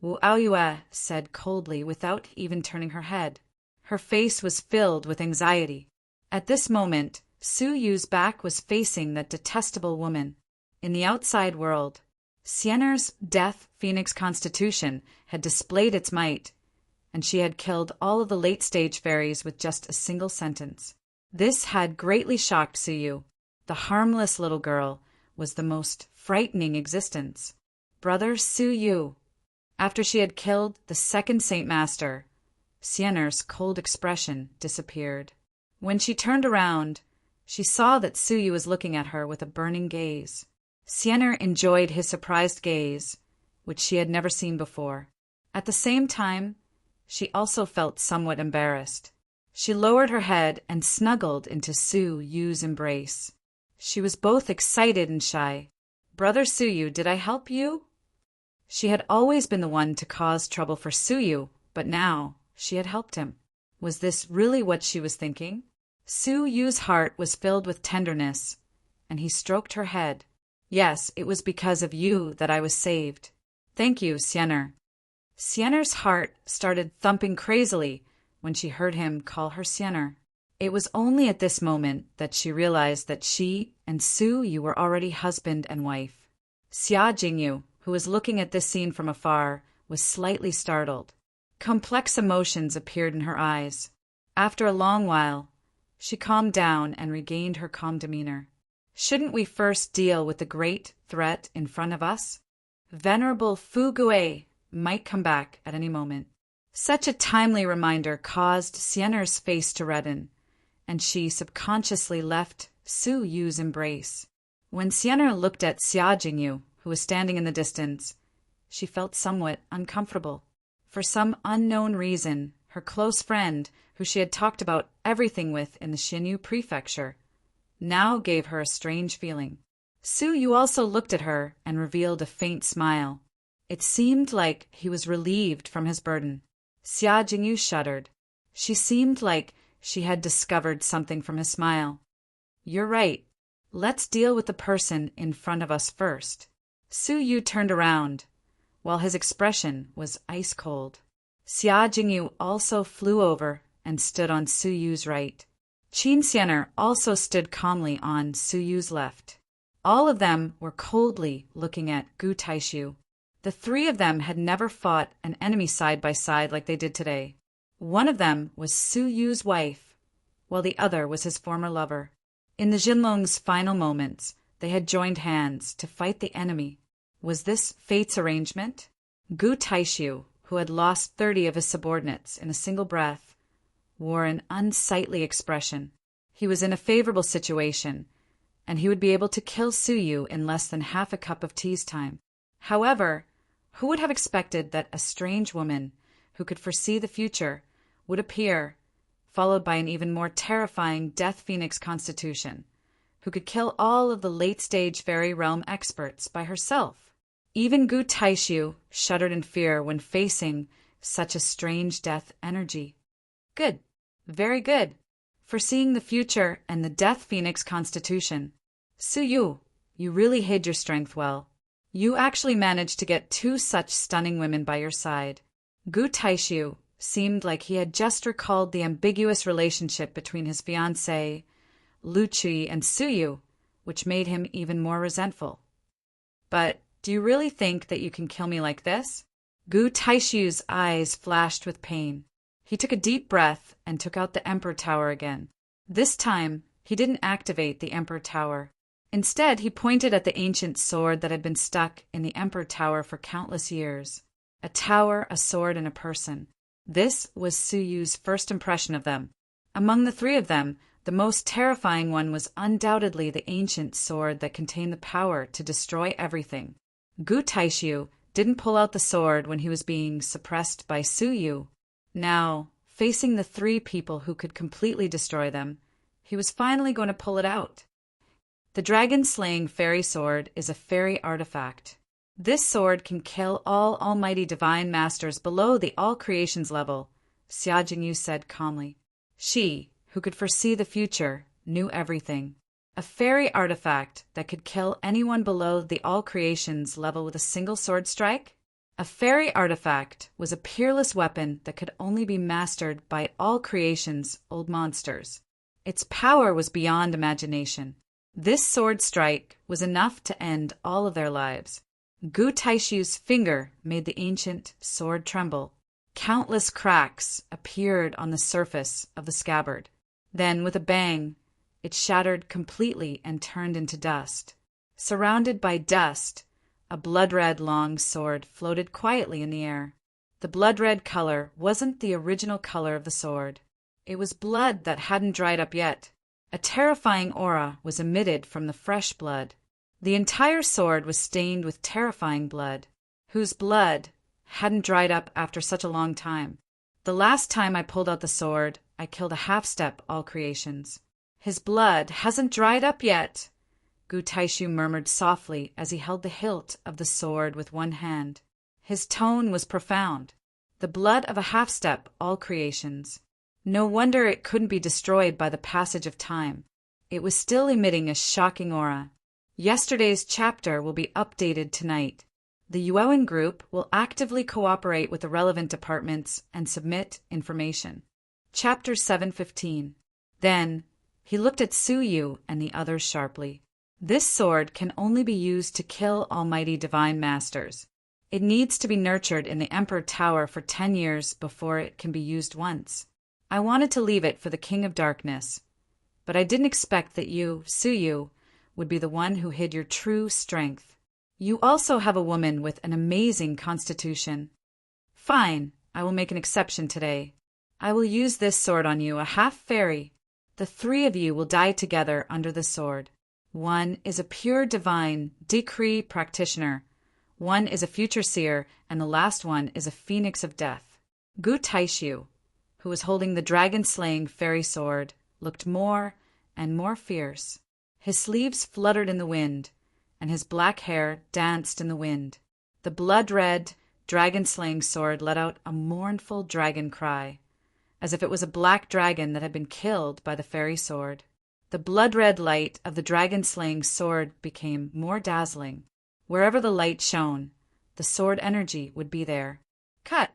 Wu Aoyue said coldly without even turning her head. Her face was filled with anxiety. At this moment, Su Yu's back was facing that detestable woman. In the outside world, Sienner's Death Phoenix Constitution had displayed its might, and she had killed all of the late-stage fairies with just a single sentence. This had greatly shocked Su Yu. The harmless little girl was the most frightening existence. Brother Su Yu. After she had killed the second Saint Master, Sienner's cold expression disappeared. When she turned around, she saw that Su Yu was looking at her with a burning gaze. Sienner enjoyed his surprised gaze, which she had never seen before. At the same time, she also felt somewhat embarrassed. She lowered her head and snuggled into Su Yu's embrace. She was both excited and shy. Brother Su Yu, did I help you? She had always been the one to cause trouble for Su Yu, but now she had helped him. Was this really what she was thinking? Su Yu's heart was filled with tenderness, and he stroked her head. Yes, it was because of you that I was saved. Thank you, Sienner. Sienner's heart started thumping crazily when she heard him call her Sienner. It was only at this moment that she realized that she and Su Yu were already husband and wife. Xia Jingyu, who was looking at this scene from afar, was slightly startled. Complex emotions appeared in her eyes. After a long while, she calmed down and regained her calm demeanor. Shouldn't we first deal with the great threat in front of us? Venerable Fu Gui might come back at any moment. Such a timely reminder caused Sienner's face to redden, and she subconsciously left Su Yu's embrace. When Sienner looked at Xia Jingyu, who was standing in the distance, she felt somewhat uncomfortable. For some unknown reason, her close friend, who she had talked about everything with in the Xinyu prefecture, now gave her a strange feeling. Su Yu also looked at her and revealed a faint smile. It seemed like he was relieved from his burden. Xia Jingyu shuddered. She seemed like she had discovered something from his smile. You're right. Let's deal with the person in front of us first. Su Yu turned around, while his expression was ice cold. Xia Jingyu also flew over and stood on Su Yu's right. Qin Sienner also stood calmly on Su Yu's left. All of them were coldly looking at Gu Taishu. The three of them had never fought an enemy side by side like they did today. One of them was Su Yu's wife, while the other was his former lover. In the Jinlong's final moments, they had joined hands to fight the enemy. Was this fate's arrangement? Gu Taishu, who had lost 30 of his subordinates in a single breath, wore an unsightly expression. He was in a favorable situation, and he would be able to kill Su Yu in less than half a cup of tea's time. However, who would have expected that a strange woman, who could foresee the future, would appear, followed by an even more terrifying Death Phoenix Constitution, who could kill all of the late-stage fairy realm experts by herself? Even Gu Taishu shuddered in fear when facing such a strange death energy. Good. Very good. Foreseeing the future and the Death Phoenix Constitution. Su Yu, you really hid your strength well. You actually managed to get 2 such stunning women by your side. Gu Taishu seemed like he had just recalled the ambiguous relationship between his fiancée, Lu Qi, and Su Yu, which made him even more resentful. But do you really think that you can kill me like this? Gu Taishu's eyes flashed with pain. He took a deep breath and took out the Emperor Tower again. This time, he didn't activate the Emperor Tower. Instead, he pointed at the ancient sword that had been stuck in the Emperor Tower for countless years. A tower, a sword, and a person. This was Su Yu's first impression of them. Among the 3 of them, the most terrifying one was undoubtedly the ancient sword that contained the power to destroy everything. Gu Taishu didn't pull out the sword when he was being suppressed by Su Yu. Now, facing the 3 people who could completely destroy them, he was finally going to pull it out. The dragon-slaying fairy sword is a fairy artifact. This sword can kill all almighty divine masters below the all creations level, Xia Jingyu said calmly. She, who could foresee the future, knew everything. A fairy artifact that could kill anyone below the all creations level with a single sword strike? A fairy artifact was a peerless weapon that could only be mastered by all creations' old monsters. Its power was beyond imagination. This sword strike was enough to end all of their lives. Gu Taishu's finger made the ancient sword tremble. Countless cracks appeared on the surface of the scabbard. Then, with a bang, it shattered completely and turned into dust. Surrounded by dust, a blood-red long sword floated quietly in the air. The blood-red color wasn't the original color of the sword. It was blood that hadn't dried up yet. A terrifying aura was emitted from the fresh blood. The entire sword was stained with terrifying blood, whose blood hadn't dried up after such a long time. The last time I pulled out the sword, I killed a half-step all creations. His blood hasn't dried up yet, Gu Taishu murmured softly as he held the hilt of the sword with one hand. His tone was profound. The blood of a half-step all creations. No wonder it couldn't be destroyed by the passage of time. It was still emitting a shocking aura. Yesterday's chapter will be updated tonight. The Yuan group will actively cooperate with the relevant departments and submit information. Chapter 715. Then, he looked at Su Yu and the others sharply. This sword can only be used to kill almighty divine masters. It needs to be nurtured in the Emperor Tower for 10 years before it can be used once. I wanted to leave it for the King of Darkness, but I didn't expect that you, Su Yu, would be the one who hid your true strength. You also have a woman with an amazing constitution. Fine, I will make an exception today. I will use this sword on you, a half-fairy. The 3 of you will die together under the sword. One is a pure divine decree practitioner. One is a future seer, and the last one is a phoenix of death. Gu Taishu, who was holding the dragon-slaying fairy sword, looked more and more fierce. His sleeves fluttered in the wind, and his black hair danced in the wind. The blood-red, dragon-slaying sword let out a mournful dragon cry, as if it was a black dragon that had been killed by the fairy sword. The blood-red light of the dragon-slaying sword became more dazzling. Wherever the light shone, the sword energy would be there. Cut!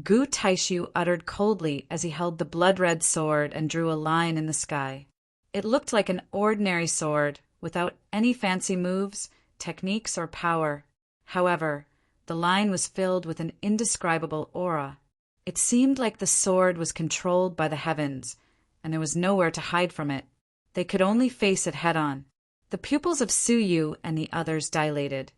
Gu Taishu uttered coldly as he held the blood-red sword and drew a line in the sky. It looked like an ordinary sword, without any fancy moves, techniques, or power. However, the line was filled with an indescribable aura. It seemed like the sword was controlled by the heavens, and there was nowhere to hide from it. They could only face it head-on. The pupils of Su Yu and the others dilated,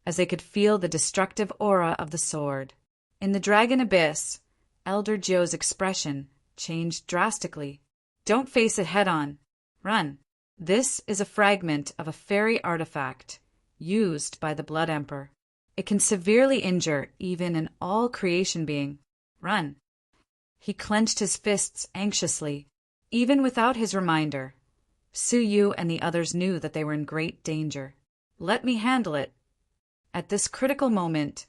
as they could feel the destructive aura of the sword. In the dragon abyss, Elder Jiu's expression changed drastically. Don't face it head-on. Run. This is a fragment of a fairy artifact used by the Blood Emperor. It can severely injure even an all-creation being. Run. He clenched his fists anxiously. Even without his reminder, Su Yu and the others knew that they were in great danger. Let me handle it. At this critical moment,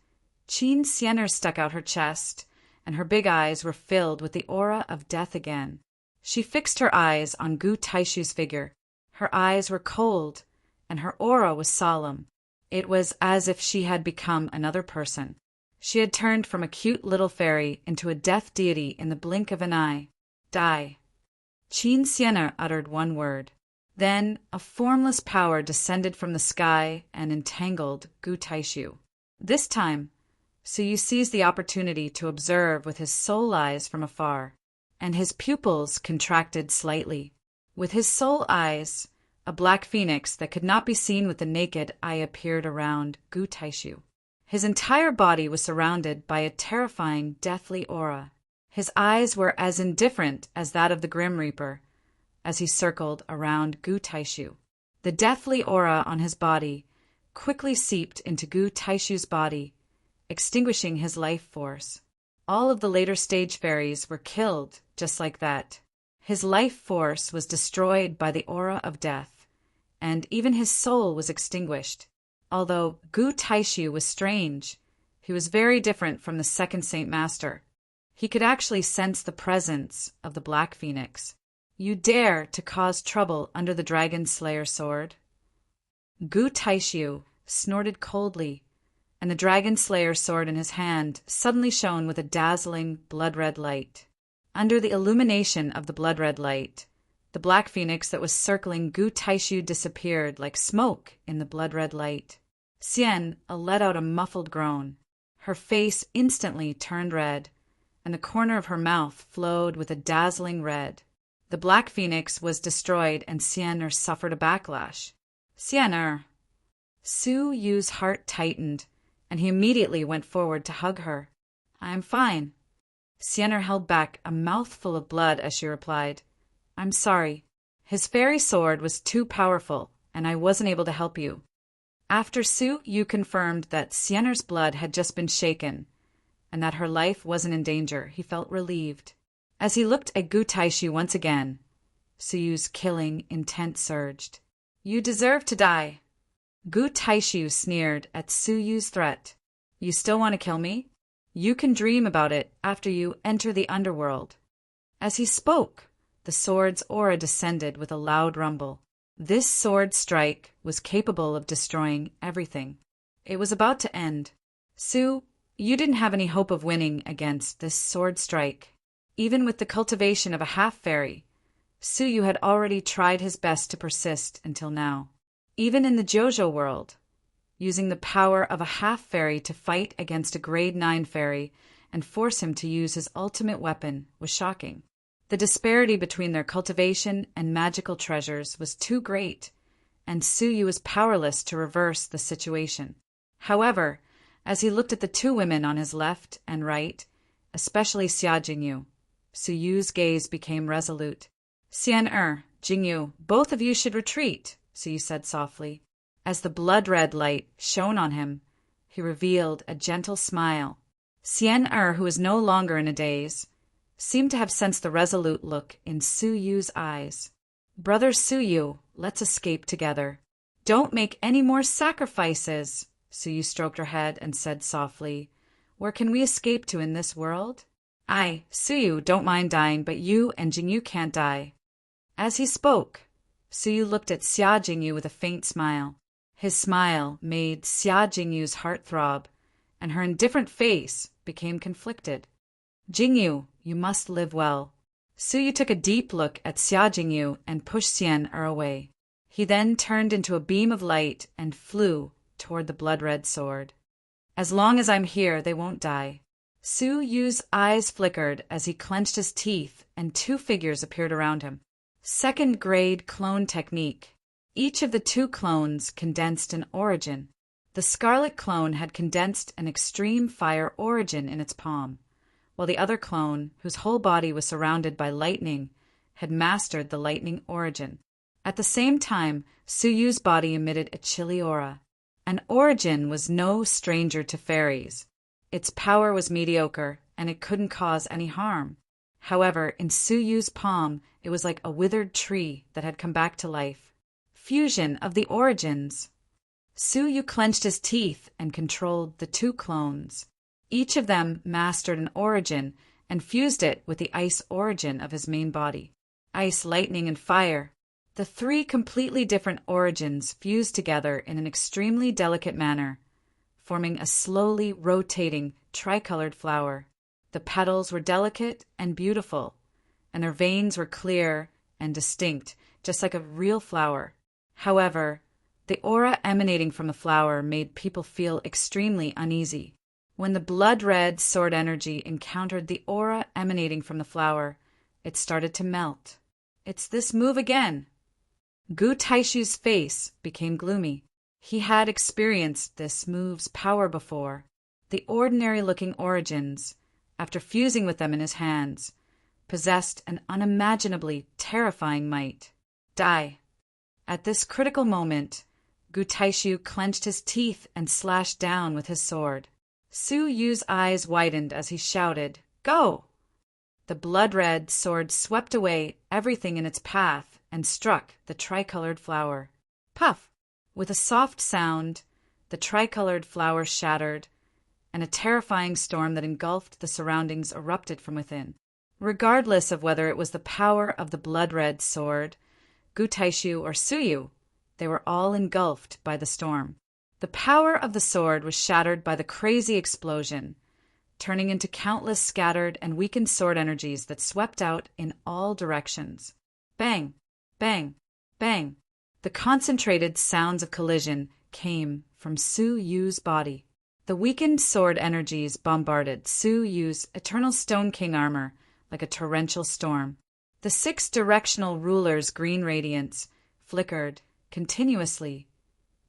Qin Xianer stuck out her chest, and her big eyes were filled with the aura of death again. She fixed her eyes on Gu Taishu's figure. Her eyes were cold, and her aura was solemn. It was as if she had become another person. She had turned from a cute little fairy into a death deity in the blink of an eye. Die. Qin Xianer uttered one word. Then a formless power descended from the sky and entangled Gu Taishu. This time, Su Yu seized the opportunity to observe with his soul eyes from afar, and his pupils contracted slightly. With his soul eyes, a black phoenix that could not be seen with the naked eye appeared around Gu Taishu. His entire body was surrounded by a terrifying, deathly aura. His eyes were as indifferent as that of the Grim Reaper as he circled around Gu Taishu. The deathly aura on his body quickly seeped into Gu Taishu's body, extinguishing his life force. All of the later stage fairies were killed just like that. His life force was destroyed by the aura of death, and even his soul was extinguished. Although Gu Taishu was strange, he was very different from the second Saint Master. He could actually sense the presence of the Black Phoenix. You dare to cause trouble under the Dragon Slayer sword? Gu Taishu snorted coldly, and the Dragon Slayer sword in his hand suddenly shone with a dazzling blood-red light. Under the illumination of the blood-red light, the Black Phoenix that was circling Gu Taishu disappeared like smoke in the blood-red light. Xian let out a muffled groan. Her face instantly turned red, and the corner of her mouth flowed with a dazzling red. The Black Phoenix was destroyed, and Xian suffered a backlash. Xian Su Yu's heart tightened, and he immediately went forward to hug her. I'm fine. Xian held back a mouthful of blood as she replied, I'm sorry. His fairy sword was too powerful, and I wasn't able to help you. After Su Yu confirmed that Xian's blood had just been shaken, and that her life wasn't in danger, he felt relieved. As he looked at Gu Taishu once again, Su Yu's killing intent surged. You deserve to die. Gu Taishu sneered at Su Yu's threat. You still want to kill me? You can dream about it after you enter the underworld. As he spoke, the sword's aura descended with a loud rumble. This sword strike was capable of destroying everything. It was about to end. Su, you didn't have any hope of winning against this sword strike. Even with the cultivation of a half-fairy, Su Yu had already tried his best to persist until now. Even in the JoJo world, using the power of a half-fairy to fight against a grade 9 fairy and force him to use his ultimate weapon was shocking. The disparity between their cultivation and magical treasures was too great, and Su Yu was powerless to reverse the situation. However, as he looked at the two women on his left and right, especially Xia Jingyu, Su Yu's gaze became resolute. Xian Jingyu, both of you should retreat, Su Yu said softly. As the blood-red light shone on him, he revealed a gentle smile. Xian who was no longer in a daze, seemed to have sensed the resolute look in Su Yu's eyes. Brother Su Yu, let's escape together. Don't make any more sacrifices. Su Yu stroked her head and said softly, Where can we escape to in this world? I, Su Yu, don't mind dying, but you and Jingyu can't die. As he spoke, Su Yu looked at Xia Jingyu with a faint smile. His smile made Xia Jingyu's heart throb, and her indifferent face became conflicted. Jingyu, you must live well. Su Yu took a deep look at Xia Jingyu and pushed Xian away. He then turned into a beam of light and flew toward the blood-red sword. As long as I'm here, they won't die. Su Yu's eyes flickered as he clenched his teeth, and two figures appeared around him. Second-grade clone technique. Each of the two clones condensed an origin. The scarlet clone had condensed an extreme fire origin in its palm, while the other clone, whose whole body was surrounded by lightning, had mastered the lightning origin. At the same time, Su Yu's body emitted a chilly aura. An origin was no stranger to fairies. Its power was mediocre, and it couldn't cause any harm. However, in Su Yu's palm, it was like a withered tree that had come back to life. Fusion of the origins. Su Yu clenched his teeth and controlled the two clones. Each of them mastered an origin and fused it with the ice origin of his main body. Ice, lightning, and fire. The three completely different origins fused together in an extremely delicate manner, forming a slowly rotating tricolored flower. The petals were delicate and beautiful, and their veins were clear and distinct, just like a real flower. However, the aura emanating from the flower made people feel extremely uneasy. When the blood-red sword energy encountered the aura emanating from the flower, it started to melt. It's this move again. Gu Taishu's face became gloomy. He had experienced this move's power before. The ordinary-looking origins, after fusing with them in his hands, possessed an unimaginably terrifying might. Die. At this critical moment, Gu Taishu clenched his teeth and slashed down with his sword. Su Yu's eyes widened as he shouted, Go! The blood-red sword swept away everything in its path and struck the tricolored flower. Puff! With a soft sound, the tricolored flowers shattered, and a terrifying storm that engulfed the surroundings erupted from within. Regardless of whether it was the power of the blood-red sword, Gutaishu or Suyu, they were all engulfed by the storm. The power of the sword was shattered by the crazy explosion, turning into countless scattered and weakened sword energies that swept out in all directions. Bang! Bang! Bang! The concentrated sounds of collision came from Su-Yu's body. The weakened sword energies bombarded Su-Yu's Eternal Stone King armor like a torrential storm. The 6 directional rulers' green radiance flickered continuously,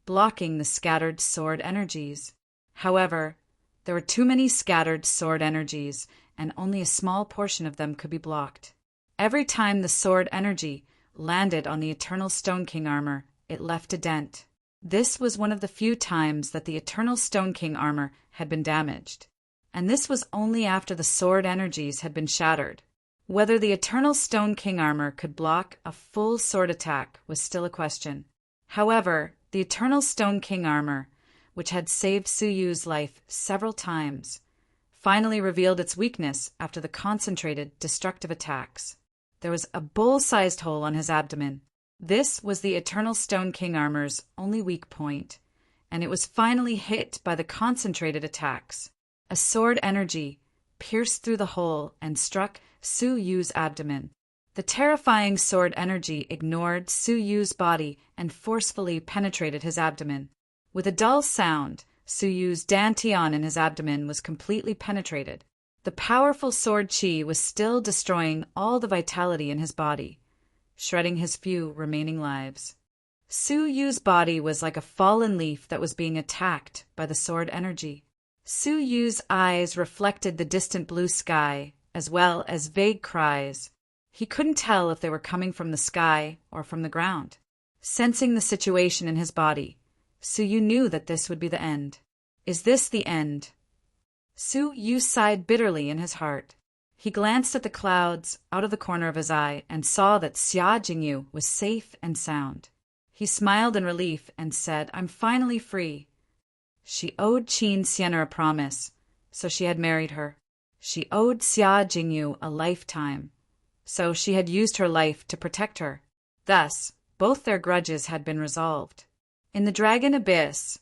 blocking the scattered sword energies. However, there were too many scattered sword energies, and only a small portion of them could be blocked. Every time the sword energy landed on the Eternal Stone King armor, it left a dent. This was one of the few times that the Eternal Stone King armor had been damaged, and this was only after the sword energies had been shattered. Whether the Eternal Stone King armor could block a full sword attack was still a question. However, the Eternal Stone King armor, which had saved Suyu's life several times, finally revealed its weakness after the concentrated, destructive attacks. There was a bowl-sized hole on his abdomen. This was the Eternal Stone King armor's only weak point, and it was finally hit by the concentrated attacks. A sword energy pierced through the hole and struck Su-Yu's abdomen. The terrifying sword energy ignored Su-Yu's body and forcefully penetrated his abdomen. With a dull sound, Su-Yu's dantian in his abdomen was completely penetrated. The powerful sword chi was still destroying all the vitality in his body, shredding his few remaining lives. Su-Yu's body was like a fallen leaf that was being attacked by the sword energy. Su-Yu's eyes reflected the distant blue sky, as well as vague cries. He couldn't tell if they were coming from the sky or from the ground. Sensing the situation in his body, Su-Yu knew that this would be the end. Is this the end? Su-Yu sighed bitterly in his heart. He glanced at the clouds out of the corner of his eye and saw that Xia Jingyu was safe and sound. He smiled in relief and said, "I'm finally free." She owed Qin Sienna a promise, so she had married her. She owed Xia Jingyu a lifetime, so she had used her life to protect her. Thus, both their grudges had been resolved. In the Dragon Abyss,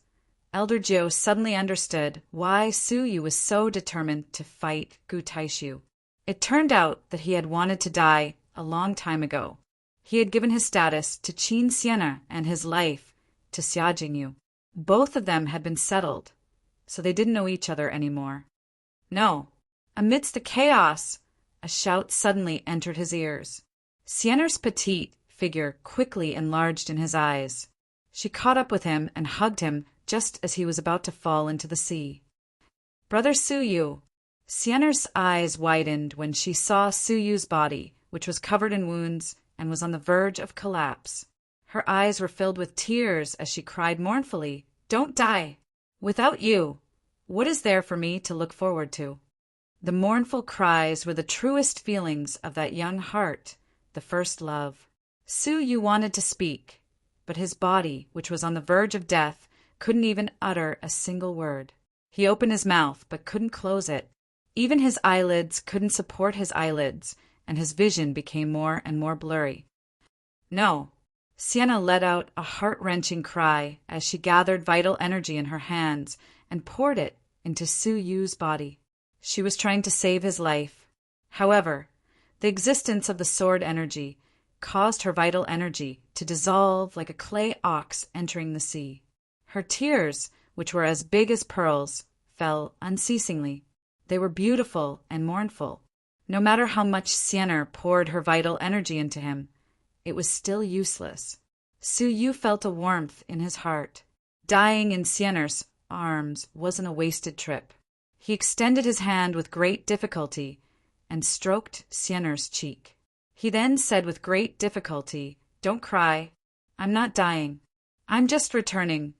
Elder Jiu suddenly understood why Su-Yu was so determined to fight Gu Taishu. It turned out that he had wanted to die a long time ago. He had given his status to Qin Sienna and his life to Xia Jingyu. Both of them had been settled, so they didn't know each other anymore. No. Amidst the chaos, a shout suddenly entered his ears. Sienna's petite figure quickly enlarged in his eyes. She caught up with him and hugged him just as he was about to fall into the sea. "Brother Su-Yu." Sienna's eyes widened when she saw Su-Yu's body, which was covered in wounds and was on the verge of collapse. Her eyes were filled with tears as she cried mournfully, "Don't die! Without you, what is there for me to look forward to?" The mournful cries were the truest feelings of that young heart, the first love. Su-Yu wanted to speak, but his body, which was on the verge of death, couldn't even utter a single word. He opened his mouth, but couldn't close it. Even his eyelids couldn't support his eyelids, and his vision became more and more blurry. "No." Sienna let out a heart-wrenching cry as she gathered vital energy in her hands and poured it into Su-Yu's body. She was trying to save his life. However, the existence of the sword energy caused her vital energy to dissolve like a clay ox entering the sea. Her tears, which were as big as pearls, fell unceasingly. They were beautiful and mournful. No matter how much Sienna poured her vital energy into him, it was still useless. Su-Yu felt a warmth in his heart. Dying in Sienna's arms wasn't a wasted trip. He extended his hand with great difficulty and stroked Sienna's cheek. He then said with great difficulty, "Don't cry. I'm not dying. I'm just returning,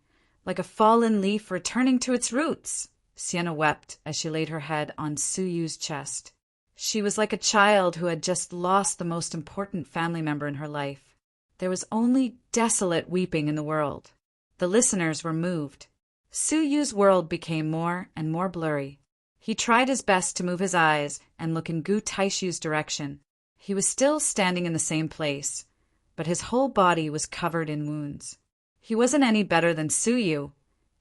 like a fallen leaf returning to its roots." Sienna wept as she laid her head on Su-Yu's chest. She was like a child who had just lost the most important family member in her life. There was only desolate weeping in the world. The listeners were moved. Su Yu's world became more and more blurry. He tried his best to move his eyes and look in Gu Taishu's direction. He was still standing in the same place, but his whole body was covered in wounds. He wasn't any better than Su Yu,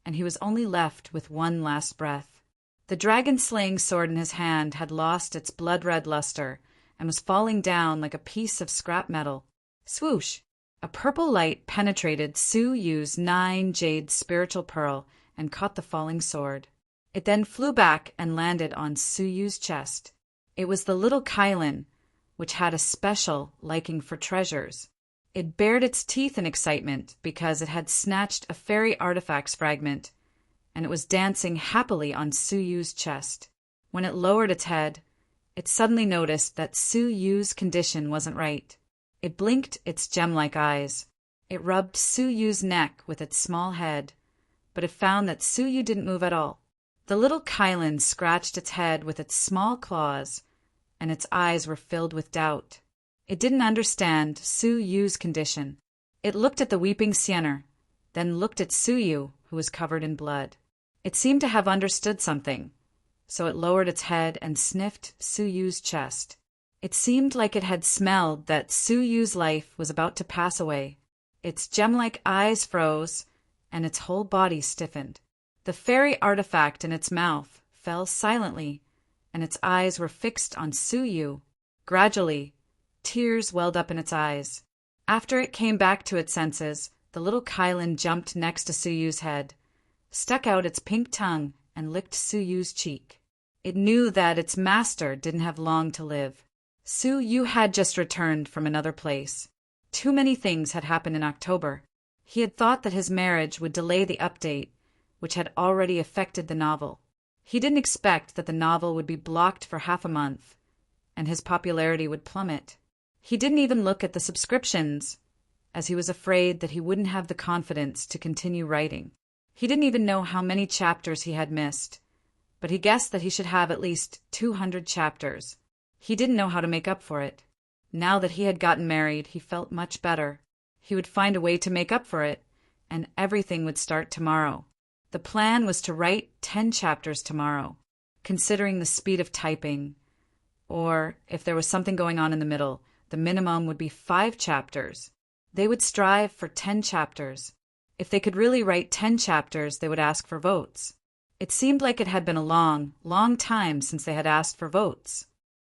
and he was only left with one last breath. The dragon-slaying sword in his hand had lost its blood-red luster and was falling down like a piece of scrap metal. Swoosh! A purple light penetrated Su Yu's 9 jade spiritual pearl and caught the falling sword. It then flew back and landed on Su Yu's chest. It was the little Kylin, which had a special liking for treasures. It bared its teeth in excitement because it had snatched a fairy artifacts fragment, and it was dancing happily on Su Yu's chest. When it lowered its head, it suddenly noticed that Su Yu's condition wasn't right. It blinked its gem-like eyes. It rubbed Su Yu's neck with its small head, but it found that Su Yu didn't move at all. The little Kylin scratched its head with its small claws, and its eyes were filled with doubt. It didn't understand Su Yu's condition. It looked at the weeping Siener, then looked at Su Yu, who was covered in blood. It seemed to have understood something, so it lowered its head and sniffed Su Yu's chest. It seemed like it had smelled that Su Yu's life was about to pass away. Its gem-like eyes froze, and its whole body stiffened. The fairy artifact in its mouth fell silently, and its eyes were fixed on Su Yu. Gradually, tears welled up in its eyes. After it came back to its senses, the little Kylin jumped next to Su Yu's head, stuck out its pink tongue, and licked Su Yu's cheek. It knew that its master didn't have long to live. Su Yu had just returned from another place. Too many things had happened in October. He had thought that his marriage would delay the update, which had already affected the novel. He didn't expect that the novel would be blocked for half a month, and his popularity would plummet. He didn't even look at the subscriptions, as he was afraid that he wouldn't have the confidence to continue writing. He didn't even know how many chapters he had missed, but he guessed that he should have at least 200 chapters. He didn't know how to make up for it. Now that he had gotten married, he felt much better. He would find a way to make up for it, and everything would start tomorrow. The plan was to write 10 chapters tomorrow, considering the speed of typing, or if there was something going on in the middle, the minimum would be 5 chapters. They would strive for 10 chapters. If they could really write 10 chapters, they would ask for votes. It seemed like it had been a long, long time since they had asked for votes.